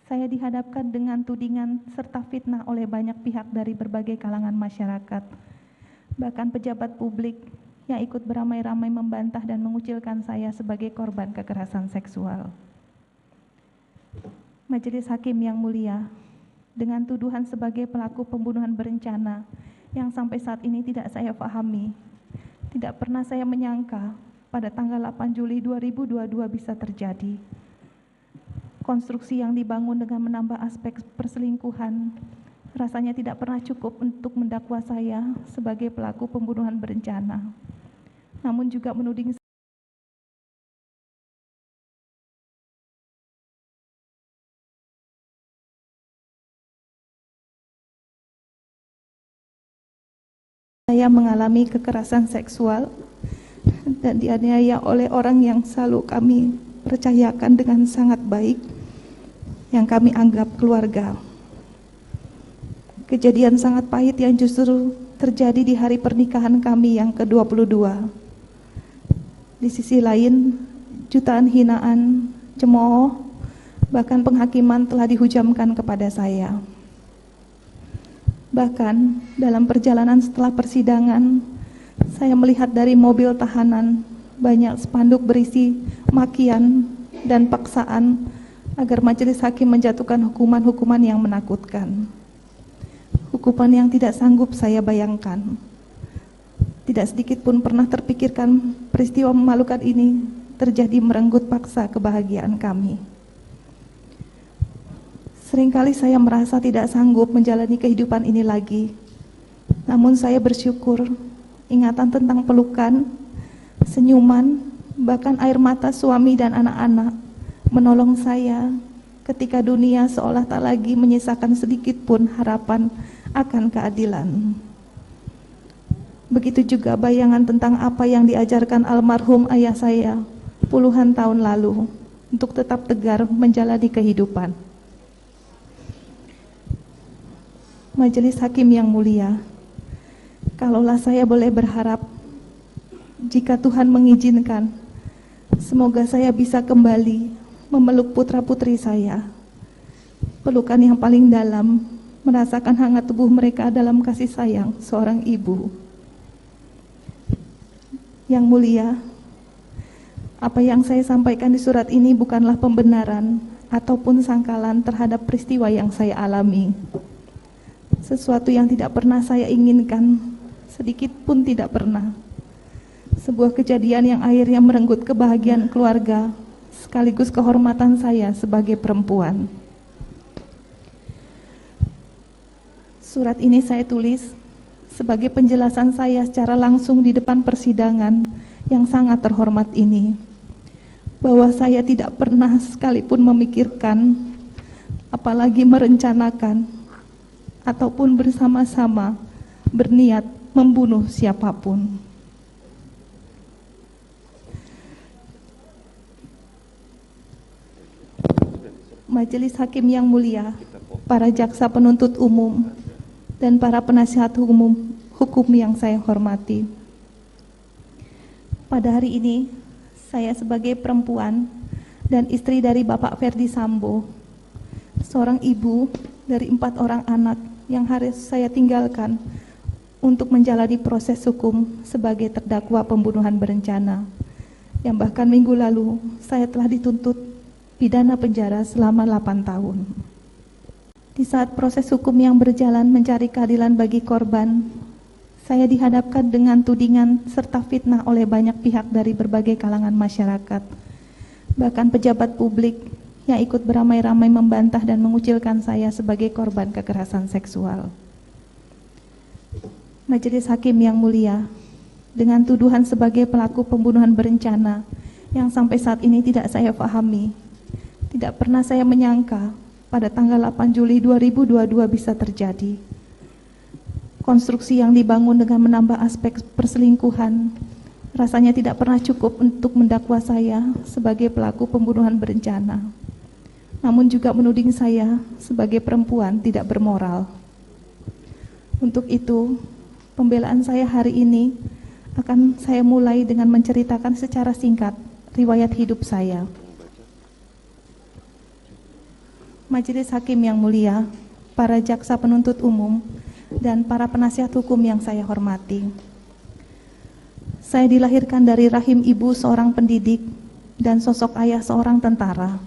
saya dihadapkan dengan tudingan serta fitnah oleh banyak pihak dari berbagai kalangan masyarakat. Bahkan pejabat publik yang ikut beramai-ramai membantah dan mengucilkan saya sebagai korban kekerasan seksual. Majelis Hakim yang mulia, dengan tuduhan sebagai pelaku pembunuhan berencana yang sampai saat ini tidak saya pahami, tidak pernah saya menyangka pada tanggal 8 Juli 2022 bisa terjadi. Konstruksi yang dibangun dengan menambah aspek perselingkuhan rasanya tidak pernah cukup untuk mendakwa saya sebagai pelaku pembunuhan berencana. Namun juga menuding saya mengalami kekerasan seksual dan dianiaya oleh orang yang selalu kami percayakan dengan sangat baik, yang kami anggap keluarga. Kejadian sangat pahit yang justru terjadi di hari pernikahan kami yang ke-22. Di sisi lain, jutaan hinaan, cemooh, bahkan penghakiman telah dihujamkan kepada saya. Bahkan dalam perjalanan setelah persidangan, saya melihat dari mobil tahanan banyak spanduk berisi makian dan paksaan agar majelis hakim menjatuhkan hukuman-hukuman yang menakutkan. Hukuman yang tidak sanggup saya bayangkan. Tidak sedikit pun pernah terpikirkan peristiwa memalukan ini terjadi merenggut paksa kebahagiaan kami. Seringkali saya merasa tidak sanggup menjalani kehidupan ini lagi. Namun saya bersyukur ingatan tentang pelukan, senyuman, bahkan air mata suami dan anak-anak menolong saya ketika dunia seolah tak lagi menyisakan sedikit pun harapan akan keadilan. Begitu juga bayangan tentang apa yang diajarkan almarhum ayah saya puluhan tahun lalu untuk tetap tegar menjalani kehidupan. Majelis Hakim yang mulia, kalaulah saya boleh berharap, jika Tuhan mengizinkan, semoga saya bisa kembali memeluk putra-putri saya. Pelukan yang paling dalam, merasakan hangat tubuh mereka dalam kasih sayang seorang ibu. Yang mulia, apa yang saya sampaikan di surat ini bukanlah pembenaran ataupun sangkalan terhadap peristiwa yang saya alami. Sesuatu yang tidak pernah saya inginkan, sedikit pun tidak pernah. Sebuah kejadian yang akhirnya merenggut kebahagiaan keluarga, sekaligus kehormatan saya sebagai perempuan. Surat ini saya tulis sebagai penjelasan saya secara langsung di depan persidangan yang sangat terhormat ini, bahwa saya tidak pernah sekalipun memikirkan, apalagi merencanakan, ataupun bersama-sama berniat membunuh siapapun. Majelis Hakim yang mulia, para jaksa penuntut umum, dan para penasihat hukum yang saya hormati. Pada hari ini, saya sebagai perempuan dan istri dari Bapak Ferdi Sambo, seorang ibu dari 4 orang anak yang harus saya tinggalkan untuk menjalani proses hukum sebagai terdakwa pembunuhan berencana, yang bahkan minggu lalu saya telah dituntut pidana penjara selama 8 tahun. Di saat proses hukum yang berjalan mencari keadilan bagi korban, saya dihadapkan dengan tudingan serta fitnah oleh banyak pihak dari berbagai kalangan masyarakat, bahkan pejabat publik yang ikut beramai-ramai membantah dan mengucilkan saya sebagai korban kekerasan seksual. Majelis Hakim yang mulia, dengan tuduhan sebagai pelaku pembunuhan berencana yang sampai saat ini tidak saya pahami, tidak pernah saya menyangka pada tanggal 8 Juli 2022 bisa terjadi. Konstruksi yang dibangun dengan menambah aspek perselingkuhan rasanya tidak pernah cukup untuk mendakwa saya sebagai pelaku pembunuhan berencana, namun juga menuding saya sebagai perempuan tidak bermoral. Untuk itu, pembelaan saya hari ini akan saya mulai dengan menceritakan secara singkat riwayat hidup saya. Majelis Hakim yang mulia, para jaksa penuntut umum, dan para penasihat hukum yang saya hormati. Saya dilahirkan dari rahim ibu seorang pendidik dan sosok ayah seorang tentara.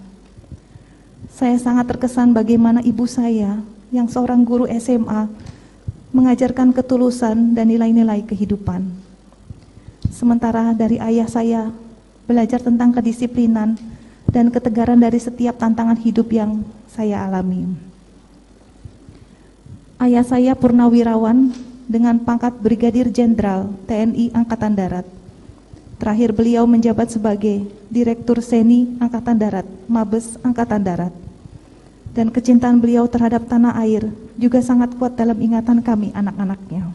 Saya sangat terkesan bagaimana ibu saya yang seorang guru SMA mengajarkan ketulusan dan nilai-nilai kehidupan. Sementara dari ayah saya belajar tentang kedisiplinan dan ketegaran dari setiap tantangan hidup yang saya alami. Ayah saya purnawirawan dengan pangkat Brigadir Jenderal TNI Angkatan Darat. Terakhir beliau menjabat sebagai Direktur Seni Angkatan Darat, Mabes Angkatan Darat. Dan kecintaan beliau terhadap tanah air juga sangat kuat dalam ingatan kami anak-anaknya.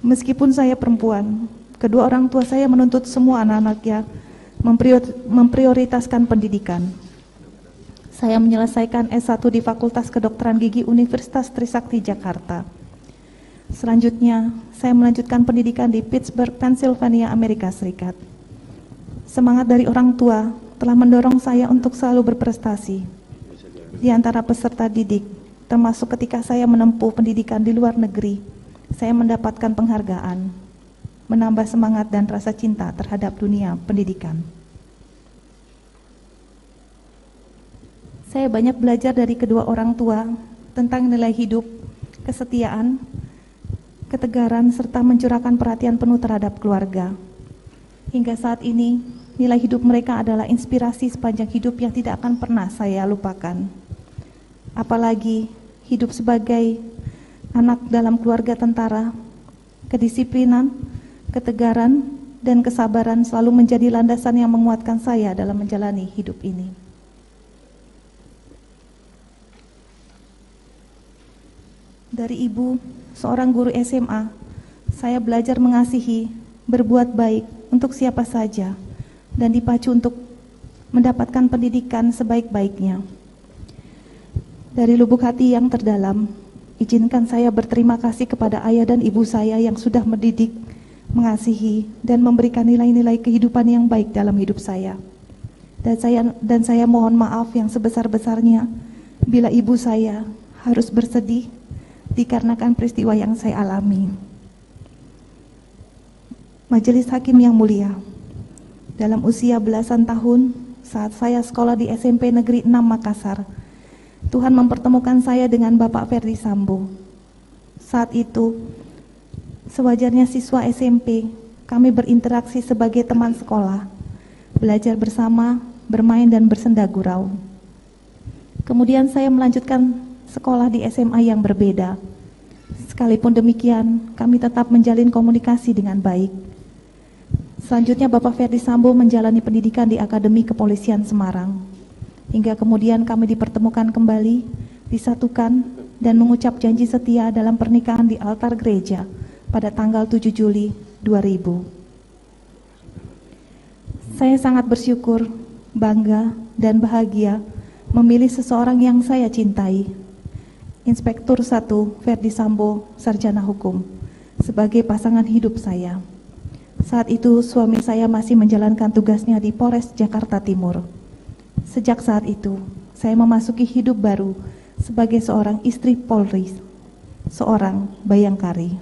Meskipun saya perempuan, kedua orang tua saya menuntut semua anak-anaknya memprioritaskan pendidikan. Saya menyelesaikan S1 di Fakultas Kedokteran Gigi Universitas Trisakti Jakarta. Selanjutnya, saya melanjutkan pendidikan di Pittsburgh, Pennsylvania, Amerika Serikat. Semangat dari orang tua telah mendorong saya untuk selalu berprestasi di antara peserta didik, termasuk ketika saya menempuh pendidikan di luar negeri. Saya mendapatkan penghargaan, menambah semangat dan rasa cinta terhadap dunia pendidikan. Saya banyak belajar dari kedua orang tua tentang nilai hidup, kesetiaan, ketegaran, serta mencurahkan perhatian penuh terhadap keluarga. Hingga saat ini, nilai hidup mereka adalah inspirasi sepanjang hidup yang tidak akan pernah saya lupakan. Apalagi hidup sebagai anak dalam keluarga tentara, kedisiplinan, ketegaran, dan kesabaran selalu menjadi landasan yang menguatkan saya dalam menjalani hidup ini. Dari ibu, seorang guru SMA, saya belajar mengasihi, berbuat baik untuk siapa saja, dan dipacu untuk mendapatkan pendidikan sebaik-baiknya. Dari lubuk hati yang terdalam, izinkan saya berterima kasih kepada ayah dan ibu saya yang sudah mendidik, mengasihi, dan memberikan nilai-nilai kehidupan yang baik dalam hidup saya. Dan saya mohon maaf yang sebesar-besarnya bila ibu saya harus bersedih dikarenakan peristiwa yang saya alami. Majelis Hakim yang mulia, dalam usia belasan tahun saat saya sekolah di SMP Negeri 6 Makassar, Tuhan mempertemukan saya dengan Bapak Ferdi Sambo. Saat itu, sewajarnya siswa SMP, kami berinteraksi sebagai teman sekolah, belajar bersama, bermain dan bersenda gurau. Kemudian saya melanjutkan sekolah di SMA yang berbeda. Sekalipun demikian, kami tetap menjalin komunikasi dengan baik. Selanjutnya Bapak Ferdi Sambo menjalani pendidikan di Akademi Kepolisian Semarang. Hingga kemudian kami dipertemukan kembali, disatukan, dan mengucap janji setia dalam pernikahan di altar gereja pada tanggal 7 Juli 2000. Saya sangat bersyukur, bangga, dan bahagia memilih seseorang yang saya cintai, Inspektur 1 Ferdi Sambo, Sarjana Hukum, sebagai pasangan hidup saya. Saat itu suami saya masih menjalankan tugasnya di Polres Jakarta Timur. Sejak saat itu, saya memasuki hidup baru sebagai seorang istri Polri, seorang bayangkari.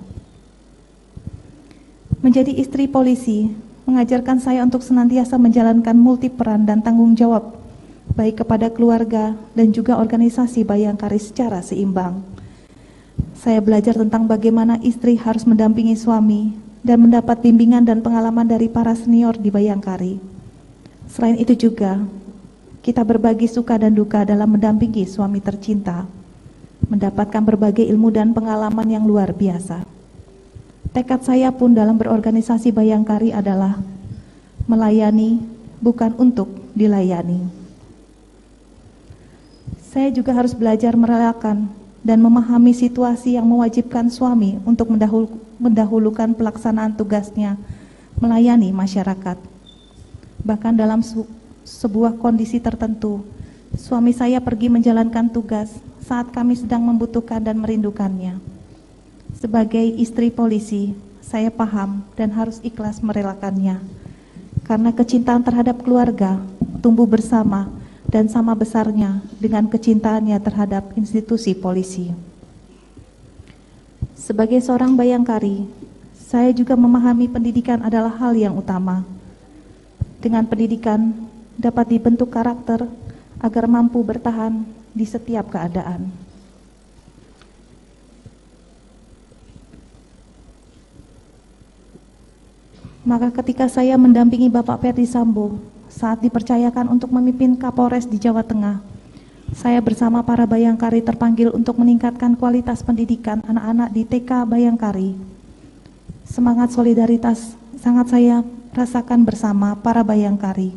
Menjadi istri polisi mengajarkan saya untuk senantiasa menjalankan multi peran dan tanggung jawab, baik kepada keluarga dan juga organisasi bayangkari secara seimbang. Saya belajar tentang bagaimana istri harus mendampingi suami dan mendapat bimbingan dan pengalaman dari para senior di bayangkari. Selain itu juga, kita berbagi suka dan duka dalam mendampingi suami tercinta, mendapatkan berbagai ilmu dan pengalaman yang luar biasa. Tekad saya pun dalam berorganisasi bayangkari adalah melayani, bukan untuk dilayani. Saya juga harus belajar merelakan dan memahami situasi yang mewajibkan suami untuk mendahulukan pelaksanaan tugasnya melayani masyarakat. Bahkan dalam sebuah kondisi tertentu, suami saya pergi menjalankan tugas saat kami sedang membutuhkan dan merindukannya. Sebagai istri polisi, saya paham dan harus ikhlas merelakannya, karena kecintaan terhadap keluarga tumbuh bersama dan sama besarnya dengan kecintaannya terhadap institusi polisi. Sebagai seorang bayangkari, saya juga memahami pendidikan adalah hal yang utama. Dengan pendidikan dapat dibentuk karakter agar mampu bertahan di setiap keadaan. Maka ketika saya mendampingi Bapak Ferdi Sambo saat dipercayakan untuk memimpin Kapolres di Jawa Tengah, saya bersama para bayangkari terpanggil untuk meningkatkan kualitas pendidikan anak-anak di TK Bayangkari. Semangat solidaritas sangat saya rasakan bersama para bayangkari.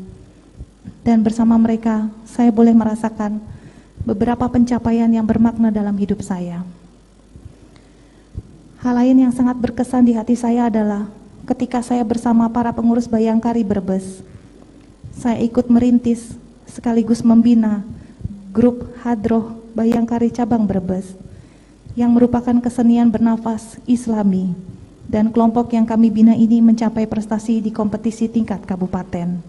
Dan bersama mereka, saya boleh merasakan beberapa pencapaian yang bermakna dalam hidup saya. Hal lain yang sangat berkesan di hati saya adalah ketika saya bersama para pengurus Bayangkari Brebes, saya ikut merintis sekaligus membina grup Hadroh Bayangkari Cabang Brebes yang merupakan kesenian bernafas Islami, dan kelompok yang kami bina ini mencapai prestasi di kompetisi tingkat kabupaten.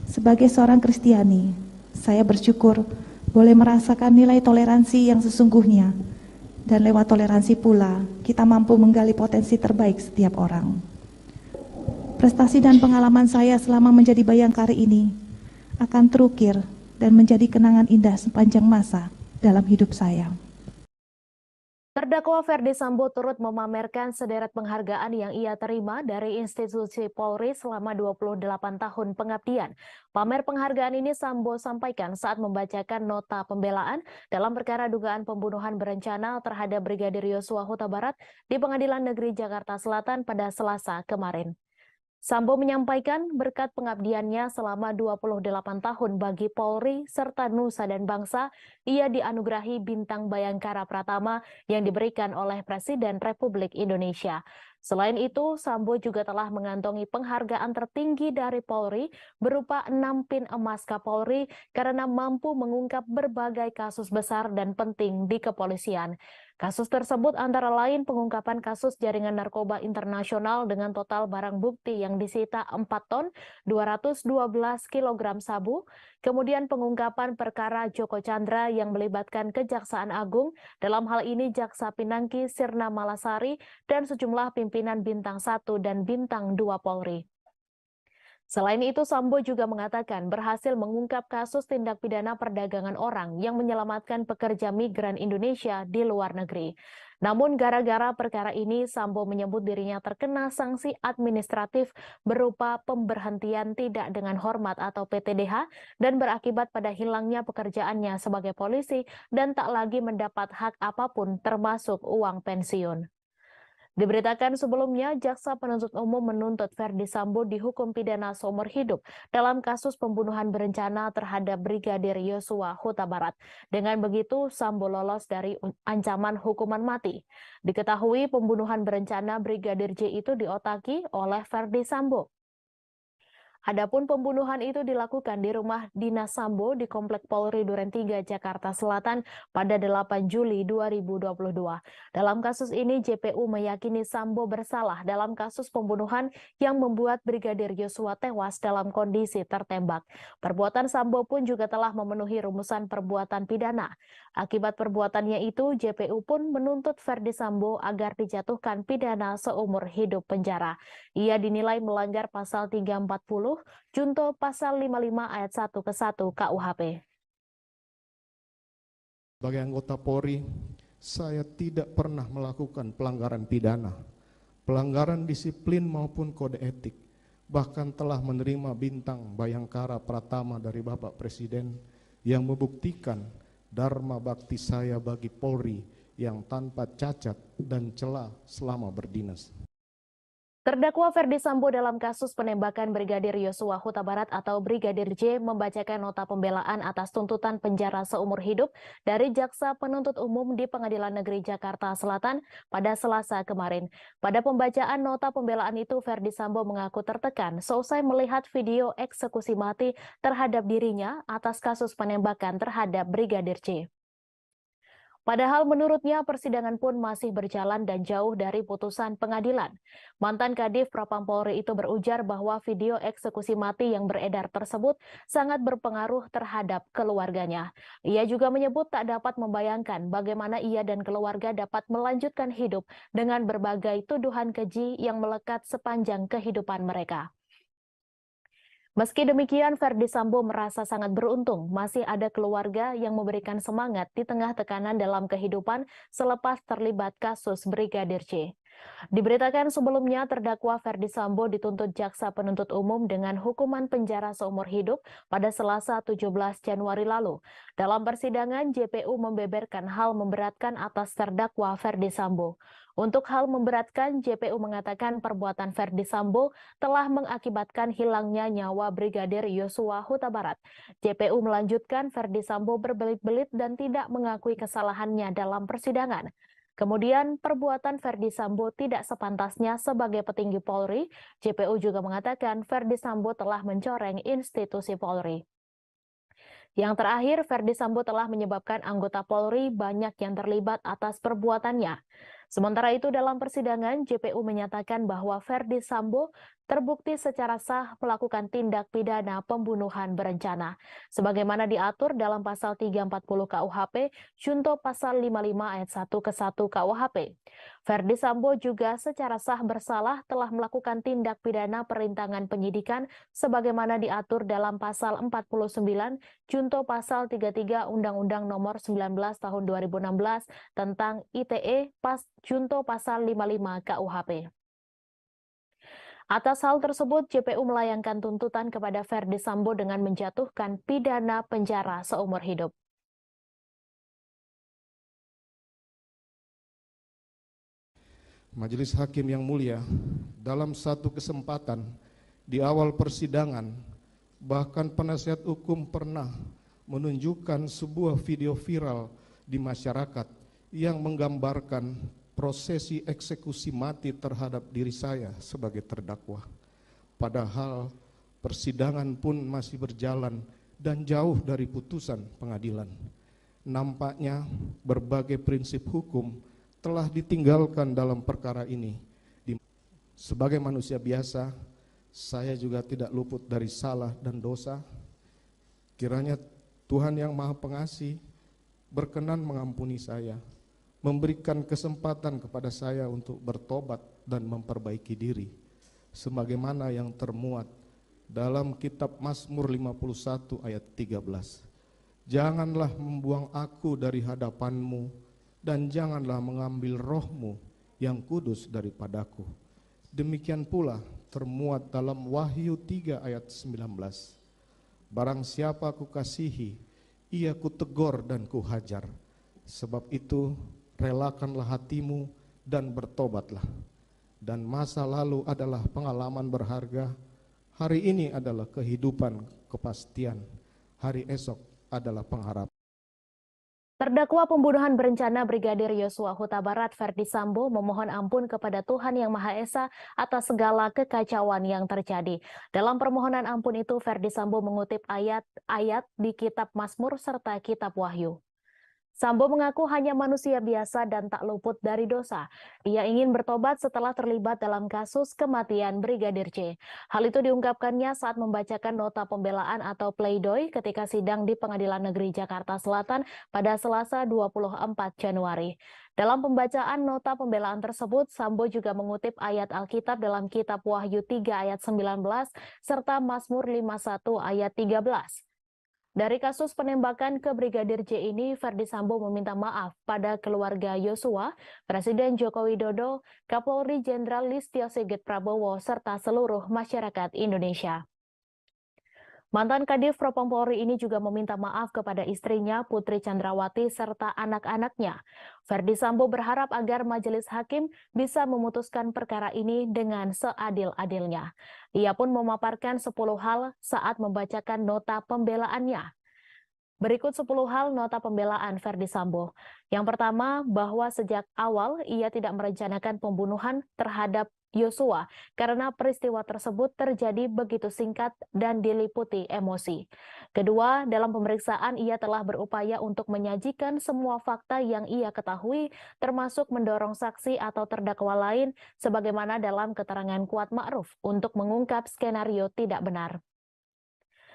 Sebagai seorang Kristiani, saya bersyukur boleh merasakan nilai toleransi yang sesungguhnya, dan lewat toleransi pula kita mampu menggali potensi terbaik setiap orang. Prestasi dan pengalaman saya selama menjadi bayangkari ini akan terukir dan menjadi kenangan indah sepanjang masa dalam hidup saya. Terdakwa Ferdi Sambo turut memamerkan sederet penghargaan yang ia terima dari institusi Polri selama 28 tahun pengabdian. Pamer penghargaan ini Sambo sampaikan saat membacakan nota pembelaan dalam perkara dugaan pembunuhan berencana terhadap Brigadir Yosua Huta Barat di Pengadilan Negeri Jakarta Selatan pada Selasa kemarin. Sambo menyampaikan berkat pengabdiannya selama 28 tahun bagi Polri serta Nusa dan Bangsa, ia dianugerahi Bintang Bayangkara Pratama yang diberikan oleh Presiden Republik Indonesia. Selain itu, Sambo juga telah mengantongi penghargaan tertinggi dari Polri berupa 6 pin emas Kapolri karena mampu mengungkap berbagai kasus besar dan penting di kepolisian. Kasus tersebut antara lain pengungkapan kasus jaringan narkoba internasional dengan total barang bukti yang disita 4 ton 212 kg sabu, kemudian pengungkapan perkara Joko Chandra yang melibatkan Kejaksaan Agung, dalam hal ini Jaksa Pinangki Sirna Malasari dan sejumlah pimpinan Bintang 1 dan Bintang 2 Polri. Selain itu, Sambo juga mengatakan berhasil mengungkap kasus tindak pidana perdagangan orang yang menyelamatkan pekerja migran Indonesia di luar negeri. Namun gara-gara perkara ini, Sambo menyebut dirinya terkena sanksi administratif berupa pemberhentian tidak dengan hormat atau PTDH dan berakibat pada hilangnya pekerjaannya sebagai polisi dan tak lagi mendapat hak apapun termasuk uang pensiun. Diberitakan sebelumnya, Jaksa Penuntut Umum menuntut Ferdi Sambo dihukum pidana seumur hidup dalam kasus pembunuhan berencana terhadap Brigadir Yosua Huta Barat. Dengan begitu, Sambo lolos dari ancaman hukuman mati. Diketahui pembunuhan berencana Brigadir J itu diotaki oleh Ferdi Sambo. Adapun pembunuhan itu dilakukan di rumah dinas Sambo di Komplek Polri Duren 3, Jakarta Selatan pada 8 Juli 2022. Dalam kasus ini, JPU meyakini Sambo bersalah dalam kasus pembunuhan yang membuat Brigadir Yosua tewas dalam kondisi tertembak. Perbuatan Sambo pun juga telah memenuhi rumusan perbuatan pidana. Akibat perbuatannya itu, JPU pun menuntut Ferdi Sambo agar dijatuhkan pidana seumur hidup penjara. Ia dinilai melanggar pasal 340 junto pasal 55 ayat 1 ke 1 KUHP. Sebagai anggota Polri, saya tidak pernah melakukan pelanggaran pidana, pelanggaran disiplin maupun kode etik, bahkan telah menerima bintang Bayangkara Pratama dari Bapak Presiden yang membuktikan dharma bakti saya bagi Polri yang tanpa cacat dan celah selama berdinas. Terdakwa Ferdi Sambo dalam kasus penembakan Brigadir Yosua Huta Barat atau Brigadir J membacakan nota pembelaan atas tuntutan penjara seumur hidup dari Jaksa Penuntut Umum di Pengadilan Negeri Jakarta Selatan pada Selasa kemarin. Pada pembacaan nota pembelaan itu, Ferdi Sambo mengaku tertekan seusai melihat video eksekusi mati terhadap dirinya atas kasus penembakan terhadap Brigadir J. Padahal menurutnya persidangan pun masih berjalan dan jauh dari putusan pengadilan. Mantan Kadif Propam Polri itu berujar bahwa video eksekusi mati yang beredar tersebut sangat berpengaruh terhadap keluarganya. Ia juga menyebut tak dapat membayangkan bagaimana ia dan keluarga dapat melanjutkan hidup dengan berbagai tuduhan keji yang melekat sepanjang kehidupan mereka. Meski demikian, Ferdi Sambo merasa sangat beruntung masih ada keluarga yang memberikan semangat di tengah tekanan dalam kehidupan selepas terlibat kasus Brigadir J. Diberitakan sebelumnya terdakwa Ferdi Sambo dituntut Jaksa Penuntut Umum dengan hukuman penjara seumur hidup pada Selasa 17 Januari lalu. Dalam persidangan, JPU membeberkan hal memberatkan atas terdakwa Ferdi Sambo. Untuk hal memberatkan, JPU mengatakan perbuatan Ferdi Sambo telah mengakibatkan hilangnya nyawa Brigadir Yosua Huta Barat. JPU melanjutkan Ferdi Sambo berbelit-belit dan tidak mengakui kesalahannya dalam persidangan. Kemudian, perbuatan Ferdi Sambo tidak sepantasnya sebagai petinggi Polri. JPU juga mengatakan Ferdi Sambo telah mencoreng institusi Polri. Yang terakhir, Ferdi Sambo telah menyebabkan anggota Polri banyak yang terlibat atas perbuatannya. Sementara itu, dalam persidangan, JPU menyatakan bahwa Ferdi Sambo terbukti secara sah melakukan tindak pidana pembunuhan berencana. Sebagaimana diatur dalam pasal 340 KUHP, junto pasal 55 ayat 1 ke 1 KUHP. Ferdi Sambo juga secara sah bersalah telah melakukan tindak pidana perintangan penyidikan sebagaimana diatur dalam pasal 49 junto pasal 33 Undang-Undang Nomor 19 Tahun 2016 tentang ITE junto pasal 55 KUHP. Atas hal tersebut, JPU melayangkan tuntutan kepada Ferdi Sambo dengan menjatuhkan pidana penjara seumur hidup. Majelis Hakim yang mulia, dalam satu kesempatan di awal persidangan, bahkan penasihat hukum pernah menunjukkan sebuah video viral di masyarakat yang menggambarkan prosesi eksekusi mati terhadap diri saya sebagai terdakwa. Padahal persidangan pun masih berjalan dan jauh dari putusan pengadilan. Nampaknya berbagai prinsip hukum telah ditinggalkan dalam perkara ini. Sebagai manusia biasa, saya juga tidak luput dari salah dan dosa. Kiranya Tuhan yang Maha Pengasih berkenan mengampuni saya, memberikan kesempatan kepada saya untuk bertobat dan memperbaiki diri, sebagaimana yang termuat dalam kitab Mazmur 51 ayat 13. Janganlah membuang aku dari hadapan-Mu, dan janganlah mengambil roh-Mu yang kudus daripadaku. Demikian pula termuat dalam Wahyu 3 ayat 19. Barang siapa kukasihi, ia kutegur dan kuhajar. Sebab itu relakanlah hatimu dan bertobatlah. Dan masa lalu adalah pengalaman berharga, hari ini adalah kehidupan kepastian, hari esok adalah pengharapan. Terdakwa pembunuhan berencana Brigadir Yosua Huta Barat Ferdi Sambo memohon ampun kepada Tuhan Yang Maha Esa atas segala kekacauan yang terjadi. Dalam permohonan ampun itu, Ferdi Sambo mengutip ayat-ayat di Kitab Mazmur serta Kitab Wahyu. Sambo mengaku hanya manusia biasa dan tak luput dari dosa. Ia ingin bertobat setelah terlibat dalam kasus kematian Brigadir J. Hal itu diungkapkannya saat membacakan nota pembelaan atau pleidoy ketika sidang di Pengadilan Negeri Jakarta Selatan pada Selasa 24 Januari. Dalam pembacaan nota pembelaan tersebut, Sambo juga mengutip ayat Alkitab dalam Kitab Wahyu 3 ayat 19 serta Mazmur 51 ayat 13. Dari kasus penembakan ke Brigadir J ini, Ferdi Sambo meminta maaf pada keluarga Yosua, Presiden Joko Widodo, Kapolri Jenderal Listio Sigit Prabowo, serta seluruh masyarakat Indonesia. Mantan Kadif Propam Polri ini juga meminta maaf kepada istrinya Putri Chandrawati serta anak-anaknya. Ferdi Sambo berharap agar majelis hakim bisa memutuskan perkara ini dengan seadil-adilnya. Ia pun memaparkan 10 hal saat membacakan nota pembelaannya. Berikut 10 hal nota pembelaan Ferdi Sambo. Yang pertama, bahwa sejak awal ia tidak merencanakan pembunuhan terhadap Yosua karena peristiwa tersebut terjadi begitu singkat dan diliputi emosi. Kedua, dalam pemeriksaan ia telah berupaya untuk menyajikan semua fakta yang ia ketahui, termasuk mendorong saksi atau terdakwa lain sebagaimana dalam keterangan Kuat Ma'ruf untuk mengungkap skenario tidak benar.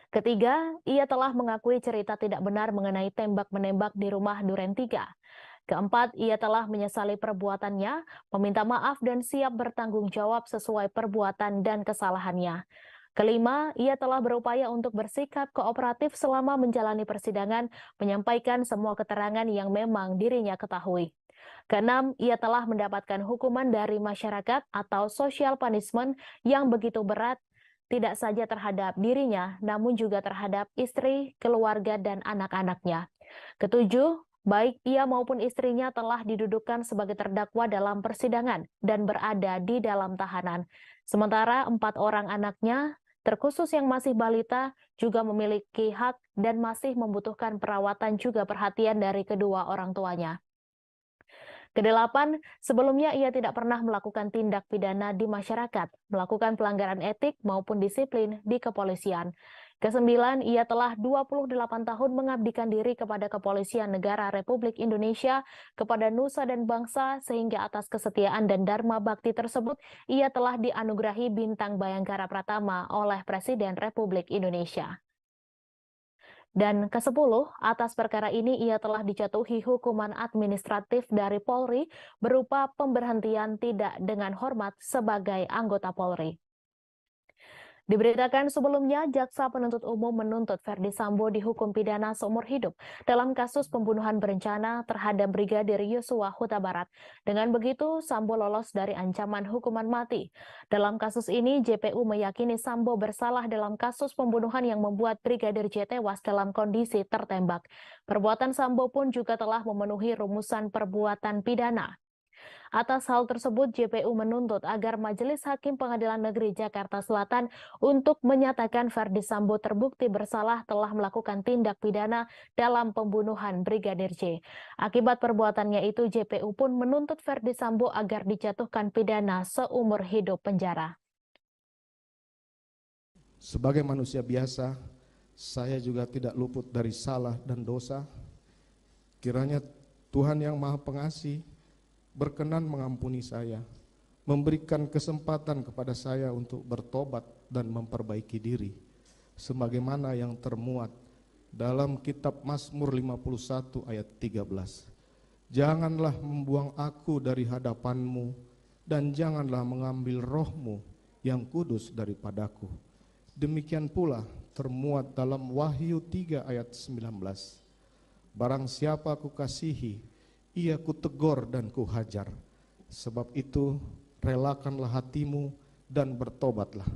Ketiga, ia telah mengakui cerita tidak benar mengenai tembak-menembak di rumah Duren 3. Keempat, ia telah menyesali perbuatannya, meminta maaf dan siap bertanggung jawab sesuai perbuatan dan kesalahannya. Kelima, ia telah berupaya untuk bersikap kooperatif selama menjalani persidangan, menyampaikan semua keterangan yang memang dirinya ketahui. Keenam, ia telah mendapatkan hukuman dari masyarakat atau social punishment yang begitu berat, tidak saja terhadap dirinya, namun juga terhadap istri, keluarga, dan anak-anaknya. Ketujuh, baik ia maupun istrinya telah didudukkan sebagai terdakwa dalam persidangan dan berada di dalam tahanan. Sementara 4 orang anaknya, terkhusus yang masih balita, juga memiliki hak dan masih membutuhkan perawatan juga perhatian dari kedua orang tuanya. Kedelapan, sebelumnya ia tidak pernah melakukan tindak pidana di masyarakat, melakukan pelanggaran etik maupun disiplin di kepolisian. Kesembilan, ia telah 28 tahun mengabdikan diri kepada Kepolisian Negara Republik Indonesia, kepada nusa dan bangsa, sehingga atas kesetiaan dan dharma bakti tersebut, ia telah dianugerahi Bintang Bayangkara Pratama oleh Presiden Republik Indonesia. Dan ke-10, atas perkara ini ia telah dijatuhi hukuman administratif dari Polri berupa pemberhentian tidak dengan hormat sebagai anggota Polri. Diberitakan sebelumnya, Jaksa Penuntut Umum menuntut Ferdi Sambo dihukum pidana seumur hidup dalam kasus pembunuhan berencana terhadap Brigadir Yosua Huta Barat. Dengan begitu, Sambo lolos dari ancaman hukuman mati. Dalam kasus ini, JPU meyakini Sambo bersalah dalam kasus pembunuhan yang membuat Brigadir J tewas dalam kondisi tertembak. Perbuatan Sambo pun juga telah memenuhi rumusan perbuatan pidana. Atas hal tersebut, JPU menuntut agar Majelis Hakim Pengadilan Negeri Jakarta Selatan untuk menyatakan Ferdi Sambo terbukti bersalah telah melakukan tindak pidana dalam pembunuhan Brigadir J. Akibat perbuatannya itu, JPU pun menuntut Ferdi Sambo agar dijatuhkan pidana seumur hidup penjara. Sebagai manusia biasa, saya juga tidak luput dari salah dan dosa. Kiranya Tuhan yang Maha Pengasih berkenan mengampuni saya, memberikan kesempatan kepada saya untuk bertobat dan memperbaiki diri, sebagaimana yang termuat dalam Kitab Mazmur 51 ayat 13. Janganlah membuang aku dari hadapanmu, dan janganlah mengambil rohmu yang kudus daripadaku. Demikian pula termuat dalam Wahyu 3 ayat 19. Barang siapa kukasihi, ia kutegur dan kuhajar. Sebab itu relakanlah hatimu dan bertobatlah.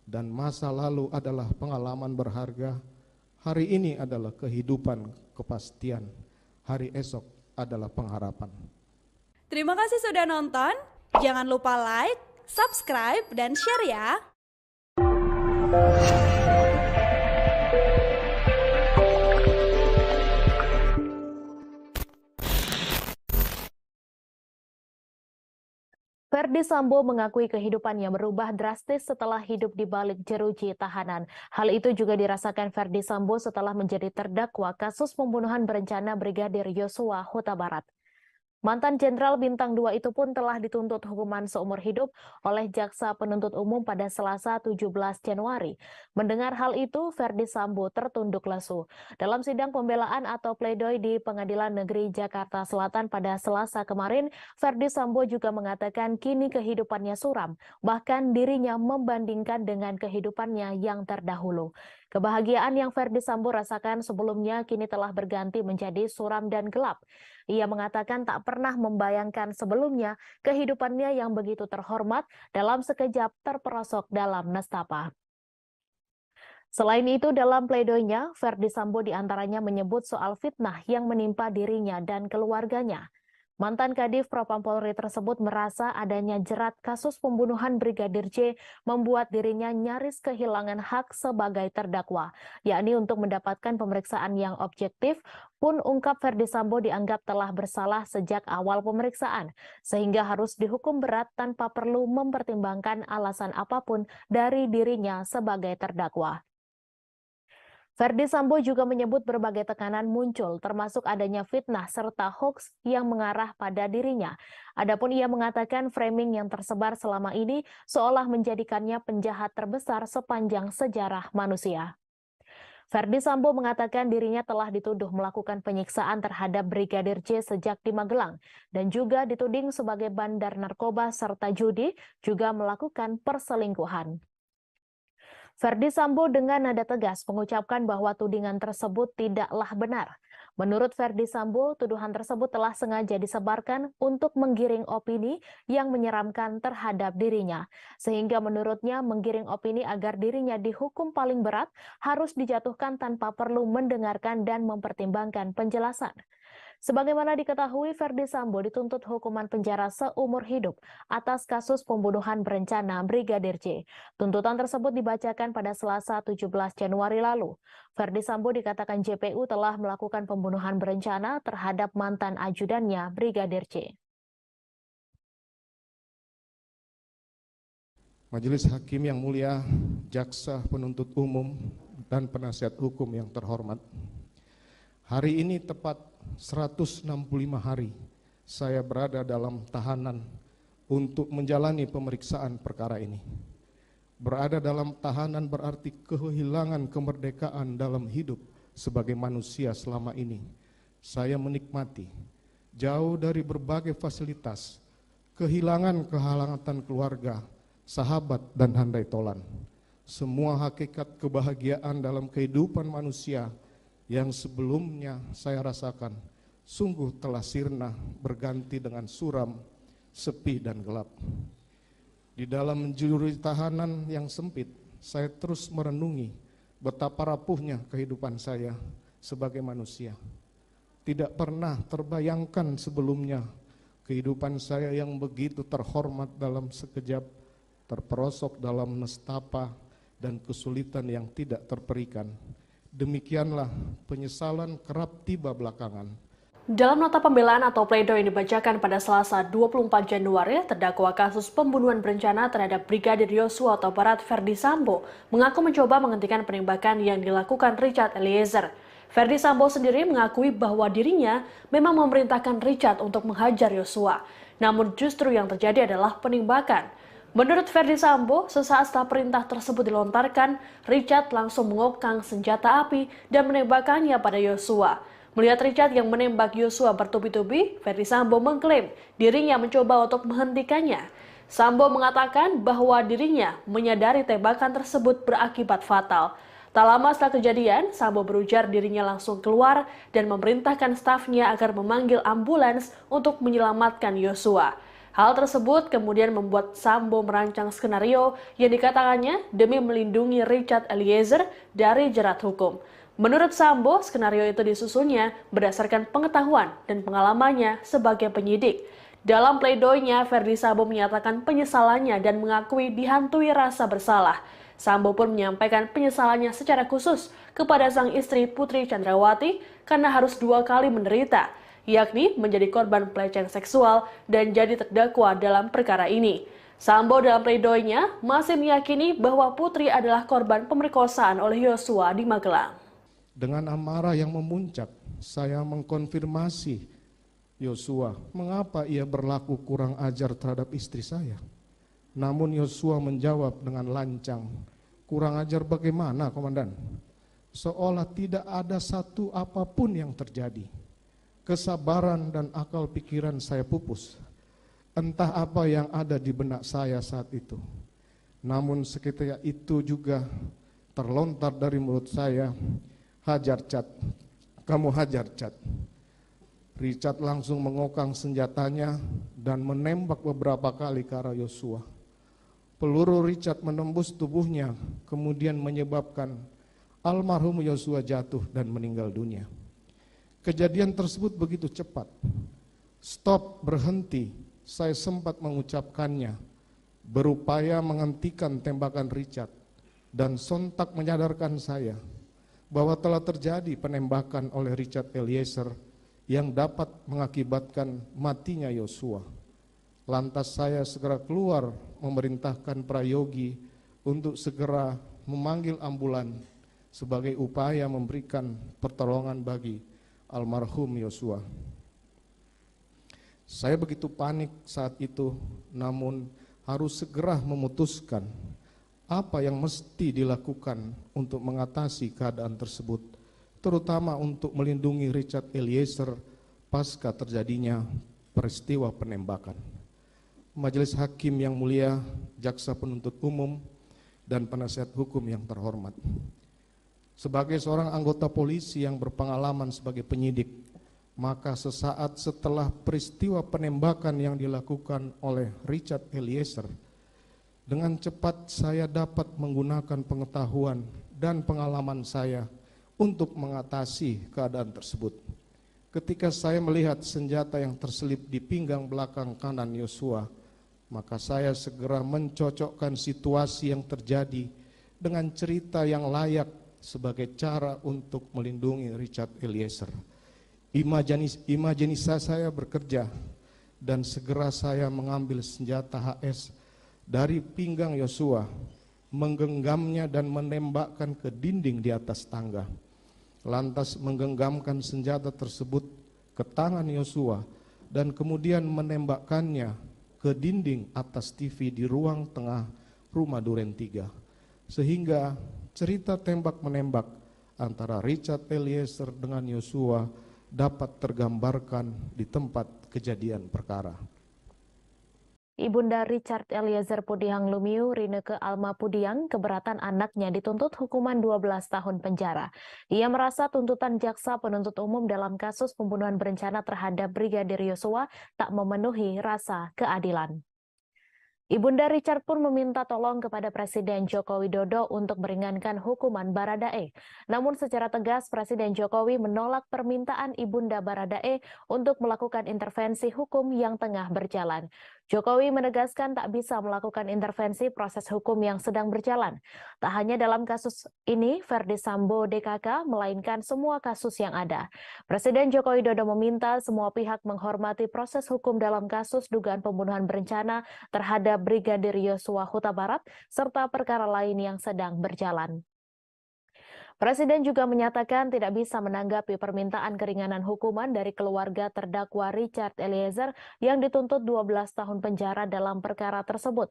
Dan masa lalu adalah pengalaman berharga, hari ini adalah kehidupan kepastian, hari esok adalah pengharapan. Terima kasih sudah nonton. Jangan lupa like, subscribe, dan share ya. Ferdi Sambo mengakui kehidupannya berubah drastis setelah hidup di balik jeruji tahanan. Hal itu juga dirasakan Ferdi Sambo setelah menjadi terdakwa kasus pembunuhan berencana Brigadir Yosua Huta Barat. Mantan Jenderal Bintang 2 itu pun telah dituntut hukuman seumur hidup oleh Jaksa Penuntut Umum pada Selasa 17 Januari. Mendengar hal itu, Ferdi Sambo tertunduk lesu. Dalam sidang pembelaan atau pledoi di Pengadilan Negeri Jakarta Selatan pada Selasa kemarin, Ferdi Sambo juga mengatakan kini kehidupannya suram, bahkan dirinya membandingkan dengan kehidupannya yang terdahulu. Kebahagiaan yang Ferdi Sambo rasakan sebelumnya kini telah berganti menjadi suram dan gelap. Ia mengatakan tak pernah membayangkan sebelumnya kehidupannya yang begitu terhormat dalam sekejap terperosok dalam nestapa. Selain itu, dalam pledoinya, Ferdi Sambo diantaranya menyebut soal fitnah yang menimpa dirinya dan keluarganya. Mantan Kadif Propam Polri tersebut merasa adanya jerat kasus pembunuhan Brigadir J membuat dirinya nyaris kehilangan hak sebagai terdakwa, yakni untuk mendapatkan pemeriksaan yang objektif, pun ungkap Ferdi Sambo dianggap telah bersalah sejak awal pemeriksaan, sehingga harus dihukum berat tanpa perlu mempertimbangkan alasan apapun dari dirinya sebagai terdakwa. Ferdi Sambo juga menyebut berbagai tekanan muncul, termasuk adanya fitnah serta hoaks yang mengarah pada dirinya. Adapun ia mengatakan framing yang tersebar selama ini seolah menjadikannya penjahat terbesar sepanjang sejarah manusia. Ferdi Sambo mengatakan dirinya telah dituduh melakukan penyiksaan terhadap Brigadir J sejak di Magelang dan juga dituding sebagai bandar narkoba serta judi, juga melakukan perselingkuhan. Ferdi Sambo dengan nada tegas mengucapkan bahwa tudingan tersebut tidaklah benar. Menurut Ferdi Sambo, tuduhan tersebut telah sengaja disebarkan untuk menggiring opini yang menyeramkan terhadap dirinya. Sehingga menurutnya menggiring opini agar dirinya dihukum paling berat harus dijatuhkan tanpa perlu mendengarkan dan mempertimbangkan penjelasan. Sebagaimana diketahui, Ferdi Sambo dituntut hukuman penjara seumur hidup atas kasus pembunuhan berencana Brigadir J. Tuntutan tersebut dibacakan pada Selasa 17 Januari lalu. Ferdi Sambo dikatakan JPU telah melakukan pembunuhan berencana terhadap mantan ajudannya Brigadir J. Majelis Hakim yang mulia, Jaksa Penuntut Umum, dan penasihat hukum yang terhormat. Hari ini tepat 165 hari saya berada dalam tahanan untuk menjalani pemeriksaan perkara ini. Berada dalam tahanan berarti kehilangan kemerdekaan dalam hidup sebagai manusia selama ini. Saya menikmati jauh dari berbagai fasilitas, kehilangan kehangatan keluarga, sahabat, dan handai tolan. Semua hakikat kebahagiaan dalam kehidupan manusia yang sebelumnya saya rasakan sungguh telah sirna berganti dengan suram, sepi, dan gelap. Di dalam jeruji tahanan yang sempit, saya terus merenungi betapa rapuhnya kehidupan saya sebagai manusia. Tidak pernah terbayangkan sebelumnya kehidupan saya yang begitu terhormat dalam sekejap terperosok dalam nestapa dan kesulitan yang tidak terperikan. Demikianlah penyesalan kerap tiba belakangan. Dalam nota pembelaan atau pledoi yang dibacakan pada Selasa 24 Januari, terdakwa kasus pembunuhan berencana terhadap Brigadir Yosua Huta Barat Ferdi Sambo mengaku mencoba menghentikan penembakan yang dilakukan Richard Eliezer. Ferdi Sambo sendiri mengakui bahwa dirinya memang memerintahkan Richard untuk menghajar Yosua, namun justru yang terjadi adalah penembakan. Menurut Ferdi Sambo, sesaat setelah perintah tersebut dilontarkan, Richard langsung mengokang senjata api dan menembakkannya pada Yosua. Melihat Richard yang menembak Yosua bertubi-tubi, Ferdi Sambo mengklaim dirinya mencoba untuk menghentikannya. Sambo mengatakan bahwa dirinya menyadari tembakan tersebut berakibat fatal. Tak lama setelah kejadian, Sambo berujar dirinya langsung keluar dan memerintahkan stafnya agar memanggil ambulans untuk menyelamatkan Yosua. Hal tersebut kemudian membuat Sambo merancang skenario yang dikatakannya demi melindungi Richard Eliezer dari jerat hukum. Menurut Sambo, skenario itu disusunnya berdasarkan pengetahuan dan pengalamannya sebagai penyidik. Dalam pledoinya, Ferdi Sambo menyatakan penyesalannya dan mengakui dihantui rasa bersalah. Sambo pun menyampaikan penyesalannya secara khusus kepada sang istri Putri Chandrawati karena harus 2 kali menderita. yakni menjadi korban pelecehan seksual dan jadi terdakwa dalam perkara ini. Sambo dalam pleidoinya masih meyakini bahwa Putri adalah korban pemerkosaan oleh Yosua di Magelang. Dengan amarah yang memuncak, saya mengkonfirmasi Yosua mengapa ia berlaku kurang ajar terhadap istri saya. Namun Yosua menjawab dengan lancang, "Kurang ajar bagaimana, Komandan? Seolah tidak ada satu apapun yang terjadi. Kesabaran dan akal pikiran saya pupus. Entah apa yang ada di benak saya saat itu. Namun seketika itu juga terlontar dari mulut saya, 'Hajar Cat, kamu hajar Cat.' Richard langsung mengokang senjatanya dan menembak beberapa kali ke arah Yosua. Peluru Richard menembus tubuhnya, kemudian menyebabkan almarhum Yosua jatuh dan meninggal dunia. Kejadian tersebut begitu cepat. Stop, berhenti, saya sempat mengucapkannya, berupaya menghentikan tembakan Richard, dan sontak menyadarkan saya bahwa telah terjadi penembakan oleh Richard Eliezer yang dapat mengakibatkan matinya Yosua. Lantas saya segera keluar memerintahkan prayogi untuk segera memanggil ambulan sebagai upaya memberikan pertolongan bagi almarhum Yosua. Saya begitu panik saat itu, namun harus segera memutuskan apa yang mesti dilakukan untuk mengatasi keadaan tersebut, terutama untuk melindungi Richard Eliezer pasca terjadinya peristiwa penembakan. Majelis Hakim yang mulia, Jaksa Penuntut Umum, dan penasihat hukum yang terhormat. Sebagai seorang anggota polisi yang berpengalaman sebagai penyidik, maka sesaat setelah peristiwa penembakan yang dilakukan oleh Richard Eliezer, dengan cepat saya dapat menggunakan pengetahuan dan pengalaman saya untuk mengatasi keadaan tersebut. Ketika saya melihat senjata yang terselip di pinggang belakang kanan Yosua, maka saya segera mencocokkan situasi yang terjadi dengan cerita yang layak sebagai cara untuk melindungi Richard Eliezer. Imajinasi saya bekerja dan segera saya mengambil senjata HS dari pinggang Yosua, menggenggamnya dan menembakkan ke dinding di atas tangga. Lantas menggenggamkan senjata tersebut ke tangan Yosua dan kemudian menembakkannya ke dinding atas TV di ruang tengah rumah Duren 3. Sehingga cerita tembak-menembak antara Richard Eliezer dengan Yosua dapat tergambarkan di tempat kejadian perkara. Ibunda Richard Eliezer Pudihang Lumiu, Rineke Alma Pudihang, keberatan anaknya dituntut hukuman 12 tahun penjara. Ia merasa tuntutan jaksa penuntut umum dalam kasus pembunuhan berencana terhadap Brigadir Yosua tak memenuhi rasa keadilan. Ibunda Richard pun meminta tolong kepada Presiden Joko Widodo untuk meringankan hukuman Baradae. Namun secara tegas Presiden Jokowi menolak permintaan Ibunda Baradae untuk melakukan intervensi hukum yang tengah berjalan. Jokowi menegaskan tak bisa melakukan intervensi proses hukum yang sedang berjalan. Tak hanya dalam kasus ini, Ferdi Sambo DKK, melainkan semua kasus yang ada. Presiden Joko Widodo meminta semua pihak menghormati proses hukum dalam kasus dugaan pembunuhan berencana terhadap Brigadir Yosua Huta Barat, serta perkara lain yang sedang berjalan. Presiden juga menyatakan tidak bisa menanggapi permintaan keringanan hukuman dari keluarga terdakwa Richard Eliezer yang dituntut 12 tahun penjara dalam perkara tersebut.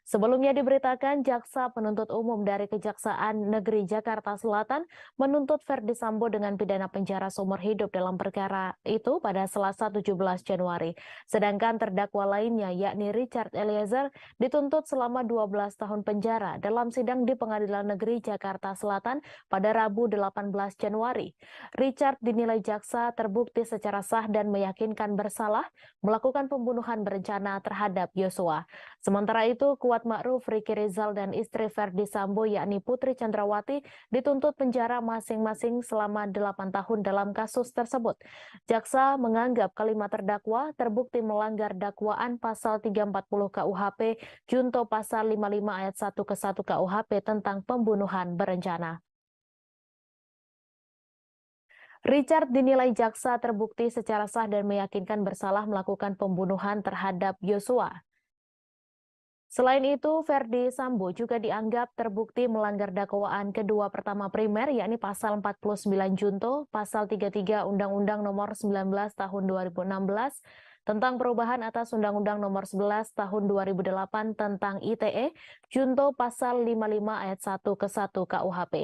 Sebelumnya diberitakan jaksa penuntut umum dari Kejaksaan Negeri Jakarta Selatan menuntut Ferdi Sambo dengan pidana penjara seumur hidup dalam perkara itu pada Selasa 17 Januari. Sedangkan terdakwa lainnya yakni Richard Eliezer dituntut selama 12 tahun penjara dalam sidang di Pengadilan Negeri Jakarta Selatan pada Rabu 18 Januari. Richard dinilai jaksa terbukti secara sah dan meyakinkan bersalah melakukan pembunuhan berencana terhadap Yosua. Sementara itu, Kuat Ma'ruf, Ricky Rizal, dan istri Ferdi Sambo yakni Putri Candrawati dituntut penjara masing-masing selama 8 tahun dalam kasus tersebut. Jaksa menganggap kelima terdakwa terbukti melanggar dakwaan pasal 340 KUHP junto pasal 55 ayat 1 ke 1 KUHP tentang pembunuhan berencana. Richard dinilai jaksa terbukti secara sah dan meyakinkan bersalah melakukan pembunuhan terhadap Yosua. Selain itu, Ferdi Sambo juga dianggap terbukti melanggar dakwaan kedua pertama primer, yakni pasal 49 Junto, pasal 33 Undang-Undang Nomor 19 Tahun 2016, tentang perubahan atas Undang-Undang Nomor 11 Tahun 2008 tentang ITE, Junto pasal 55 ayat 1 ke 1 KUHP.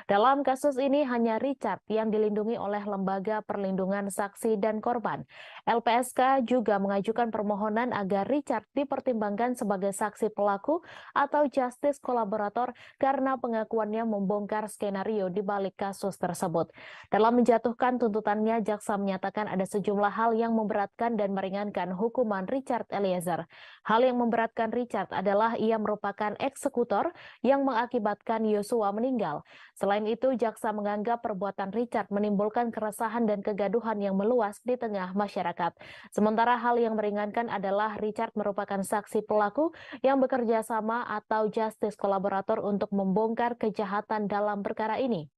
Dalam kasus ini hanya Richard yang dilindungi oleh Lembaga Perlindungan Saksi dan Korban. LPSK juga mengajukan permohonan agar Richard dipertimbangkan sebagai saksi pelaku atau justice kolaborator karena pengakuannya membongkar skenario di balik kasus tersebut. Dalam menjatuhkan tuntutannya, jaksa menyatakan ada sejumlah hal yang memberatkan dan meringankan hukuman Richard Eliezer. Hal yang memberatkan Richard adalah ia merupakan eksekutor yang mengakibatkan Yosua meninggal. Selain itu, jaksa menganggap perbuatan Richard menimbulkan keresahan dan kegaduhan yang meluas di tengah masyarakat. Sementara hal yang meringankan adalah Richard merupakan saksi pelaku yang bekerja sama atau justice kolaborator untuk membongkar kejahatan dalam perkara ini.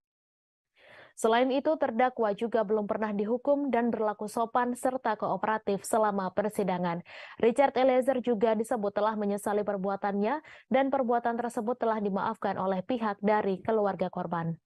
Selain itu, terdakwa juga belum pernah dihukum dan berlaku sopan serta kooperatif selama persidangan. Richard Eliezer juga disebut telah menyesali perbuatannya dan perbuatan tersebut telah dimaafkan oleh pihak dari keluarga korban.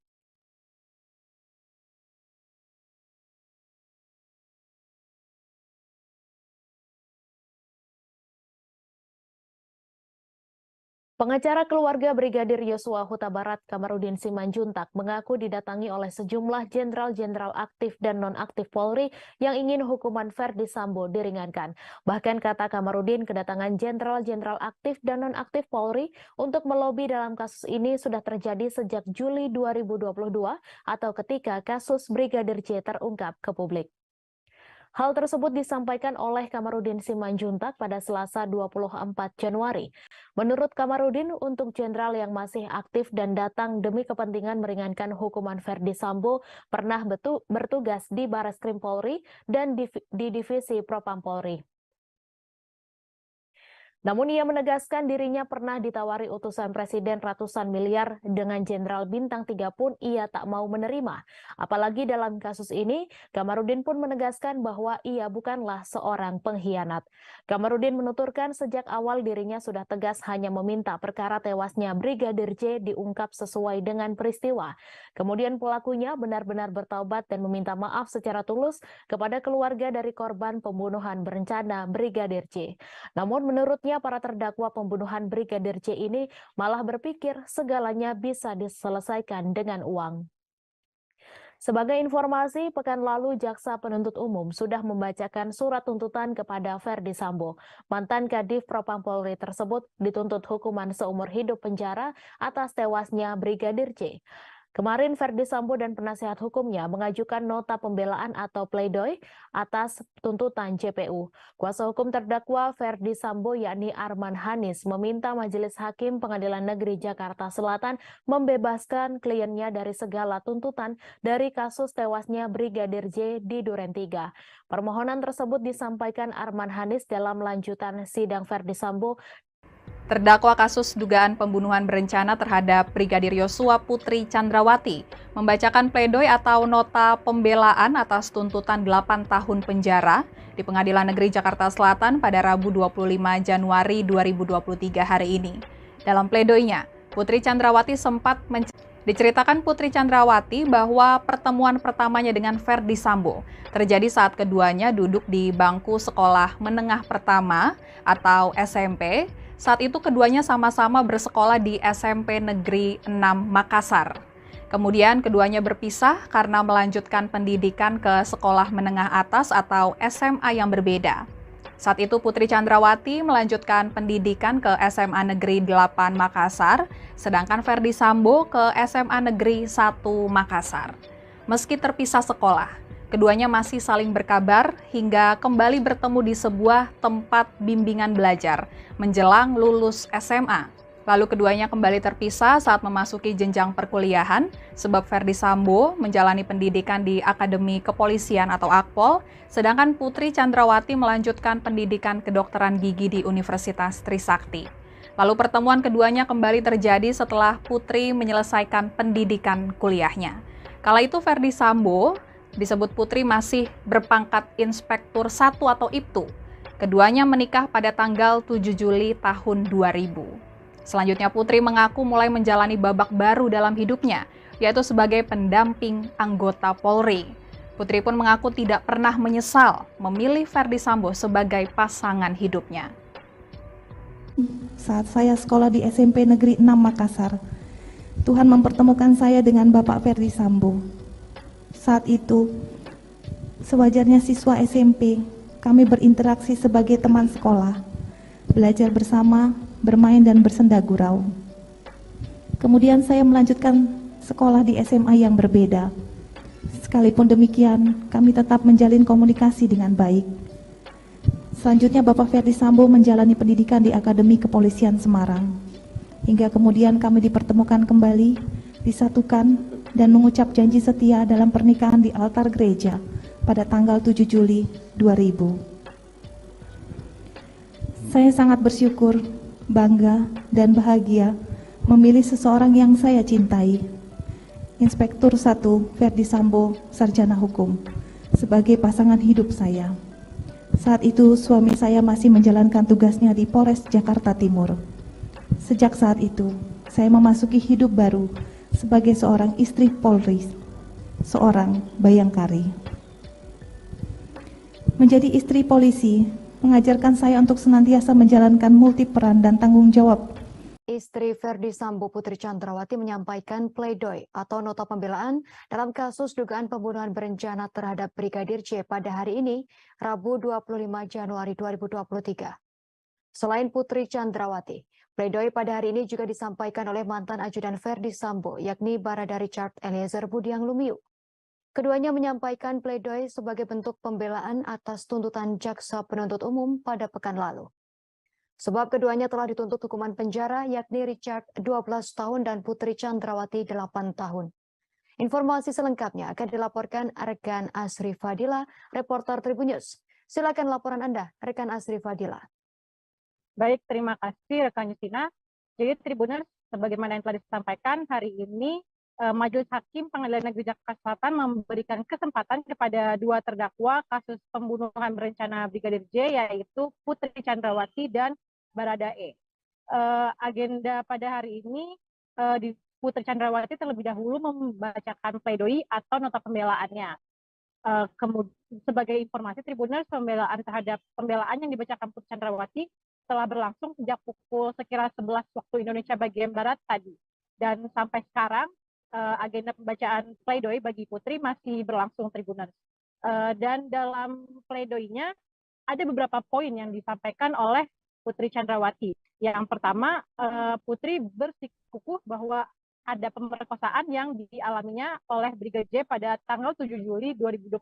Pengacara keluarga Brigadir Yosua Huta Barat Kamarudin Simanjuntak mengaku didatangi oleh sejumlah jenderal-jenderal aktif dan non-aktif Polri yang ingin hukuman Ferdi Sambo diringankan. Bahkan kata Kamarudin, kedatangan jenderal-jenderal aktif dan non-aktif Polri untuk melobi dalam kasus ini sudah terjadi sejak Juli 2022 atau ketika kasus Brigadir J terungkap ke publik. Hal tersebut disampaikan oleh Kamarudin Simanjuntak pada Selasa 24 Januari. Menurut Kamarudin, untuk jenderal yang masih aktif dan datang demi kepentingan meringankan hukuman Ferdi Sambo pernah bertugas di Bareskrim Polri dan di Divisi Propam Polri. Namun ia menegaskan dirinya pernah ditawari utusan presiden ratusan miliar dengan jenderal bintang 3 pun ia tak mau menerima. Apalagi dalam kasus ini, Kamarudin pun menegaskan bahwa ia bukanlah seorang pengkhianat. Kamarudin menuturkan sejak awal dirinya sudah tegas hanya meminta perkara tewasnya Brigadir J diungkap sesuai dengan peristiwa. Kemudian pelakunya benar-benar bertaubat dan meminta maaf secara tulus kepada keluarga dari korban pembunuhan berencana Brigadir J. Namun menurutnya para terdakwa pembunuhan Brigadir J ini malah berpikir segalanya bisa diselesaikan dengan uang. Sebagai informasi, pekan lalu Jaksa Penuntut Umum sudah membacakan surat tuntutan kepada Ferdi Sambo. Mantan Kadif Propam Polri tersebut dituntut hukuman seumur hidup penjara atas tewasnya Brigadir J. Kemarin Ferdi Sambo dan penasihat hukumnya mengajukan nota pembelaan atau pledoi atas tuntutan JPU. Kuasa hukum terdakwa Ferdi Sambo yakni Arman Hanis meminta Majelis Hakim Pengadilan Negeri Jakarta Selatan membebaskan kliennya dari segala tuntutan dari kasus tewasnya Brigadir J di Duren 3. Permohonan tersebut disampaikan Arman Hanis dalam lanjutan sidang Ferdi Sambo. Terdakwa kasus dugaan pembunuhan berencana terhadap Brigadir Yosua Putri Chandrawati membacakan pledoi atau nota pembelaan atas tuntutan 8 tahun penjara di Pengadilan Negeri Jakarta Selatan pada Rabu 25 Januari 2023 hari ini. Dalam pledoinya, Putri Chandrawati sempat diceritakan Putri Chandrawati bahwa pertemuan pertamanya dengan Ferdi Sambo terjadi saat keduanya duduk di bangku sekolah menengah pertama atau SMP. Saat itu keduanya sama-sama bersekolah di SMP Negeri 6 Makassar. Kemudian keduanya berpisah karena melanjutkan pendidikan ke sekolah menengah atas atau SMA yang berbeda. Saat itu Putri Chandrawati melanjutkan pendidikan ke SMA Negeri 8 Makassar, sedangkan Ferdi Sambo ke SMA Negeri 1 Makassar. Meski terpisah sekolah, keduanya masih saling berkabar hingga kembali bertemu di sebuah tempat bimbingan belajar menjelang lulus SMA. Lalu keduanya kembali terpisah saat memasuki jenjang perkuliahan sebab Ferdi Sambo menjalani pendidikan di Akademi Kepolisian atau Akpol, sedangkan Putri Chandrawati melanjutkan pendidikan kedokteran gigi di Universitas Trisakti. Lalu pertemuan keduanya kembali terjadi setelah Putri menyelesaikan pendidikan kuliahnya. Kala itu Ferdi Sambo Disebut Putri masih berpangkat Inspektur 1 atau IPTU. Keduanya menikah pada tanggal 7 Juli tahun 2000. Selanjutnya Putri mengaku mulai menjalani babak baru dalam hidupnya, yaitu sebagai pendamping anggota Polri. Putri pun mengaku tidak pernah menyesal memilih Ferdi Sambo sebagai pasangan hidupnya. Saat saya sekolah di SMP Negeri 6 Makassar, Tuhan mempertemukan saya dengan Bapak Ferdi Sambo. Saat itu, sewajarnya siswa SMP, kami berinteraksi sebagai teman sekolah, belajar bersama, bermain dan bersenda gurau. Kemudian saya melanjutkan sekolah di SMA yang berbeda. Sekalipun demikian, kami tetap menjalin komunikasi dengan baik. Selanjutnya Bapak Ferdi Sambo menjalani pendidikan di Akademi Kepolisian Semarang. Hingga kemudian kami dipertemukan kembali, disatukan, dan mengucap janji setia dalam pernikahan di altar gereja pada tanggal 7 Juli 2000. Saya sangat bersyukur, bangga, dan bahagia memilih seseorang yang saya cintai, Inspektur 1 Ferdi Sambo, Sarjana Hukum, sebagai pasangan hidup saya. Saat itu suami saya masih menjalankan tugasnya di Polres Jakarta Timur. Sejak saat itu, saya memasuki hidup baru sebagai seorang istri Polri, seorang bayangkari. Menjadi istri polisi mengajarkan saya untuk senantiasa menjalankan multi peran dan tanggung jawab. Istri Ferdi Sambo Putri Chandrawati menyampaikan pledoi atau nota pembelaan dalam kasus dugaan pembunuhan berencana terhadap Brigadir J pada hari ini, Rabu 25 Januari 2023. Selain Putri Chandrawati, pledoi pada hari ini juga disampaikan oleh mantan ajudan Ferdi Sambo, yakni Barada Richard Eliezer Budiang Lumiu. Keduanya menyampaikan pledoi sebagai bentuk pembelaan atas tuntutan jaksa penuntut umum pada pekan lalu. Sebab keduanya telah dituntut hukuman penjara, yakni Richard 12 tahun dan Putri Chandrawati 8 tahun. Informasi selengkapnya akan dilaporkan rekan Asri Fadila, reporter Tribun News. Silakan laporan Anda, rekan Asri Fadila. Baik, terima kasih rekan Yusina. Jadi Tribuners, sebagaimana yang telah disampaikan hari ini, Majelis Hakim Pengadilan Negeri Jakarta Selatan memberikan kesempatan kepada dua terdakwa kasus pembunuhan berencana Brigadir J, yaitu Putri Chandrawati dan Barada E. Agenda pada hari ini, di Putri Chandrawati terlebih dahulu membacakan pledoi atau nota pembelaannya. Sebagai informasi Tribuners, pembelaan yang dibacakan Putri Chandrawati telah berlangsung sejak pukul sekira 11 waktu Indonesia bagian Barat tadi. Dan sampai sekarang, agenda pembacaan pledoi bagi Putri masih berlangsung Tribuners. Dan dalam pledoinya ada beberapa poin yang disampaikan oleh Putri Chandrawati. Yang pertama, Putri bersikukuh bahwa ada pemerkosaan yang dialaminya oleh Brigadir J pada tanggal 7 Juli 2022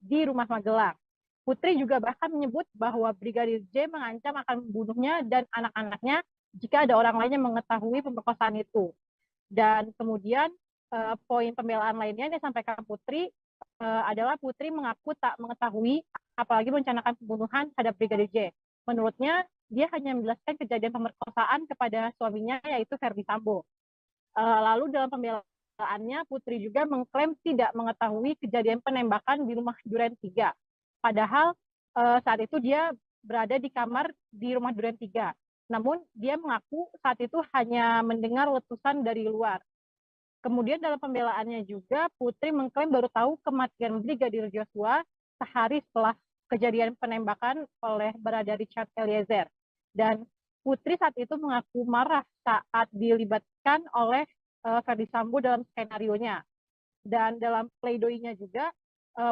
di Rumah Magelang. Putri juga bahkan menyebut bahwa Brigadir J mengancam akan membunuhnya dan anak-anaknya jika ada orang lain yang mengetahui pemerkosaan itu. Dan kemudian poin pembelaan lainnya yang disampaikan Putri adalah Putri mengaku tak mengetahui apalagi merencanakan pembunuhan terhadap Brigadir J. Menurutnya, dia hanya menjelaskan kejadian pemerkosaan kepada suaminya, yaitu Ferdi Sambo. Lalu dalam pembelaannya, Putri juga mengklaim tidak mengetahui kejadian penembakan di rumah Duren 3. Padahal saat itu dia berada di kamar di rumah Duren 3. Namun dia mengaku saat itu hanya mendengar letusan dari luar. Kemudian dalam pembelaannya juga Putri mengklaim baru tahu kematian Brigadir Joshua sehari setelah kejadian penembakan oleh Barada Richard Eliezer. Dan Putri saat itu mengaku marah saat dilibatkan oleh Ferdi Sambo dalam skenario-nya. Dan dalam pleidoinya juga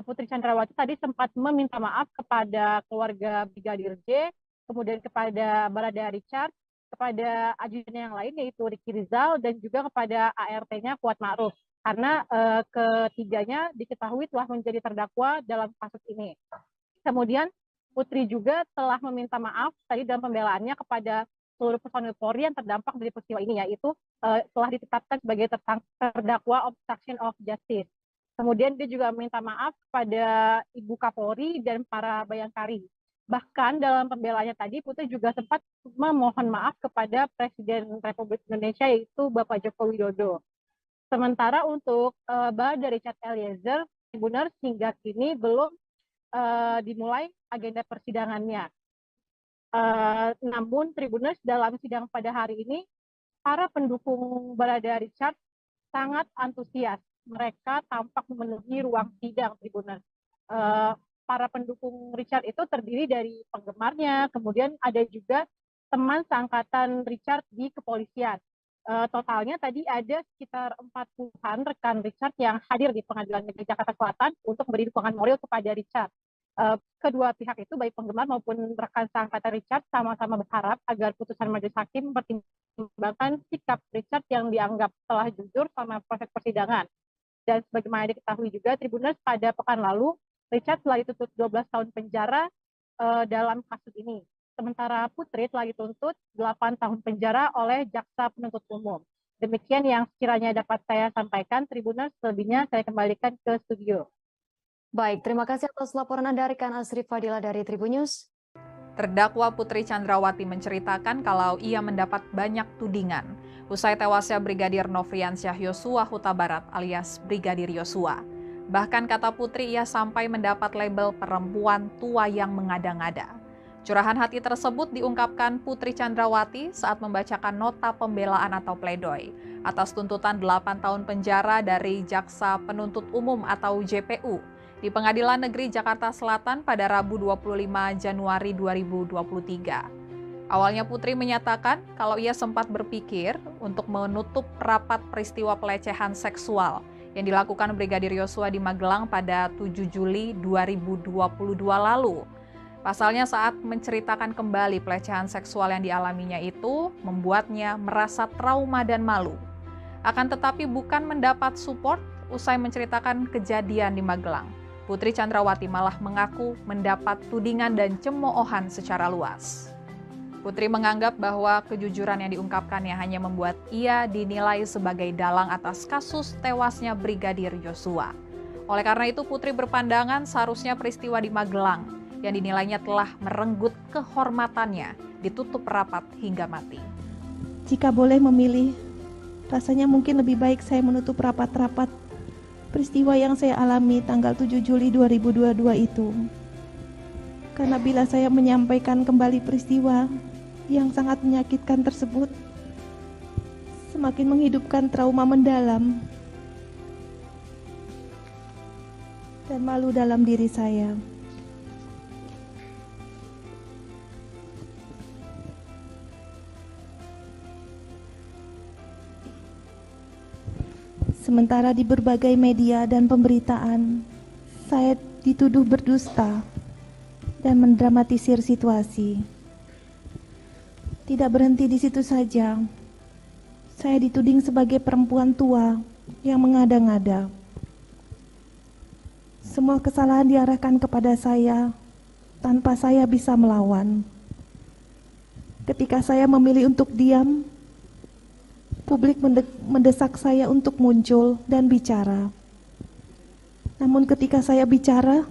Putri Chandrawati tadi sempat meminta maaf kepada keluarga Brigadir J, kemudian kepada Barada Richard, kepada ajudan yang lain yaitu Ricky Rizal, dan juga kepada ART-nya Kuat Ma'ruf. Karena ketiganya diketahui telah menjadi terdakwa dalam kasus ini. Kemudian Putri juga telah meminta maaf tadi dalam pembelaannya kepada seluruh personil Polri yang terdampak dari peristiwa ini, yaitu telah ditetapkan sebagai terdakwa obstruction of justice. Kemudian dia juga meminta maaf kepada Ibu Kapolri dan para bayangkari. Bahkan dalam pembelaannya tadi, Putri juga sempat memohon maaf kepada Presiden Republik Indonesia, yaitu Bapak Joko Widodo. Sementara untuk Barada Richard Eliezer, Tribuners hingga kini belum dimulai agenda persidangannya. Namun Tribuners dalam sidang pada hari ini, para pendukung Barada Richard sangat antusias. Mereka tampak memenuhi ruang sidang Tribuners. Para pendukung Richard itu terdiri dari penggemarnya, kemudian ada juga teman seangkatan Richard di kepolisian. Totalnya tadi ada sekitar 40-an rekan Richard yang hadir di Pengadilan Negeri Jakarta Selatan untuk beri dukungan moral kepada Richard. Kedua pihak itu, baik penggemar maupun rekan seangkatan Richard, sama-sama berharap agar putusan majelis hakim mempertimbangkan sikap Richard yang dianggap telah jujur selama proses persidangan. Dan sebagaimana diketahui juga, Tribuners, pada pekan lalu, Richard telah dituntut 12 tahun penjara dalam kasus ini. Sementara Putri telah dituntut 8 tahun penjara oleh jaksa penuntut umum. Demikian yang sekiranya dapat saya sampaikan, Tribuners, selebihnya saya kembalikan ke studio. Baik, terima kasih atas laporan Anda, rekan Asri Fadila dari Tribun News. Terdakwa Putri Candrawati menceritakan kalau ia mendapat banyak tudingan usai tewasnya Brigadir Nofriansyah Yosua Huta Barat alias Brigadir Yosua. Bahkan kata Putri, ia sampai mendapat label perempuan tua yang mengada-ngada. Curahan hati tersebut diungkapkan Putri Candrawati saat membacakan nota pembelaan atau pledoi atas tuntutan 8 tahun penjara dari Jaksa Penuntut Umum atau JPU di Pengadilan Negeri Jakarta Selatan pada Rabu 25 Januari 2023. Awalnya Putri menyatakan kalau ia sempat berpikir untuk menutup rapat peristiwa pelecehan seksual yang dilakukan Brigadir Yosua di Magelang pada 7 Juli 2022 lalu. Pasalnya saat menceritakan kembali pelecehan seksual yang dialaminya itu membuatnya merasa trauma dan malu. Akan tetapi bukan mendapat support usai menceritakan kejadian di Magelang. Putri Candrawati malah mengaku mendapat tudingan dan cemoohan secara luas. Putri menganggap bahwa kejujuran yang diungkapkannya hanya membuat ia dinilai sebagai dalang atas kasus tewasnya Brigadir Yosua. Oleh karena itu, Putri berpandangan seharusnya peristiwa di Magelang yang dinilainya telah merenggut kehormatannya ditutup rapat hingga mati. Jika boleh memilih, rasanya mungkin lebih baik saya menutup rapat-rapat peristiwa yang saya alami tanggal 7 Juli 2022 itu. Karena bila saya menyampaikan kembali peristiwa yang sangat menyakitkan tersebut, semakin menghidupkan trauma mendalam dan malu dalam diri saya. Sementara di berbagai media dan pemberitaan, saya dituduh berdusta dan mendramatisir situasi. Tidak berhenti di situ saja, saya dituding sebagai perempuan tua yang mengada-ngada. Semua kesalahan diarahkan kepada saya tanpa saya bisa melawan. Ketika saya memilih untuk diam, publik mendesak saya untuk muncul dan bicara. Namun ketika saya bicara,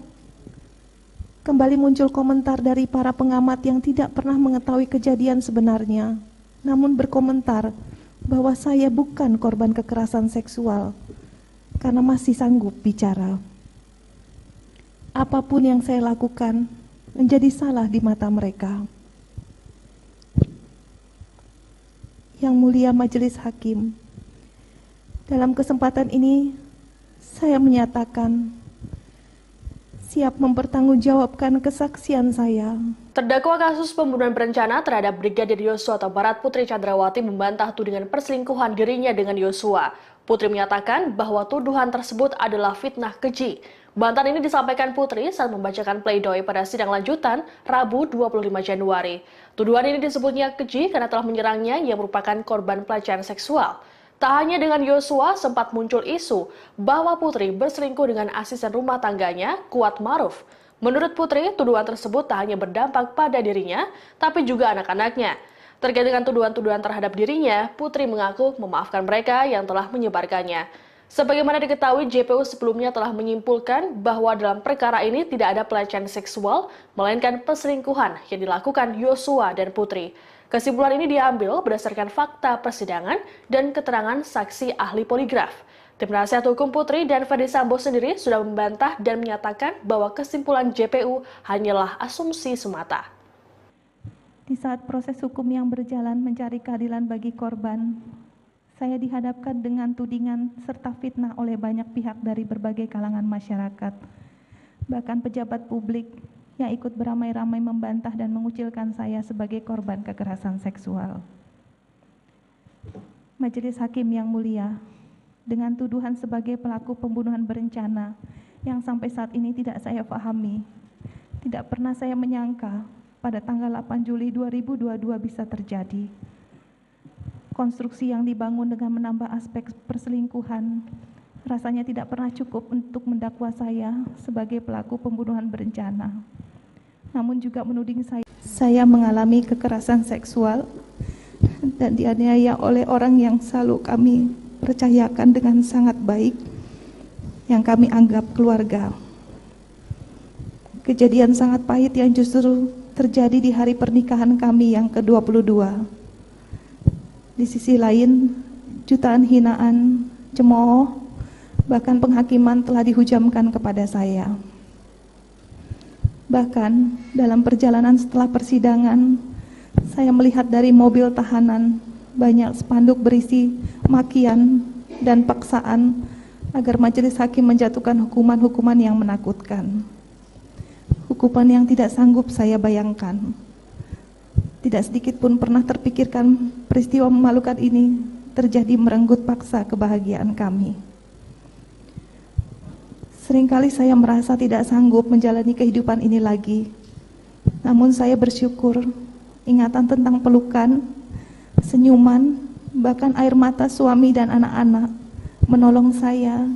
kembali muncul komentar dari para pengamat yang tidak pernah mengetahui kejadian sebenarnya, namun berkomentar bahwa saya bukan korban kekerasan seksual karena masih sanggup bicara. Apapun yang saya lakukan menjadi salah di mata mereka. Yang mulia majelis hakim, dalam kesempatan ini saya menyatakan siap mempertanggungjawabkan kesaksian saya. Terdakwa kasus pembunuhan berencana terhadap Brigadir Yosua Huta Barat Putri Candrawati membantah tudingan perselingkuhan dirinya dengan Yosua. Putri menyatakan bahwa tuduhan tersebut adalah fitnah keji. Bantahan ini disampaikan Putri saat membacakan pledoi pada sidang lanjutan Rabu 25 Januari. Tuduhan ini disebutnya keji karena telah menyerangnya yang merupakan korban pelecehan seksual. Tak hanya dengan Yosua, sempat muncul isu bahwa Putri berselingkuh dengan asisten rumah tangganya, Kuat Maruf. Menurut Putri, tuduhan tersebut tak hanya berdampak pada dirinya, tapi juga anak-anaknya. Terkait dengan tuduhan-tuduhan terhadap dirinya, Putri mengaku memaafkan mereka yang telah menyebarkannya. Sebagaimana diketahui, JPU sebelumnya telah menyimpulkan bahwa dalam perkara ini tidak ada pelecehan seksual, melainkan perselingkuhan yang dilakukan Yosua dan Putri. Kesimpulan ini diambil berdasarkan fakta persidangan dan keterangan saksi ahli poligraf. Tim Nasihat Hukum Putri dan Ferdi Sambo sendiri sudah membantah dan menyatakan bahwa kesimpulan JPU hanyalah asumsi semata. Di saat proses hukum yang berjalan mencari keadilan bagi korban, saya dihadapkan dengan tudingan serta fitnah oleh banyak pihak dari berbagai kalangan masyarakat, bahkan pejabat publik yang ikut beramai-ramai membantah dan mengucilkan saya sebagai korban kekerasan seksual. Majelis Hakim yang mulia, dengan tuduhan sebagai pelaku pembunuhan berencana yang sampai saat ini tidak saya pahami, tidak pernah saya menyangka pada tanggal 8 Juli 2022 bisa terjadi. Konstruksi yang dibangun dengan menambah aspek perselingkuhan rasanya tidak pernah cukup untuk mendakwa saya sebagai pelaku pembunuhan berencana. Namun juga menuding saya mengalami kekerasan seksual dan dianiaya oleh orang yang selalu kami percayakan dengan sangat baik, yang kami anggap keluarga. Kejadian sangat pahit yang justru terjadi di hari pernikahan kami yang ke-22. Di sisi lain, jutaan hinaan, cemooh, bahkan penghakiman telah dihujamkan kepada saya. Bahkan dalam perjalanan setelah persidangan, saya melihat dari mobil tahanan banyak spanduk berisi makian dan paksaan agar majelis hakim menjatuhkan hukuman-hukuman yang menakutkan. Hukuman yang tidak sanggup saya bayangkan. Tidak sedikit pun pernah terpikirkan peristiwa memalukan ini terjadi merenggut paksa kebahagiaan kami. Seringkali saya merasa tidak sanggup menjalani kehidupan ini lagi. Namun saya bersyukur ingatan tentang pelukan, senyuman, bahkan air mata suami dan anak-anak menolong saya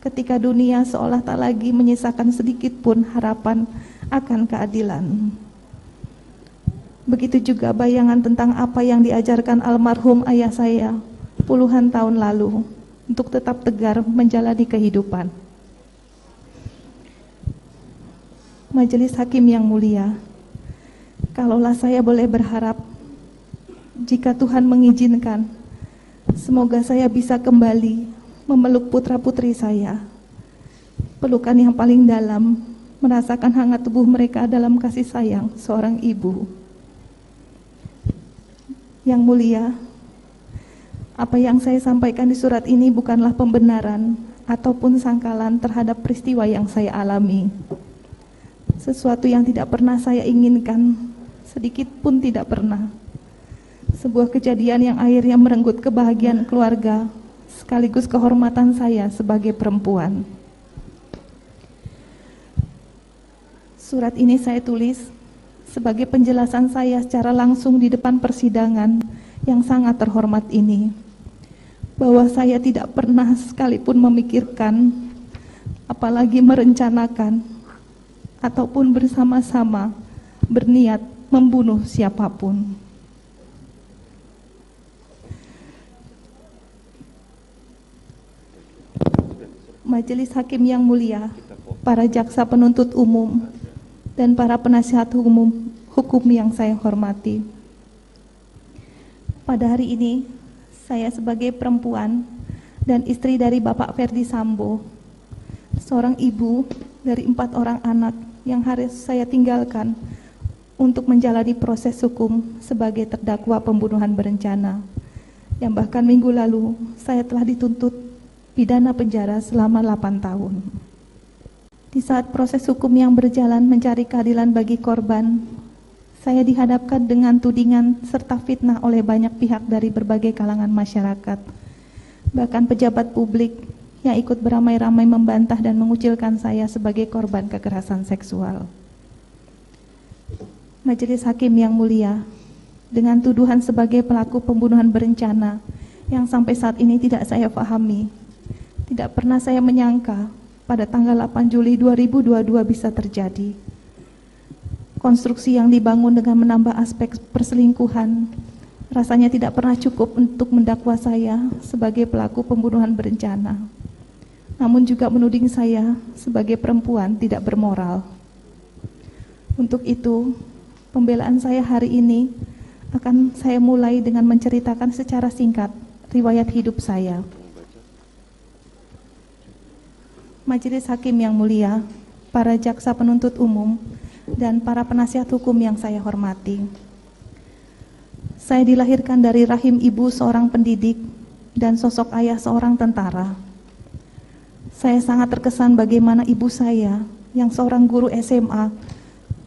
ketika dunia seolah tak lagi menyisakan sedikit pun harapan akan keadilan. Begitu juga bayangan tentang apa yang diajarkan almarhum ayah saya puluhan tahun lalu untuk tetap tegar menjalani kehidupan. Majelis Hakim yang mulia, kalaulah saya boleh berharap, jika Tuhan mengizinkan, semoga saya bisa kembali memeluk putra-putri saya. Pelukan yang paling dalam, merasakan hangat tubuh mereka dalam kasih sayang seorang ibu. Yang mulia, apa yang saya sampaikan di surat ini bukanlah pembenaran ataupun sangkalan terhadap peristiwa yang saya alami. Sesuatu yang tidak pernah saya inginkan, sedikit pun tidak pernah. Sebuah kejadian yang akhirnya merenggut kebahagiaan keluarga, sekaligus kehormatan saya sebagai perempuan. Surat ini saya tulis sebagai penjelasan saya secara langsung di depan persidangan yang sangat terhormat ini, bahwa saya tidak pernah sekalipun memikirkan, apalagi merencanakan, ataupun bersama-sama berniat membunuh siapapun. Majelis Hakim yang mulia, para jaksa penuntut umum, dan para penasihat hukum yang saya hormati. Pada hari ini, saya sebagai perempuan dan istri dari Bapak Ferdi Sambo, seorang ibu dari 4 orang anak yang harus saya tinggalkan untuk menjalani proses hukum sebagai terdakwa pembunuhan berencana, yang bahkan minggu lalu saya telah dituntut pidana penjara selama 8 tahun. Di saat proses hukum yang berjalan mencari keadilan bagi korban, saya dihadapkan dengan tudingan serta fitnah oleh banyak pihak dari berbagai kalangan masyarakat, bahkan pejabat publik yang ikut beramai-ramai membantah dan mengucilkan saya sebagai korban kekerasan seksual. Majelis Hakim yang mulia, dengan tuduhan sebagai pelaku pembunuhan berencana yang sampai saat ini tidak saya pahami, tidak pernah saya menyangka pada tanggal 8 Juli 2022 bisa terjadi. Konstruksi yang dibangun dengan menambah aspek perselingkuhan rasanya tidak pernah cukup untuk mendakwa saya sebagai pelaku pembunuhan berencana. Namun juga menuding saya sebagai perempuan tidak bermoral. Untuk itu, pembelaan saya hari ini akan saya mulai dengan menceritakan secara singkat riwayat hidup saya. Majelis Hakim yang mulia, para jaksa penuntut umum, dan para penasihat hukum yang saya hormati. Saya dilahirkan dari rahim ibu seorang pendidik dan sosok ayah seorang tentara. Saya sangat terkesan bagaimana ibu saya yang seorang guru SMA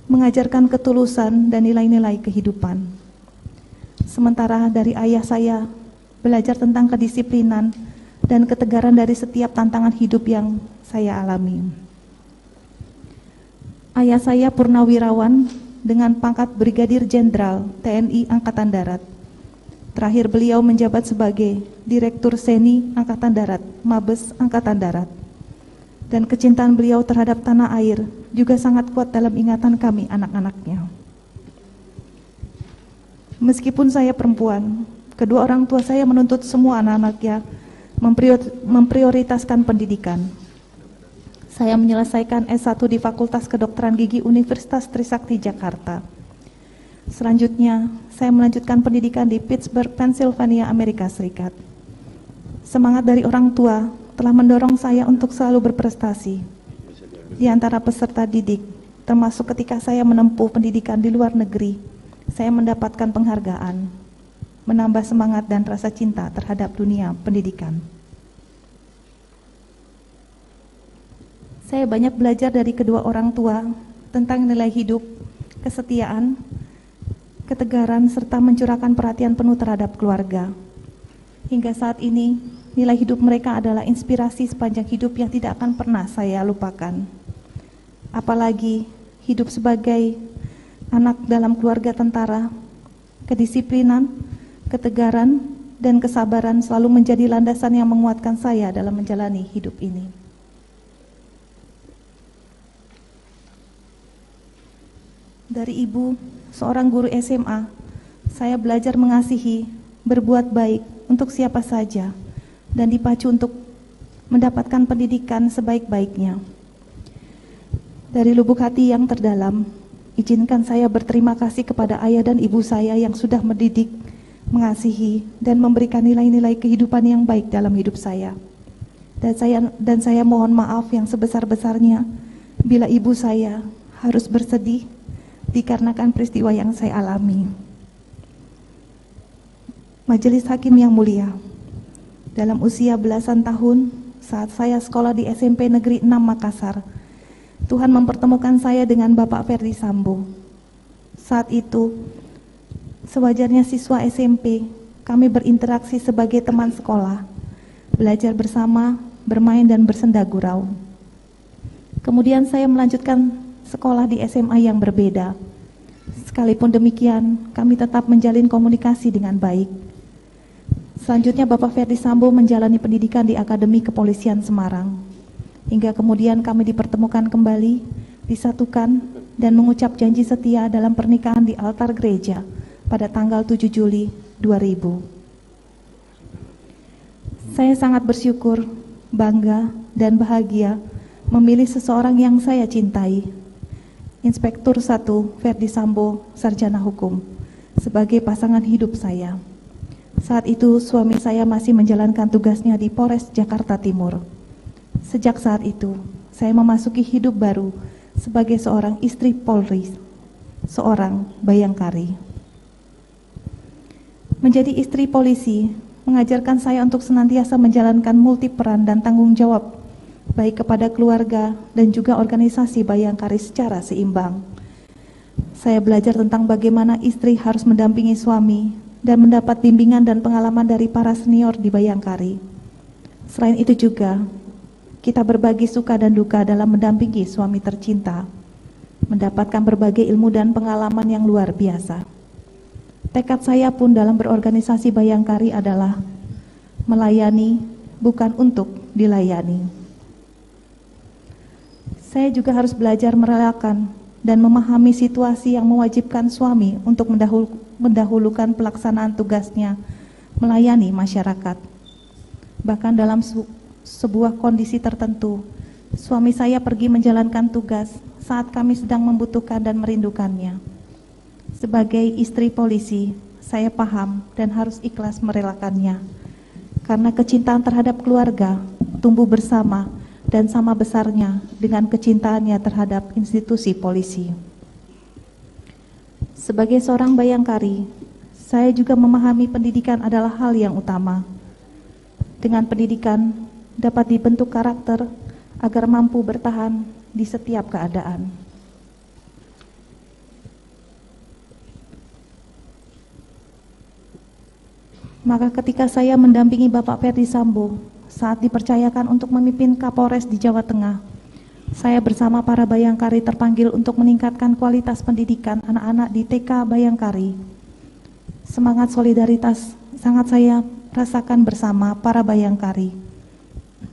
mengajarkan ketulusan dan nilai-nilai kehidupan. Sementara dari ayah saya belajar tentang kedisiplinan dan ketegaran dari setiap tantangan hidup yang saya alami. Ayah saya purnawirawan dengan pangkat Brigadir Jenderal TNI Angkatan Darat. Terakhir beliau menjabat sebagai Direktur Seni Angkatan Darat, Mabes Angkatan Darat. Dan kecintaan beliau terhadap tanah air juga sangat kuat dalam ingatan kami anak-anaknya. Meskipun saya perempuan, kedua orang tua saya menuntut semua anak-anaknya memprioritaskan pendidikan. Saya menyelesaikan S1 di Fakultas Kedokteran Gigi Universitas Trisakti Jakarta. Selanjutnya, saya melanjutkan pendidikan di Pittsburgh, Pennsylvania, Amerika Serikat. Semangat dari orang tua telah mendorong saya untuk selalu berprestasi di antara peserta didik, termasuk ketika saya menempuh pendidikan di luar negeri. Saya mendapatkan penghargaan, menambah semangat dan rasa cinta terhadap dunia pendidikan. Saya banyak belajar dari kedua orang tua tentang nilai hidup, kesetiaan, ketegaran, serta mencurahkan perhatian penuh terhadap keluarga. Hingga saat ini, nilai hidup mereka adalah inspirasi sepanjang hidup yang tidak akan pernah saya lupakan. Apalagi hidup sebagai anak dalam keluarga tentara, kedisiplinan, ketegaran, dan kesabaran selalu menjadi landasan yang menguatkan saya dalam menjalani hidup ini. Dari ibu, seorang guru SMA, saya belajar mengasihi, berbuat baik untuk siapa saja, dan dipacu untuk mendapatkan pendidikan sebaik-baiknya. Dari lubuk hati yang terdalam, izinkan saya berterima kasih kepada ayah dan ibu saya yang sudah mendidik, mengasihi, dan memberikan nilai-nilai kehidupan yang baik dalam hidup saya. Dan saya mohon maaf yang sebesar-besarnya bila ibu saya harus bersedih dikarenakan peristiwa yang saya alami. Majelis Hakim yang mulia, dalam usia belasan tahun saat saya sekolah di SMP Negeri 6 Makassar, Tuhan mempertemukan saya dengan Bapak Ferdi Sambo. Saat itu, sewajarnya siswa SMP, kami berinteraksi sebagai teman sekolah, belajar bersama, bermain dan bersenda gurau. Kemudian saya melanjutkan sekolah di SMA yang berbeda. Sekalipun demikian, kami tetap menjalin komunikasi dengan baik. Selanjutnya Bapak Ferdi Sambo menjalani pendidikan di Akademi Kepolisian Semarang. Hingga kemudian kami dipertemukan kembali, disatukan, dan mengucap janji setia dalam pernikahan di altar gereja pada tanggal 7 Juli 2000. Saya sangat bersyukur, bangga, dan bahagia memilih seseorang yang saya cintai, Inspektur 1 Ferdi Sambo, Sarjana Hukum, sebagai pasangan hidup saya. Saat itu suami saya masih menjalankan tugasnya di Polres Jakarta Timur. Sejak saat itu, saya memasuki hidup baru sebagai seorang istri Polri, seorang bayangkari. Menjadi istri polisi mengajarkan saya untuk senantiasa menjalankan multi peran dan tanggung jawab baik kepada keluarga dan juga organisasi bayangkari secara seimbang. Saya belajar tentang bagaimana istri harus mendampingi suami dan mendapat bimbingan dan pengalaman dari para senior di bayangkari. Selain itu juga, kita berbagi suka dan duka dalam mendampingi suami tercinta, mendapatkan berbagai ilmu dan pengalaman yang luar biasa. Tekad saya pun dalam berorganisasi bayangkari adalah melayani, bukan untuk dilayani. Saya juga harus belajar merelakan dan memahami situasi yang mewajibkan suami untuk mendahulukan pelaksanaan tugasnya melayani masyarakat. Bahkan dalam sebuah kondisi tertentu, suami saya pergi menjalankan tugas saat kami sedang membutuhkan dan merindukannya. Sebagai istri polisi, saya paham dan harus ikhlas merelakannya. Karena kecintaan terhadap keluarga tumbuh bersama dan sama besarnya dengan kecintaannya terhadap institusi polisi. Sebagai seorang bayangkari, saya juga memahami pendidikan adalah hal yang utama. Dengan pendidikan dapat dibentuk karakter agar mampu bertahan di setiap keadaan. Maka ketika saya mendampingi Bapak Ferdi Sambo saat dipercayakan untuk memimpin Kapolres di Jawa Tengah, saya bersama para bayangkari terpanggil untuk meningkatkan kualitas pendidikan anak-anak di TK Bayangkari. Semangat solidaritas sangat saya rasakan bersama para bayangkari.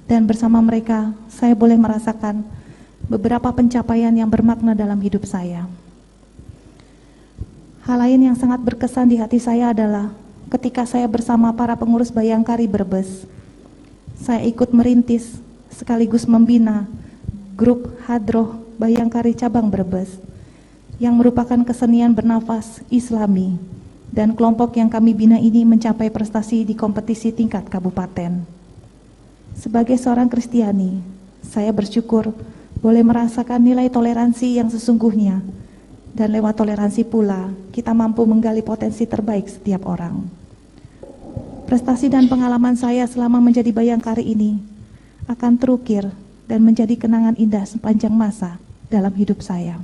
Dan bersama mereka, saya boleh merasakan beberapa pencapaian yang bermakna dalam hidup saya. Hal lain yang sangat berkesan di hati saya adalah ketika saya bersama para pengurus Bayangkari Brebes, saya ikut merintis sekaligus membina grup Hadroh Bayangkari Cabang Brebes yang merupakan kesenian bernafas Islami, dan kelompok yang kami bina ini mencapai prestasi di kompetisi tingkat kabupaten. Sebagai seorang Kristiani, saya bersyukur boleh merasakan nilai toleransi yang sesungguhnya, dan lewat toleransi pula kita mampu menggali potensi terbaik setiap orang. Prestasi dan pengalaman saya selama menjadi bayangkari ini akan terukir dan menjadi kenangan indah sepanjang masa dalam hidup saya.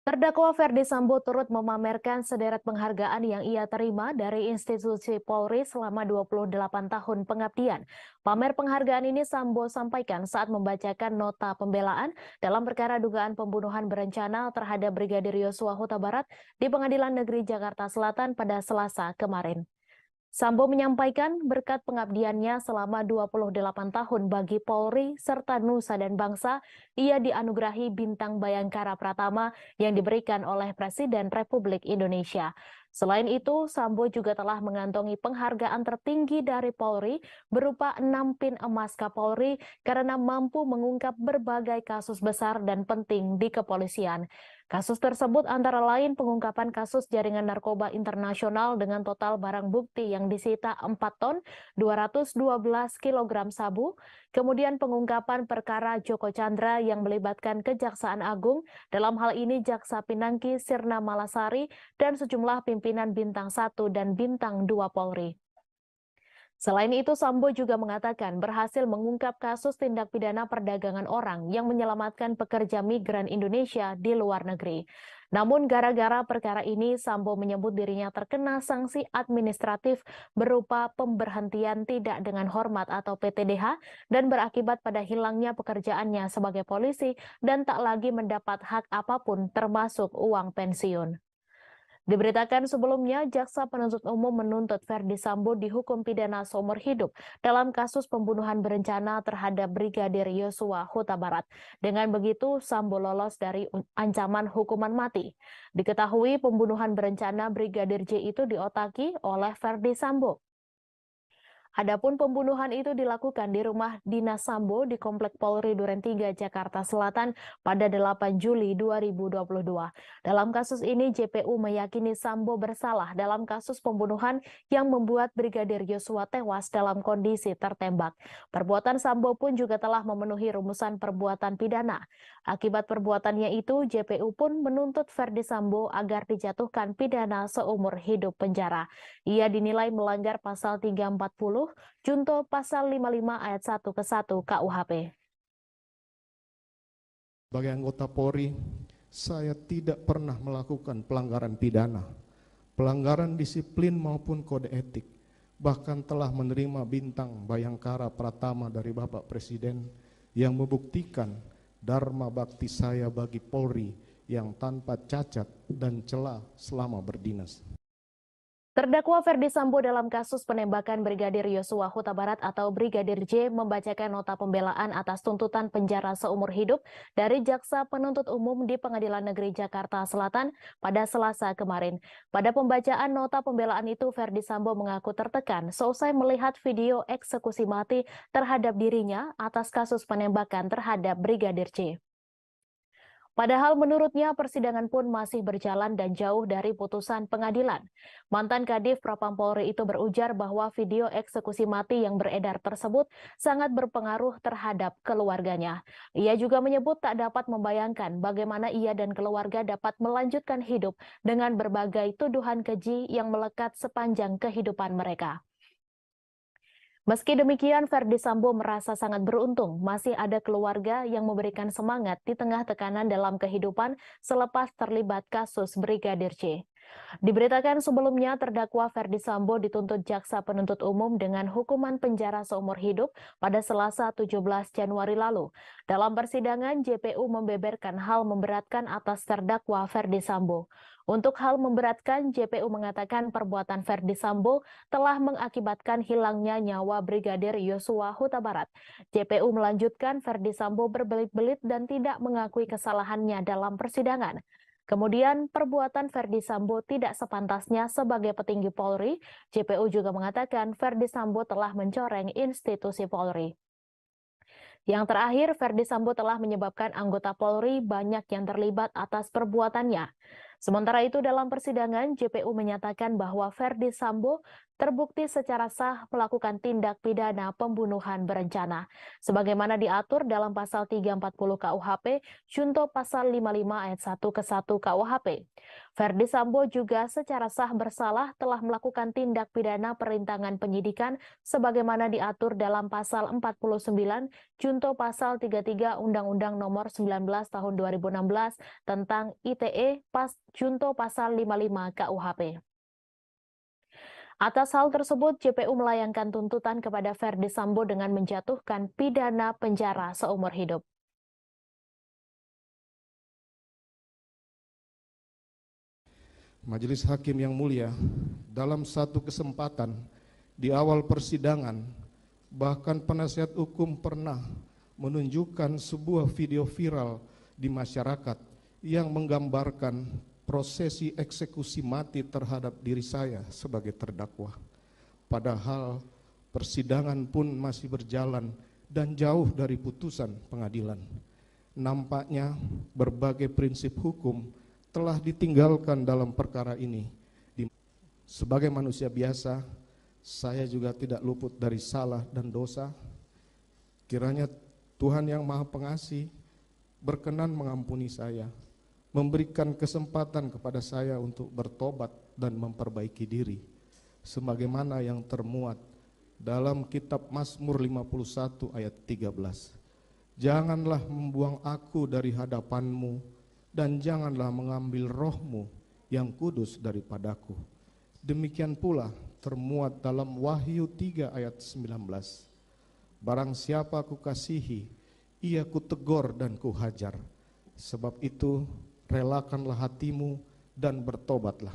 Terdakwa Ferdi Sambo turut memamerkan sederet penghargaan yang ia terima dari institusi Polri selama 28 tahun pengabdian. Pamer penghargaan ini Sambo sampaikan saat membacakan nota pembelaan dalam perkara dugaan pembunuhan berencana terhadap Brigadir Yosua Huta Barat di Pengadilan Negeri Jakarta Selatan pada Selasa kemarin. Sambo menyampaikan berkat pengabdiannya selama 28 tahun bagi Polri serta Nusa dan Bangsa, ia dianugerahi Bintang Bayangkara Pratama yang diberikan oleh Presiden Republik Indonesia. Selain itu, Sambo juga telah mengantongi penghargaan tertinggi dari Polri berupa 6 pin emas Kapolri karena mampu mengungkap berbagai kasus besar dan penting di kepolisian. Kasus tersebut antara lain pengungkapan kasus jaringan narkoba internasional dengan total barang bukti yang disita 4 ton 212 kg sabu, kemudian pengungkapan perkara Joko Chandra yang melibatkan Kejaksaan Agung, dalam hal ini Jaksa Pinangki Sirna Malasari dan sejumlah pimpinan Bintang 1 dan Bintang 2 Polri. Selain itu, Sambo juga mengatakan berhasil mengungkap kasus tindak pidana perdagangan orang yang menyelamatkan pekerja migran Indonesia di luar negeri. Namun gara-gara perkara ini, Sambo menyebut dirinya terkena sanksi administratif berupa pemberhentian tidak dengan hormat atau PTDH dan berakibat pada hilangnya pekerjaannya sebagai polisi dan tak lagi mendapat hak apapun termasuk uang pensiun. Diberitakan sebelumnya, Jaksa Penuntut Umum menuntut Ferdi Sambo dihukum pidana seumur hidup dalam kasus pembunuhan berencana terhadap Brigadir Yosua Huta Barat. Dengan begitu, Sambo lolos dari ancaman hukuman mati. Diketahui pembunuhan berencana Brigadir J itu diotaki oleh Ferdi Sambo. Adapun pembunuhan itu dilakukan di rumah dinas Sambo di Komplek Polri Duren 3, Jakarta Selatan pada 8 Juli 2022. Dalam kasus ini, JPU meyakini Sambo bersalah dalam kasus pembunuhan yang membuat Brigadir Yosua tewas dalam kondisi tertembak. Perbuatan Sambo pun juga telah memenuhi rumusan perbuatan pidana. Akibat perbuatannya itu, JPU pun menuntut Ferdi Sambo agar dijatuhkan pidana seumur hidup penjara. Ia dinilai melanggar pasal 340 Junto pasal 55 ayat 1 ke 1 KUHP. Sebagai anggota Polri, saya tidak pernah melakukan pelanggaran pidana, pelanggaran disiplin maupun kode etik, bahkan telah menerima Bintang Bayangkara Pratama dari Bapak Presiden yang membuktikan dharma bakti saya bagi Polri yang tanpa cacat dan celah selama berdinas. Terdakwa Ferdi Sambo dalam kasus penembakan Brigadir Yosua Huta Barat atau Brigadir J membacakan nota pembelaan atas tuntutan penjara seumur hidup dari Jaksa Penuntut Umum di Pengadilan Negeri Jakarta Selatan pada Selasa kemarin. Pada pembacaan nota pembelaan itu, Ferdi Sambo mengaku tertekan seusai melihat video eksekusi mati terhadap dirinya atas kasus penembakan terhadap Brigadir J. Padahal menurutnya persidangan pun masih berjalan dan jauh dari putusan pengadilan. Mantan Kadif Propam Polri itu berujar bahwa video eksekusi mati yang beredar tersebut sangat berpengaruh terhadap keluarganya. Ia juga menyebut tak dapat membayangkan bagaimana ia dan keluarga dapat melanjutkan hidup dengan berbagai tuduhan keji yang melekat sepanjang kehidupan mereka. Meski demikian, Ferdi Sambo merasa sangat beruntung masih ada keluarga yang memberikan semangat di tengah tekanan dalam kehidupan selepas terlibat kasus Brigadir J. Diberitakan sebelumnya terdakwa Ferdi Sambo dituntut jaksa penuntut umum dengan hukuman penjara seumur hidup pada Selasa 17 Januari lalu. Dalam persidangan, JPU membeberkan hal memberatkan atas terdakwa Ferdi Sambo. Untuk hal memberatkan, JPU mengatakan perbuatan Ferdi Sambo telah mengakibatkan hilangnya nyawa Brigadir Yosua Huta Barat. JPU melanjutkan Ferdi Sambo berbelit-belit dan tidak mengakui kesalahannya dalam persidangan. Kemudian, perbuatan Ferdi Sambo tidak sepantasnya sebagai petinggi Polri. JPU juga mengatakan Ferdi Sambo telah mencoreng institusi Polri. Yang terakhir, Ferdi Sambo telah menyebabkan anggota Polri banyak yang terlibat atas perbuatannya. Sementara itu dalam persidangan, JPU menyatakan bahwa Ferdi Sambo terbukti secara sah melakukan tindak pidana pembunuhan berencana. Sebagaimana diatur dalam pasal 340 KUHP, junto pasal 55 ayat 1 ke 1 KUHP. Ferdi Sambo juga secara sah bersalah telah melakukan tindak pidana perintangan penyidikan sebagaimana diatur dalam pasal 49 junto pasal 33 Undang-Undang Nomor 19 Tahun 2016 tentang ITE junto pasal 55 KUHP. Atas hal tersebut, JPU melayangkan tuntutan kepada Ferdi Sambo dengan menjatuhkan pidana penjara seumur hidup. Majelis Hakim yang mulia, dalam satu kesempatan di awal persidangan, bahkan penasihat hukum pernah menunjukkan sebuah video viral di masyarakat yang menggambarkan prosesi eksekusi mati terhadap diri saya sebagai terdakwa. Padahal persidangan pun masih berjalan dan jauh dari putusan pengadilan. Nampaknya berbagai prinsip hukum telah ditinggalkan dalam perkara ini. Sebagai manusia biasa, saya juga tidak luput dari salah dan dosa. Kiranya Tuhan yang Maha Pengasih berkenan mengampuni saya, memberikan kesempatan kepada saya untuk bertobat dan memperbaiki diri, sebagaimana yang termuat dalam kitab Mazmur 51 ayat 13. Janganlah membuang aku dari hadapan-Mu, dan janganlah mengambil roh-Mu yang kudus daripadaku. Demikian pula termuat dalam Wahyu 3 ayat 19. Barang siapa kukasihi, ia kutegur dan kuhajar. Sebab itu relakanlah hatimu dan bertobatlah.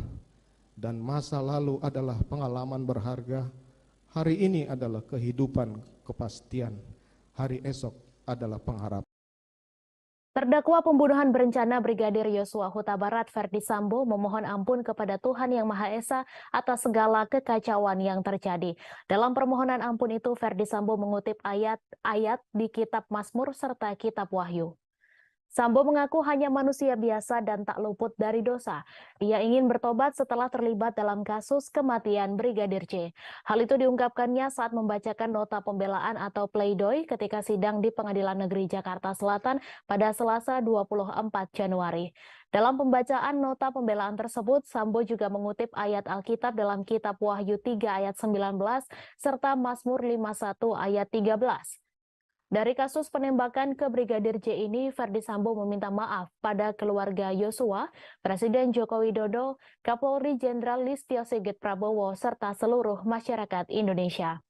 Dan masa lalu adalah pengalaman berharga, hari ini adalah kehidupan kepastian, hari esok adalah pengharapan. Terdakwa pembunuhan berencana Brigadir Yosua Huta Barat Ferdi Sambo memohon ampun kepada Tuhan Yang Maha Esa atas segala kekacauan yang terjadi. Dalam permohonan ampun itu, Ferdi Sambo mengutip ayat-ayat di kitab Mazmur serta kitab Wahyu. Sambo mengaku hanya manusia biasa dan tak luput dari dosa. Ia ingin bertobat setelah terlibat dalam kasus kematian Brigadir J. Hal itu diungkapkannya saat membacakan nota pembelaan atau pleidoy ketika sidang di Pengadilan Negeri Jakarta Selatan pada Selasa 24 Januari. Dalam pembacaan nota pembelaan tersebut, Sambo juga mengutip ayat Alkitab dalam kitab Wahyu 3 ayat 19 serta Mazmur 51 ayat 13. Dari kasus penembakan ke Brigadir J ini, Ferdi Sambo meminta maaf pada keluarga Yosua, Presiden Joko Widodo, Kapolri Jenderal Listio Sigit Prabowo, serta seluruh masyarakat Indonesia.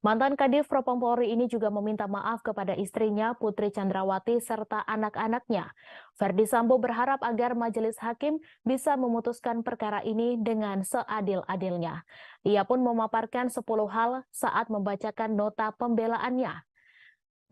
Mantan Kadif Propam Polri ini juga meminta maaf kepada istrinya Putri Chandrawati serta anak-anaknya. Ferdi Sambo berharap agar majelis hakim bisa memutuskan perkara ini dengan seadil-adilnya. Ia pun memaparkan 10 hal saat membacakan nota pembelaannya.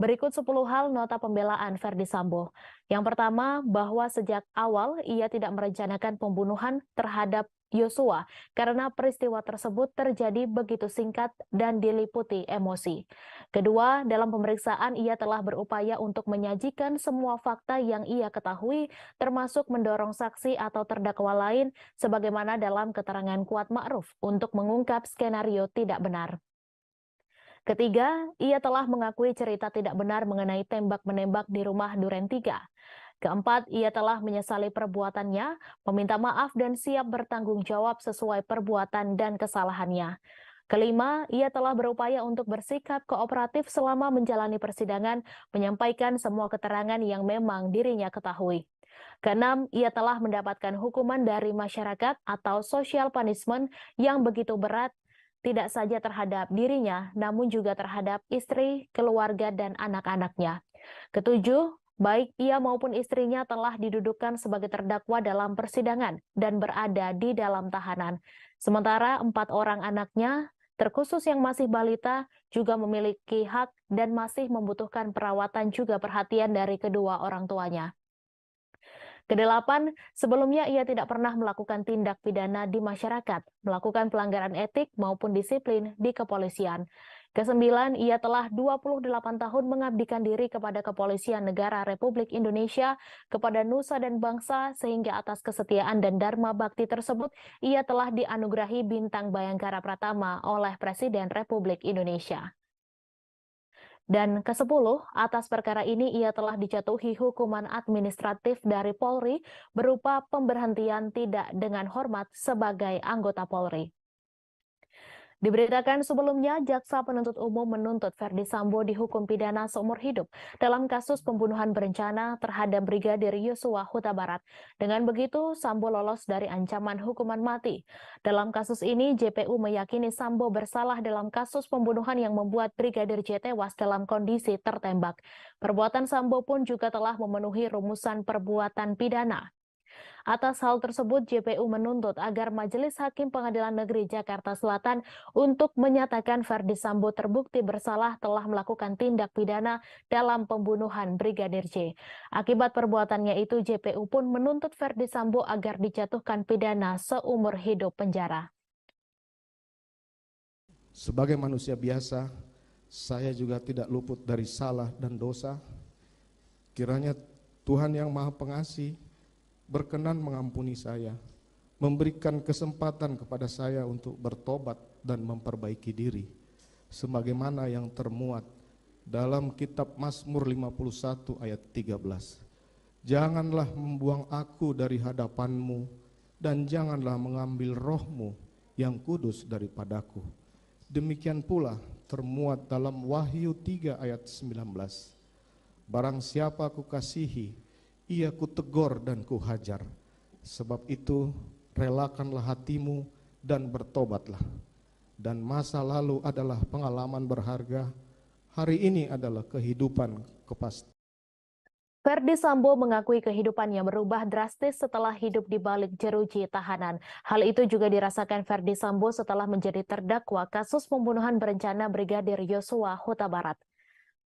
Berikut 10 hal nota pembelaan Ferdi Sambo. Yang pertama, bahwa sejak awal ia tidak merencanakan pembunuhan terhadap Yosua karena peristiwa tersebut terjadi begitu singkat dan diliputi emosi. Kedua, dalam pemeriksaan ia telah berupaya untuk menyajikan semua fakta yang ia ketahui, termasuk mendorong saksi atau terdakwa lain sebagaimana dalam keterangan Kuat Ma'ruf untuk mengungkap skenario tidak benar. Ketiga, ia telah mengakui cerita tidak benar mengenai tembak-menembak di rumah Duren 3. Keempat, ia telah menyesali perbuatannya, meminta maaf dan siap bertanggung jawab sesuai perbuatan dan kesalahannya. Kelima, ia telah berupaya untuk bersikap kooperatif selama menjalani persidangan, menyampaikan semua keterangan yang memang dirinya ketahui. Keenam, ia telah mendapatkan hukuman dari masyarakat atau social punishment yang begitu berat, tidak saja terhadap dirinya, namun juga terhadap istri, keluarga, dan anak-anaknya. Ketujuh, baik ia maupun istrinya telah didudukkan sebagai terdakwa dalam persidangan dan berada di dalam tahanan. Sementara 4 orang anaknya, terkhusus yang masih balita, juga memiliki hak dan masih membutuhkan perawatan juga perhatian dari kedua orang tuanya. Kedelapan, sebelumnya ia tidak pernah melakukan tindak pidana di masyarakat, melakukan pelanggaran etik maupun disiplin di kepolisian. Kesembilan, ia telah 28 tahun mengabdikan diri kepada Kepolisian Negara Republik Indonesia, kepada nusa dan bangsa, sehingga atas kesetiaan dan dharma bakti tersebut, ia telah dianugerahi Bintang Bayangkara Pratama oleh Presiden Republik Indonesia. Dan ke-10, atas perkara ini ia telah dijatuhi hukuman administratif dari Polri berupa pemberhentian tidak dengan hormat sebagai anggota Polri. Diberitakan sebelumnya, Jaksa Penuntut Umum menuntut Ferdi Sambo dihukum pidana seumur hidup dalam kasus pembunuhan berencana terhadap Brigadir Yosua Huta Barat. Dengan begitu, Sambo lolos dari ancaman hukuman mati. Dalam kasus ini, JPU meyakini Sambo bersalah dalam kasus pembunuhan yang membuat Brigadir J tewas dalam kondisi tertembak. Perbuatan Sambo pun juga telah memenuhi rumusan perbuatan pidana. Atas hal tersebut, JPU menuntut agar Majelis Hakim Pengadilan Negeri Jakarta Selatan untuk menyatakan Ferdi Sambo terbukti bersalah telah melakukan tindak pidana dalam pembunuhan Brigadir J. Akibat perbuatannya itu, JPU pun menuntut Ferdi Sambo agar dijatuhkan pidana seumur hidup penjara. Sebagai manusia biasa, saya juga tidak luput dari salah dan dosa. Kiranya Tuhan yang Maha Pengasih berkenan mengampuni saya, memberikan kesempatan kepada saya untuk bertobat dan memperbaiki diri, sebagaimana yang termuat dalam kitab Mazmur 51 ayat 13. Janganlah membuang aku dari hadapanmu, dan janganlah mengambil rohmu yang kudus daripadaku. Demikian pula termuat dalam Wahyu 3 ayat 19. Barang siapa ku kasihi, ia kutegur dan kuhajar. Sebab itu relakanlah hatimu dan bertobatlah. Dan masa lalu adalah pengalaman berharga, hari ini adalah kehidupan kepastian. Ferdi Sambo mengakui kehidupannya berubah drastis setelah hidup di balik jeruji tahanan. Hal itu juga dirasakan Ferdi Sambo setelah menjadi terdakwa kasus pembunuhan berencana Brigadir Yosua Huta Barat.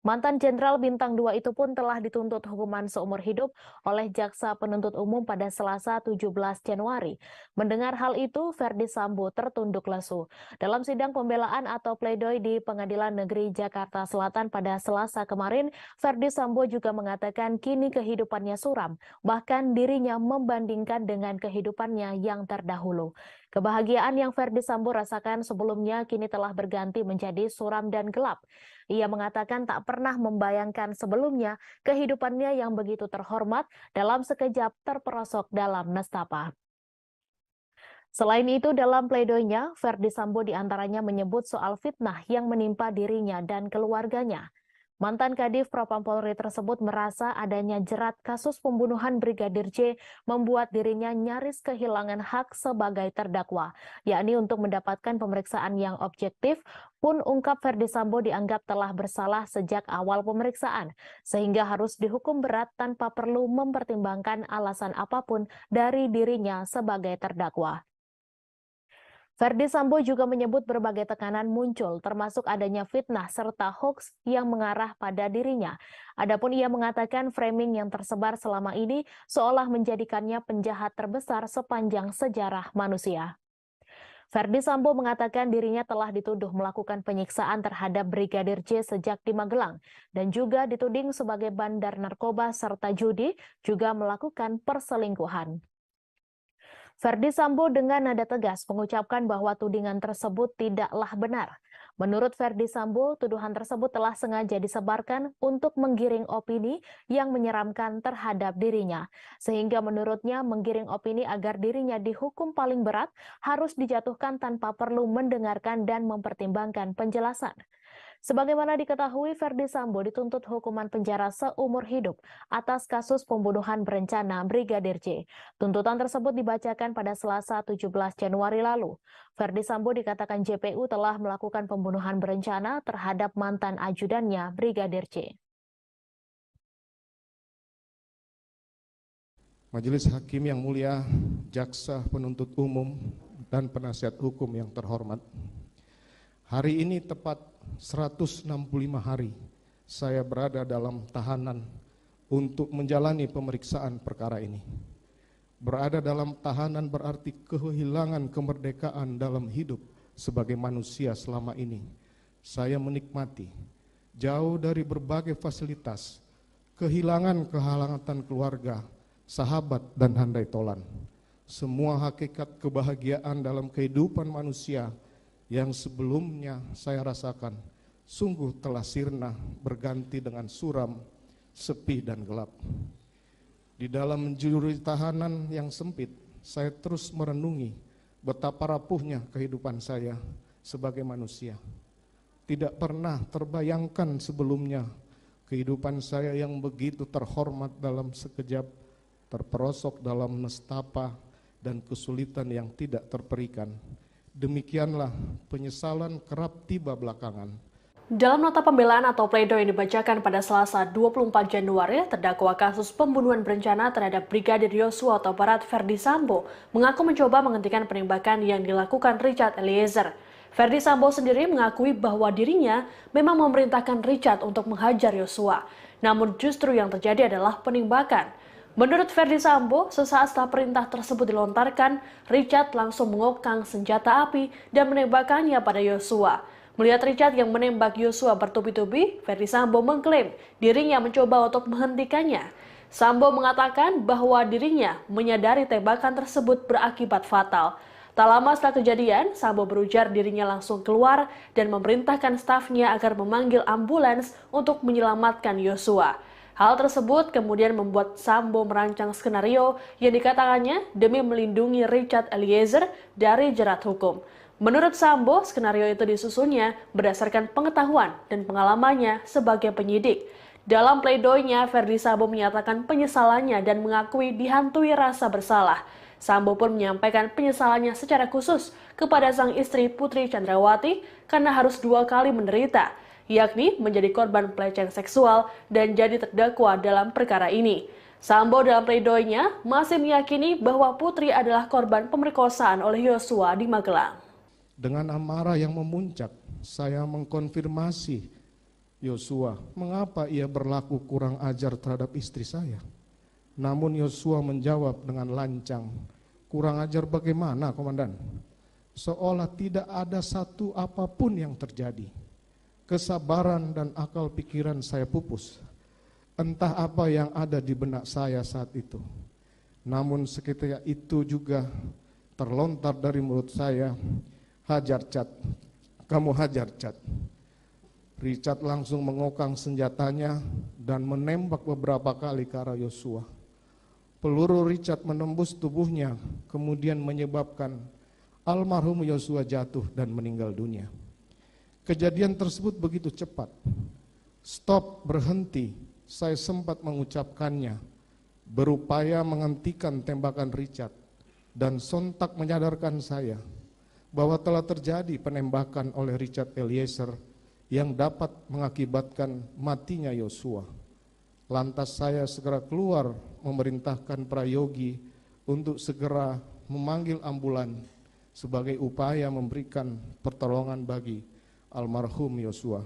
Mantan Jenderal Bintang 2 itu pun telah dituntut hukuman seumur hidup oleh Jaksa Penuntut Umum pada Selasa 17 Januari. Mendengar hal itu, Ferdi Sambo tertunduk lesu. Dalam sidang pembelaan atau pledoi di Pengadilan Negeri Jakarta Selatan pada Selasa kemarin, Ferdi Sambo juga mengatakan kini kehidupannya suram, bahkan dirinya membandingkan dengan kehidupannya yang terdahulu. Kebahagiaan yang Ferdi Sambo rasakan sebelumnya kini telah berganti menjadi suram dan gelap. Ia mengatakan tak pernah membayangkan sebelumnya kehidupannya yang begitu terhormat dalam sekejap terperosok dalam nestapa. Selain itu, dalam pledoinya, Ferdi Sambo diantaranya menyebut soal fitnah yang menimpa dirinya dan keluarganya. Mantan Kadif Propam Polri tersebut merasa adanya jerat kasus pembunuhan Brigadir J membuat dirinya nyaris kehilangan hak sebagai terdakwa, yakni untuk mendapatkan pemeriksaan yang objektif. Pun ungkap Ferdi Sambo dianggap telah bersalah sejak awal pemeriksaan, sehingga harus dihukum berat tanpa perlu mempertimbangkan alasan apapun dari dirinya sebagai terdakwa. Ferdi Sambo juga menyebut berbagai tekanan muncul, termasuk adanya fitnah serta hoaks yang mengarah pada dirinya. Adapun ia mengatakan framing yang tersebar selama ini seolah menjadikannya penjahat terbesar sepanjang sejarah manusia. Ferdi Sambo mengatakan dirinya telah dituduh melakukan penyiksaan terhadap Brigadir J sejak di Magelang dan juga dituding sebagai bandar narkoba serta judi, juga melakukan perselingkuhan. Ferdi Sambo dengan nada tegas mengucapkan bahwa tudingan tersebut tidaklah benar. Menurut Ferdi Sambo, tuduhan tersebut telah sengaja disebarkan untuk menggiring opini yang menyeramkan terhadap dirinya. Sehingga menurutnya menggiring opini agar dirinya dihukum paling berat harus dijatuhkan tanpa perlu mendengarkan dan mempertimbangkan penjelasan. Sebagaimana diketahui, Ferdi Sambo dituntut hukuman penjara seumur hidup atas kasus pembunuhan berencana Brigadir J. Tuntutan tersebut dibacakan pada Selasa 17 Januari lalu. Ferdi Sambo dikatakan JPU telah melakukan pembunuhan berencana terhadap mantan ajudannya Brigadir J. Majelis Hakim yang mulia, jaksa penuntut umum, dan penasihat hukum yang terhormat. Hari ini tepat 165 hari saya berada dalam tahanan untuk menjalani pemeriksaan perkara ini. Berada dalam tahanan berarti kehilangan kemerdekaan dalam hidup sebagai manusia selama ini. Saya menikmati jauh dari berbagai fasilitas, kehilangan kehangatan keluarga, sahabat, dan handai tolan. Semua hakikat kebahagiaan dalam kehidupan manusia yang sebelumnya saya rasakan sungguh telah sirna berganti dengan suram, sepi, dan gelap. Di dalam juri tahanan yang sempit, saya terus merenungi betapa rapuhnya kehidupan saya sebagai manusia. Tidak pernah terbayangkan sebelumnya kehidupan saya yang begitu terhormat dalam sekejap terperosok dalam nestapa dan kesulitan yang tidak terperikan. Demikianlah penyesalan kerap tiba belakangan. Dalam nota pembelaan atau pledoi yang dibacakan pada Selasa 24 Januari, terdakwa kasus pembunuhan berencana terhadap Brigadir Yosua atau Barat Ferdi Sambo mengaku mencoba menghentikan penembakan yang dilakukan Richard Eliezer. Ferdi Sambo sendiri mengakui bahwa dirinya memang memerintahkan Richard untuk menghajar Yosua, namun justru yang terjadi adalah penembakan. Menurut Ferdi Sambo, sesaat setelah perintah tersebut dilontarkan, Richard langsung mengokang senjata api dan menembakkannya pada Yosua. Melihat Richard yang menembak Yosua bertubi-tubi, Ferdi Sambo mengklaim dirinya mencoba untuk menghentikannya. Sambo mengatakan bahwa dirinya menyadari tembakan tersebut berakibat fatal. Tak lama setelah kejadian, Sambo berujar dirinya langsung keluar dan memerintahkan stafnya agar memanggil ambulans untuk menyelamatkan Yosua. Hal tersebut kemudian membuat Sambo merancang skenario yang dikatakannya demi melindungi Richard Eliezer dari jerat hukum. Menurut Sambo, skenario itu disusunnya berdasarkan pengetahuan dan pengalamannya sebagai penyidik. Dalam pledoinya, Ferdi Sambo menyatakan penyesalannya dan mengakui dihantui rasa bersalah. Sambo pun menyampaikan penyesalannya secara khusus kepada sang istri Putri Chandrawati karena harus 2 kali menderita, yakni menjadi korban pelecehan seksual dan jadi terdakwa dalam perkara ini. Sambo dalam pledoinya masih meyakini bahwa Putri adalah korban pemerkosaan oleh Yosua di Magelang. Dengan amarah yang memuncak, saya mengkonfirmasi Yosua mengapa ia berlaku kurang ajar terhadap istri saya. Namun Yosua menjawab dengan lancang, "Kurang ajar bagaimana, Komandan? Seolah tidak ada satu apapun yang terjadi. Kesabaran dan akal pikiran saya pupus. Entah apa yang ada di benak saya saat itu. Namun seketika itu juga terlontar dari mulut saya, 'Hajar Cat, kamu hajar Cat.' Richard langsung mengokang senjatanya dan menembak beberapa kali ke arah Yosua. Peluru Richard menembus tubuhnya, kemudian menyebabkan almarhum Yosua jatuh dan meninggal dunia. Kejadian tersebut begitu cepat. Stop, berhenti, saya sempat mengucapkannya, berupaya menghentikan tembakan Richard, dan sontak menyadarkan saya bahwa telah terjadi penembakan oleh Richard Eliezer yang dapat mengakibatkan matinya Yosua. Lantas saya segera keluar memerintahkan prayogi untuk segera memanggil ambulan sebagai upaya memberikan pertolongan bagi almarhum Yosua.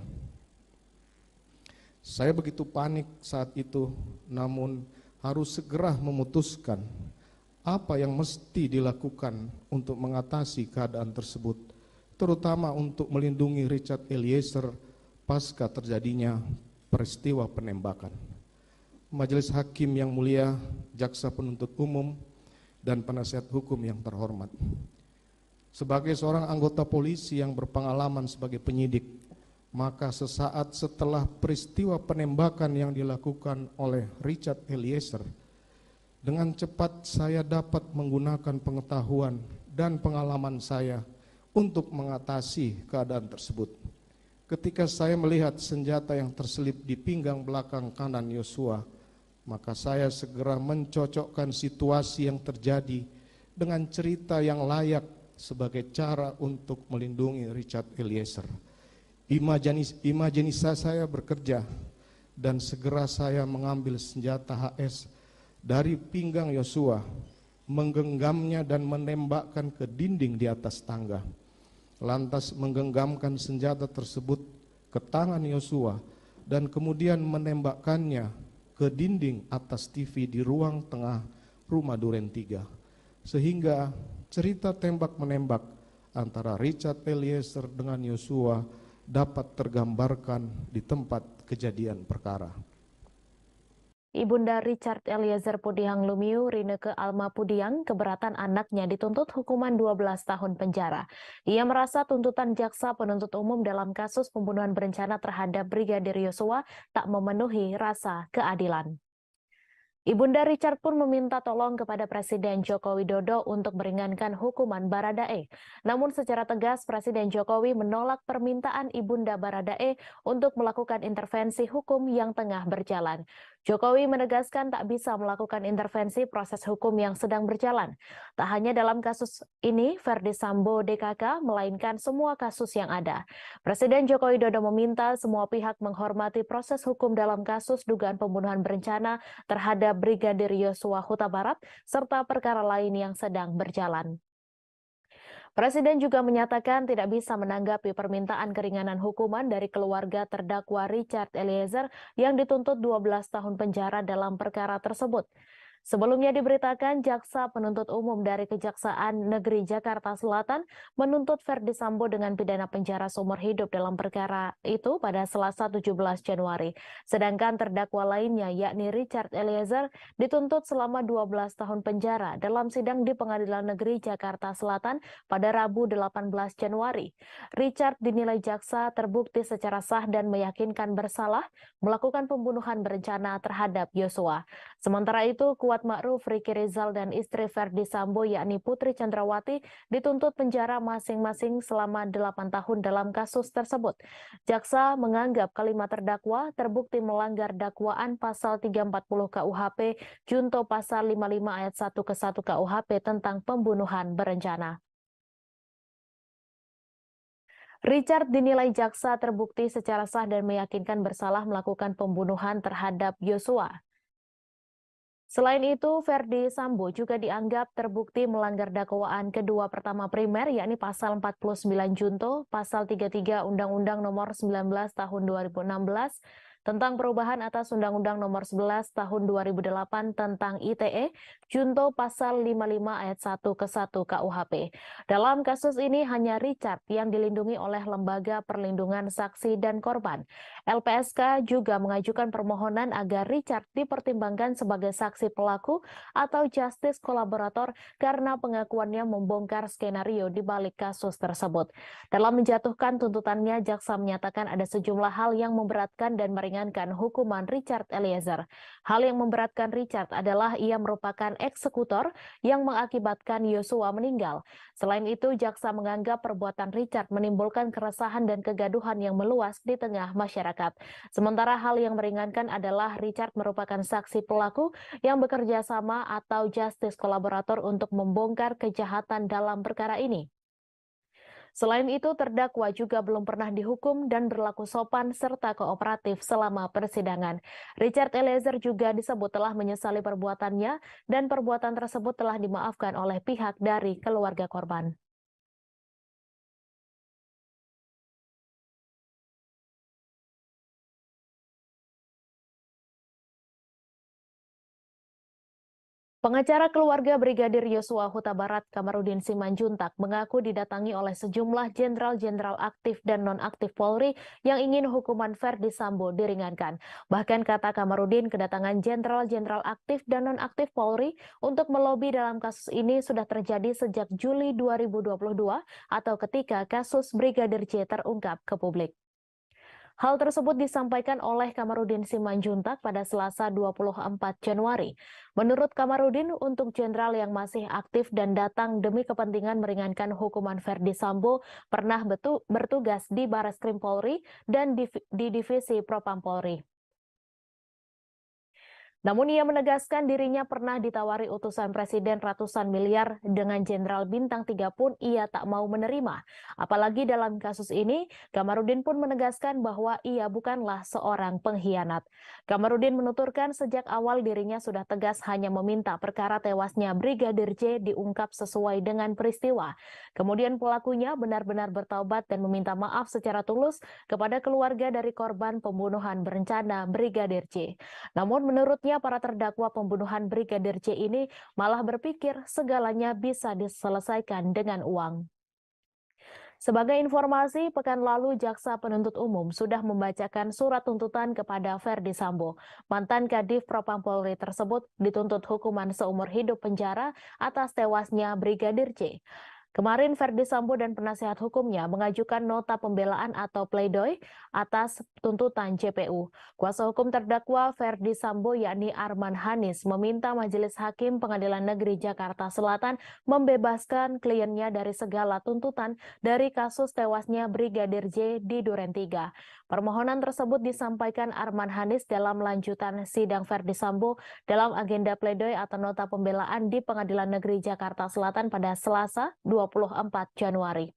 Saya begitu panik saat itu, namun harus segera memutuskan apa yang mesti dilakukan untuk mengatasi keadaan tersebut, terutama untuk melindungi Richard Eliezer pasca terjadinya peristiwa penembakan. Majelis Hakim yang mulia, Jaksa Penuntut Umum, dan penasihat hukum yang terhormat. Sebagai seorang anggota polisi yang berpengalaman sebagai penyidik, maka sesaat setelah peristiwa penembakan yang dilakukan oleh Richard Eliezer, dengan cepat saya dapat menggunakan pengetahuan dan pengalaman saya untuk mengatasi keadaan tersebut. Ketika saya melihat senjata yang terselip di pinggang belakang kanan Yosua, maka saya segera mencocokkan situasi yang terjadi dengan cerita yang layak sebagai cara untuk melindungi Richard Eliezer. Imajinasi saya bekerja dan segera saya mengambil senjata HS dari pinggang Yosua, menggenggamnya dan menembakkan ke dinding di atas tangga. Lantas menggenggamkan senjata tersebut ke tangan Yosua dan kemudian menembakkannya ke dinding atas TV di ruang tengah rumah Duren 3. Sehingga cerita tembak-menembak antara Richard Eliezer dengan Yosua dapat tergambarkan di tempat kejadian perkara. Ibunda Richard Eliezer Pudihang Lumiu, Rineke Alma Pudihang, keberatan anaknya dituntut hukuman 12 tahun penjara. Ia merasa tuntutan jaksa penuntut umum dalam kasus pembunuhan berencana terhadap Brigadir Yosua tak memenuhi rasa keadilan. Ibunda Richard pun meminta tolong kepada Presiden Joko Widodo untuk meringankan hukuman Baradae. Namun secara tegas Presiden Jokowi menolak permintaan Ibunda Baradae untuk melakukan intervensi hukum yang tengah berjalan. Jokowi menegaskan tak bisa melakukan intervensi proses hukum yang sedang berjalan. Tak hanya dalam kasus ini, Ferdi Sambo DKK, melainkan semua kasus yang ada. Presiden Joko Widodo meminta semua pihak menghormati proses hukum dalam kasus dugaan pembunuhan berencana terhadap Brigadir Yosua Huta Barat, serta perkara lain yang sedang berjalan. Presiden juga menyatakan tidak bisa menanggapi permintaan keringanan hukuman dari keluarga terdakwa Richard Eliezer yang dituntut 12 tahun penjara dalam perkara tersebut. Sebelumnya diberitakan Jaksa Penuntut Umum dari Kejaksaan Negeri Jakarta Selatan menuntut Ferdi Sambo dengan pidana penjara seumur hidup dalam perkara itu pada Selasa 17 Januari. Sedangkan terdakwa lainnya yakni Richard Eliezer dituntut selama 12 tahun penjara dalam sidang di Pengadilan Negeri Jakarta Selatan pada Rabu 18 Januari. Richard dinilai jaksa terbukti secara sah dan meyakinkan bersalah melakukan pembunuhan berencana terhadap Yosua. Sementara itu, Kuat Ma'ruf, Ricky Rizal, dan istri Ferdi Sambo yakni Putri Chandrawati dituntut penjara masing-masing selama 8 tahun dalam kasus tersebut. Jaksa menganggap kelima terdakwa terbukti melanggar dakwaan pasal 340 KUHP junto pasal 55 ayat 1 ke 1 KUHP tentang pembunuhan berencana. Richard dinilai jaksa terbukti secara sah dan meyakinkan bersalah melakukan pembunuhan terhadap Yosua. Selain itu, Ferdi Sambo juga dianggap terbukti melanggar dakwaan kedua pertama primer, yakni pasal 49 junto, pasal 33 Undang-Undang Nomor 19 Tahun 2016 tentang perubahan atas Undang-Undang Nomor 11 Tahun 2008 tentang ITE, junto pasal 55 ayat 1 ke 1 KUHP. Dalam kasus ini hanya Richard yang dilindungi oleh Lembaga Perlindungan Saksi dan Korban. LPSK juga mengajukan permohonan agar Richard dipertimbangkan sebagai saksi pelaku atau justice kolaborator karena pengakuannya membongkar skenario di balik kasus tersebut. Dalam menjatuhkan tuntutannya, jaksa menyatakan ada sejumlah hal yang memberatkan dan meringankan hukuman Richard Eliezer. Hal yang memberatkan Richard adalah ia merupakan eksekutor yang mengakibatkan Yosua meninggal. Selain itu, jaksa menganggap perbuatan Richard menimbulkan keresahan dan kegaduhan yang meluas di tengah masyarakat. Sementara hal yang meringankan adalah Richard merupakan saksi pelaku yang bekerja sama atau justice kolaborator untuk membongkar kejahatan dalam perkara ini. Selain itu, terdakwa juga belum pernah dihukum dan berlaku sopan serta kooperatif selama persidangan. Richard Eliezer juga disebut telah menyesali perbuatannya dan perbuatan tersebut telah dimaafkan oleh pihak dari keluarga korban. Pengacara keluarga Brigadir Yosua Huta Barat Kamarudin Simanjuntak mengaku didatangi oleh sejumlah jenderal-jenderal aktif dan non-aktif Polri yang ingin hukuman Verdi Sambo diringankan. Bahkan kata Kamarudin, kedatangan jenderal-jenderal aktif dan non-aktif Polri untuk melobi dalam kasus ini sudah terjadi sejak Juli 2022 atau ketika kasus Brigadir J terungkap ke publik. Hal tersebut disampaikan oleh Kamarudin Simanjuntak pada Selasa 24 Januari. Menurut Kamarudin, untuk jenderal yang masih aktif dan datang demi kepentingan meringankan hukuman Verdi Sambo pernah bertugas di Bareskrim Polri dan di Divisi Propam Polri. Namun ia menegaskan dirinya pernah ditawari utusan presiden ratusan miliar dengan jenderal bintang 3 pun ia tak mau menerima. Apalagi dalam kasus ini, Kamarudin pun menegaskan bahwa ia bukanlah seorang pengkhianat. Kamarudin menuturkan sejak awal dirinya sudah tegas hanya meminta perkara tewasnya Brigadir J diungkap sesuai dengan peristiwa. Kemudian pelakunya benar-benar bertaubat dan meminta maaf secara tulus kepada keluarga dari korban pembunuhan berencana Brigadir J. Namun menurutnya para terdakwa pembunuhan Brigadir J ini malah berpikir segalanya bisa diselesaikan dengan uang. Sebagai informasi, pekan lalu Jaksa Penuntut Umum sudah membacakan surat tuntutan kepada Verdi Sambo. Mantan Kadif Propam Polri tersebut dituntut hukuman seumur hidup penjara atas tewasnya Brigadir J. Kemarin Verdi Sambo dan penasihat hukumnya mengajukan nota pembelaan atau pledoi atas tuntutan JPU. Kuasa hukum terdakwa Verdi Sambo yakni Arman Hanis meminta Majelis Hakim Pengadilan Negeri Jakarta Selatan membebaskan kliennya dari segala tuntutan dari kasus tewasnya Brigadir J di Duren 3. Permohonan tersebut disampaikan Arman Hanis dalam lanjutan sidang Verdi Sambo dalam agenda pledoi atau nota pembelaan di Pengadilan Negeri Jakarta Selatan pada Selasa 24 Januari.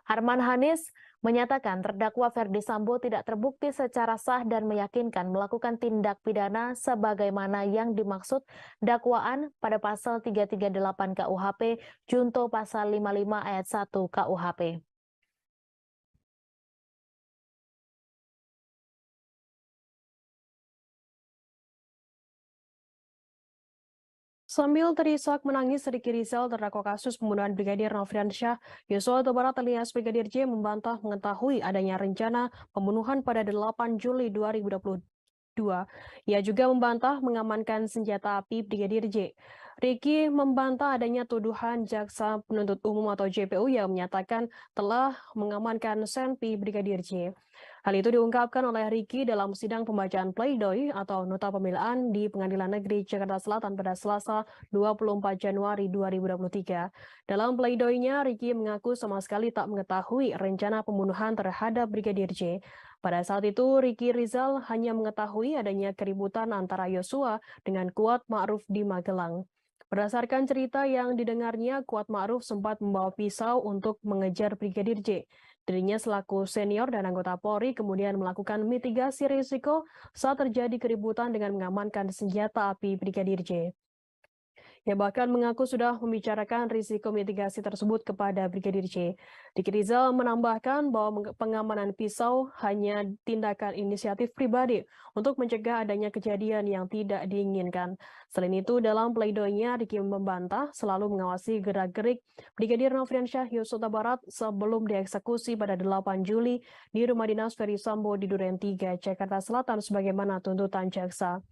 Arman Hanis menyatakan terdakwa Verdi Sambo tidak terbukti secara sah dan meyakinkan melakukan tindak pidana sebagaimana yang dimaksud dakwaan pada pasal 338 KUHP junto pasal 55 ayat 1 KUHP. Sambil terisak menangis, Ricky Rizal, terdakwa kasus pembunuhan Brigadir Nofriansyah Yosua Huta Barat alias Brigadir J membantah mengetahui adanya rencana pembunuhan pada 8 Juli 2022. Ia juga membantah mengamankan senjata api Brigadir J. Ricky membantah adanya tuduhan Jaksa Penuntut Umum atau JPU yang menyatakan telah mengamankan senpi Brigadir J. Hal itu diungkapkan oleh Ricky dalam sidang pembacaan pledoi atau nota pembelaan di Pengadilan Negeri Jakarta Selatan pada Selasa 24 Januari 2023. Dalam pledoinya, Ricky mengaku sama sekali tak mengetahui rencana pembunuhan terhadap Brigadir J. Pada saat itu, Ricky Rizal hanya mengetahui adanya keributan antara Yosua dengan Kuat Ma'ruf di Magelang. Berdasarkan cerita yang didengarnya, Kuat Ma'ruf sempat membawa pisau untuk mengejar Brigadir J. Dirinya selaku senior dan anggota Polri kemudian melakukan mitigasi risiko saat terjadi keributan dengan mengamankan senjata api Brigadir J. Ia bahkan mengaku sudah membicarakan risiko mitigasi tersebut kepada Brigadir J. Ricky Rizal menambahkan bahwa pengamanan pisau hanya tindakan inisiatif pribadi untuk mencegah adanya kejadian yang tidak diinginkan. Selain itu, dalam pledoinya, Ricky membantah selalu mengawasi gerak-gerik Brigadir Nofriansyah Yosua Huta Barat sebelum dieksekusi pada 8 Juli di rumah dinas Verdi Sambo di Duren 3, Jakarta Selatan sebagaimana tuntutan jaksa.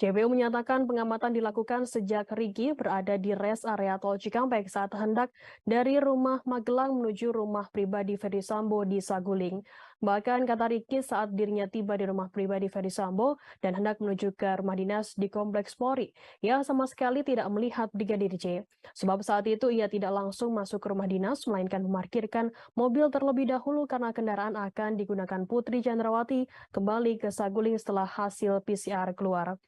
JPU menyatakan pengamatan dilakukan sejak Ricky berada di rest area tol Cikampek saat hendak dari rumah Magelang menuju rumah pribadi Verdi Sambo di Saguling. Bahkan kata Ricky saat dirinya tiba di rumah pribadi Verdi Sambo dan hendak menuju ke rumah dinas di Kompleks Polri, ia sama sekali tidak melihat Brigadir J. Sebab saat itu ia tidak langsung masuk ke rumah dinas, melainkan memarkirkan mobil terlebih dahulu karena kendaraan akan digunakan Putri Chandrawati kembali ke Saguling setelah hasil PCR keluar.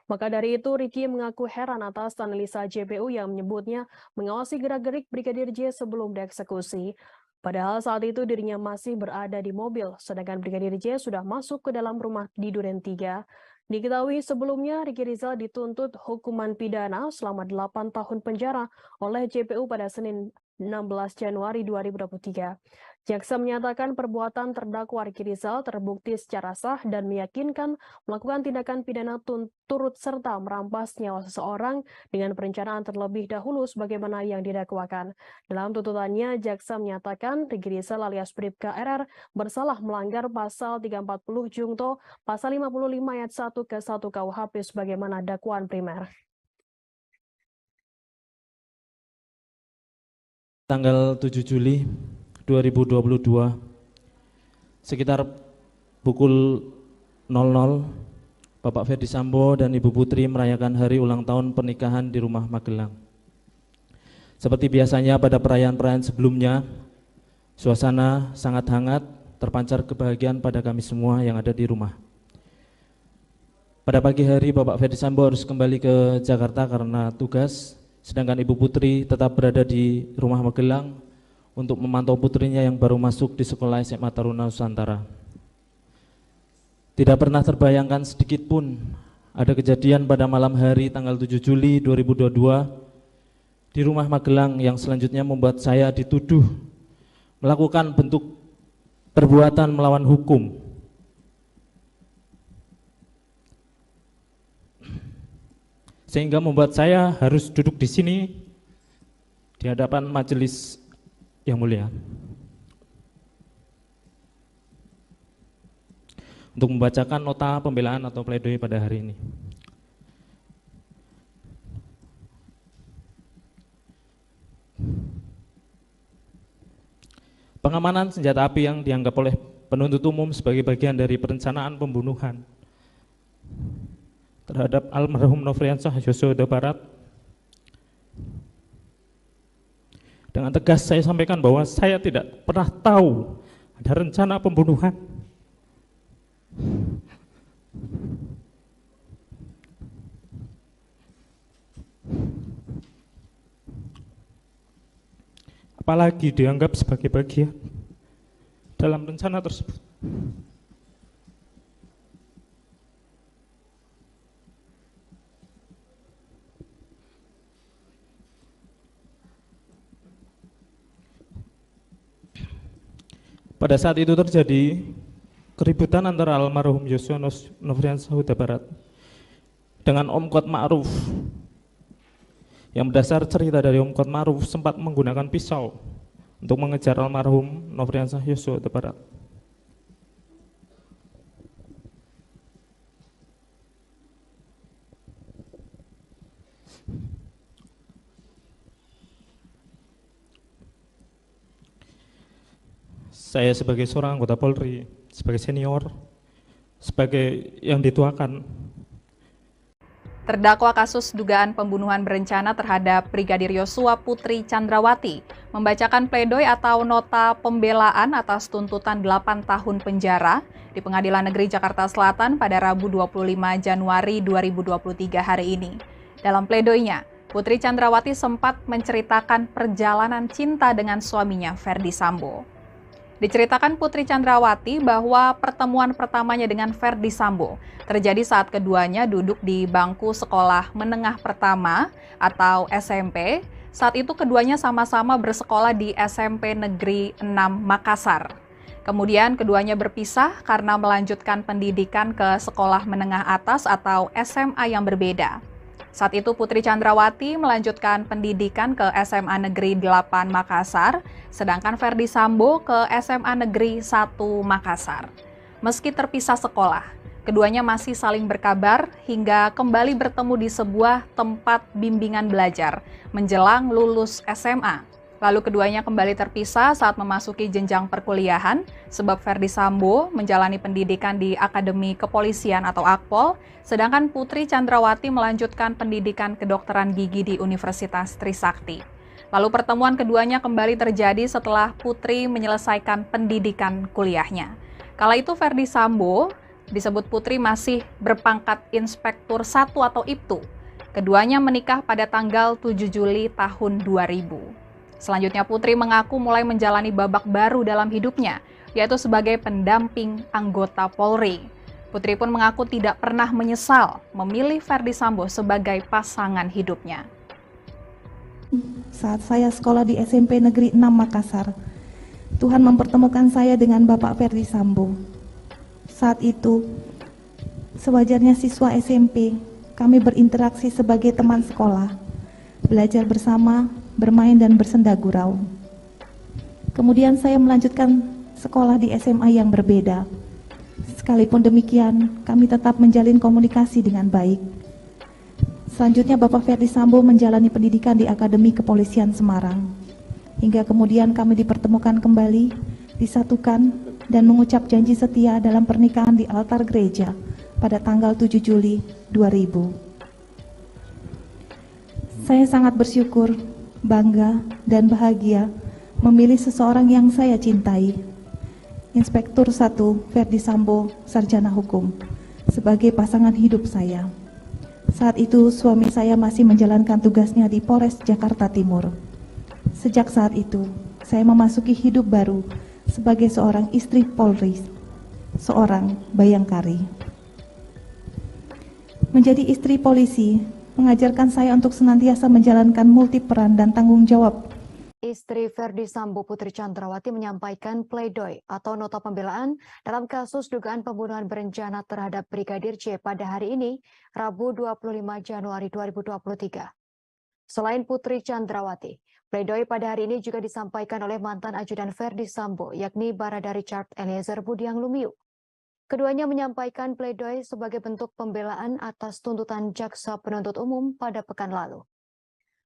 Maka dari itu, Ricky mengaku heran atas analisa JPU yang menyebutnya mengawasi gerak-gerik Brigadir J sebelum dieksekusi. Padahal saat itu dirinya masih berada di mobil, sedangkan Brigadir J sudah masuk ke dalam rumah di Duren 3. Diketahui sebelumnya, Ricky Rizal dituntut hukuman pidana selama 8 tahun penjara oleh JPU pada Senin 16 Januari 2023. Jaksa menyatakan perbuatan terdakwa Ricky Rizal terbukti secara sah dan meyakinkan melakukan tindakan pidana turut serta merampas nyawa seseorang dengan perencanaan terlebih dahulu sebagaimana yang didakwakan. Dalam tuntutannya, jaksa menyatakan Ricky Rizal alias Bribka RR bersalah melanggar pasal 340 Jungto, pasal 55 ayat 1 ke 1 KUHP sebagaimana dakwaan primer. Tanggal 7 Juli 2022 sekitar pukul 00 Bapak Ferdi Sambo dan Ibu Putri merayakan hari ulang tahun pernikahan di rumah Magelang. Seperti biasanya pada perayaan-perayaan sebelumnya, suasana sangat hangat, terpancar kebahagiaan pada kami semua yang ada di rumah. Pada pagi hari Bapak Ferdi Sambo harus kembali ke Jakarta karena tugas, sedangkan Ibu Putri tetap berada di rumah Magelang untuk memantau putrinya yang baru masuk di sekolah SMA Taruna Nusantara. Tidak pernah terbayangkan sedikit pun ada kejadian pada malam hari tanggal 7 Juli 2022 di rumah Magelang yang selanjutnya membuat saya dituduh melakukan bentuk perbuatan melawan hukum. Sehingga membuat saya harus duduk di sini di hadapan majelis yang mulia untuk membacakan nota pembelaan atau pledoi pada hari ini. Pengamanan senjata api yang dianggap oleh penuntut umum sebagai bagian dari perencanaan pembunuhan terhadap almarhum Nofriansah Yosua Huta Barat. Dengan tegas saya sampaikan bahwa saya tidak pernah tahu ada rencana pembunuhan. Apalagi dianggap sebagai bagian dalam rencana tersebut. Pada saat itu terjadi keributan antara almarhum Yosua Nofriansah Huta Barat dengan Om Kuat Ma'ruf, yang berdasar cerita dari Om Kuat Ma'ruf sempat menggunakan pisau untuk mengejar almarhum Nofriansah Yosua Huta Barat. Saya sebagai seorang anggota Polri, sebagai senior, sebagai yang dituakan. Terdakwa kasus dugaan pembunuhan berencana terhadap Brigadir Yosua Putri Chandrawati membacakan pledoi atau nota pembelaan atas tuntutan 8 tahun penjara di Pengadilan Negeri Jakarta Selatan pada Rabu 25 Januari 2023 hari ini. Dalam pledoinya, Putri Chandrawati sempat menceritakan perjalanan cinta dengan suaminya Ferdi Sambo. Diceritakan Putri Chandrawati bahwa pertemuan pertamanya dengan Ferdi Sambo terjadi saat keduanya duduk di bangku sekolah menengah pertama atau SMP. Saat itu keduanya sama-sama bersekolah di SMP Negeri 6 Makassar. Kemudian keduanya berpisah karena melanjutkan pendidikan ke sekolah menengah atas atau SMA yang berbeda. Saat itu Putri Chandrawati melanjutkan pendidikan ke SMA Negeri 8 Makassar, sedangkan Ferdi Sambo ke SMA Negeri 1 Makassar. Meski terpisah sekolah, keduanya masih saling berkabar hingga kembali bertemu di sebuah tempat bimbingan belajar menjelang lulus SMA. Lalu keduanya kembali terpisah saat memasuki jenjang perkuliahan, sebab Ferdi Sambo menjalani pendidikan di Akademi Kepolisian atau Akpol, sedangkan Putri Chandrawati melanjutkan pendidikan kedokteran gigi di Universitas Trisakti. Lalu pertemuan keduanya kembali terjadi setelah Putri menyelesaikan pendidikan kuliahnya. Kala itu Ferdi Sambo disebut Putri masih berpangkat Inspektur 1 atau IPTU. Keduanya menikah pada tanggal 7 Juli tahun 2000. Selanjutnya Putri mengaku mulai menjalani babak baru dalam hidupnya, yaitu sebagai pendamping anggota Polri. Putri pun mengaku tidak pernah menyesal memilih Ferdi Sambo sebagai pasangan hidupnya. Saat saya sekolah di SMP Negeri 6 Makassar, Tuhan mempertemukan saya dengan Bapak Ferdi Sambo. Saat itu, sewajarnya siswa SMP, kami berinteraksi sebagai teman sekolah, belajar bersama, bermain dan bersenda gurau. Kemudian saya melanjutkan sekolah di SMA yang berbeda. Sekalipun demikian, kami tetap menjalin komunikasi dengan baik. Selanjutnya Bapak Ferdi Sambo menjalani pendidikan di Akademi Kepolisian Semarang. Hingga kemudian kami dipertemukan kembali, disatukan, dan mengucap janji setia dalam pernikahan di altar gereja pada tanggal 7 Juli 2000. Saya sangat bersyukur, bangga, dan bahagia memilih seseorang yang saya cintai, Inspektur 1 Ferdi Sambo, Sarjana Hukum, sebagai pasangan hidup saya. Saat itu suami saya masih menjalankan tugasnya di Polres Jakarta Timur. Sejak saat itu, saya memasuki hidup baru sebagai seorang istri Polri, seorang bayangkari. Menjadi istri polisi mengajarkan saya untuk senantiasa menjalankan multi peran dan tanggung jawab. Istri Ferdi Sambo Putri Chandrawati menyampaikan pledoi atau nota pembelaan dalam kasus dugaan pembunuhan berencana terhadap Brigadir J pada hari ini, Rabu 25 Januari 2023. Selain Putri Chandrawati, pledoi pada hari ini juga disampaikan oleh mantan ajudan Ferdi Sambo, yakni Barada Richard Eliezer Budiang Lumiu. Keduanya menyampaikan pledoi sebagai bentuk pembelaan atas tuntutan jaksa penuntut umum pada pekan lalu.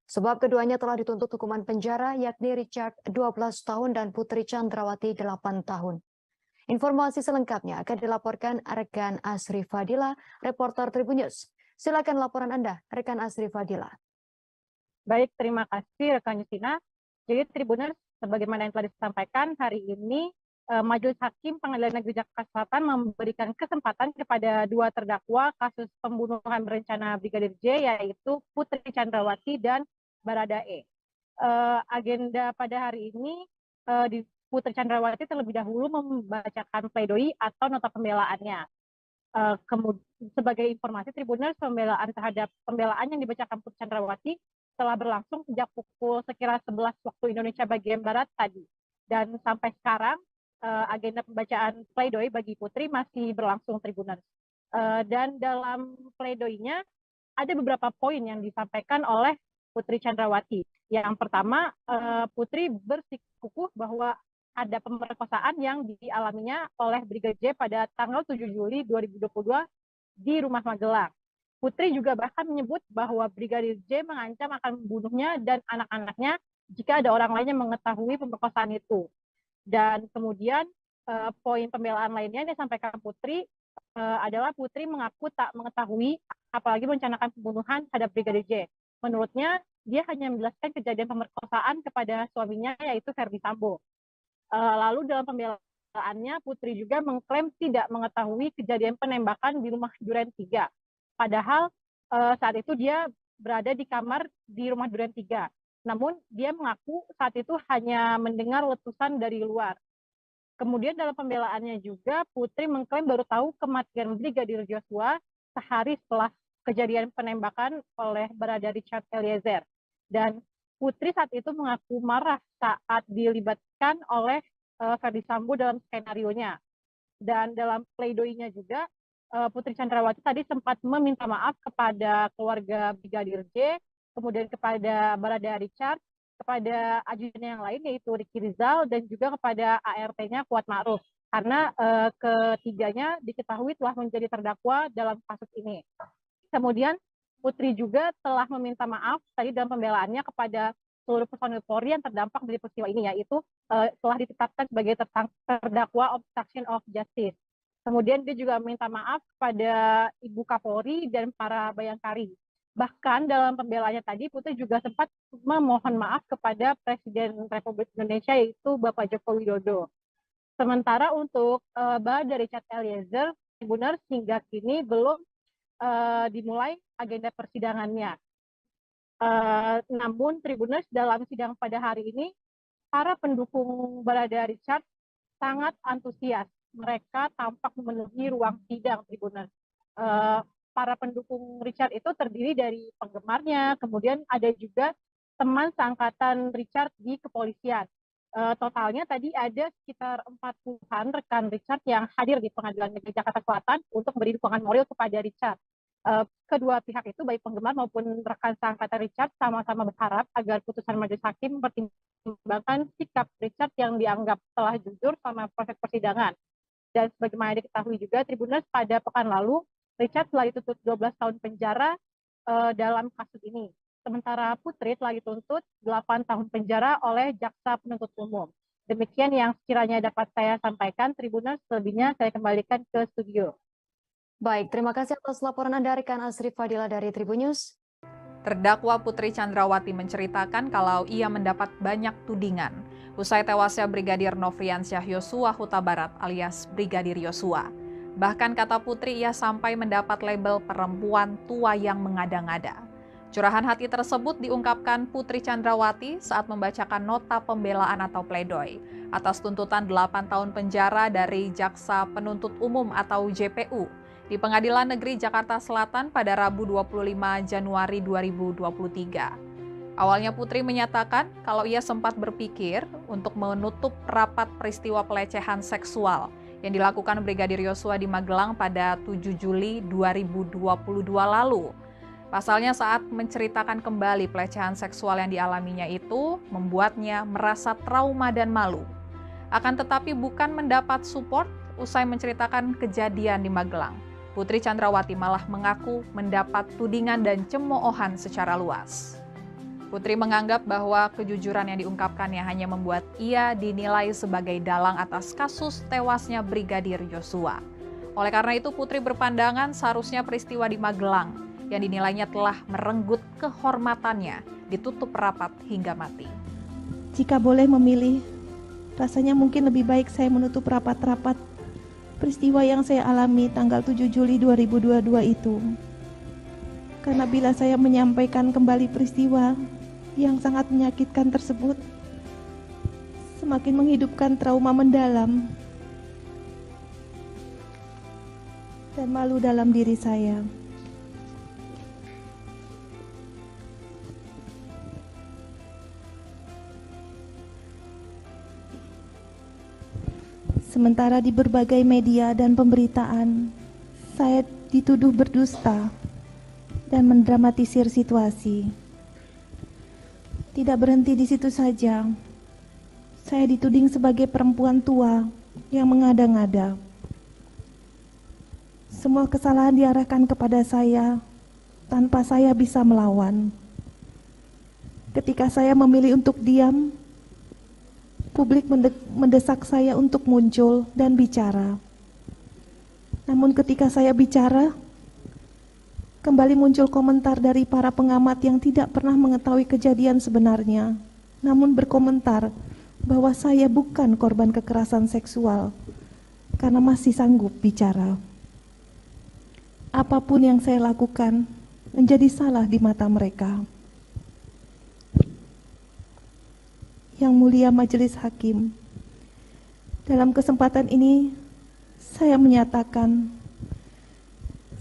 Sebab keduanya telah dituntut hukuman penjara, yakni Richard 12 tahun dan Putri Chandrawati 8 tahun. Informasi selengkapnya akan dilaporkan rekan Asri Fadila, reporter Tribun News. Silakan laporan Anda, rekan Asri Fadila. Baik, terima kasih rekan Justina. Jadi Tribuners, sebagaimana yang telah disampaikan hari ini, Majelis Hakim Pengadilan Negeri Jakarta Selatan memberikan kesempatan kepada dua terdakwa kasus pembunuhan berencana Brigadir J, yaitu Putri Chandrawati dan Barada E. Agenda pada hari ini, di Putri Chandrawati terlebih dahulu membacakan pledoi atau nota pembelaannya. Sebagai informasi Tribuners, pembelaan yang dibacakan Putri Chandrawati telah berlangsung sejak pukul sekira 11 waktu Indonesia bagian Barat tadi. Dan sampai sekarang, agenda pembacaan pledoi bagi Putri masih berlangsung Tribuners. Dan dalam pledoinya ada beberapa poin yang disampaikan oleh Putri Chandrawati. Yang pertama, Putri bersikukuh bahwa ada pemerkosaan yang dialaminya oleh Brigadir J pada tanggal 7 Juli 2022 di Rumah Magelang. Putri juga bahkan menyebut bahwa Brigadir J mengancam akan membunuhnya dan anak-anaknya jika ada orang lain yang mengetahui pemerkosaan itu. Dan kemudian poin pembelaan lainnya yang disampaikan Putri adalah Putri mengaku tak mengetahui apalagi merencanakan pembunuhan terhadap Brigadir J. Menurutnya, dia hanya menjelaskan kejadian pemerkosaan kepada suaminya, yaitu Ferdi Sambo. Lalu dalam pembelaannya, Putri juga mengklaim tidak mengetahui kejadian penembakan di rumah Duren 3. Padahal saat itu dia berada di kamar di rumah Duren 3. Namun dia mengaku saat itu hanya mendengar letusan dari luar. Kemudian dalam pembelaannya juga Putri mengklaim baru tahu kematian Brigadir Joshua sehari setelah kejadian penembakan oleh Barada Richard Eliezer. Dan Putri saat itu mengaku marah saat dilibatkan oleh Ferdi Sambo dalam skenario-nya. Dan dalam pleidoinya juga Putri Chandrawati tadi sempat meminta maaf kepada keluarga Brigadir J, kemudian kepada Barada Richard, kepada ajudan yang lain yaitu Ricky Rizal, dan juga kepada ART-nya Kuat Ma'ruf. Karena ketiganya diketahui telah menjadi terdakwa dalam kasus ini. Kemudian Putri juga telah meminta maaf tadi dalam pembelaannya kepada seluruh personil Polri yang terdampak dari peristiwa ini, yaitu telah ditetapkan sebagai terdakwa obstruction of justice. Kemudian dia juga meminta maaf kepada Ibu Kapolri dan para bayangkari. Bahkan dalam pembelaannya tadi, Putri juga sempat memohon maaf kepada Presiden Republik Indonesia, yaitu Bapak Joko Widodo. Sementara untuk Barada Richard Eliezer, Tribuners hingga kini belum dimulai agenda persidangannya. Namun Tribuners dalam sidang pada hari ini, para pendukung Barada Richard sangat antusias. Mereka tampak memenuhi ruang sidang Tribuners. Para pendukung Richard itu terdiri dari penggemarnya, kemudian ada juga teman seangkatan Richard di kepolisian. Totalnya tadi ada sekitar 40-an rekan Richard yang hadir di Pengadilan Negeri Jakarta Selatan untuk memberi dukungan moral kepada Richard. Kedua pihak itu, baik penggemar maupun rekan seangkatan Richard, sama-sama berharap agar putusan majelis hakim mempertimbangkan sikap Richard yang dianggap telah jujur selama proses persidangan. Dan sebagaimana diketahui juga, Tribuners, pada pekan lalu, Richard telah dituntut 12 tahun penjara dalam kasus ini. Sementara Putri telah dituntut 8 tahun penjara oleh jaksa penuntut umum. Demikian yang sekiranya dapat saya sampaikan, Tribuners, selebihnya saya kembalikan ke studio. Baik, terima kasih atas laporan Anda, rekan Asri Fadila dari Tribun News. Terdakwa Putri Candrawati menceritakan kalau ia mendapat banyak tudingan usai tewasnya Brigadir Nofriansyah Yosua Huta Barat alias Brigadir Yosua. Bahkan kata Putri, ia sampai mendapat label perempuan tua yang mengada-ngada. Curahan hati tersebut diungkapkan Putri Candrawati saat membacakan nota pembelaan atau pledoi atas tuntutan 8 tahun penjara dari Jaksa Penuntut Umum atau JPU di Pengadilan Negeri Jakarta Selatan pada Rabu 25 Januari 2023. Awalnya Putri menyatakan kalau ia sempat berpikir untuk menutup rapat peristiwa pelecehan seksual yang dilakukan Brigadir Yosua di Magelang pada 7 Juli 2022 lalu. Pasalnya saat menceritakan kembali pelecehan seksual yang dialaminya itu membuatnya merasa trauma dan malu. Akan tetapi bukan mendapat support usai menceritakan kejadian di Magelang. Putri Candrawati malah mengaku mendapat tudingan dan cemoohan secara luas. Putri menganggap bahwa kejujuran yang diungkapkannya hanya membuat ia dinilai sebagai dalang atas kasus tewasnya Brigadir Yosua. Oleh karena itu Putri berpandangan seharusnya peristiwa di Magelang yang dinilainya telah merenggut kehormatannya ditutup rapat hingga mati. Jika boleh memilih, rasanya mungkin lebih baik saya menutup rapat-rapat peristiwa yang saya alami tanggal 7 Juli 2022 itu. Karena bila saya menyampaikan kembali peristiwa yang sangat menyakitkan tersebut, semakin menghidupkan trauma mendalam dan malu dalam diri saya. Sementara di berbagai media dan pemberitaan, saya dituduh berdusta dan mendramatisir situasi. Tidak berhenti di situ saja, saya dituding sebagai perempuan tua yang mengada-ngada. Semua kesalahan diarahkan kepada saya tanpa saya bisa melawan. Ketika saya memilih untuk diam, publik mendesak saya untuk muncul dan bicara. Namun ketika saya bicara, kembali muncul komentar dari para pengamat yang tidak pernah mengetahui kejadian sebenarnya, namun berkomentar bahwa saya bukan korban kekerasan seksual karena masih sanggup bicara. Apapun yang saya lakukan menjadi salah di mata mereka. Yang mulia majelis hakim, dalam kesempatan ini saya menyatakan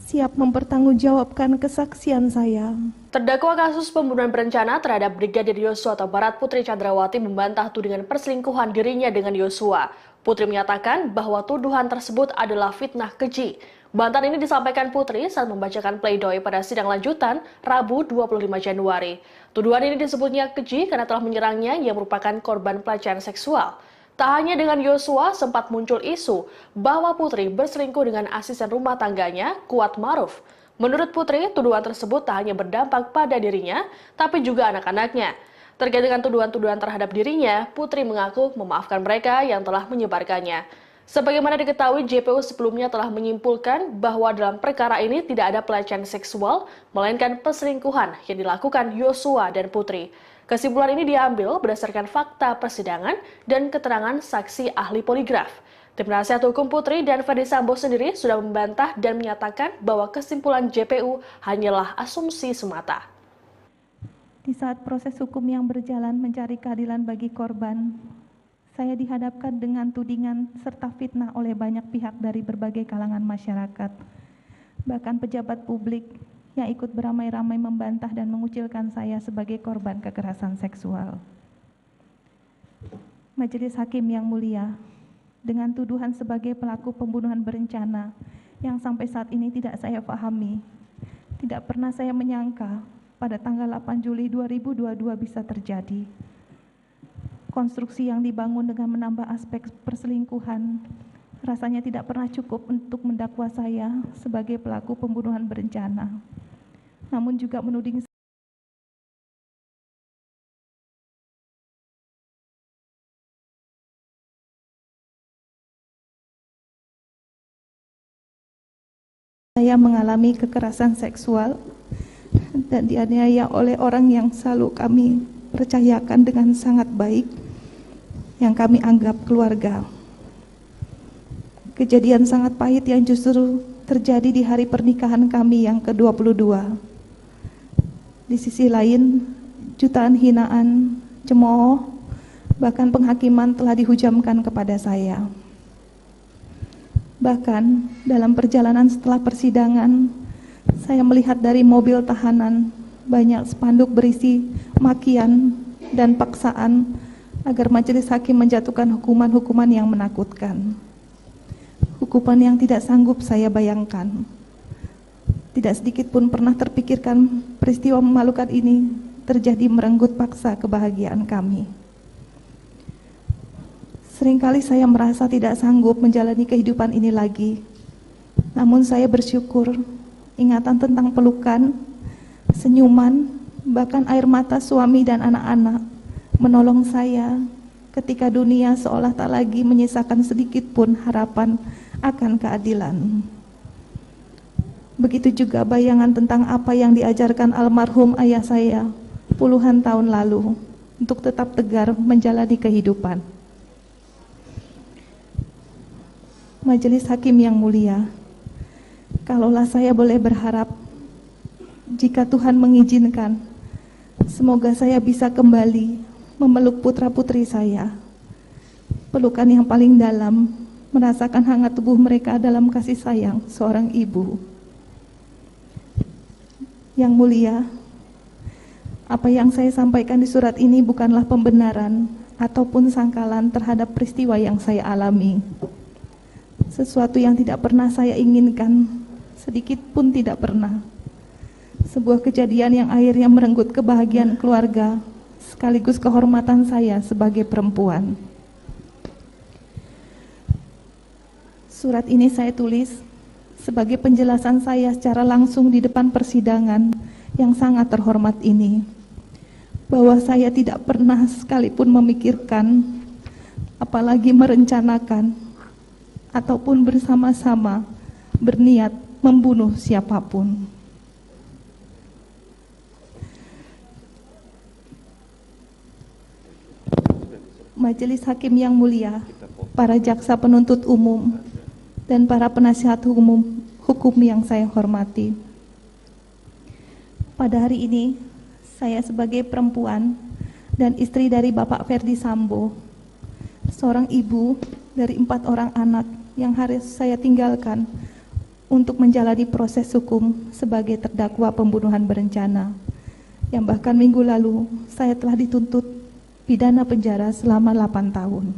siap mempertanggungjawabkan kesaksian saya. Terdakwa kasus pembunuhan berencana terhadap Brigadir Yosua Huta Barat Putri Candrawati membantah tudingan perselingkuhan dirinya dengan Yosua. Putri menyatakan bahwa tuduhan tersebut adalah fitnah keji. Bantahan ini disampaikan Putri saat membacakan pledoi pada sidang lanjutan Rabu 25 Januari. Tuduhan ini disebutnya keji karena telah menyerangnya yang merupakan korban pelecehan seksual. Tak hanya dengan Yosua, sempat muncul isu bahwa Putri berselingkuh dengan asisten rumah tangganya, Kuat Maruf. Menurut Putri, tuduhan tersebut tak hanya berdampak pada dirinya, tapi juga anak-anaknya. Terkait dengan tuduhan-tuduhan terhadap dirinya, Putri mengaku memaafkan mereka yang telah menyebarkannya. Sebagaimana diketahui, JPU sebelumnya telah menyimpulkan bahwa dalam perkara ini tidak ada pelecehan seksual, melainkan perselingkuhan yang dilakukan Yosua dan Putri. Kesimpulan ini diambil berdasarkan fakta persidangan dan keterangan saksi ahli poligraf. Tim penasihat hukum Putri dan Ferdi Sambo sendiri sudah membantah dan menyatakan bahwa kesimpulan JPU hanyalah asumsi semata. Di saat proses hukum yang berjalan mencari keadilan bagi korban, saya dihadapkan dengan tudingan serta fitnah oleh banyak pihak dari berbagai kalangan masyarakat. Bahkan pejabat publik yang ikut beramai-ramai membantah dan mengucilkan saya sebagai korban kekerasan seksual. Majelis Hakim yang mulia, dengan tuduhan sebagai pelaku pembunuhan berencana yang sampai saat ini tidak saya pahami, tidak pernah saya menyangka pada tanggal 8 Juli 2022 bisa terjadi. Konstruksi yang dibangun dengan menambah aspek perselingkuhan rasanya tidak pernah cukup untuk mendakwa saya sebagai pelaku pembunuhan berencana, namun juga menuding saya mengalami kekerasan seksual dan dianiaya oleh orang yang selalu kami percayakan dengan sangat baik, yang kami anggap keluarga. Kejadian sangat pahit yang justru terjadi di hari pernikahan kami yang ke-22. Di sisi lain, jutaan hinaan, cemooh, bahkan penghakiman telah dihujamkan kepada saya. Bahkan dalam perjalanan setelah persidangan, saya melihat dari mobil tahanan banyak spanduk berisi makian dan paksaan agar majelis hakim menjatuhkan hukuman-hukuman yang menakutkan. Hukuman yang tidak sanggup saya bayangkan. Tidak sedikit pun pernah terpikirkan peristiwa memalukan ini terjadi merenggut paksa kebahagiaan kami. Seringkali saya merasa tidak sanggup menjalani kehidupan ini lagi. Namun saya bersyukur ingatan tentang pelukan, senyuman, bahkan air mata suami dan anak-anak menolong saya ketika dunia seolah tak lagi menyisakan sedikit pun harapan akan keadilan. Begitu juga bayangan tentang apa yang diajarkan almarhum ayah saya puluhan tahun lalu untuk tetap tegar menjalani kehidupan. Majelis Hakim yang mulia, kalaulah saya boleh berharap, jika Tuhan mengizinkan, semoga saya bisa kembali memeluk putra-putri saya. Pelukan yang paling dalam, merasakan hangat tubuh mereka dalam kasih sayang seorang ibu. Yang mulia, apa yang saya sampaikan di surat ini bukanlah pembenaran ataupun sangkalan terhadap peristiwa yang saya alami. Sesuatu yang tidak pernah saya inginkan, sedikit pun tidak pernah. Sebuah kejadian yang akhirnya merenggut kebahagiaan keluarga, sekaligus kehormatan saya sebagai perempuan. Surat ini saya tulis sebagai penjelasan saya secara langsung di depan persidangan yang sangat terhormat ini, bahwa saya tidak pernah sekalipun memikirkan, apalagi merencanakan, ataupun bersama-sama berniat membunuh siapapun. Majelis Hakim yang mulia, para jaksa penuntut umum, dan para penasihat hukum yang saya hormati. Pada hari ini, saya sebagai perempuan dan istri dari Bapak Ferdi Sambo, seorang ibu dari 4 orang anak yang harus saya tinggalkan untuk menjalani proses hukum sebagai terdakwa pembunuhan berencana, yang bahkan minggu lalu saya telah dituntut pidana penjara selama 8 tahun.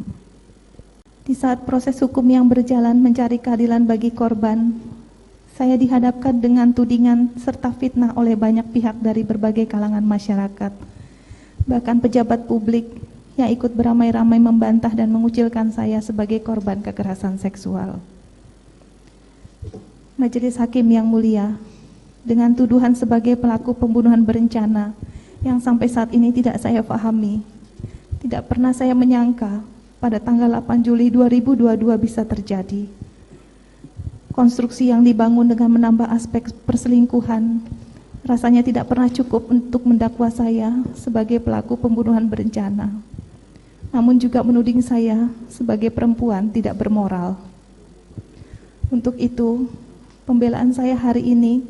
Di saat proses hukum yang berjalan mencari keadilan bagi korban, saya dihadapkan dengan tudingan serta fitnah oleh banyak pihak dari berbagai kalangan masyarakat, bahkan pejabat publik yang ikut beramai-ramai membantah dan mengucilkan saya sebagai korban kekerasan seksual. Majelis Hakim yang mulia, dengan tuduhan sebagai pelaku pembunuhan berencana yang sampai saat ini tidak saya pahami, tidak pernah saya menyangka pada tanggal 8 Juli 2022 bisa terjadi. Konstruksi yang dibangun dengan menambah aspek perselingkuhan rasanya tidak pernah cukup untuk mendakwa saya sebagai pelaku pembunuhan berencana, namun juga menuding saya sebagai perempuan tidak bermoral. Untuk itu, pembelaan saya hari ini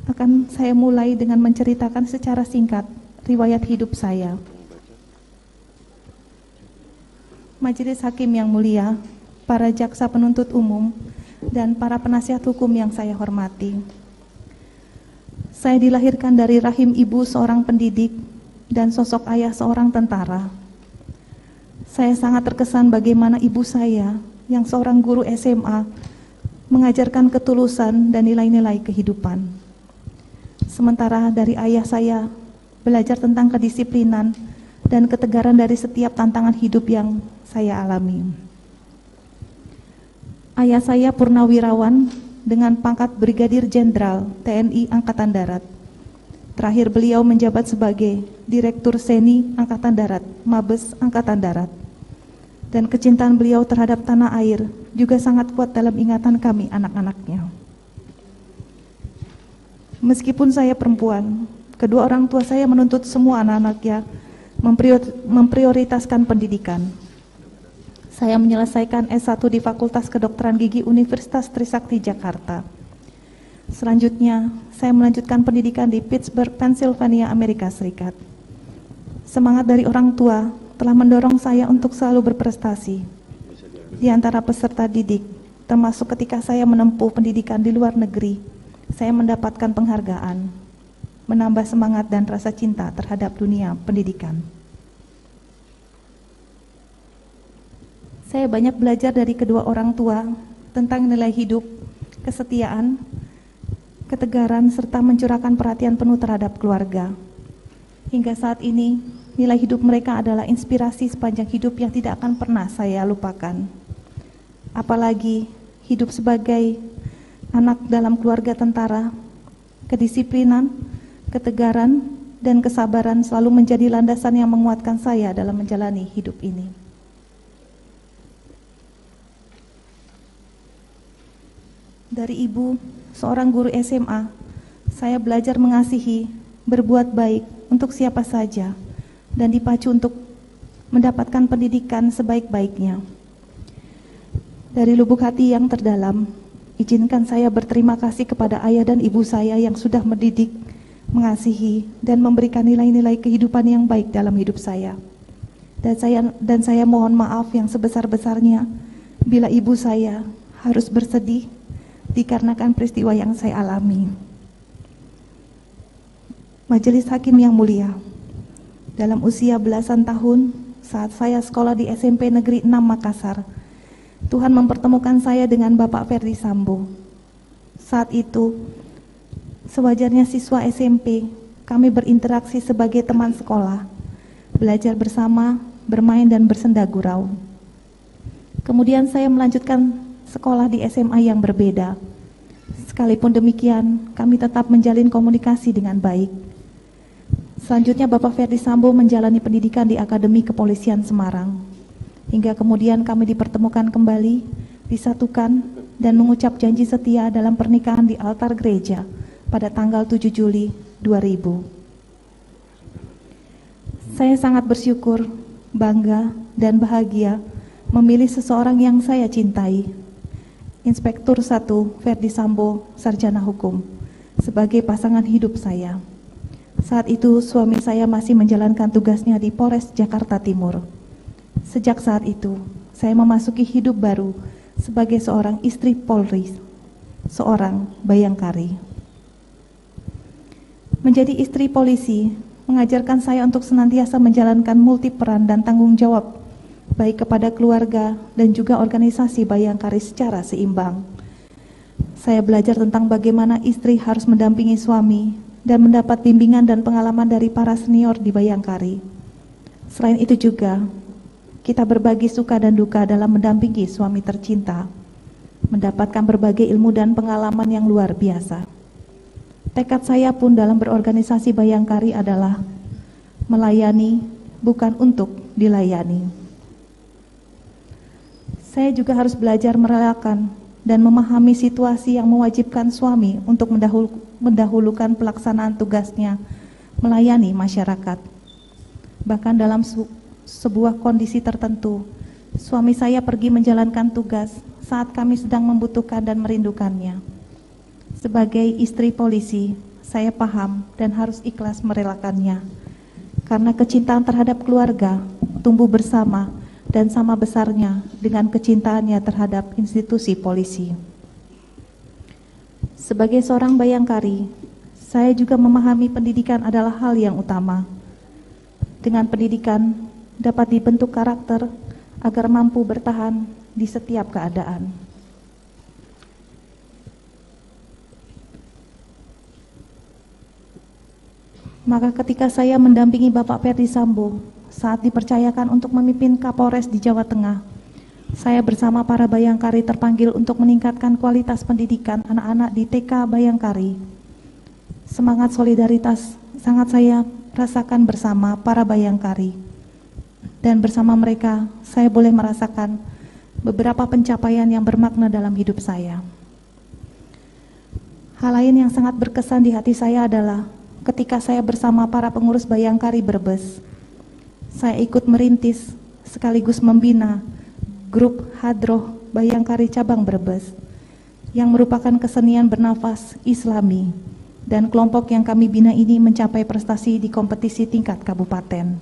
akan saya mulai dengan menceritakan secara singkat riwayat hidup saya. Majelis Hakim yang mulia, para jaksa penuntut umum, dan para penasihat hukum yang saya hormati. Saya dilahirkan dari rahim ibu seorang pendidik dan sosok ayah seorang tentara. Saya sangat terkesan bagaimana ibu saya yang seorang guru SMA mengajarkan ketulusan dan nilai-nilai kehidupan. Sementara dari ayah saya belajar tentang kedisiplinan dan ketegaran dari setiap tantangan hidup yang saya alami. Ayah saya purnawirawan dengan pangkat Brigadir Jenderal TNI Angkatan Darat. Terakhir beliau menjabat sebagai Direktur Seni Angkatan Darat, Mabes Angkatan Darat. Dan kecintaan beliau terhadap tanah air juga sangat kuat dalam ingatan kami anak-anaknya. Meskipun saya perempuan, kedua orang tua saya menuntut semua anak-anaknya memprioritaskan pendidikan. Saya menyelesaikan S1 di Fakultas Kedokteran Gigi Universitas Trisakti Jakarta. Selanjutnya, saya melanjutkan pendidikan di Pittsburgh, Pennsylvania, Amerika Serikat. Semangat dari orang tua telah mendorong saya untuk selalu berprestasi di antara peserta didik, termasuk ketika saya menempuh pendidikan di luar negeri. Saya mendapatkan penghargaan, menambah semangat dan rasa cinta terhadap dunia pendidikan. Saya banyak belajar dari kedua orang tua tentang nilai hidup, kesetiaan, ketegaran, serta mencurahkan perhatian penuh terhadap keluarga. Hingga saat ini, nilai hidup mereka adalah inspirasi sepanjang hidup yang tidak akan pernah saya lupakan. Apalagi hidup sebagai anak dalam keluarga tentara, kedisiplinan, ketegaran, dan kesabaran selalu menjadi landasan yang menguatkan saya dalam menjalani hidup ini. Dari ibu, seorang guru SMA, saya belajar mengasihi, berbuat baik untuk siapa saja, dan dipacu untuk mendapatkan pendidikan sebaik-baiknya. Dari lubuk hati yang terdalam, izinkan saya berterima kasih kepada ayah dan ibu saya yang sudah mendidik, mengasihi, dan memberikan nilai-nilai kehidupan yang baik dalam hidup saya. Dan saya mohon maaf yang sebesar-besarnya bila ibu saya harus bersedih dikarenakan peristiwa yang saya alami. Majelis Hakim yang mulia, dalam usia belasan tahun saat saya sekolah di SMP Negeri 6 Makassar, Tuhan mempertemukan saya dengan Bapak Ferdi Sambo. Saat itu, sewajarnya siswa SMP, kami berinteraksi sebagai teman sekolah, belajar bersama, bermain dan bersenda gurau. Kemudian saya melanjutkan sekolah di SMA yang berbeda. Sekalipun demikian, kami tetap menjalin komunikasi dengan baik. Selanjutnya Bapak Ferdi Sambo menjalani pendidikan di Akademi Kepolisian Semarang. Hingga kemudian kami dipertemukan kembali, disatukan, dan mengucap janji setia dalam pernikahan di altar gereja pada tanggal 7 Juli 2000. Saya sangat bersyukur, bangga, dan bahagia memilih seseorang yang saya cintai, Inspektur 1 Ferdi Sambo, Sarjana Hukum, sebagai pasangan hidup saya. Saat itu suami saya masih menjalankan tugasnya di Polres Jakarta Timur. Sejak saat itu, saya memasuki hidup baru sebagai seorang istri Polri, seorang bayangkari. Menjadi istri polisi mengajarkan saya untuk senantiasa menjalankan multi peran dan tanggung jawab baik kepada keluarga dan juga organisasi bayangkari secara seimbang. Saya belajar tentang bagaimana istri harus mendampingi suami dan mendapat bimbingan dan pengalaman dari para senior di bayangkari. Selain itu juga, kita berbagi suka dan duka dalam mendampingi suami tercinta, mendapatkan berbagai ilmu dan pengalaman yang luar biasa. Tekad saya pun dalam berorganisasi bayangkari adalah melayani, bukan untuk dilayani. Saya juga harus belajar merelakan dan memahami situasi yang mewajibkan suami untuk mendahulukan pelaksanaan tugasnya melayani masyarakat. Bahkan dalam sebuah kondisi tertentu, suami saya pergi menjalankan tugas saat kami sedang membutuhkan dan merindukannya. Sebagai istri polisi, saya paham dan harus ikhlas merelakannya, karena kecintaan terhadap keluarga tumbuh bersama dan sama besarnya dengan kecintaannya terhadap institusi polisi. Sebagai seorang bayangkari, saya juga memahami pendidikan adalah hal yang utama. Dengan pendidikan dapat dibentuk karakter agar mampu bertahan di setiap keadaan. Maka ketika saya mendampingi Bapak Ferdi Sambo saat dipercayakan untuk memimpin Kapolres di Jawa Tengah, saya bersama para Bayangkari terpanggil untuk meningkatkan kualitas pendidikan anak-anak di TK Bayangkari. Semangat solidaritas sangat saya rasakan bersama para Bayangkari. Dan bersama mereka, saya boleh merasakan beberapa pencapaian yang bermakna dalam hidup saya. Hal lain yang sangat berkesan di hati saya adalah ketika saya bersama para pengurus Bayangkari Brebes, saya ikut merintis sekaligus membina grup Hadroh Bayangkari Cabang Brebes yang merupakan kesenian bernafas Islami, dan kelompok yang kami bina ini mencapai prestasi di kompetisi tingkat kabupaten.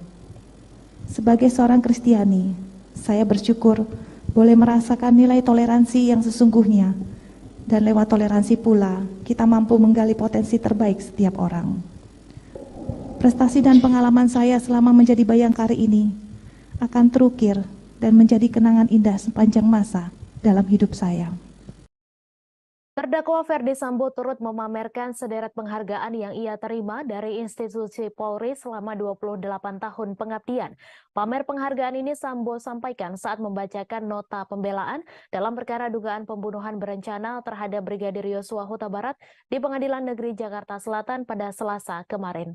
Sebagai seorang Kristiani, saya bersyukur boleh merasakan nilai toleransi yang sesungguhnya, dan lewat toleransi pula kita mampu menggali potensi terbaik setiap orang. Prestasi dan pengalaman saya selama menjadi Bayangkari ini akan terukir dan menjadi kenangan indah sepanjang masa dalam hidup saya. Terdakwa Ferdi Sambo turut memamerkan sederet penghargaan yang ia terima dari institusi Polri selama 28 tahun pengabdian. Pamer penghargaan ini Sambo sampaikan saat membacakan nota pembelaan dalam perkara dugaan pembunuhan berencana terhadap Brigadir Yosua Huta Barat di Pengadilan Negeri Jakarta Selatan pada Selasa kemarin.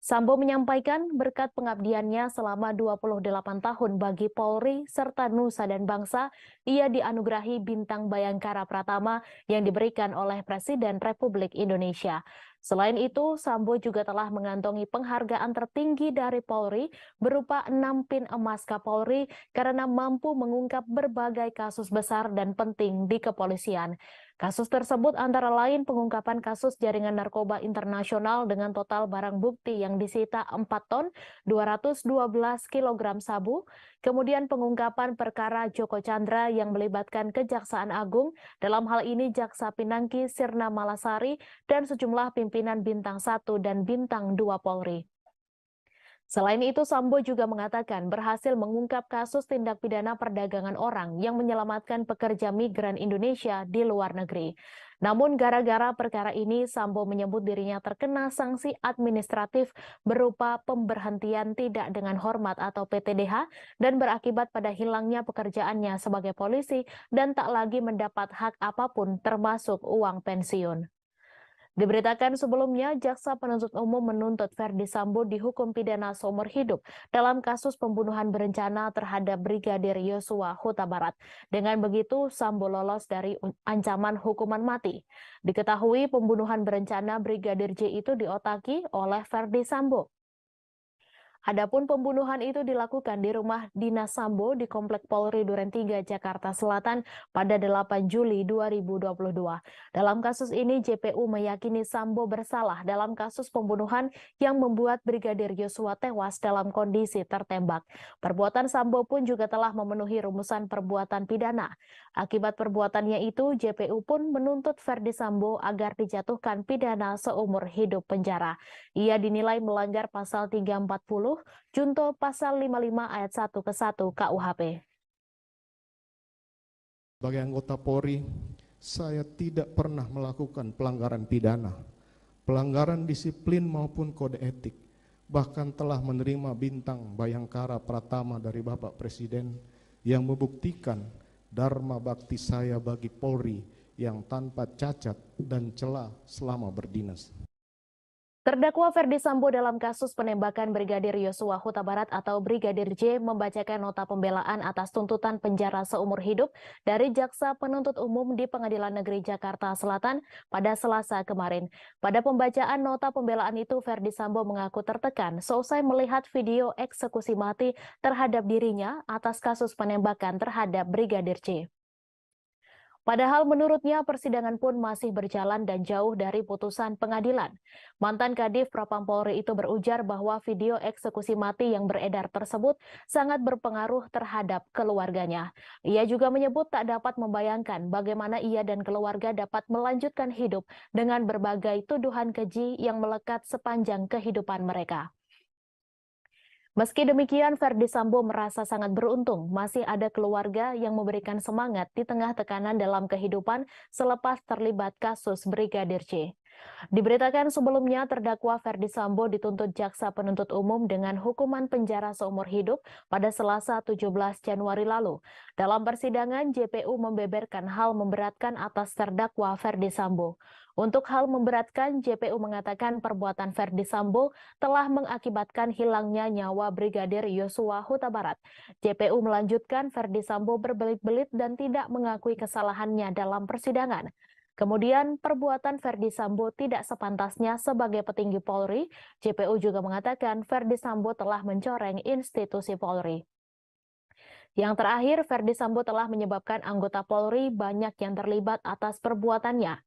Sambo menyampaikan berkat pengabdiannya selama 28 tahun bagi Polri serta Nusa dan Bangsa, ia dianugerahi Bintang Bayangkara Pratama yang diberikan oleh Presiden Republik Indonesia. Selain itu, Sambo juga telah mengantongi penghargaan tertinggi dari Polri berupa 6 pin emas Kapolri karena mampu mengungkap berbagai kasus besar dan penting di kepolisian. Kasus tersebut antara lain pengungkapan kasus jaringan narkoba internasional dengan total barang bukti yang disita 4 ton 212 kg sabu, kemudian pengungkapan perkara Joko Chandra yang melibatkan Kejaksaan Agung, dalam hal ini Jaksa Pinangki Sirna Malasari dan sejumlah pimpinan Bintang 1 dan Bintang 2 Polri. Selain itu, Sambo juga mengatakan berhasil mengungkap kasus tindak pidana perdagangan orang yang menyelamatkan pekerja migran Indonesia di luar negeri. Namun gara-gara perkara ini, Sambo menyebut dirinya terkena sanksi administratif berupa pemberhentian tidak dengan hormat atau PTDH dan berakibat pada hilangnya pekerjaannya sebagai polisi dan tak lagi mendapat hak apapun termasuk uang pensiun. Diberitakan sebelumnya, Jaksa Penuntut Umum menuntut Ferdi Sambo dihukum pidana seumur hidup dalam kasus pembunuhan berencana terhadap Brigadir Yosua Huta Barat. Dengan begitu, Sambo lolos dari ancaman hukuman mati. Diketahui pembunuhan berencana Brigadir J itu diotaki oleh Ferdi Sambo. Adapun pembunuhan itu dilakukan di rumah dinas Sambo di Komplek Polri Duren 3, Jakarta Selatan pada 8 Juli 2022. Dalam kasus ini, JPU meyakini Sambo bersalah dalam kasus pembunuhan yang membuat Brigadir Yosua tewas dalam kondisi tertembak. Perbuatan Sambo pun juga telah memenuhi rumusan perbuatan pidana. Akibat perbuatannya itu, JPU pun menuntut Ferdi Sambo agar dijatuhkan pidana seumur hidup penjara. Ia dinilai melanggar pasal 340 Junto pasal 55 ayat 1 ke 1 KUHP. Sebagai anggota Polri, saya tidak pernah melakukan pelanggaran pidana, pelanggaran disiplin maupun kode etik, bahkan telah menerima Bintang Bayangkara Pratama dari Bapak Presiden yang membuktikan dharma bakti saya bagi Polri yang tanpa cacat dan celah selama berdinas. Terdakwa Ferdi Sambo dalam kasus penembakan Brigadir Yosua Huta Barat atau Brigadir J membacakan nota pembelaan atas tuntutan penjara seumur hidup dari Jaksa Penuntut Umum di Pengadilan Negeri Jakarta Selatan pada Selasa kemarin. Pada pembacaan nota pembelaan itu, Ferdi Sambo mengaku tertekan seusai melihat video eksekusi mati terhadap dirinya atas kasus penembakan terhadap Brigadir J. Padahal menurutnya persidangan pun masih berjalan dan jauh dari putusan pengadilan. Mantan Kadif Propam Polri itu berujar bahwa video eksekusi mati yang beredar tersebut sangat berpengaruh terhadap keluarganya. Ia juga menyebut tak dapat membayangkan bagaimana ia dan keluarga dapat melanjutkan hidup dengan berbagai tuduhan keji yang melekat sepanjang kehidupan mereka. Meski demikian, Ferdi Sambo merasa sangat beruntung masih ada keluarga yang memberikan semangat di tengah tekanan dalam kehidupan selepas terlibat kasus Brigadir J. Diberitakan sebelumnya terdakwa Ferdi Sambo dituntut jaksa penuntut umum dengan hukuman penjara seumur hidup pada Selasa 17 Januari lalu. Dalam persidangan, JPU membeberkan hal memberatkan atas terdakwa Ferdi Sambo. Untuk hal memberatkan, JPU mengatakan perbuatan Ferdi Sambo telah mengakibatkan hilangnya nyawa Brigadir Yosua Huta Barat. JPU melanjutkan Ferdi Sambo berbelit-belit dan tidak mengakui kesalahannya dalam persidangan. Kemudian, perbuatan Ferdi Sambo tidak sepantasnya sebagai petinggi Polri. JPU juga mengatakan Ferdi Sambo telah mencoreng institusi Polri. Yang terakhir, Ferdi Sambo telah menyebabkan anggota Polri banyak yang terlibat atas perbuatannya.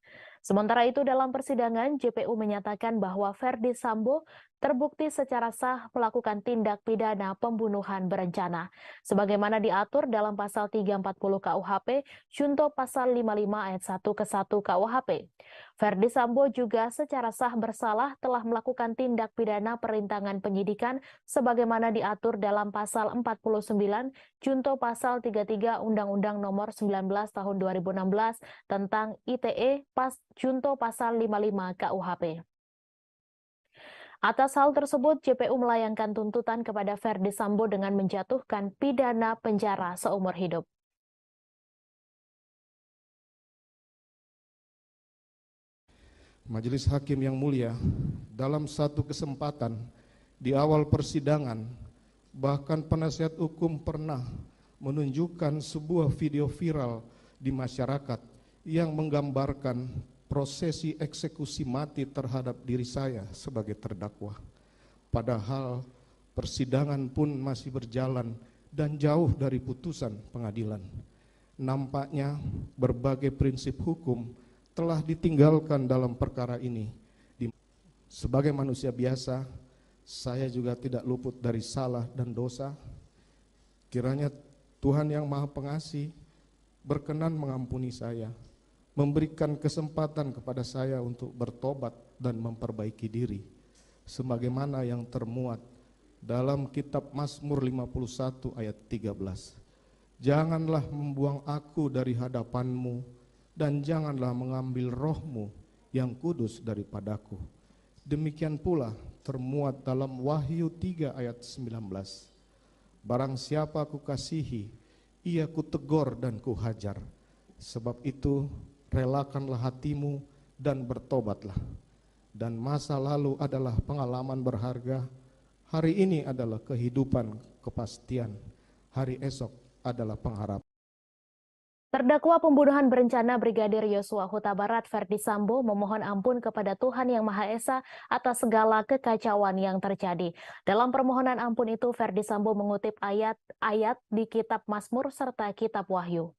Sementara itu, dalam persidangan, JPU menyatakan bahwa Ferdi Sambo terbukti secara sah melakukan tindak pidana pembunuhan berencana. Sebagaimana diatur dalam pasal 340 KUHP, junto pasal 55 ayat 1 ke 1 KUHP. Ferdi Sambo juga secara sah bersalah telah melakukan tindak pidana perintangan penyidikan sebagaimana diatur dalam pasal 49 junto pasal 33 Undang-Undang Nomor 19 Tahun 2016 tentang ITE junto pasal 55 KUHP. Atas hal tersebut, JPU melayangkan tuntutan kepada Ferdi Sambo dengan menjatuhkan pidana penjara seumur hidup. Majelis Hakim yang mulia, dalam satu kesempatan di awal persidangan, bahkan penasihat hukum pernah menunjukkan sebuah video viral di masyarakat yang menggambarkan prosesi eksekusi mati terhadap diri saya sebagai terdakwa. Padahal persidangan pun masih berjalan dan jauh dari putusan pengadilan. Nampaknya berbagai prinsip hukum telah ditinggalkan dalam perkara ini. Sebagai manusia biasa, saya juga tidak luput dari salah dan dosa. Kiranya Tuhan yang Maha Pengasih berkenan mengampuni saya, memberikan kesempatan kepada saya untuk bertobat dan memperbaiki diri, sebagaimana yang termuat dalam kitab Mazmur 51 ayat 13. Janganlah membuang aku dari hadapan-Mu, dan janganlah mengambil roh-Mu yang kudus daripadaku. Demikian pula termuat dalam Wahyu 3 ayat 19. Barang siapa kukasihi, ia kutegur dan kuhajar. Sebab itu relakanlah hatimu dan bertobatlah. Dan masa lalu adalah pengalaman berharga, hari ini adalah kehidupan kepastian, hari esok adalah pengharapan. Terdakwa pembunuhan berencana Brigadir Yosua Huta Barat Ferdi Sambo memohon ampun kepada Tuhan Yang Maha Esa atas segala kekacauan yang terjadi. Dalam permohonan ampun itu, Ferdi Sambo mengutip ayat-ayat di kitab Mazmur serta kitab Wahyu.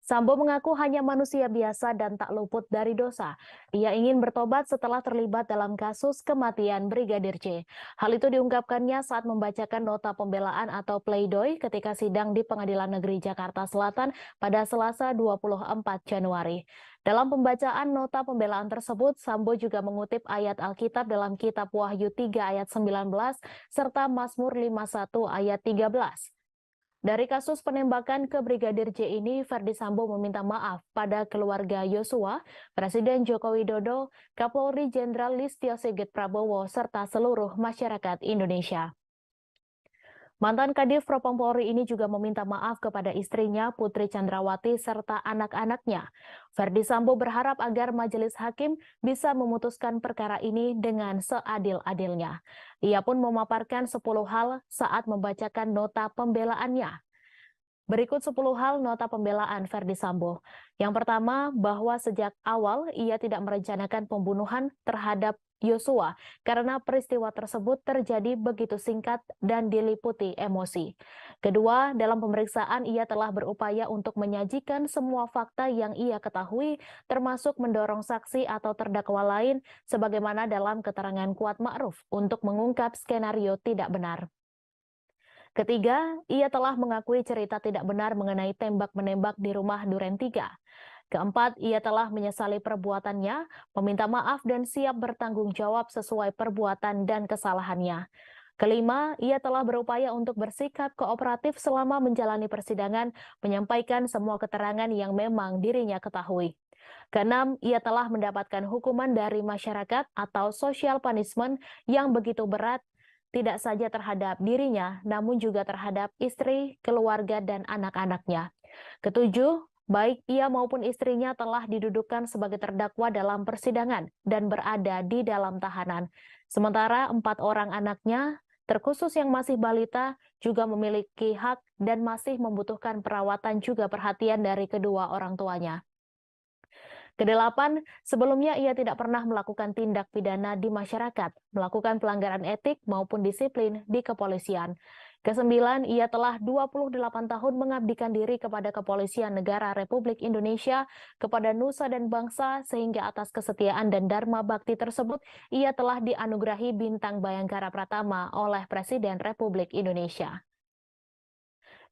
Sambo mengaku hanya manusia biasa dan tak luput dari dosa. Ia ingin bertobat setelah terlibat dalam kasus kematian Brigadir J. Hal itu diungkapkannya saat membacakan nota pembelaan atau pleidoy ketika sidang di Pengadilan Negeri Jakarta Selatan pada Selasa 24 Januari. Dalam pembacaan nota pembelaan tersebut, Sambo juga mengutip ayat Alkitab dalam kitab Wahyu 3 ayat 19 serta Mazmur 51 ayat 13. Dari kasus penembakan ke Brigadir J ini, Ferdi Sambo meminta maaf pada keluarga Yosua, Presiden Joko Widodo, Kapolri Jenderal Listio Sigit Prabowo, serta seluruh masyarakat Indonesia. Mantan Kadif Propam Polri ini juga meminta maaf kepada istrinya Putri Chandrawati serta anak-anaknya. Ferdi Sambo berharap agar majelis hakim bisa memutuskan perkara ini dengan seadil-adilnya. Ia pun memaparkan 10 hal saat membacakan nota pembelaannya. Berikut 10 hal nota pembelaan Ferdi Sambo. Yang pertama, bahwa sejak awal ia tidak merencanakan pembunuhan terhadap Yosua karena peristiwa tersebut terjadi begitu singkat dan diliputi emosi. Kedua, dalam pemeriksaan ia telah berupaya untuk menyajikan semua fakta yang ia ketahui, termasuk mendorong saksi atau terdakwa lain sebagaimana dalam keterangan Kuat Ma'ruf untuk mengungkap skenario tidak benar. Ketiga, ia telah mengakui cerita tidak benar mengenai tembak-menembak di rumah Duren 3. Keempat, ia telah menyesali perbuatannya, meminta maaf dan siap bertanggung jawab sesuai perbuatan dan kesalahannya. Kelima, ia telah berupaya untuk bersikap kooperatif selama menjalani persidangan, menyampaikan semua keterangan yang memang dirinya ketahui. Keenam, ia telah mendapatkan hukuman dari masyarakat atau social punishment yang begitu berat, tidak saja terhadap dirinya, namun juga terhadap istri, keluarga, dan anak-anaknya. Ketujuh, baik ia maupun istrinya telah didudukkan sebagai terdakwa dalam persidangan dan berada di dalam tahanan. Sementara 4 orang anaknya, terkhusus yang masih balita, juga memiliki hak dan masih membutuhkan perawatan juga perhatian dari kedua orang tuanya. Kedelapan, sebelumnya ia tidak pernah melakukan tindak pidana di masyarakat, melakukan pelanggaran etik maupun disiplin di kepolisian. Kesembilan, ia telah 28 tahun mengabdikan diri kepada Kepolisian Negara Republik Indonesia, kepada nusa dan bangsa, sehingga atas kesetiaan dan dharma bakti tersebut, ia telah dianugerahi Bintang Bayangkara Pratama oleh Presiden Republik Indonesia.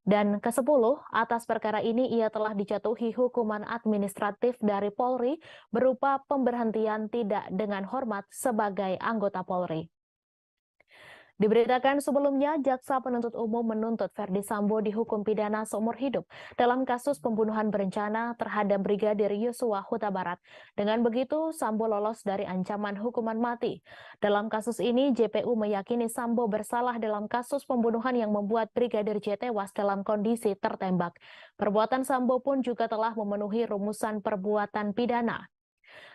Dan ke-10, atas perkara ini ia telah dijatuhi hukuman administratif dari Polri berupa pemberhentian tidak dengan hormat sebagai anggota Polri. Diberitakan sebelumnya, Jaksa Penuntut Umum menuntut Ferdi Sambo dihukum pidana seumur hidup dalam kasus pembunuhan berencana terhadap Brigadir Yosua Huta Barat. Dengan begitu, Sambo lolos dari ancaman hukuman mati. Dalam kasus ini, JPU meyakini Sambo bersalah dalam kasus pembunuhan yang membuat Brigadir J tewas dalam kondisi tertembak. Perbuatan Sambo pun juga telah memenuhi rumusan perbuatan pidana.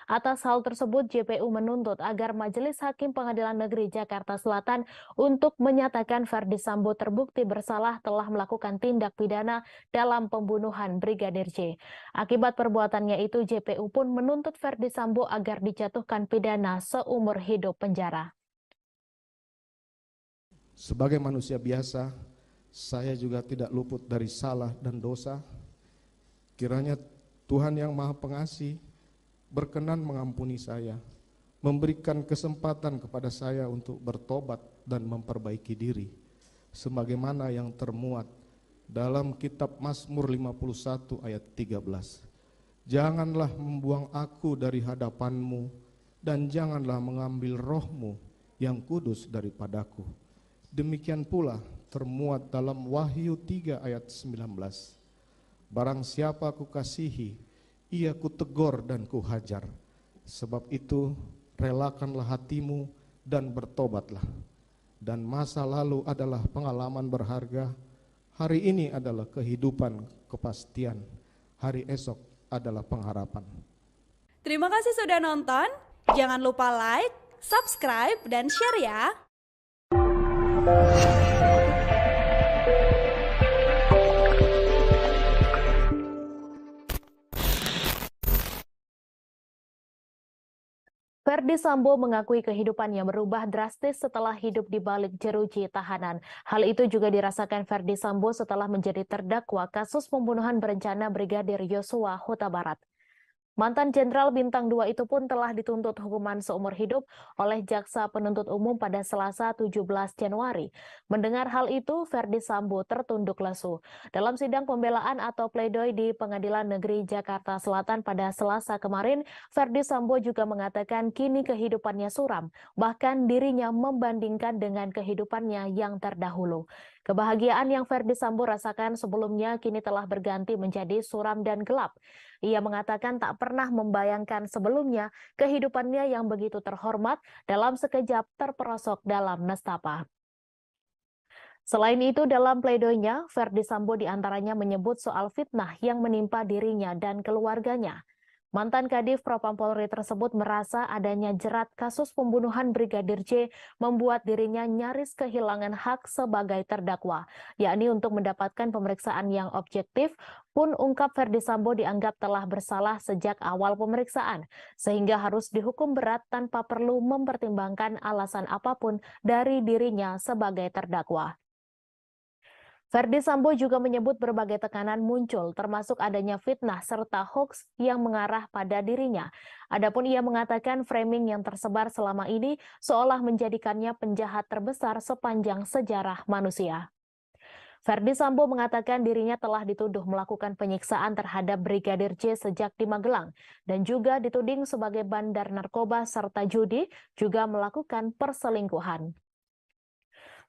Atas hal tersebut, JPU menuntut agar Majelis Hakim Pengadilan Negeri Jakarta Selatan untuk menyatakan Ferdi Sambo terbukti bersalah telah melakukan tindak pidana dalam pembunuhan Brigadir J. Akibat perbuatannya itu, JPU pun menuntut Ferdi Sambo agar dijatuhkan pidana seumur hidup penjara. Sebagai manusia biasa, saya juga tidak luput dari salah dan dosa. Kiranya Tuhan yang Maha Pengasih berkenan mengampuni saya, memberikan kesempatan kepada saya untuk bertobat dan memperbaiki diri, sebagaimana yang termuat dalam kitab Mazmur 51 ayat 13. Janganlah membuang aku dari hadapan-Mu, dan janganlah mengambil roh-Mu yang kudus daripadaku. Demikian pula termuat dalam Wahyu 3 ayat 19. Barang siapa kukasihi, ia kutegur dan kuhajar. Sebab itu relakanlah hatimu dan bertobatlah. Dan masa lalu adalah pengalaman berharga, hari ini adalah kehidupan kepastian, hari esok adalah pengharapan. Terima kasih sudah nonton. Jangan lupa like, subscribe, dan share ya. Ferdi Sambo mengakui kehidupannya berubah drastis setelah hidup di balik jeruji tahanan. Hal itu juga dirasakan Ferdi Sambo setelah menjadi terdakwa kasus pembunuhan berencana Brigadir Yosua Huta Barat. Mantan Jenderal Bintang 2 itu pun telah dituntut hukuman seumur hidup oleh Jaksa Penuntut Umum pada Selasa 17 Januari. Mendengar hal itu, Ferdi Sambo tertunduk lesu. Dalam sidang pembelaan atau pledoi di Pengadilan Negeri Jakarta Selatan pada Selasa kemarin, Ferdi Sambo juga mengatakan kini kehidupannya suram, bahkan dirinya membandingkan dengan kehidupannya yang terdahulu. Kebahagiaan yang Ferdi Sambo rasakan sebelumnya kini telah berganti menjadi suram dan gelap. Ia mengatakan tak pernah membayangkan sebelumnya kehidupannya yang begitu terhormat dalam sekejap terperosok dalam nestapa. Selain itu, dalam pledoinya, Ferdi Sambo diantaranya menyebut soal fitnah yang menimpa dirinya dan keluarganya. Mantan Kadif Propam Polri tersebut merasa adanya jerat kasus pembunuhan Brigadir J membuat dirinya nyaris kehilangan hak sebagai terdakwa, yakni untuk mendapatkan pemeriksaan yang objektif. Pun ungkap Ferdi Sambo dianggap telah bersalah sejak awal pemeriksaan, sehingga harus dihukum berat tanpa perlu mempertimbangkan alasan apapun dari dirinya sebagai terdakwa. Ferdi Sambo juga menyebut berbagai tekanan muncul, termasuk adanya fitnah serta hoaks yang mengarah pada dirinya. Adapun ia mengatakan framing yang tersebar selama ini seolah menjadikannya penjahat terbesar sepanjang sejarah manusia. Ferdi Sambo mengatakan dirinya telah dituduh melakukan penyiksaan terhadap Brigadir J sejak di Magelang dan juga dituding sebagai bandar narkoba serta judi, juga melakukan perselingkuhan.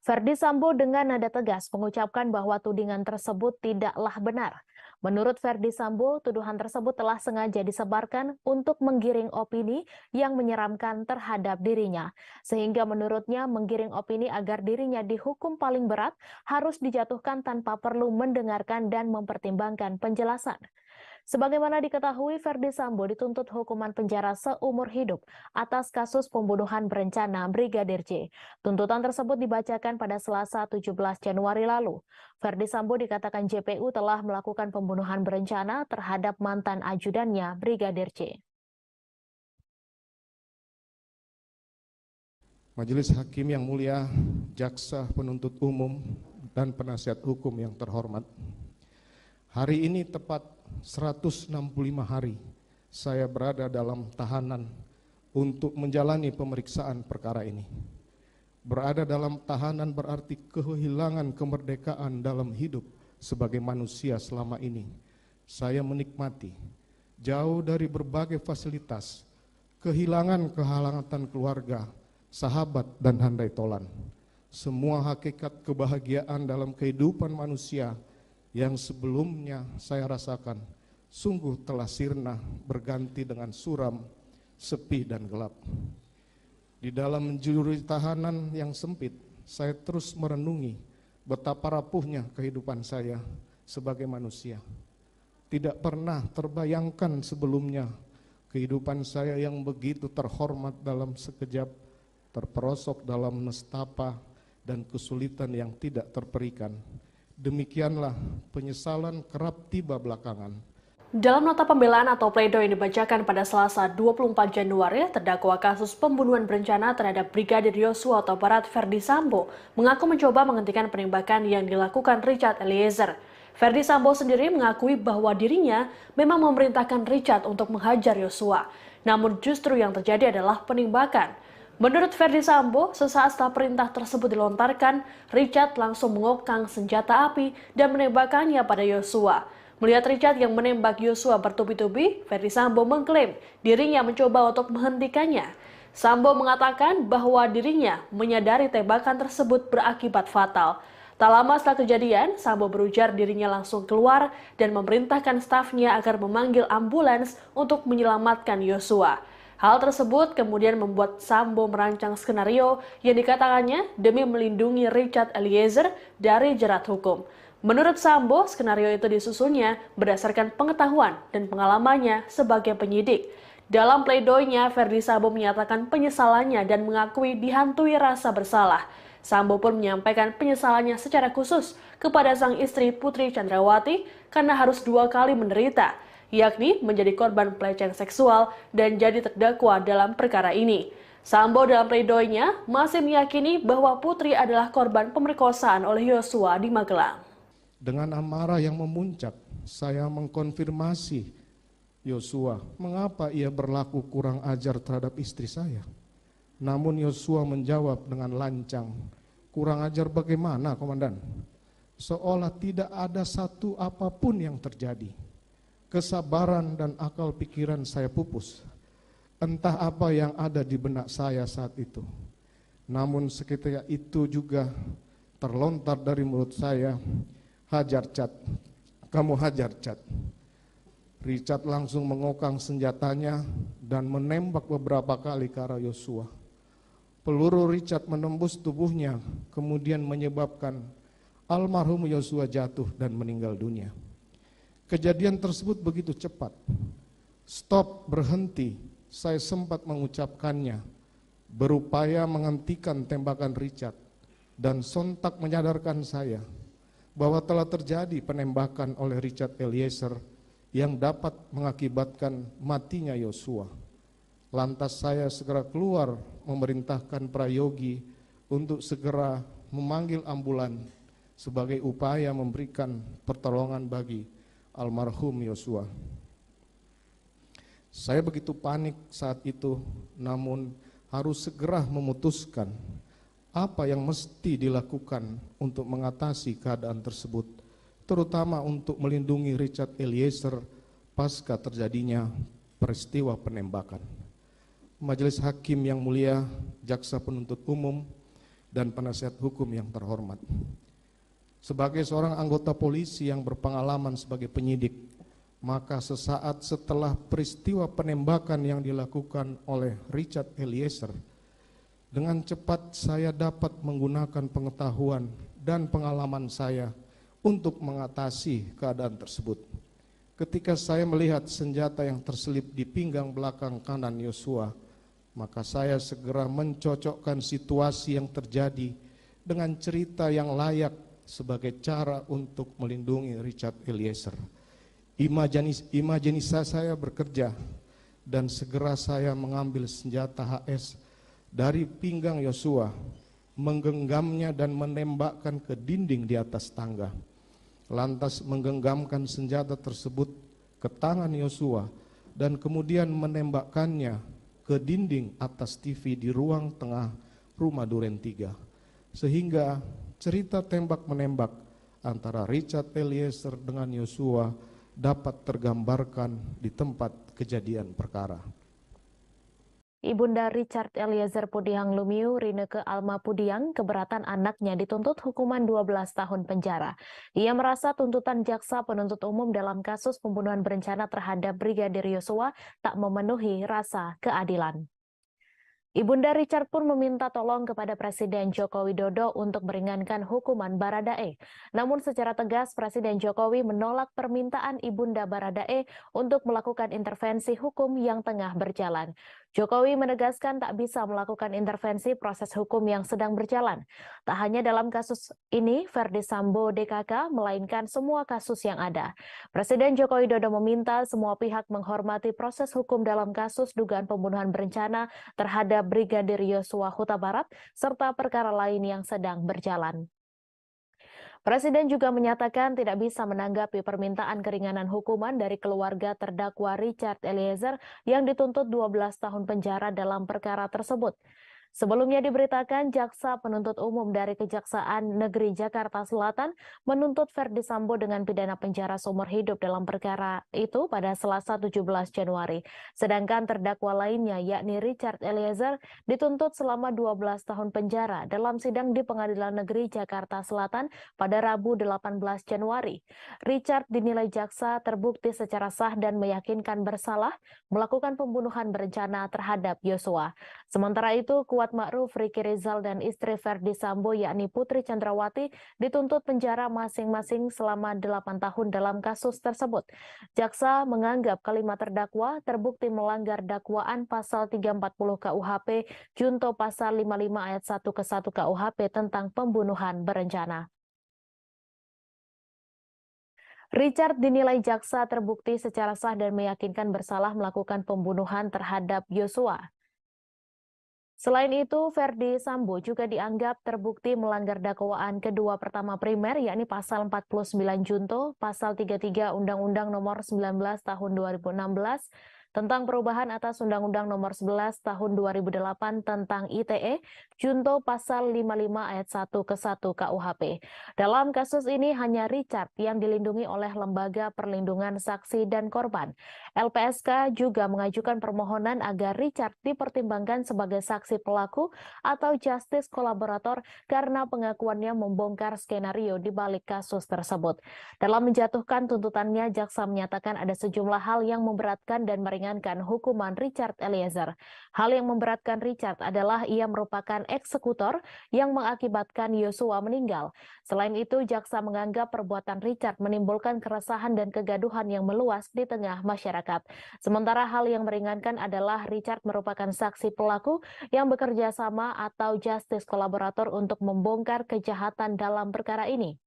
Ferdi Sambo dengan nada tegas mengucapkan bahwa tudingan tersebut tidaklah benar. Menurut Ferdi Sambo, tuduhan tersebut telah sengaja disebarkan untuk menggiring opini yang menyeramkan terhadap dirinya. Sehingga menurutnya menggiring opini agar dirinya dihukum paling berat harus dijatuhkan tanpa perlu mendengarkan dan mempertimbangkan penjelasan. Sebagaimana diketahui, Ferdi Sambo dituntut hukuman penjara seumur hidup atas kasus pembunuhan berencana Brigadir J. Tuntutan tersebut dibacakan pada Selasa 17 Januari lalu. Ferdi Sambo dikatakan JPU telah melakukan pembunuhan berencana terhadap mantan ajudannya Brigadir J. Majelis Hakim yang mulia, jaksa penuntut umum, dan penasihat hukum yang terhormat. Hari ini tepat 165 hari saya berada dalam tahanan untuk menjalani pemeriksaan perkara ini. Berada dalam tahanan berarti kehilangan kemerdekaan dalam hidup sebagai manusia selama ini. Saya menikmati jauh dari berbagai fasilitas, kehilangan kehangatan keluarga, sahabat, dan handai tolan. Semua hakikat kebahagiaan dalam kehidupan manusia yang sebelumnya saya rasakan sungguh telah sirna berganti dengan suram, sepi, dan gelap. Di dalam juri tahanan yang sempit, saya terus merenungi betapa rapuhnya kehidupan saya sebagai manusia. Tidak pernah terbayangkan sebelumnya kehidupan saya yang begitu terhormat dalam sekejap terperosok dalam nestapa dan kesulitan yang tidak terperikan. Demikianlah penyesalan kerap tiba belakangan. Dalam nota pembelaan atau pledoi yang dibacakan pada Selasa 24 Januari, terdakwa kasus pembunuhan berencana terhadap Brigadir Yosua atau Barat Ferdi Sambo mengaku mencoba menghentikan penembakan yang dilakukan Richard Eliezer. Ferdi Sambo sendiri mengakui bahwa dirinya memang memerintahkan Richard untuk menghajar Yosua. Namun justru yang terjadi adalah penembakan. Menurut Ferdi Sambo, sesaat setelah perintah tersebut dilontarkan, Richard langsung mengokang senjata api dan menembakkannya pada Yosua. Melihat Richard yang menembak Yosua bertubi-tubi, Ferdi Sambo mengklaim dirinya mencoba untuk menghentikannya. Sambo mengatakan bahwa dirinya menyadari tembakan tersebut berakibat fatal. Tak lama setelah kejadian, Sambo berujar dirinya langsung keluar dan memerintahkan stafnya agar memanggil ambulans untuk menyelamatkan Yosua. Hal tersebut kemudian membuat Sambo merancang skenario yang dikatakannya demi melindungi Richard Eliezer dari jerat hukum. Menurut Sambo, skenario itu disusunnya berdasarkan pengetahuan dan pengalamannya sebagai penyidik. Dalam pledoinya, Ferdi Sambo menyatakan penyesalannya dan mengakui dihantui rasa bersalah. Sambo pun menyampaikan penyesalannya secara khusus kepada sang istri Putri Chandrawati karena harus 2 kali menderita, yakni menjadi korban pelecehan seksual dan jadi terdakwa dalam perkara ini. Sambo dalam pledoinya masih meyakini bahwa Putri adalah korban pemerkosaan oleh Yosua di Magelang. Dengan amarah yang memuncak, saya mengkonfirmasi Yosua mengapa ia berlaku kurang ajar terhadap istri saya. Namun Yosua menjawab dengan lancang, "Kurang ajar bagaimana, Komandan? Seolah tidak ada satu apapun yang terjadi. Kesabaran dan akal pikiran saya pupus. Entah apa yang ada di benak saya saat itu. Namun seketika itu juga terlontar dari mulut saya, 'Hajar Cat, kamu hajar Cat.' Richard langsung mengokang senjatanya dan menembak beberapa kali ke arah Yosua. Peluru Richard menembus tubuhnya, kemudian menyebabkan almarhum Yosua jatuh dan meninggal dunia. Kejadian tersebut begitu cepat. Stop, berhenti, saya sempat mengucapkannya, berupaya menghentikan tembakan Richard, dan sontak menyadarkan saya bahwa telah terjadi penembakan oleh Richard Eliezer yang dapat mengakibatkan matinya Yosua. Lantas saya segera keluar memerintahkan prayogi untuk segera memanggil ambulan sebagai upaya memberikan pertolongan bagi almarhum Yosua. Saya begitu panik saat itu, namun harus segera memutuskan apa yang mesti dilakukan untuk mengatasi keadaan tersebut, terutama untuk melindungi Richard Eliezer pasca terjadinya peristiwa penembakan. Majelis Hakim yang mulia, jaksa penuntut umum, dan penasihat hukum yang terhormat. Sebagai seorang anggota polisi yang berpengalaman sebagai penyidik, maka sesaat setelah peristiwa penembakan yang dilakukan oleh Richard Eliezer, dengan cepat saya dapat menggunakan pengetahuan dan pengalaman saya untuk mengatasi keadaan tersebut. Ketika saya melihat senjata yang terselip di pinggang belakang kanan Yosua, maka saya segera mencocokkan situasi yang terjadi dengan cerita yang layak sebagai cara untuk melindungi Richard Eliezer. Imajinasi saya bekerja dan segera saya mengambil senjata HS dari pinggang Yosua, menggenggamnya dan menembakkan ke dinding di atas tangga. Lantas menggenggamkan senjata tersebut ke tangan Yosua dan kemudian menembakkannya ke dinding atas TV di ruang tengah rumah Duren 3. Sehingga cerita tembak-menembak antara Richard Eliezer dengan Yosua dapat tergambarkan di tempat kejadian perkara. Ibunda Richard Eliezer Pudihang Lumiu, Rineke Alma Pudihang, keberatan anaknya dituntut hukuman 12 tahun penjara. Ia merasa tuntutan jaksa penuntut umum dalam kasus pembunuhan berencana terhadap Brigadir Yosua tak memenuhi rasa keadilan. Ibunda Richard pun meminta tolong kepada Presiden Joko Widodo untuk meringankan hukuman Baradae. Namun secara tegas Presiden Jokowi menolak permintaan Ibunda Baradae untuk melakukan intervensi hukum yang tengah berjalan. Jokowi menegaskan tak bisa melakukan intervensi proses hukum yang sedang berjalan. Tak hanya dalam kasus ini, Ferdi Sambo DKK, melainkan semua kasus yang ada. Presiden Joko Widodo meminta semua pihak menghormati proses hukum dalam kasus dugaan pembunuhan berencana terhadap Brigadir Yosua Huta Barat, serta perkara lain yang sedang berjalan. Presiden juga menyatakan tidak bisa menanggapi permintaan keringanan hukuman dari keluarga terdakwa Richard Eliezer yang dituntut 12 tahun penjara dalam perkara tersebut. Sebelumnya diberitakan jaksa penuntut umum dari Kejaksaan Negeri Jakarta Selatan menuntut Ferdi Sambo dengan pidana penjara seumur hidup dalam perkara itu pada Selasa 17 Januari. Sedangkan terdakwa lainnya yakni Richard Eliezer dituntut selama 12 tahun penjara dalam sidang di Pengadilan Negeri Jakarta Selatan pada Rabu 18 Januari. Richard dinilai jaksa terbukti secara sah dan meyakinkan bersalah melakukan pembunuhan berencana terhadap Yosua. Sementara itu, Kuat Ma'ruf, Ricky Rizal, dan istri Ferdi Sambo yakni Putri Chandrawati dituntut penjara masing-masing selama 8 tahun dalam kasus tersebut. Jaksa menganggap kelima terdakwa terbukti melanggar dakwaan pasal 340 KUHP junto pasal 55 ayat 1 ke 1 KUHP tentang pembunuhan berencana. Richard dinilai jaksa terbukti secara sah dan meyakinkan bersalah melakukan pembunuhan terhadap Yosua. Selain itu, Ferdi Sambo juga dianggap terbukti melanggar dakwaan kedua pertama primer, yakni pasal 49 junto, pasal 33 Undang-Undang Nomor 19 Tahun 2016, tentang perubahan atas Undang-Undang Nomor 11 Tahun 2008 tentang ITE, junto pasal 55 ayat 1 ke 1 KUHP. Dalam kasus ini hanya Richard yang dilindungi oleh Lembaga Perlindungan Saksi dan Korban. LPSK juga mengajukan permohonan agar Richard dipertimbangkan sebagai saksi pelaku atau justice kolaborator karena pengakuannya membongkar skenario di balik kasus tersebut. Dalam menjatuhkan tuntutannya, jaksa menyatakan ada sejumlah hal yang memberatkan dan meringankan hukuman Richard Eliezer. Hal yang memberatkan Richard adalah ia merupakan eksekutor yang mengakibatkan Yosua meninggal. Selain itu, jaksa menganggap perbuatan Richard menimbulkan keresahan dan kegaduhan yang meluas di tengah masyarakat. Sementara hal yang meringankan adalah Richard merupakan saksi pelaku yang bekerja sama atau justice kolaborator untuk membongkar kejahatan dalam perkara ini.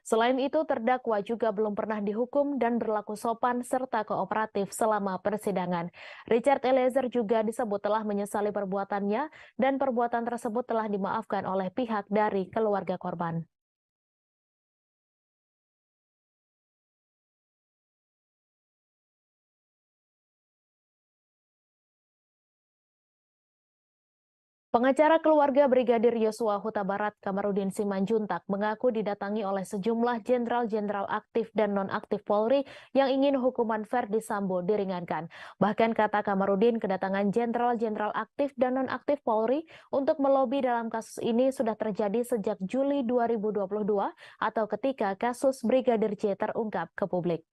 Selain itu, terdakwa juga belum pernah dihukum dan berlaku sopan serta kooperatif selama persidangan. Richard Eliezer juga disebut telah menyesali perbuatannya dan perbuatan tersebut telah dimaafkan oleh pihak dari keluarga korban. Pengacara keluarga Brigadir Yosua Huta Barat Kamarudin Simanjuntak mengaku didatangi oleh sejumlah jenderal-jenderal aktif dan non-aktif Polri yang ingin hukuman Ferdi Sambo diringankan. Bahkan kata Kamarudin, kedatangan jenderal-jenderal aktif dan non-aktif Polri untuk melobi dalam kasus ini sudah terjadi sejak Juli 2022 atau ketika kasus Brigadir J terungkap ke publik.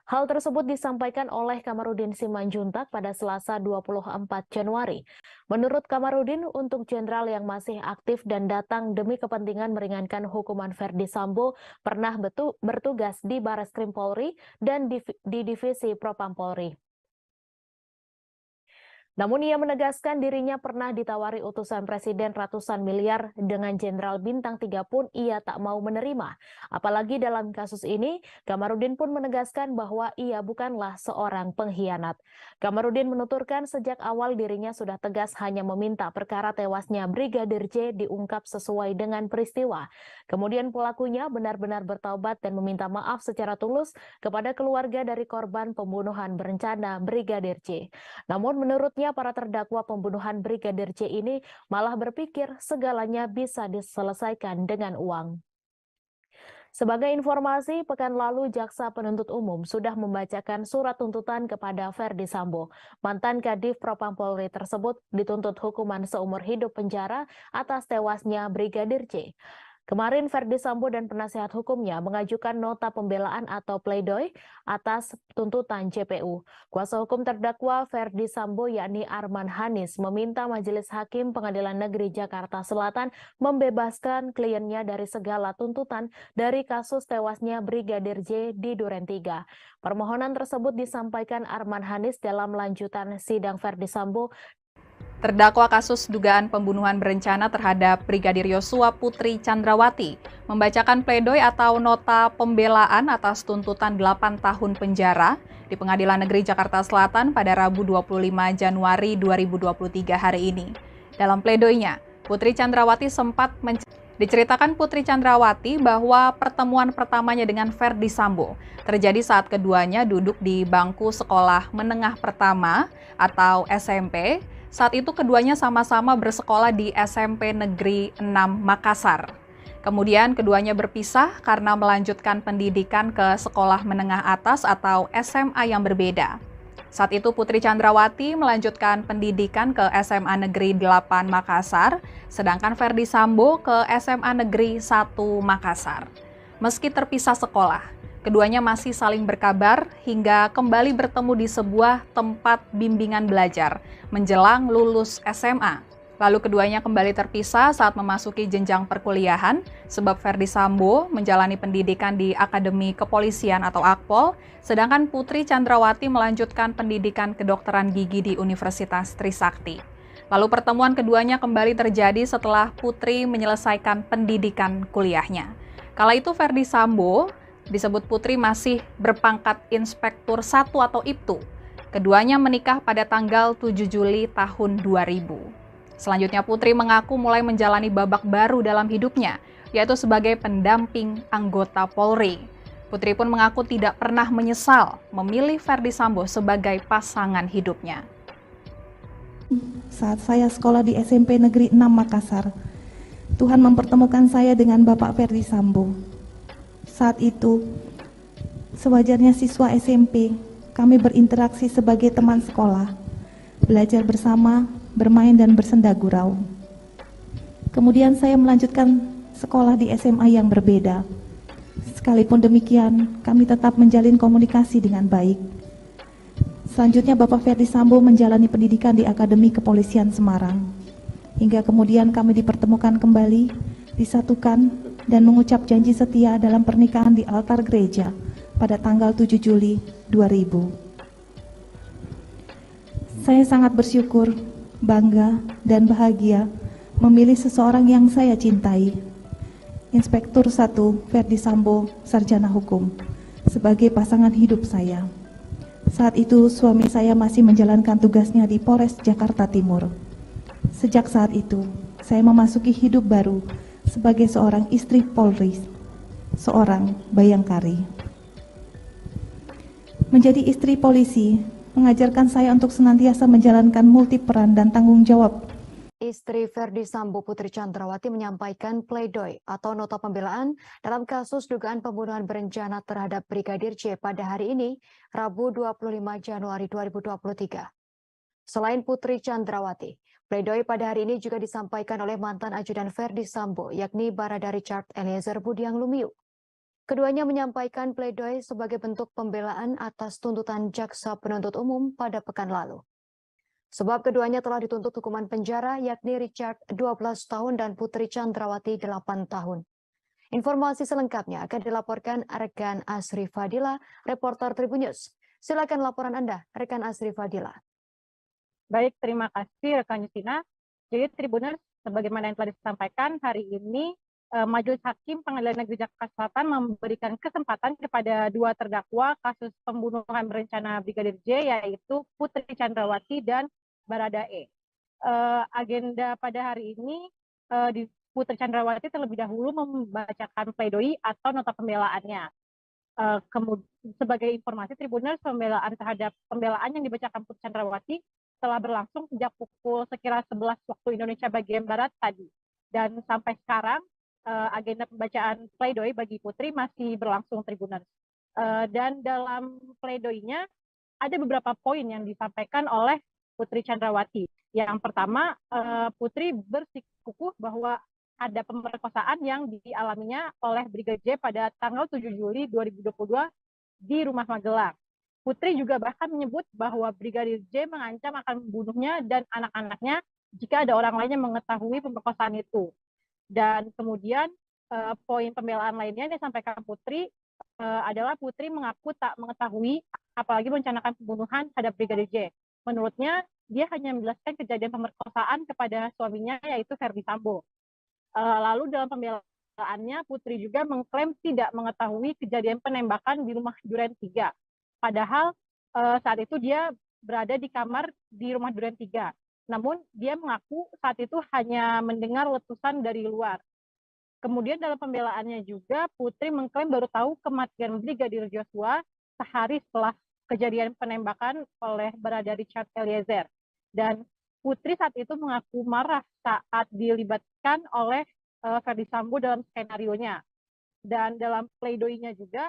Hal tersebut disampaikan oleh Kamarudin Simanjuntak pada Selasa 24 Januari. Menurut Kamarudin, untuk jenderal yang masih aktif dan datang demi kepentingan meringankan hukuman Ferdi Sambo pernah bertugas di Bareskrim Polri dan di Divisi Propam Polri. Namun ia menegaskan dirinya pernah ditawari utusan presiden ratusan miliar dengan jenderal bintang 3 pun ia tak mau menerima. Apalagi dalam kasus ini, Kamarudin pun menegaskan bahwa ia bukanlah seorang pengkhianat. Kamarudin menuturkan sejak awal dirinya sudah tegas hanya meminta perkara tewasnya Brigadir J diungkap sesuai dengan peristiwa. Kemudian pelakunya benar-benar bertaubat dan meminta maaf secara tulus kepada keluarga dari korban pembunuhan berencana Brigadir J. Namun menurutnya para terdakwa pembunuhan Brigadir J ini malah berpikir segalanya bisa diselesaikan dengan uang. Sebagai informasi, pekan lalu Jaksa Penuntut Umum sudah membacakan surat tuntutan kepada Ferdi Sambo. Mantan Kadif Propam Polri tersebut dituntut hukuman seumur hidup penjara atas tewasnya Brigadir J. Kemarin Ferdi Sambo dan penasihat hukumnya mengajukan nota pembelaan atau pledoi atas tuntutan JPU. Kuasa hukum terdakwa Ferdi Sambo yakni Arman Hanis meminta Majelis Hakim Pengadilan Negeri Jakarta Selatan membebaskan kliennya dari segala tuntutan dari kasus tewasnya Brigadir J di Duren 3. Permohonan tersebut disampaikan Arman Hanis dalam lanjutan sidang Ferdi Sambo. Terdakwa kasus dugaan pembunuhan berencana terhadap Brigadir Yosua Putri Chandrawati membacakan pledoi atau nota pembelaan atas tuntutan 8 tahun penjara di Pengadilan Negeri Jakarta Selatan pada Rabu 25 Januari 2023 hari ini. Dalam pledoinya, Putri Chandrawati sempat diceritakan Putri Chandrawati bahwa pertemuan pertamanya dengan Ferdi Sambo terjadi saat keduanya duduk di bangku sekolah menengah pertama atau SMP. Saat itu keduanya sama-sama bersekolah di SMP Negeri 6 Makassar. Kemudian keduanya berpisah karena melanjutkan pendidikan ke sekolah menengah atas atau SMA yang berbeda. Saat itu Putri Chandrawati melanjutkan pendidikan ke SMA Negeri 8 Makassar, sedangkan Ferdi Sambo ke SMA Negeri 1 Makassar. Meski terpisah sekolah, keduanya masih saling berkabar hingga kembali bertemu di sebuah tempat bimbingan belajar menjelang lulus SMA. Lalu keduanya kembali terpisah saat memasuki jenjang perkuliahan sebab Ferdi Sambo menjalani pendidikan di Akademi Kepolisian atau Akpol, sedangkan Putri Chandrawati melanjutkan pendidikan kedokteran gigi di Universitas Trisakti. Lalu pertemuan keduanya kembali terjadi setelah Putri menyelesaikan pendidikan kuliahnya. Kala itu Ferdi Sambo disebut Putri masih berpangkat Inspektur 1 atau IPTU. Keduanya menikah pada tanggal 7 Juli tahun 2000. Selanjutnya Putri mengaku mulai menjalani babak baru dalam hidupnya, yaitu sebagai pendamping anggota Polri. Putri pun mengaku tidak pernah menyesal memilih Ferdi Sambo sebagai pasangan hidupnya. Saat saya sekolah di SMP Negeri 6 Makassar, Tuhan mempertemukan saya dengan Bapak Ferdi Sambo. Saat itu, sewajarnya siswa SMP, kami berinteraksi sebagai teman sekolah, belajar bersama, bermain dan bersenda gurau. Kemudian saya melanjutkan sekolah di SMA yang berbeda. Sekalipun demikian, kami tetap menjalin komunikasi dengan baik. Selanjutnya Bapak Ferdi Sambo menjalani pendidikan di Akademi Kepolisian Semarang. Hingga kemudian kami dipertemukan kembali, disatukan, dan mengucap janji setia dalam pernikahan di altar gereja pada tanggal 7 Juli 2000. Saya sangat bersyukur, bangga, dan bahagia memilih seseorang yang saya cintai, Inspektur 1 Ferdi Sambo, Sarjana Hukum, sebagai pasangan hidup saya. Saat itu suami saya masih menjalankan tugasnya di Polres Jakarta Timur. Sejak saat itu, saya memasuki hidup baru sebagai seorang istri Polri, seorang bayangkari. Menjadi istri polisi mengajarkan saya untuk senantiasa menjalankan multi peran dan tanggung jawab. istri Ferdi Sambo Putri Chandrawati menyampaikan pledoi atau nota pembelaan dalam kasus dugaan pembunuhan berencana terhadap Brigadir J pada hari ini, Rabu 25 Januari 2023. Selain Putri Chandrawati, pledoi pada hari ini juga disampaikan oleh mantan ajudan Ferdi Sambo, yakni Barada Richard Eliezer Budiang Lumiu. Keduanya menyampaikan pledoi sebagai bentuk pembelaan atas tuntutan jaksa penuntut umum pada pekan lalu. Sebab keduanya telah dituntut hukuman penjara, yakni Richard 12 tahun dan Putri Chandrawati 8 tahun. Informasi selengkapnya akan dilaporkan rekan Asri Fadila, reporter Tribun News. Silakan laporan Anda, rekan Asri Fadila. Baik, terima kasih rekan Yusina. Jadi Tribuners, sebagaimana yang telah disampaikan, hari ini Majelis Hakim Pengadilan Negeri Jakarta Selatan memberikan kesempatan kepada dua terdakwa kasus pembunuhan berencana Brigadir J, yaitu Putri Chandrawati dan Barada E. Agenda pada hari ini, Putri Chandrawati terlebih dahulu membacakan pledoi atau nota pembelaannya. Sebagai informasi Tribuners, pembelaan yang dibacakan Putri Chandrawati telah berlangsung sejak pukul sekira 11 waktu Indonesia bagian Barat tadi. Dan sampai sekarang, agenda pembacaan pledoi bagi Putri masih berlangsung Tribuners. Dan dalam pledoinya ada beberapa poin yang disampaikan oleh Putri Chandrawati. Yang pertama, Putri bersikukuh bahwa ada pemerkosaan yang dialaminya oleh Brigadir J pada tanggal 7 Juli 2022 di Rumah Magelang. Putri juga bahkan menyebut bahwa Brigadir J mengancam akan membunuhnya dan anak-anaknya jika ada orang lain yang mengetahui pemerkosaan itu. Dan kemudian poin pembelaan lainnya yang disampaikan Putri adalah Putri mengaku tak mengetahui apalagi merencanakan pembunuhan terhadap Brigadir J. Menurutnya, dia hanya menjelaskan kejadian pemerkosaan kepada suaminya, yaitu Ferdi Sambo. Lalu dalam pembelaannya, Putri juga mengklaim tidak mengetahui kejadian penembakan di rumah Duren 3. Padahal saat itu dia berada di kamar di rumah Duren 3. Namun dia mengaku saat itu hanya mendengar letusan dari luar. Kemudian dalam pembelaannya juga, Putri mengklaim baru tahu kematian Brigadir Joshua sehari setelah kejadian penembakan oleh Barada Richard Eliezer. Dan Putri saat itu mengaku marah saat dilibatkan oleh Ferdi Sambo dalam skenario-nya. Dan dalam pledoinya juga,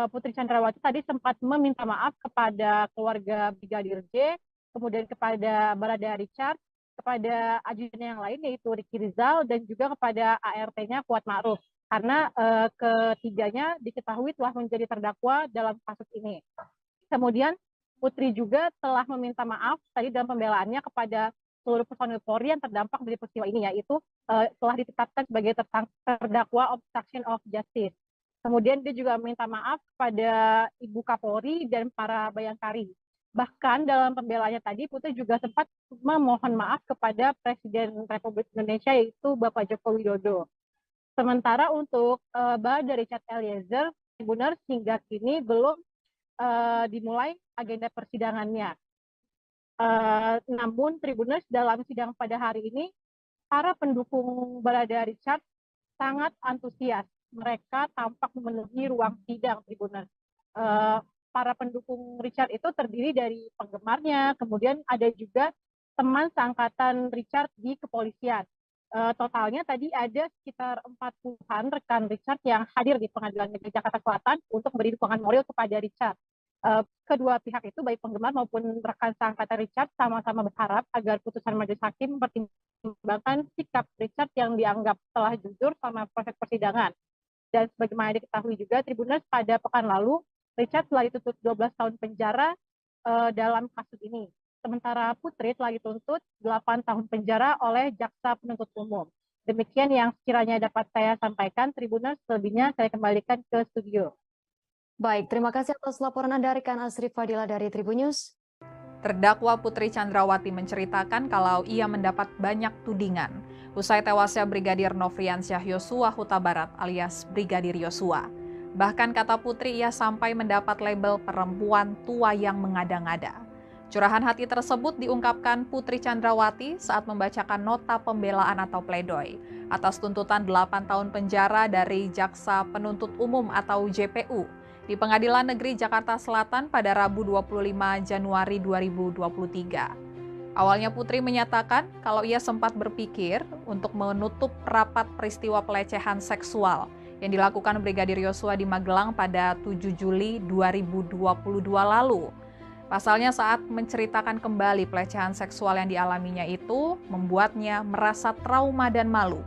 Putri Chandrawati tadi sempat meminta maaf kepada keluarga Brigadir J, kemudian kepada Barada Richard, kepada ajudan yang lain yaitu Ricky Rizal, dan juga kepada ART-nya Kuat Ma'ruf. Karena ketiganya diketahui telah menjadi terdakwa dalam kasus ini. Kemudian Putri juga telah meminta maaf tadi dalam pembelaannya kepada seluruh personil Polri yang terdampak dari peristiwa ini, yaitu telah ditetapkan sebagai terdakwa obstruction of justice. Kemudian dia juga meminta maaf kepada Ibu Kapolri dan para bayangkari. Bahkan dalam pembelaannya tadi, Putri juga sempat memohon maaf kepada Presiden Republik Indonesia, yaitu Bapak Joko Widodo. Sementara untuk Barada Richard Eliezer, Tribuners, hingga kini belum dimulai agenda persidangannya. Namun Tribuners, dalam sidang pada hari ini, para pendukung Barada Richard sangat antusias. Mereka tampak memenuhi ruang sidang Tribuners. Para pendukung Richard itu terdiri dari penggemarnya, kemudian ada juga teman seangkatan Richard di kepolisian. Totalnya tadi ada sekitar 40-an rekan Richard yang hadir di Pengadilan Negeri Jakarta Selatan untuk memberi dukungan moral kepada Richard. Kedua pihak itu, baik penggemar maupun rekan seangkatan Richard, sama-sama berharap agar putusan Majelis Hakim mempertimbangkan sikap Richard yang dianggap telah jujur selama proses persidangan. Dan sebagaimana diketahui juga, Tribuners, pada pekan lalu, Richard telah dituntut 12 tahun penjara dalam kasus ini. Sementara Putri telah dituntut 8 tahun penjara oleh jaksa penuntut umum. Demikian yang sekiranya dapat saya sampaikan. Tribuners, selebihnya saya kembalikan ke studio. Baik, terima kasih atas laporan Anda, rekan Asri Fadila dari Tribun News. Terdakwa Putri Chandrawati menceritakan kalau ia mendapat banyak tudingan usai tewasnya Brigadir Nofriansyah Yosua Huta Barat alias Brigadir Yosua. Bahkan kata Putri, ia sampai mendapat label perempuan tua yang mengada-ngada. Curahan hati tersebut diungkapkan Putri Chandrawati saat membacakan nota pembelaan atau pledoi atas tuntutan 8 tahun penjara dari Jaksa Penuntut Umum atau JPU di Pengadilan Negeri Jakarta Selatan pada Rabu 25 Januari 2023. Awalnya Putri menyatakan kalau ia sempat berpikir untuk menutup rapat peristiwa pelecehan seksual yang dilakukan Brigadir Yosua di Magelang pada 7 Juli 2022 lalu. Pasalnya saat menceritakan kembali pelecehan seksual yang dialaminya itu membuatnya merasa trauma dan malu.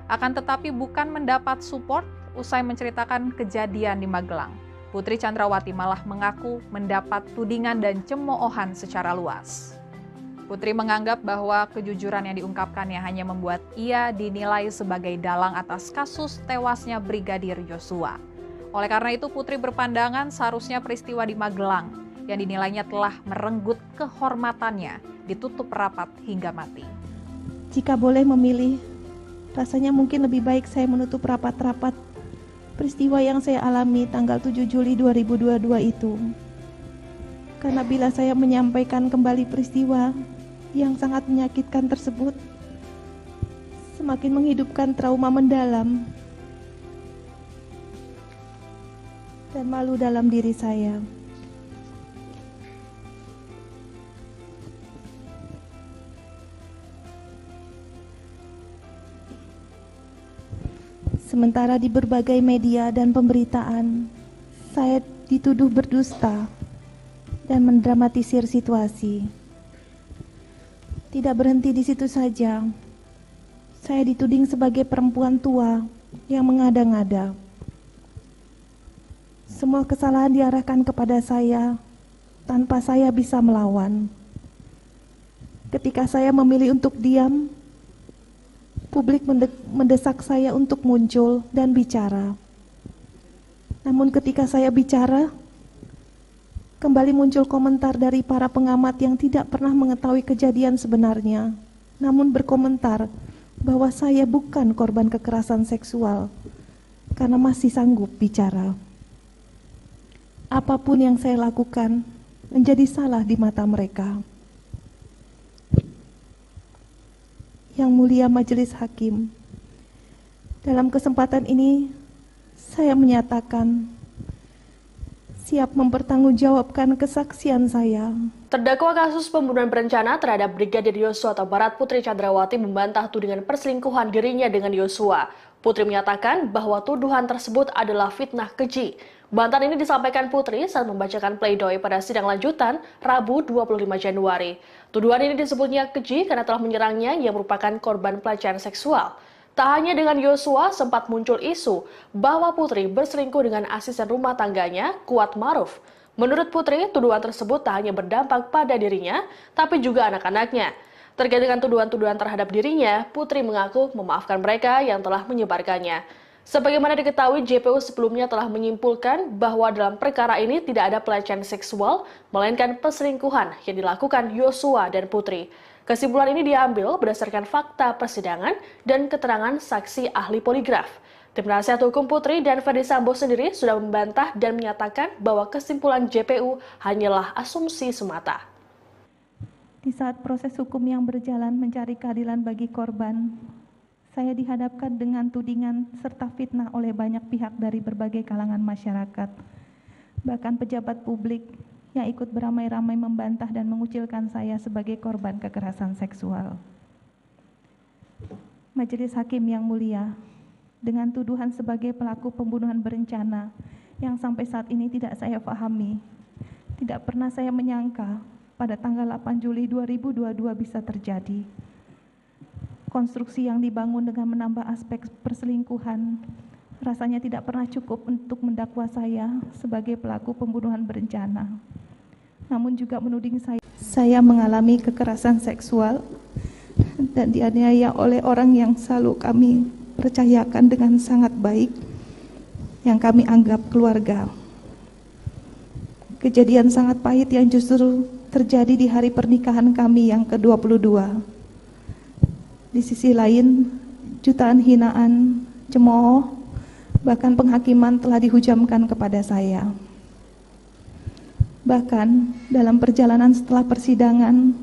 Akan tetapi bukan mendapat support usai menceritakan kejadian di Magelang. Putri Chandrawati malah mengaku mendapat tudingan dan cemoohan secara luas. Putri menganggap bahwa kejujuran yang diungkapkannya hanya membuat ia dinilai sebagai dalang atas kasus tewasnya Brigadir Yosua. Oleh karena itu, Putri berpandangan seharusnya peristiwa di Magelang yang dinilainya telah merenggut kehormatannya ditutup rapat hingga mati. Jika boleh memilih, rasanya mungkin lebih baik saya menutup rapat-rapat peristiwa yang saya alami tanggal 7 Juli 2022 itu. Karena bila saya menyampaikan kembali peristiwa yang sangat menyakitkan tersebut, semakin menghidupkan trauma mendalam dan malu dalam diri saya. Sementara di berbagai media dan pemberitaan, saya dituduh berdusta dan mendramatisir situasi. Tidak berhenti di situ saja, saya dituding sebagai perempuan tua yang mengada-ngada. Semua kesalahan diarahkan kepada saya tanpa saya bisa melawan. Ketika saya memilih untuk diam, publik mendesak saya untuk muncul dan bicara. Namun ketika saya bicara, kembali muncul komentar dari para pengamat yang tidak pernah mengetahui kejadian sebenarnya, namun berkomentar bahwa saya bukan korban kekerasan seksual karena masih sanggup bicara. Apapun yang saya lakukan menjadi salah di mata mereka. Yang mulia Majelis Hakim, dalam kesempatan ini saya menyatakan siap mempertanggungjawabkan kesaksian saya. Terdakwa kasus pembunuhan berencana terhadap Brigadir Yosua Huta Barat Putri Chandrawati membantah tudingan perselingkuhan dirinya dengan Yosua. Putri menyatakan bahwa tuduhan tersebut adalah fitnah keji. Bantahan ini disampaikan Putri saat membacakan pledoi pada sidang lanjutan Rabu 25 Januari. Tuduhan ini disebutnya keji karena telah menyerangnya yang merupakan korban pelecehan seksual. Tak hanya dengan Yosua, sempat muncul isu bahwa Putri berselingkuh dengan asisten rumah tangganya, Kuat Maruf. Menurut Putri, tuduhan tersebut tak hanya berdampak pada dirinya, tapi juga anak-anaknya. Terkait dengan tuduhan-tuduhan terhadap dirinya, Putri mengaku memaafkan mereka yang telah menyebarkannya. Sebagaimana diketahui, JPU sebelumnya telah menyimpulkan bahwa dalam perkara ini tidak ada pelecehan seksual, melainkan perselingkuhan yang dilakukan Yosua dan Putri. Kesimpulan ini diambil berdasarkan fakta persidangan dan keterangan saksi ahli poligraf. Tim nasihat hukum Putri dan Ferdi Sambo sendiri sudah membantah dan menyatakan bahwa kesimpulan JPU hanyalah asumsi semata. Di saat proses hukum yang berjalan mencari keadilan bagi korban, saya dihadapkan dengan tudingan serta fitnah oleh banyak pihak dari berbagai kalangan masyarakat, bahkan pejabat publik yang ikut beramai-ramai membantah dan mengucilkan saya sebagai korban kekerasan seksual. Majelis Hakim yang mulia, dengan tuduhan sebagai pelaku pembunuhan berencana yang sampai saat ini tidak saya pahami, tidak pernah saya menyangka pada tanggal 8 Juli 2022 bisa terjadi. Konstruksi yang dibangun dengan menambah aspek perselingkuhan rasanya tidak pernah cukup untuk mendakwa saya sebagai pelaku pembunuhan berencana. Namun juga menuding saya mengalami kekerasan seksual dan dianiaya oleh orang yang selalu kami percayakan dengan sangat baik, yang kami anggap keluarga. Kejadian sangat pahit yang justru terjadi di hari pernikahan kami yang ke-22. Di sisi lain, jutaan hinaan, cemooh, bahkan penghakiman telah dihujamkan kepada saya. Bahkan dalam perjalanan setelah persidangan,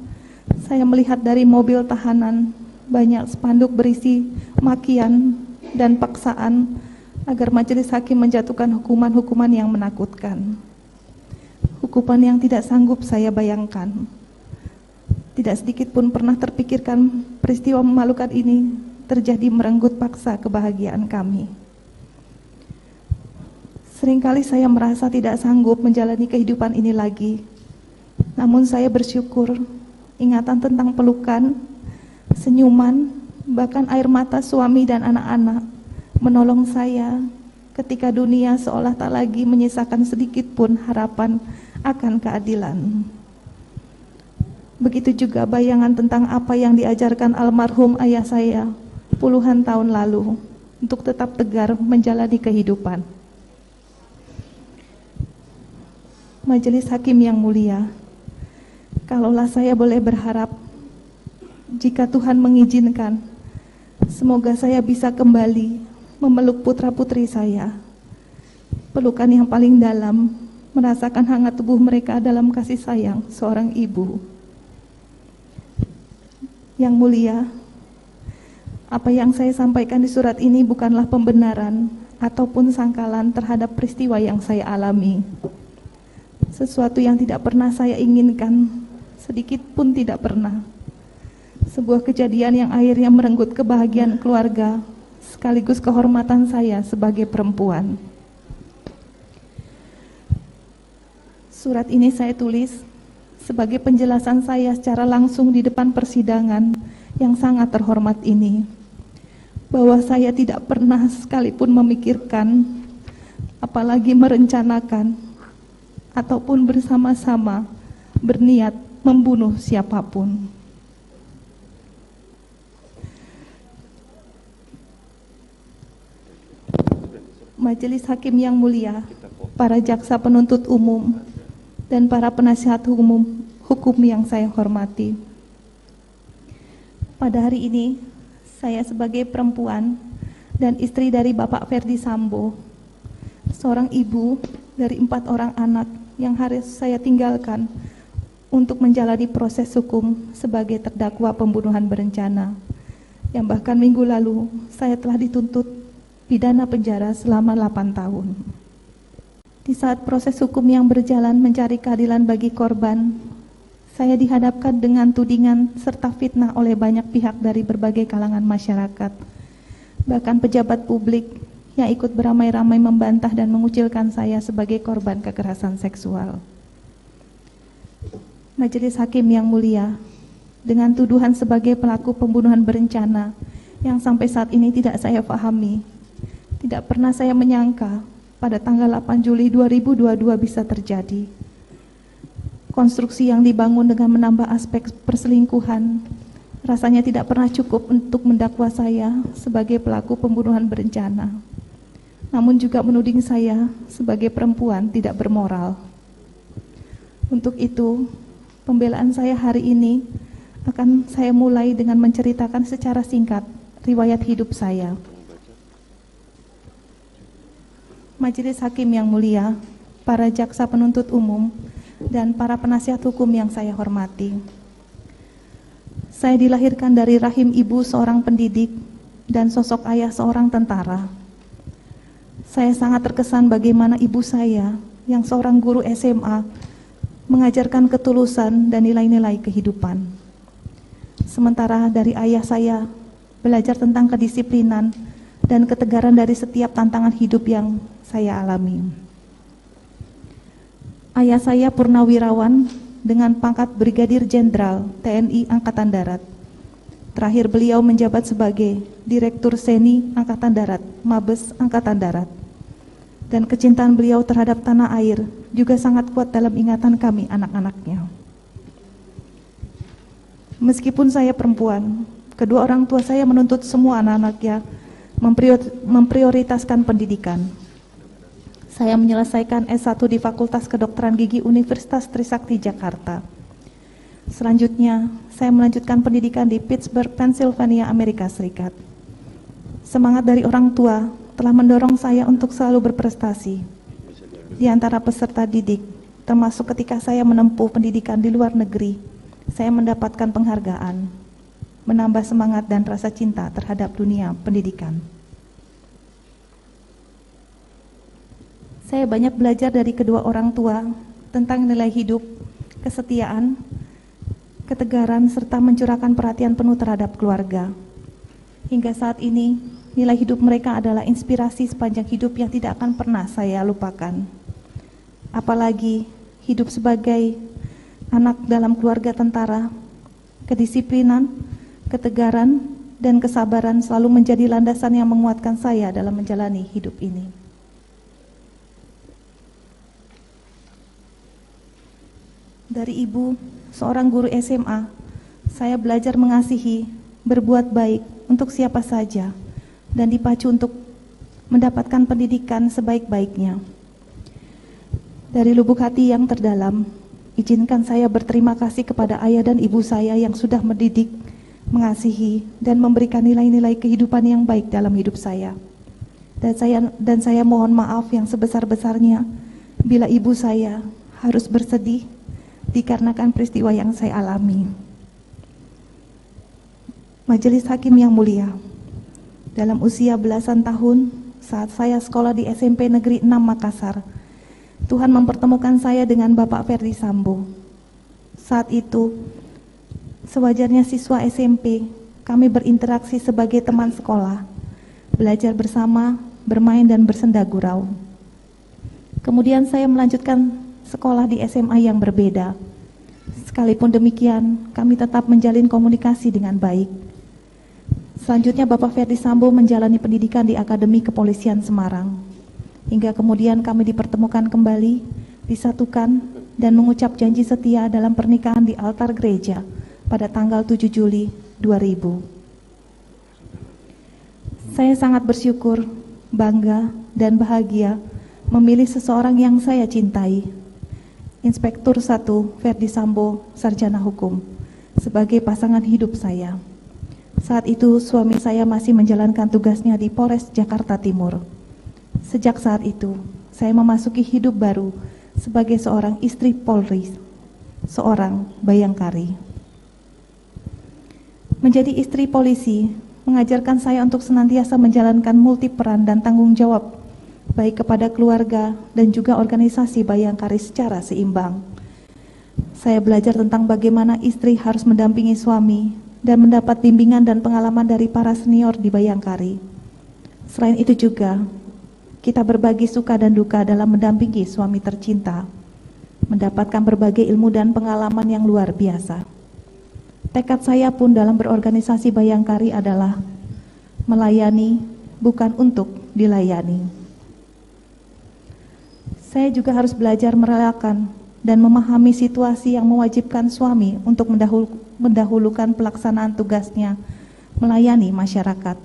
saya melihat dari mobil tahanan banyak spanduk berisi makian dan paksaan agar majelis hakim menjatuhkan hukuman-hukuman yang menakutkan. Hukuman yang tidak sanggup saya bayangkan. Tidak sedikit pun pernah terpikirkan peristiwa memalukan ini terjadi merenggut paksa kebahagiaan kami. Seringkali saya merasa tidak sanggup menjalani kehidupan ini lagi. Namun saya bersyukur ingatan tentang pelukan, senyuman, bahkan air mata suami dan anak-anak menolong saya ketika dunia seolah tak lagi menyisakan sedikit pun harapan akan keadilan. Begitu juga bayangan tentang apa yang diajarkan almarhum ayah saya puluhan tahun lalu untuk tetap tegar menjalani kehidupan. Majelis Hakim yang mulia, kalaulah saya boleh berharap, jika Tuhan mengizinkan, semoga saya bisa kembali memeluk putra-putri saya. Pelukan yang paling dalam, merasakan hangat tubuh mereka dalam kasih sayang seorang ibu. Yang mulia, apa yang saya sampaikan di surat ini bukanlah pembenaran ataupun sangkalan terhadap peristiwa yang saya alami. Sesuatu yang tidak pernah saya inginkan, sedikit pun tidak pernah. Sebuah kejadian yang akhirnya merenggut kebahagiaan keluarga, sekaligus kehormatan saya sebagai perempuan. Surat ini saya tulis sebagai penjelasan saya secara langsung di depan persidangan yang sangat terhormat ini, bahwa saya tidak pernah sekalipun memikirkan, apalagi merencanakan, ataupun bersama-sama berniat membunuh siapapun. Majelis Hakim yang mulia, para jaksa penuntut umum, dan para penasihat hukum yang saya hormati. Pada hari ini, saya sebagai perempuan dan istri dari Bapak Ferdi Sambo, seorang ibu dari 4 orang anak yang harus saya tinggalkan untuk menjalani proses hukum sebagai terdakwa pembunuhan berencana, yang bahkan minggu lalu saya telah dituntut pidana penjara selama 8 tahun. Di saat proses hukum yang berjalan mencari keadilan bagi korban, saya dihadapkan dengan tudingan serta fitnah oleh banyak pihak dari berbagai kalangan masyarakat, bahkan pejabat publik yang ikut beramai-ramai membantah dan mengucilkan saya sebagai korban kekerasan seksual. Majelis Hakim yang mulia, dengan tuduhan sebagai pelaku pembunuhan berencana yang sampai saat ini tidak saya pahami, tidak pernah saya menyangka pada tanggal 8 Juli 2022 bisa terjadi. Konstruksi yang dibangun dengan menambah aspek perselingkuhan rasanya tidak pernah cukup untuk mendakwa saya sebagai pelaku pembunuhan berencana, namun juga menuding saya sebagai perempuan tidak bermoral. Untuk itu, pembelaan saya hari ini akan saya mulai dengan menceritakan secara singkat riwayat hidup saya. Majelis Hakim yang mulia, para jaksa penuntut umum, dan para penasihat hukum yang saya hormati. Saya dilahirkan dari rahim ibu seorang pendidik dan sosok ayah seorang tentara. Saya sangat terkesan bagaimana ibu saya yang seorang guru SMA mengajarkan ketulusan dan nilai-nilai kehidupan. Sementara dari ayah saya belajar tentang kedisiplinan dan ketegaran dari setiap tantangan hidup yang saya alami. Ayah saya purnawirawan dengan pangkat Brigadir Jenderal TNI Angkatan Darat. Terakhir beliau menjabat sebagai Direktur Seni Angkatan Darat, Mabes Angkatan Darat. Dan kecintaan beliau terhadap tanah air juga sangat kuat dalam ingatan kami anak-anaknya. Meskipun saya perempuan, kedua orang tua saya menuntut semua anak-anaknya memprioritaskan pendidikan. Saya menyelesaikan S1 di Fakultas Kedokteran Gigi Universitas Trisakti Jakarta. Selanjutnya, saya melanjutkan pendidikan di Pittsburgh, Pennsylvania, Amerika Serikat. Semangat dari orang tua telah mendorong saya untuk selalu berprestasi di antara peserta didik, termasuk ketika saya menempuh pendidikan di luar negeri. Saya mendapatkan penghargaan, menambah semangat dan rasa cinta terhadap dunia pendidikan. Saya banyak belajar dari kedua orang tua tentang nilai hidup, kesetiaan, ketegaran, serta mencurahkan perhatian penuh terhadap keluarga. Hingga saat ini, nilai hidup mereka adalah inspirasi sepanjang hidup yang tidak akan pernah saya lupakan. Apalagi hidup sebagai anak dalam keluarga tentara, kedisiplinan, ketegaran, dan kesabaran selalu menjadi landasan yang menguatkan saya dalam menjalani hidup ini. Dari ibu, seorang guru SMA, saya belajar mengasihi, berbuat baik untuk siapa saja, dan dipacu untuk mendapatkan pendidikan sebaik-baiknya. Dari lubuk hati yang terdalam, izinkan saya berterima kasih kepada ayah dan ibu saya yang sudah mendidik, mengasihi, dan memberikan nilai-nilai kehidupan yang baik dalam hidup saya. Dan saya mohon maaf yang sebesar-besarnya bila ibu saya harus bersedih dikarenakan peristiwa yang saya alami. Majelis Hakim yang mulia, dalam usia belasan tahun saat saya sekolah di SMP Negeri 6 Makassar, Tuhan mempertemukan saya dengan Bapak Ferdi Sambo. Saat itu, sewajarnya siswa SMP, kami berinteraksi sebagai teman sekolah, belajar bersama, bermain dan bersenda gurau. Kemudian saya melanjutkan sekolah di SMA yang berbeda. Sekalipun demikian, kami tetap menjalin komunikasi dengan baik. Selanjutnya Bapak Ferdi Sambo menjalani pendidikan di Akademi Kepolisian Semarang. Hingga kemudian kami dipertemukan kembali, disatukan, dan mengucap janji setia dalam pernikahan di altar gereja pada tanggal 7 Juli 2000. Saya sangat bersyukur, bangga, dan bahagia memilih seseorang yang saya cintai, Inspektur 1 Ferdi Sambo, Sarjana Hukum, sebagai pasangan hidup saya. Saat itu suami saya masih menjalankan tugasnya di Polres Jakarta Timur. Sejak saat itu, saya memasuki hidup baru sebagai seorang istri Polri, seorang bayangkari. Menjadi istri polisi mengajarkan saya untuk senantiasa menjalankan multi peran dan tanggung jawab baik kepada keluarga dan juga organisasi bayangkari secara seimbang. Saya belajar tentang bagaimana istri harus mendampingi suami dan mendapat bimbingan dan pengalaman dari para senior di bayangkari. Selain itu juga, kita berbagi suka dan duka dalam mendampingi suami tercinta, mendapatkan berbagai ilmu dan pengalaman yang luar biasa. Tekad saya pun dalam berorganisasi bayangkari adalah melayani, bukan untuk dilayani. Saya juga harus belajar merelakan dan memahami situasi yang mewajibkan suami untuk mendahulukan pelaksanaan tugasnya melayani masyarakat.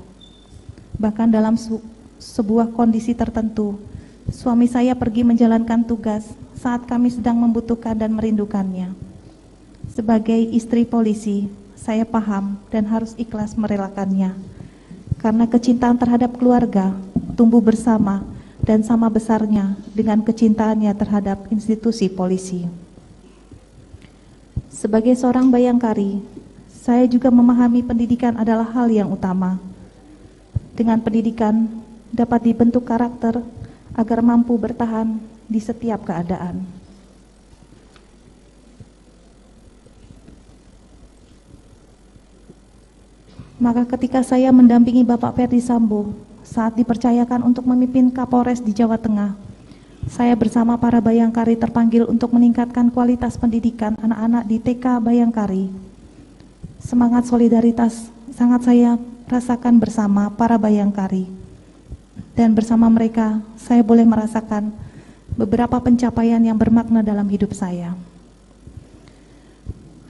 Bahkan dalam sebuah kondisi tertentu, suami saya pergi menjalankan tugas saat kami sedang membutuhkan dan merindukannya. Sebagai istri polisi, saya paham dan harus ikhlas merelakannya, karena kecintaan terhadap keluarga tumbuh bersama dan sama besarnya dengan kecintaannya terhadap institusi polisi. Sebagai seorang bayangkari, saya juga memahami pendidikan adalah hal yang utama. Dengan pendidikan dapat dibentuk karakter agar mampu bertahan di setiap keadaan. Maka ketika saya mendampingi Bapak Ferdi Sambo saat dipercayakan untuk memimpin Kapolres di Jawa Tengah, saya bersama para bayangkari terpanggil untuk meningkatkan kualitas pendidikan anak-anak di TK Bayangkari. Semangat solidaritas sangat saya rasakan bersama para bayangkari. Dan bersama mereka, saya boleh merasakan beberapa pencapaian yang bermakna dalam hidup saya.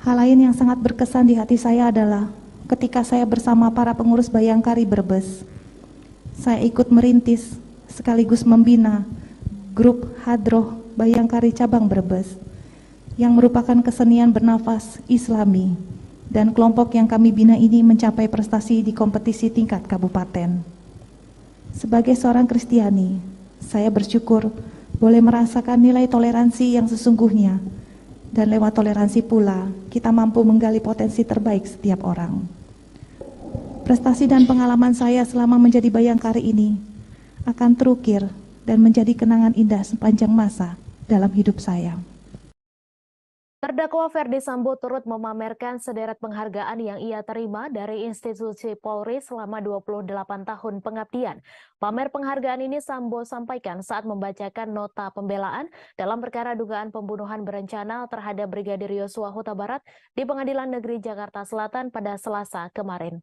Hal lain yang sangat berkesan di hati saya adalah ketika saya bersama para pengurus Bayangkari Brebes, saya ikut merintis sekaligus membina grup Hadroh Bayangkari Cabang Brebes yang merupakan kesenian bernafas Islami, dan kelompok yang kami bina ini mencapai prestasi di kompetisi tingkat kabupaten. Sebagai seorang Kristiani, saya bersyukur boleh merasakan nilai toleransi yang sesungguhnya, dan lewat toleransi pula kita mampu menggali potensi terbaik setiap orang. Prestasi dan pengalaman saya selama menjadi bayangkari ini akan terukir dan menjadi kenangan indah sepanjang masa dalam hidup saya. Terdakwa Ferdi Sambo turut memamerkan sederet penghargaan yang ia terima dari institusi Polri selama 28 tahun pengabdian. Pamer penghargaan ini Sambo sampaikan saat membacakan nota pembelaan dalam perkara dugaan pembunuhan berencana terhadap Brigadir Yosua Huta Barat di Pengadilan Negeri Jakarta Selatan pada Selasa kemarin.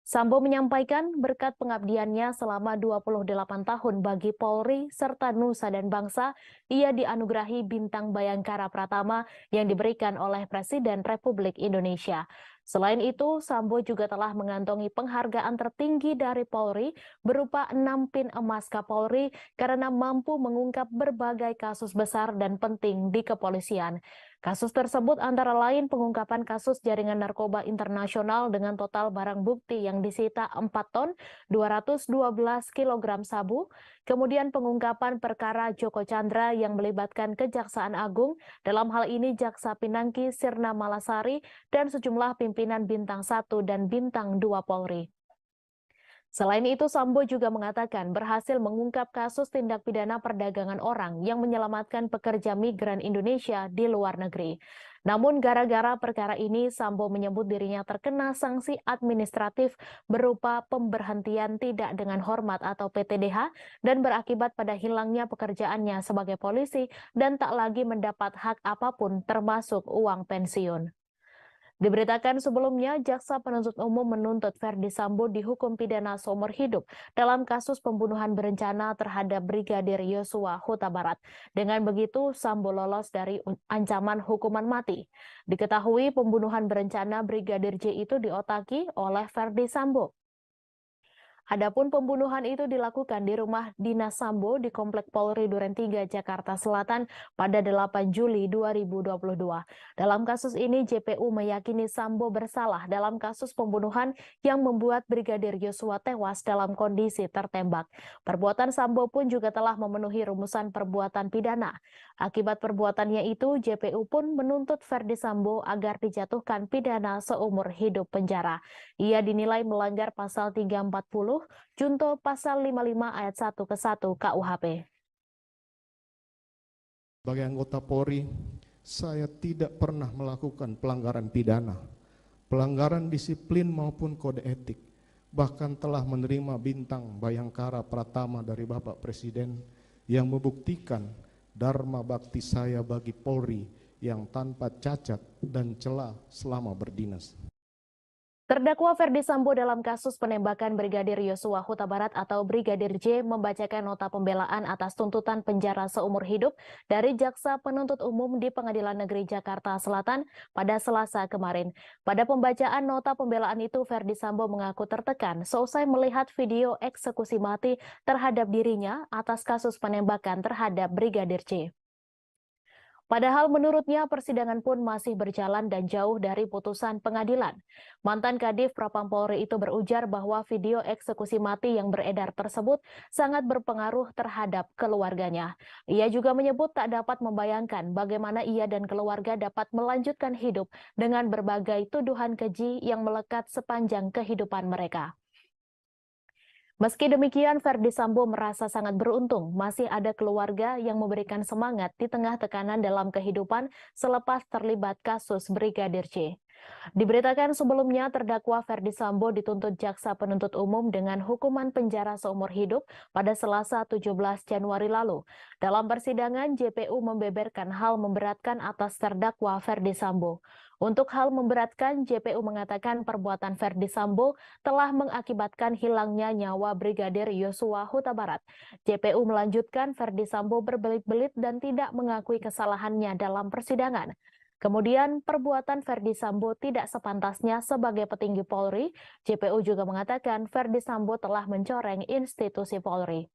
Sambo menyampaikan berkat pengabdiannya selama 28 tahun bagi Polri serta Nusa dan Bangsa, ia dianugerahi Bintang Bayangkara Pratama yang diberikan oleh Presiden Republik Indonesia. Selain itu, Sambo juga telah mengantongi penghargaan tertinggi dari Polri berupa 6 pin emas Kapolri karena mampu mengungkap berbagai kasus besar dan penting di kepolisian. Kasus tersebut antara lain pengungkapan kasus jaringan narkoba internasional dengan total barang bukti yang disita 4 ton 212 kg sabu, kemudian pengungkapan perkara Joko Chandra yang melibatkan Kejaksaan Agung, dalam hal ini Jaksa Pinangki Sirna Malasari dan sejumlah pimpinan Bintang 1 dan Bintang 2 Polri. Selain itu, Sambo juga mengatakan berhasil mengungkap kasus tindak pidana perdagangan orang yang menyelamatkan pekerja migran Indonesia di luar negeri. Namun gara-gara perkara ini, Sambo menyebut dirinya terkena sanksi administratif berupa pemberhentian tidak dengan hormat atau PTDH dan berakibat pada hilangnya pekerjaannya sebagai polisi dan tak lagi mendapat hak apapun termasuk uang pensiun. Diberitakan sebelumnya, Jaksa Penuntut Umum menuntut Ferdi Sambo dihukum pidana seumur hidup dalam kasus pembunuhan berencana terhadap Brigadir Yosua Huta Barat. Dengan begitu, Sambo lolos dari ancaman hukuman mati. Diketahui pembunuhan berencana Brigadir J itu diotaki oleh Ferdi Sambo. Adapun pembunuhan itu dilakukan di rumah dinas Sambo di Komplek Polri Duren 3, Jakarta Selatan pada 8 Juli 2022. Dalam kasus ini, JPU meyakini Sambo bersalah dalam kasus pembunuhan yang membuat Brigadir Yosua tewas dalam kondisi tertembak. Perbuatan Sambo pun juga telah memenuhi rumusan perbuatan pidana. Akibat perbuatannya itu, JPU pun menuntut Ferdi Sambo agar dijatuhkan pidana seumur hidup penjara. Ia dinilai melanggar pasal 340 junto pasal 55 ayat 1 ke 1 KUHP. Sebagai anggota Polri, saya tidak pernah melakukan pelanggaran pidana, pelanggaran disiplin maupun kode etik, bahkan telah menerima Bintang Bayangkara Pratama dari Bapak Presiden yang membuktikan dharma bakti saya bagi Polri yang tanpa cacat dan celah selama berdinas. Terdakwa Ferdi Sambo dalam kasus penembakan Brigadir Yosua Huta Barat atau Brigadir J membacakan nota pembelaan atas tuntutan penjara seumur hidup dari Jaksa Penuntut Umum di Pengadilan Negeri Jakarta Selatan pada Selasa kemarin. Pada pembacaan nota pembelaan itu, Ferdi Sambo mengaku tertekan seusai melihat video eksekusi mati terhadap dirinya atas kasus penembakan terhadap Brigadir J. Padahal menurutnya persidangan pun masih berjalan dan jauh dari putusan pengadilan. Mantan Kadif Propam Polri itu berujar bahwa video eksekusi mati yang beredar tersebut sangat berpengaruh terhadap keluarganya. Ia juga menyebut tak dapat membayangkan bagaimana ia dan keluarga dapat melanjutkan hidup dengan berbagai tuduhan keji yang melekat sepanjang kehidupan mereka. Meski demikian, Ferdi Sambo merasa sangat beruntung masih ada keluarga yang memberikan semangat di tengah tekanan dalam kehidupan selepas terlibat kasus Brigadir J. Diberitakan sebelumnya, terdakwa Ferdi Sambo dituntut Jaksa Penuntut Umum dengan hukuman penjara seumur hidup pada Selasa 17 Januari lalu. Dalam persidangan, JPU membeberkan hal memberatkan atas terdakwa Ferdi Sambo. Untuk hal memberatkan, JPU mengatakan perbuatan Ferdi Sambo telah mengakibatkan hilangnya nyawa Brigadir Yosua Huta Barat. JPU melanjutkan Ferdi Sambo berbelit-belit dan tidak mengakui kesalahannya dalam persidangan. Kemudian, perbuatan Ferdi Sambo tidak sepantasnya sebagai petinggi Polri. JPU juga mengatakan Ferdi Sambo telah mencoreng institusi Polri.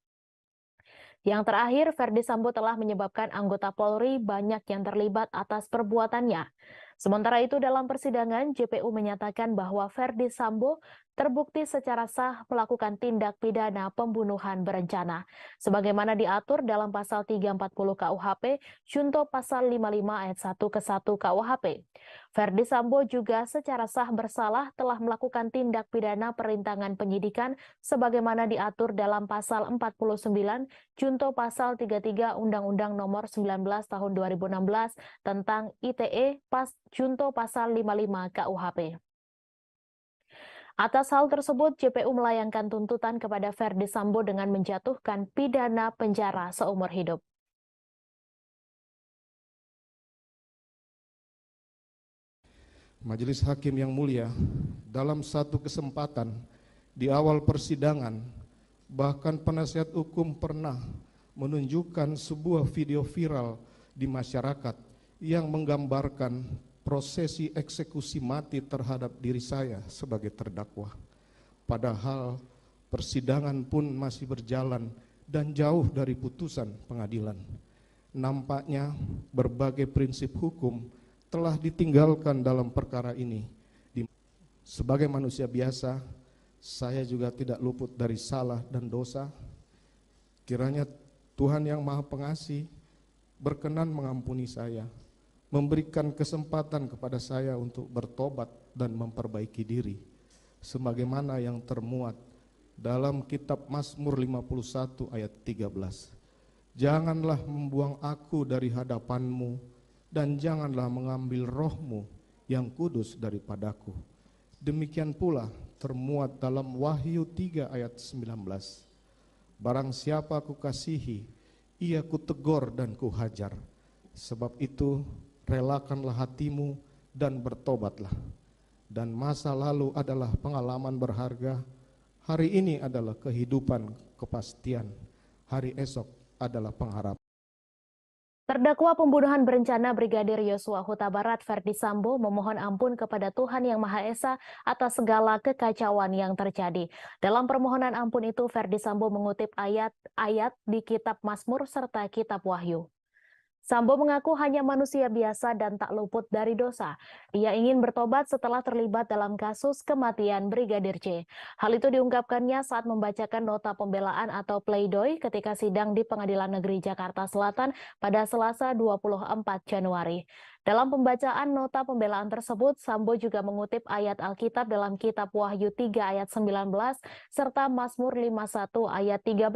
Yang terakhir, Ferdi Sambo telah menyebabkan anggota Polri banyak yang terlibat atas perbuatannya. Sementara itu, dalam persidangan, JPU menyatakan bahwa Ferdi Sambo terbukti secara sah melakukan tindak pidana pembunuhan berencana. Sebagaimana diatur dalam pasal 340 KUHP, junto pasal 55 ayat 1 ke 1 KUHP. Ferdi Sambo juga secara sah bersalah telah melakukan tindak pidana perintangan penyidikan sebagaimana diatur dalam pasal 49 junto pasal 33 Undang-Undang Nomor 19 Tahun 2016 tentang ITE junto pasal 55 KUHP. Atas hal tersebut, JPU melayangkan tuntutan kepada Ferdi Sambo dengan menjatuhkan pidana penjara seumur hidup. Majelis Hakim yang mulia, dalam satu kesempatan di awal persidangan, bahkan penasihat hukum pernah menunjukkan sebuah video viral di masyarakat yang menggambarkan prosesi eksekusi mati terhadap diri saya sebagai terdakwa. Padahal persidangan pun masih berjalan dan jauh dari putusan pengadilan. Nampaknya berbagai prinsip hukum telah ditinggalkan dalam perkara ini. Sebagai manusia biasa, saya juga tidak luput dari salah dan dosa. Kiranya Tuhan yang Maha Pengasih berkenan mengampuni saya, memberikan kesempatan kepada saya untuk bertobat dan memperbaiki diri, sebagaimana yang termuat dalam kitab Mazmur 51 ayat 13. Janganlah membuang aku dari hadapan-Mu, dan janganlah mengambil roh-Mu yang kudus daripadaku. Demikian pula termuat dalam Wahyu 3 ayat 19. Barang siapa kukasihi, ia kutegur dan kuhajar. Sebab itu relakanlah hatimu dan bertobatlah. Dan masa lalu adalah pengalaman berharga, hari ini adalah kehidupan kepastian, hari esok adalah pengharapan. Terdakwa pembunuhan berencana Brigadir Yosua Huta Barat Ferdi Sambo memohon ampun kepada Tuhan Yang Maha Esa atas segala kekacauan yang terjadi. Dalam permohonan ampun itu, Ferdi Sambo mengutip ayat-ayat di kitab Mazmur serta kitab Wahyu. Sambo mengaku hanya manusia biasa dan tak luput dari dosa. Ia ingin bertobat setelah terlibat dalam kasus kematian Brigadir J. Hal itu diungkapkannya saat membacakan nota pembelaan atau pleidoy ketika sidang di Pengadilan Negeri Jakarta Selatan pada Selasa 24 Januari. Dalam pembacaan nota pembelaan tersebut, Sambo juga mengutip ayat Alkitab dalam kitab Wahyu 3 ayat 19 serta Mazmur 51 ayat 13.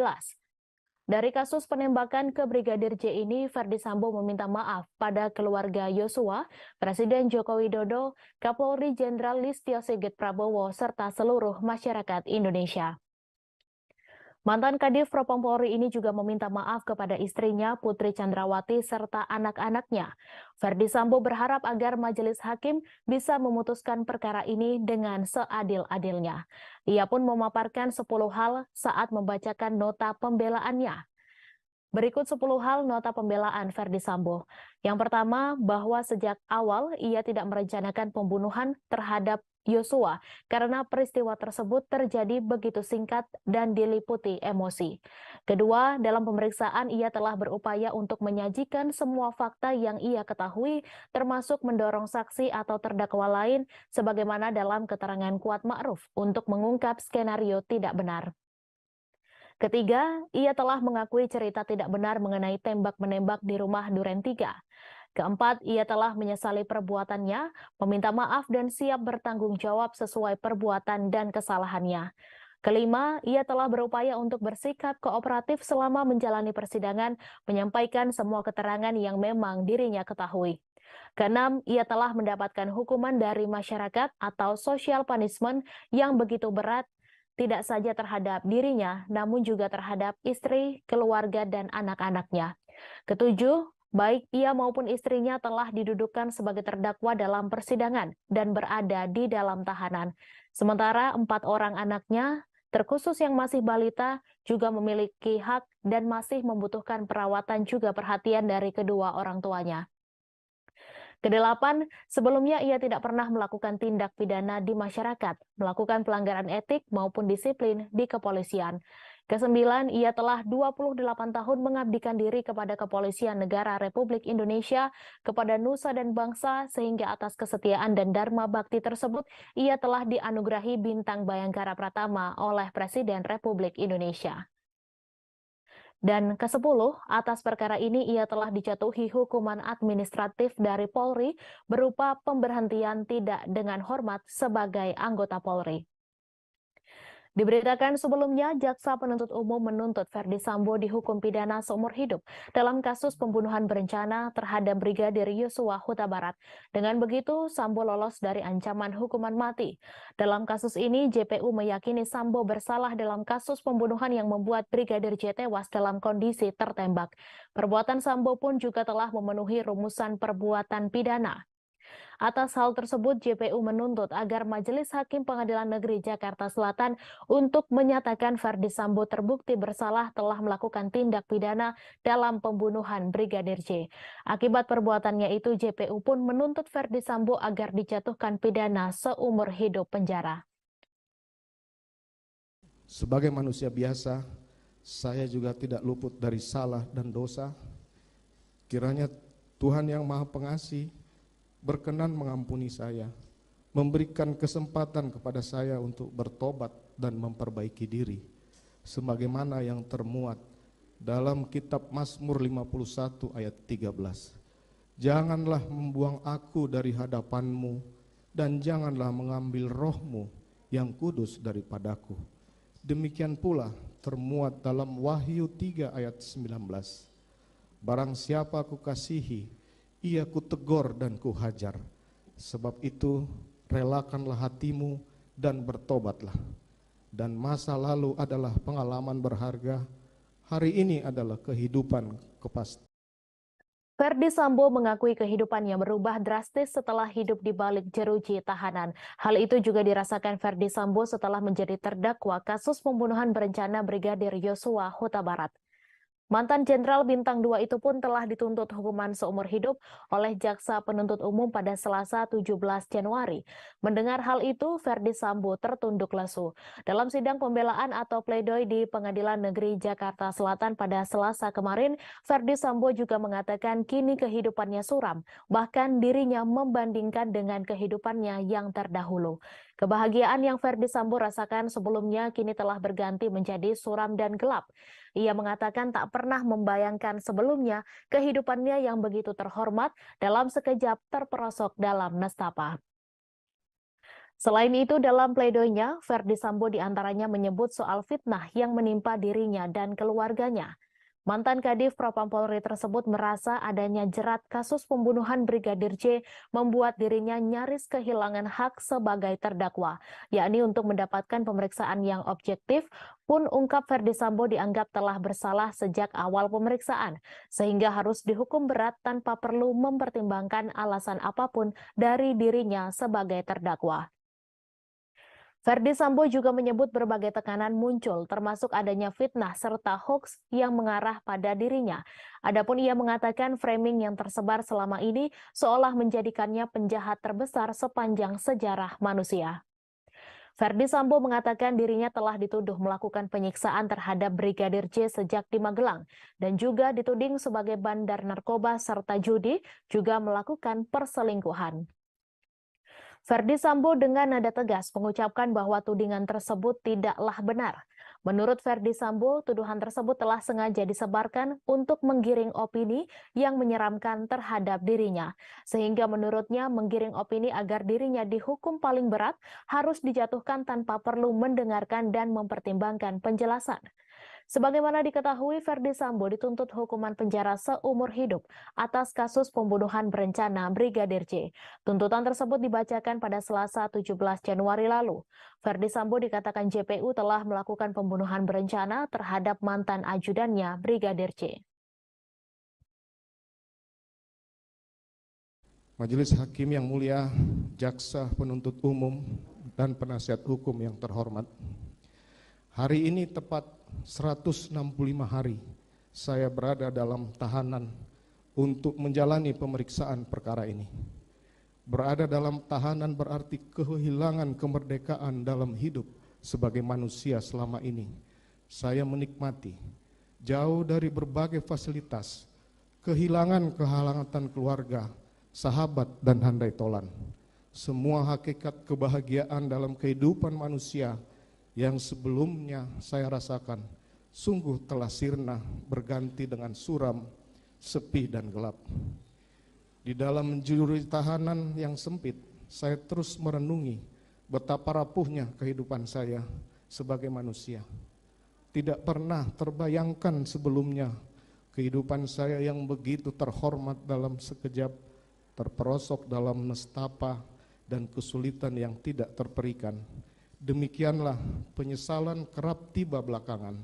Dari kasus penembakan ke Brigadir J ini, Ferdi Sambo meminta maaf pada keluarga Yosua, Presiden Joko Widodo, Kapolri Jenderal Listio Sigit Prabowo, serta seluruh masyarakat Indonesia. Mantan Kadif Propam Polri ini juga meminta maaf kepada istrinya Putri Chandrawati serta anak-anaknya. Ferdi Sambo berharap agar majelis hakim bisa memutuskan perkara ini dengan seadil-adilnya. Ia pun memaparkan 10 hal saat membacakan nota pembelaannya. Berikut 10 hal nota pembelaan Ferdi Sambo. Yang pertama, bahwa sejak awal ia tidak merencanakan pembunuhan terhadap Yosua karena peristiwa tersebut terjadi begitu singkat dan diliputi emosi. Kedua, dalam pemeriksaan ia telah berupaya untuk menyajikan semua fakta yang ia ketahui, termasuk mendorong saksi atau terdakwa lain sebagaimana dalam keterangan Kuat Ma'ruf untuk mengungkap skenario tidak benar. Ketiga, ia telah mengakui cerita tidak benar mengenai tembak-menembak di rumah Duren 3. Keempat, ia telah menyesali perbuatannya, meminta maaf dan siap bertanggung jawab sesuai perbuatan dan kesalahannya. Kelima, ia telah berupaya untuk bersikap kooperatif selama menjalani persidangan, menyampaikan semua keterangan yang memang dirinya ketahui. Keenam, ia telah mendapatkan hukuman dari masyarakat atau social punishment yang begitu berat, tidak saja terhadap dirinya, namun juga terhadap istri, keluarga, dan anak-anaknya. Ketujuh, baik ia maupun istrinya telah didudukkan sebagai terdakwa dalam persidangan dan berada di dalam tahanan. Sementara 4 orang anaknya, terkhusus yang masih balita, juga memiliki hak dan masih membutuhkan perawatan juga perhatian dari kedua orang tuanya. Kedelapan, sebelumnya ia tidak pernah melakukan tindak pidana di masyarakat, melakukan pelanggaran etik maupun disiplin di kepolisian. Kesembilan, ia telah 28 tahun mengabdikan diri kepada Kepolisian Negara Republik Indonesia, kepada nusa dan bangsa, sehingga atas kesetiaan dan dharma bakti tersebut, ia telah dianugerahi Bintang Bayangkara Pratama oleh Presiden Republik Indonesia. Dan ke-10, atas perkara ini ia telah dijatuhi hukuman administratif dari Polri berupa pemberhentian tidak dengan hormat sebagai anggota Polri. Diberitakan sebelumnya, Jaksa Penuntut Umum menuntut Ferdi Sambo dihukum pidana seumur hidup dalam kasus pembunuhan berencana terhadap Brigadir Yosua Huta Barat. Dengan begitu, Sambo lolos dari ancaman hukuman mati. Dalam kasus ini, JPU meyakini Sambo bersalah dalam kasus pembunuhan yang membuat Brigadir J tewas dalam kondisi tertembak. Perbuatan Sambo pun juga telah memenuhi rumusan perbuatan pidana. Atas hal tersebut, JPU menuntut agar Majelis Hakim Pengadilan Negeri Jakarta Selatan untuk menyatakan Ferdi Sambo terbukti bersalah telah melakukan tindak pidana dalam pembunuhan Brigadir J. Akibat perbuatannya itu, JPU pun menuntut Ferdi Sambo agar dijatuhkan pidana seumur hidup penjara. Sebagai manusia biasa, saya juga tidak luput dari salah dan dosa. Kiranya Tuhan yang Maha Pengasih berkenan mengampuni saya, memberikan kesempatan kepada saya untuk bertobat dan memperbaiki diri, sebagaimana yang termuat dalam kitab Mazmur 51 ayat 13. Janganlah membuang aku dari hadapan-Mu, dan janganlah mengambil roh-Mu yang kudus daripadaku. Demikian pula termuat dalam Wahyu 3 ayat 19. Barang siapa aku kasihi, ia kutegur dan kuhajar. Sebab itu relakanlah hatimu dan bertobatlah. Dan masa lalu adalah pengalaman berharga, hari ini adalah kehidupan kepastian. Ferdi Sambo mengakui kehidupannya berubah drastis setelah hidup di balik jeruji tahanan. Hal itu juga dirasakan Ferdi Sambo setelah menjadi terdakwa kasus pembunuhan berencana Brigadir Yosua Huta Barat. Mantan Jenderal Bintang 2 itu pun telah dituntut hukuman seumur hidup oleh Jaksa Penuntut Umum pada Selasa 17 Januari. Mendengar hal itu, Ferdi Sambo tertunduk lesu. Dalam sidang pembelaan atau pledoi di Pengadilan Negeri Jakarta Selatan pada Selasa kemarin, Ferdi Sambo juga mengatakan kini kehidupannya suram, bahkan dirinya membandingkan dengan kehidupannya yang terdahulu. Kebahagiaan yang Ferdi Sambo rasakan sebelumnya kini telah berganti menjadi suram dan gelap. Ia mengatakan tak pernah membayangkan sebelumnya kehidupannya yang begitu terhormat dalam sekejap terperosok dalam nestapa. Selain itu, dalam pledoinya, Ferdi Sambo diantaranya menyebut soal fitnah yang menimpa dirinya dan keluarganya. Mantan Kadif Propam Polri tersebut merasa adanya jerat kasus pembunuhan Brigadir J membuat dirinya nyaris kehilangan hak sebagai terdakwa, yakni untuk mendapatkan pemeriksaan yang objektif. Pun ungkap Ferdi Sambo dianggap telah bersalah sejak awal pemeriksaan, sehingga harus dihukum berat tanpa perlu mempertimbangkan alasan apapun dari dirinya sebagai terdakwa. Ferdi Sambo juga menyebut berbagai tekanan muncul, termasuk adanya fitnah serta hoaks yang mengarah pada dirinya. Adapun ia mengatakan framing yang tersebar selama ini seolah menjadikannya penjahat terbesar sepanjang sejarah manusia. Ferdi Sambo mengatakan dirinya telah dituduh melakukan penyiksaan terhadap Brigadir J sejak di Magelang dan juga dituding sebagai bandar narkoba serta judi, juga melakukan perselingkuhan. Ferdi Sambo dengan nada tegas mengucapkan bahwa tudingan tersebut tidaklah benar. Menurut Ferdi Sambo, tuduhan tersebut telah sengaja disebarkan untuk menggiring opini yang menyeramkan terhadap dirinya. Sehingga menurutnya menggiring opini agar dirinya dihukum paling berat harus dijatuhkan tanpa perlu mendengarkan dan mempertimbangkan penjelasan. Sebagaimana diketahui, Ferdi Sambo dituntut hukuman penjara seumur hidup atas kasus pembunuhan berencana Brigadir J. Tuntutan tersebut dibacakan pada Selasa 17 Januari lalu. Ferdi Sambo dikatakan JPU telah melakukan pembunuhan berencana terhadap mantan ajudannya Brigadir J. Majelis Hakim yang mulia, Jaksa Penuntut Umum, dan penasihat hukum yang terhormat. Hari ini tepat 165 hari saya berada dalam tahanan untuk menjalani pemeriksaan perkara ini. Berada dalam tahanan berarti kehilangan kemerdekaan dalam hidup sebagai manusia selama ini. Saya menikmati jauh dari berbagai fasilitas, kehilangan kehangatan keluarga, sahabat, dan handai tolan. Semua hakikat kebahagiaan dalam kehidupan manusia yang sebelumnya saya rasakan sungguh telah sirna berganti dengan suram, sepi dan gelap. Di dalam juri tahanan yang sempit, saya terus merenungi betapa rapuhnya kehidupan saya sebagai manusia. Tidak pernah terbayangkan sebelumnya kehidupan saya yang begitu terhormat dalam sekejap, terperosok dalam nestapa dan kesulitan yang tidak terperikan. Demikianlah penyesalan kerap tiba belakangan.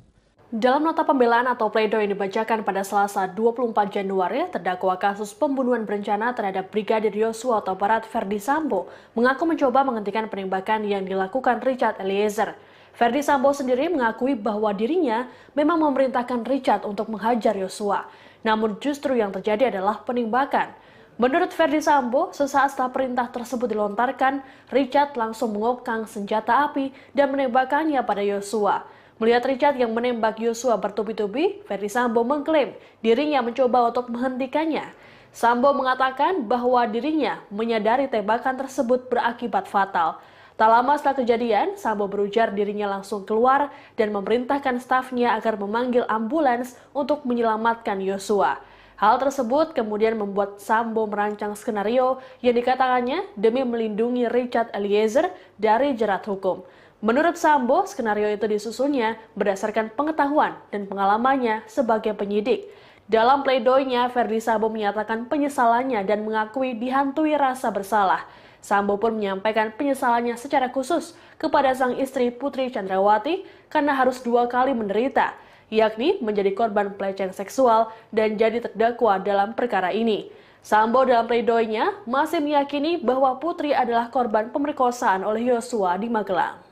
Dalam nota pembelaan atau pledoi yang dibacakan pada Selasa 24 Januari, terdakwa kasus pembunuhan berencana terhadap Brigadir Yosua atau Barat Ferdi Sambo mengaku mencoba menghentikan penembakan yang dilakukan Richard Eliezer. Ferdi Sambo sendiri mengakui bahwa dirinya memang memerintahkan Richard untuk menghajar Yosua. Namun justru yang terjadi adalah penembakan. Menurut Ferdi Sambo, sesaat setelah perintah tersebut dilontarkan, Richard langsung mengokang senjata api dan menembakkannya pada Yosua. Melihat Richard yang menembak Yosua bertubi-tubi, Ferdi Sambo mengklaim dirinya mencoba untuk menghentikannya. Sambo mengatakan bahwa dirinya menyadari tembakan tersebut berakibat fatal. Tak lama setelah kejadian, Sambo berujar dirinya langsung keluar dan memerintahkan stafnya agar memanggil ambulans untuk menyelamatkan Yosua. Hal tersebut kemudian membuat Sambo merancang skenario yang dikatakannya demi melindungi Richard Eliezer dari jerat hukum. Menurut Sambo, skenario itu disusunnya berdasarkan pengetahuan dan pengalamannya sebagai penyidik. Dalam pledoinya, Ferdi Sambo menyatakan penyesalannya dan mengakui dihantui rasa bersalah. Sambo pun menyampaikan penyesalannya secara khusus kepada sang istri Putri Chandrawati karena harus 2 kali menderita, yakni menjadi korban pelecehan seksual dan jadi terdakwa dalam perkara ini. Sambo dalam pledoinya masih meyakini bahwa Putri adalah korban pemerkosaan oleh Yosua di Magelang.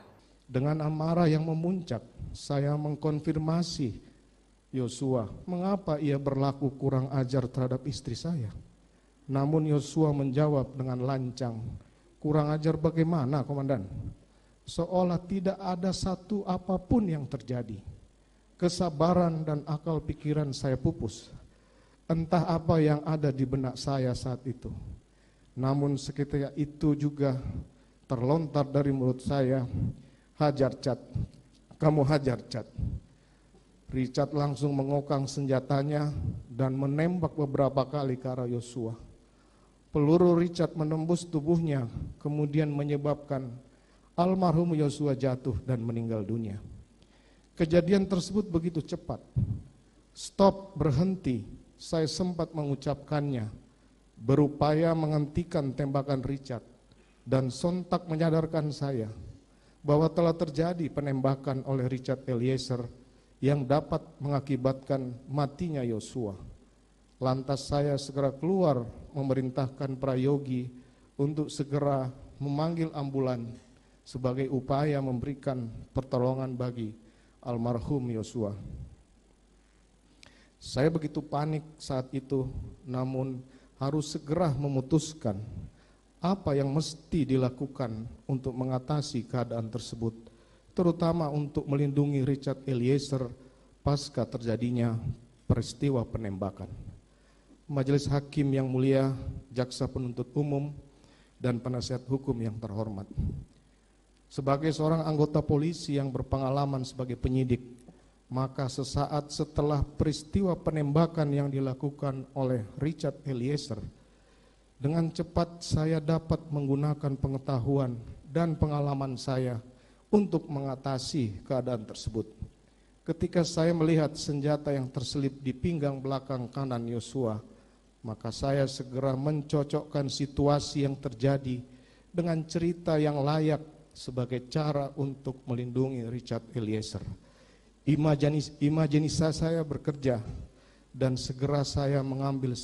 Dengan amarah yang memuncak, saya mengkonfirmasi Yosua mengapa ia berlaku kurang ajar terhadap istri saya. Namun Yosua menjawab dengan lancang, "Kurang ajar bagaimana, Komandan? Seolah tidak ada satu apapun yang terjadi. Kesabaran dan akal pikiran saya pupus. Entah apa yang ada di benak saya saat itu. Namun seketika itu juga terlontar dari mulut saya, 'Hajar Cat, kamu hajar Cat.' Richard langsung mengokang senjatanya dan menembak beberapa kali ke arah Yosua. Peluru Richard menembus tubuhnya, kemudian menyebabkan almarhum Yosua jatuh dan meninggal dunia. Kejadian tersebut begitu cepat. Stop, berhenti, saya sempat mengucapkannya, berupaya menghentikan tembakan Richard, dan sontak menyadarkan saya bahwa telah terjadi penembakan oleh Richard Eliezer yang dapat mengakibatkan matinya Yosua. Lantas saya segera keluar memerintahkan prayogi untuk segera memanggil ambulan sebagai upaya memberikan pertolongan bagi almarhum Yosua. Saya begitu panik saat itu, namun harus segera memutuskan apa yang mesti dilakukan untuk mengatasi keadaan tersebut, terutama untuk melindungi Richard Eliezer pasca terjadinya peristiwa penembakan. Majelis Hakim yang mulia, Jaksa Penuntut Umum, dan penasihat hukum yang terhormat. Sebagai seorang anggota polisi yang berpengalaman sebagai penyidik, maka sesaat setelah peristiwa penembakan yang dilakukan oleh Richard Eliezer, dengan cepat saya dapat menggunakan pengetahuan dan pengalaman saya untuk mengatasi keadaan tersebut. Ketika saya melihat senjata yang terselip di pinggang belakang kanan Yosua, maka saya segera mencocokkan situasi yang terjadi dengan cerita yang layak sebagai cara untuk melindungi Richard Eliezer. Imajinasi saya bekerja dan segera saya mengambil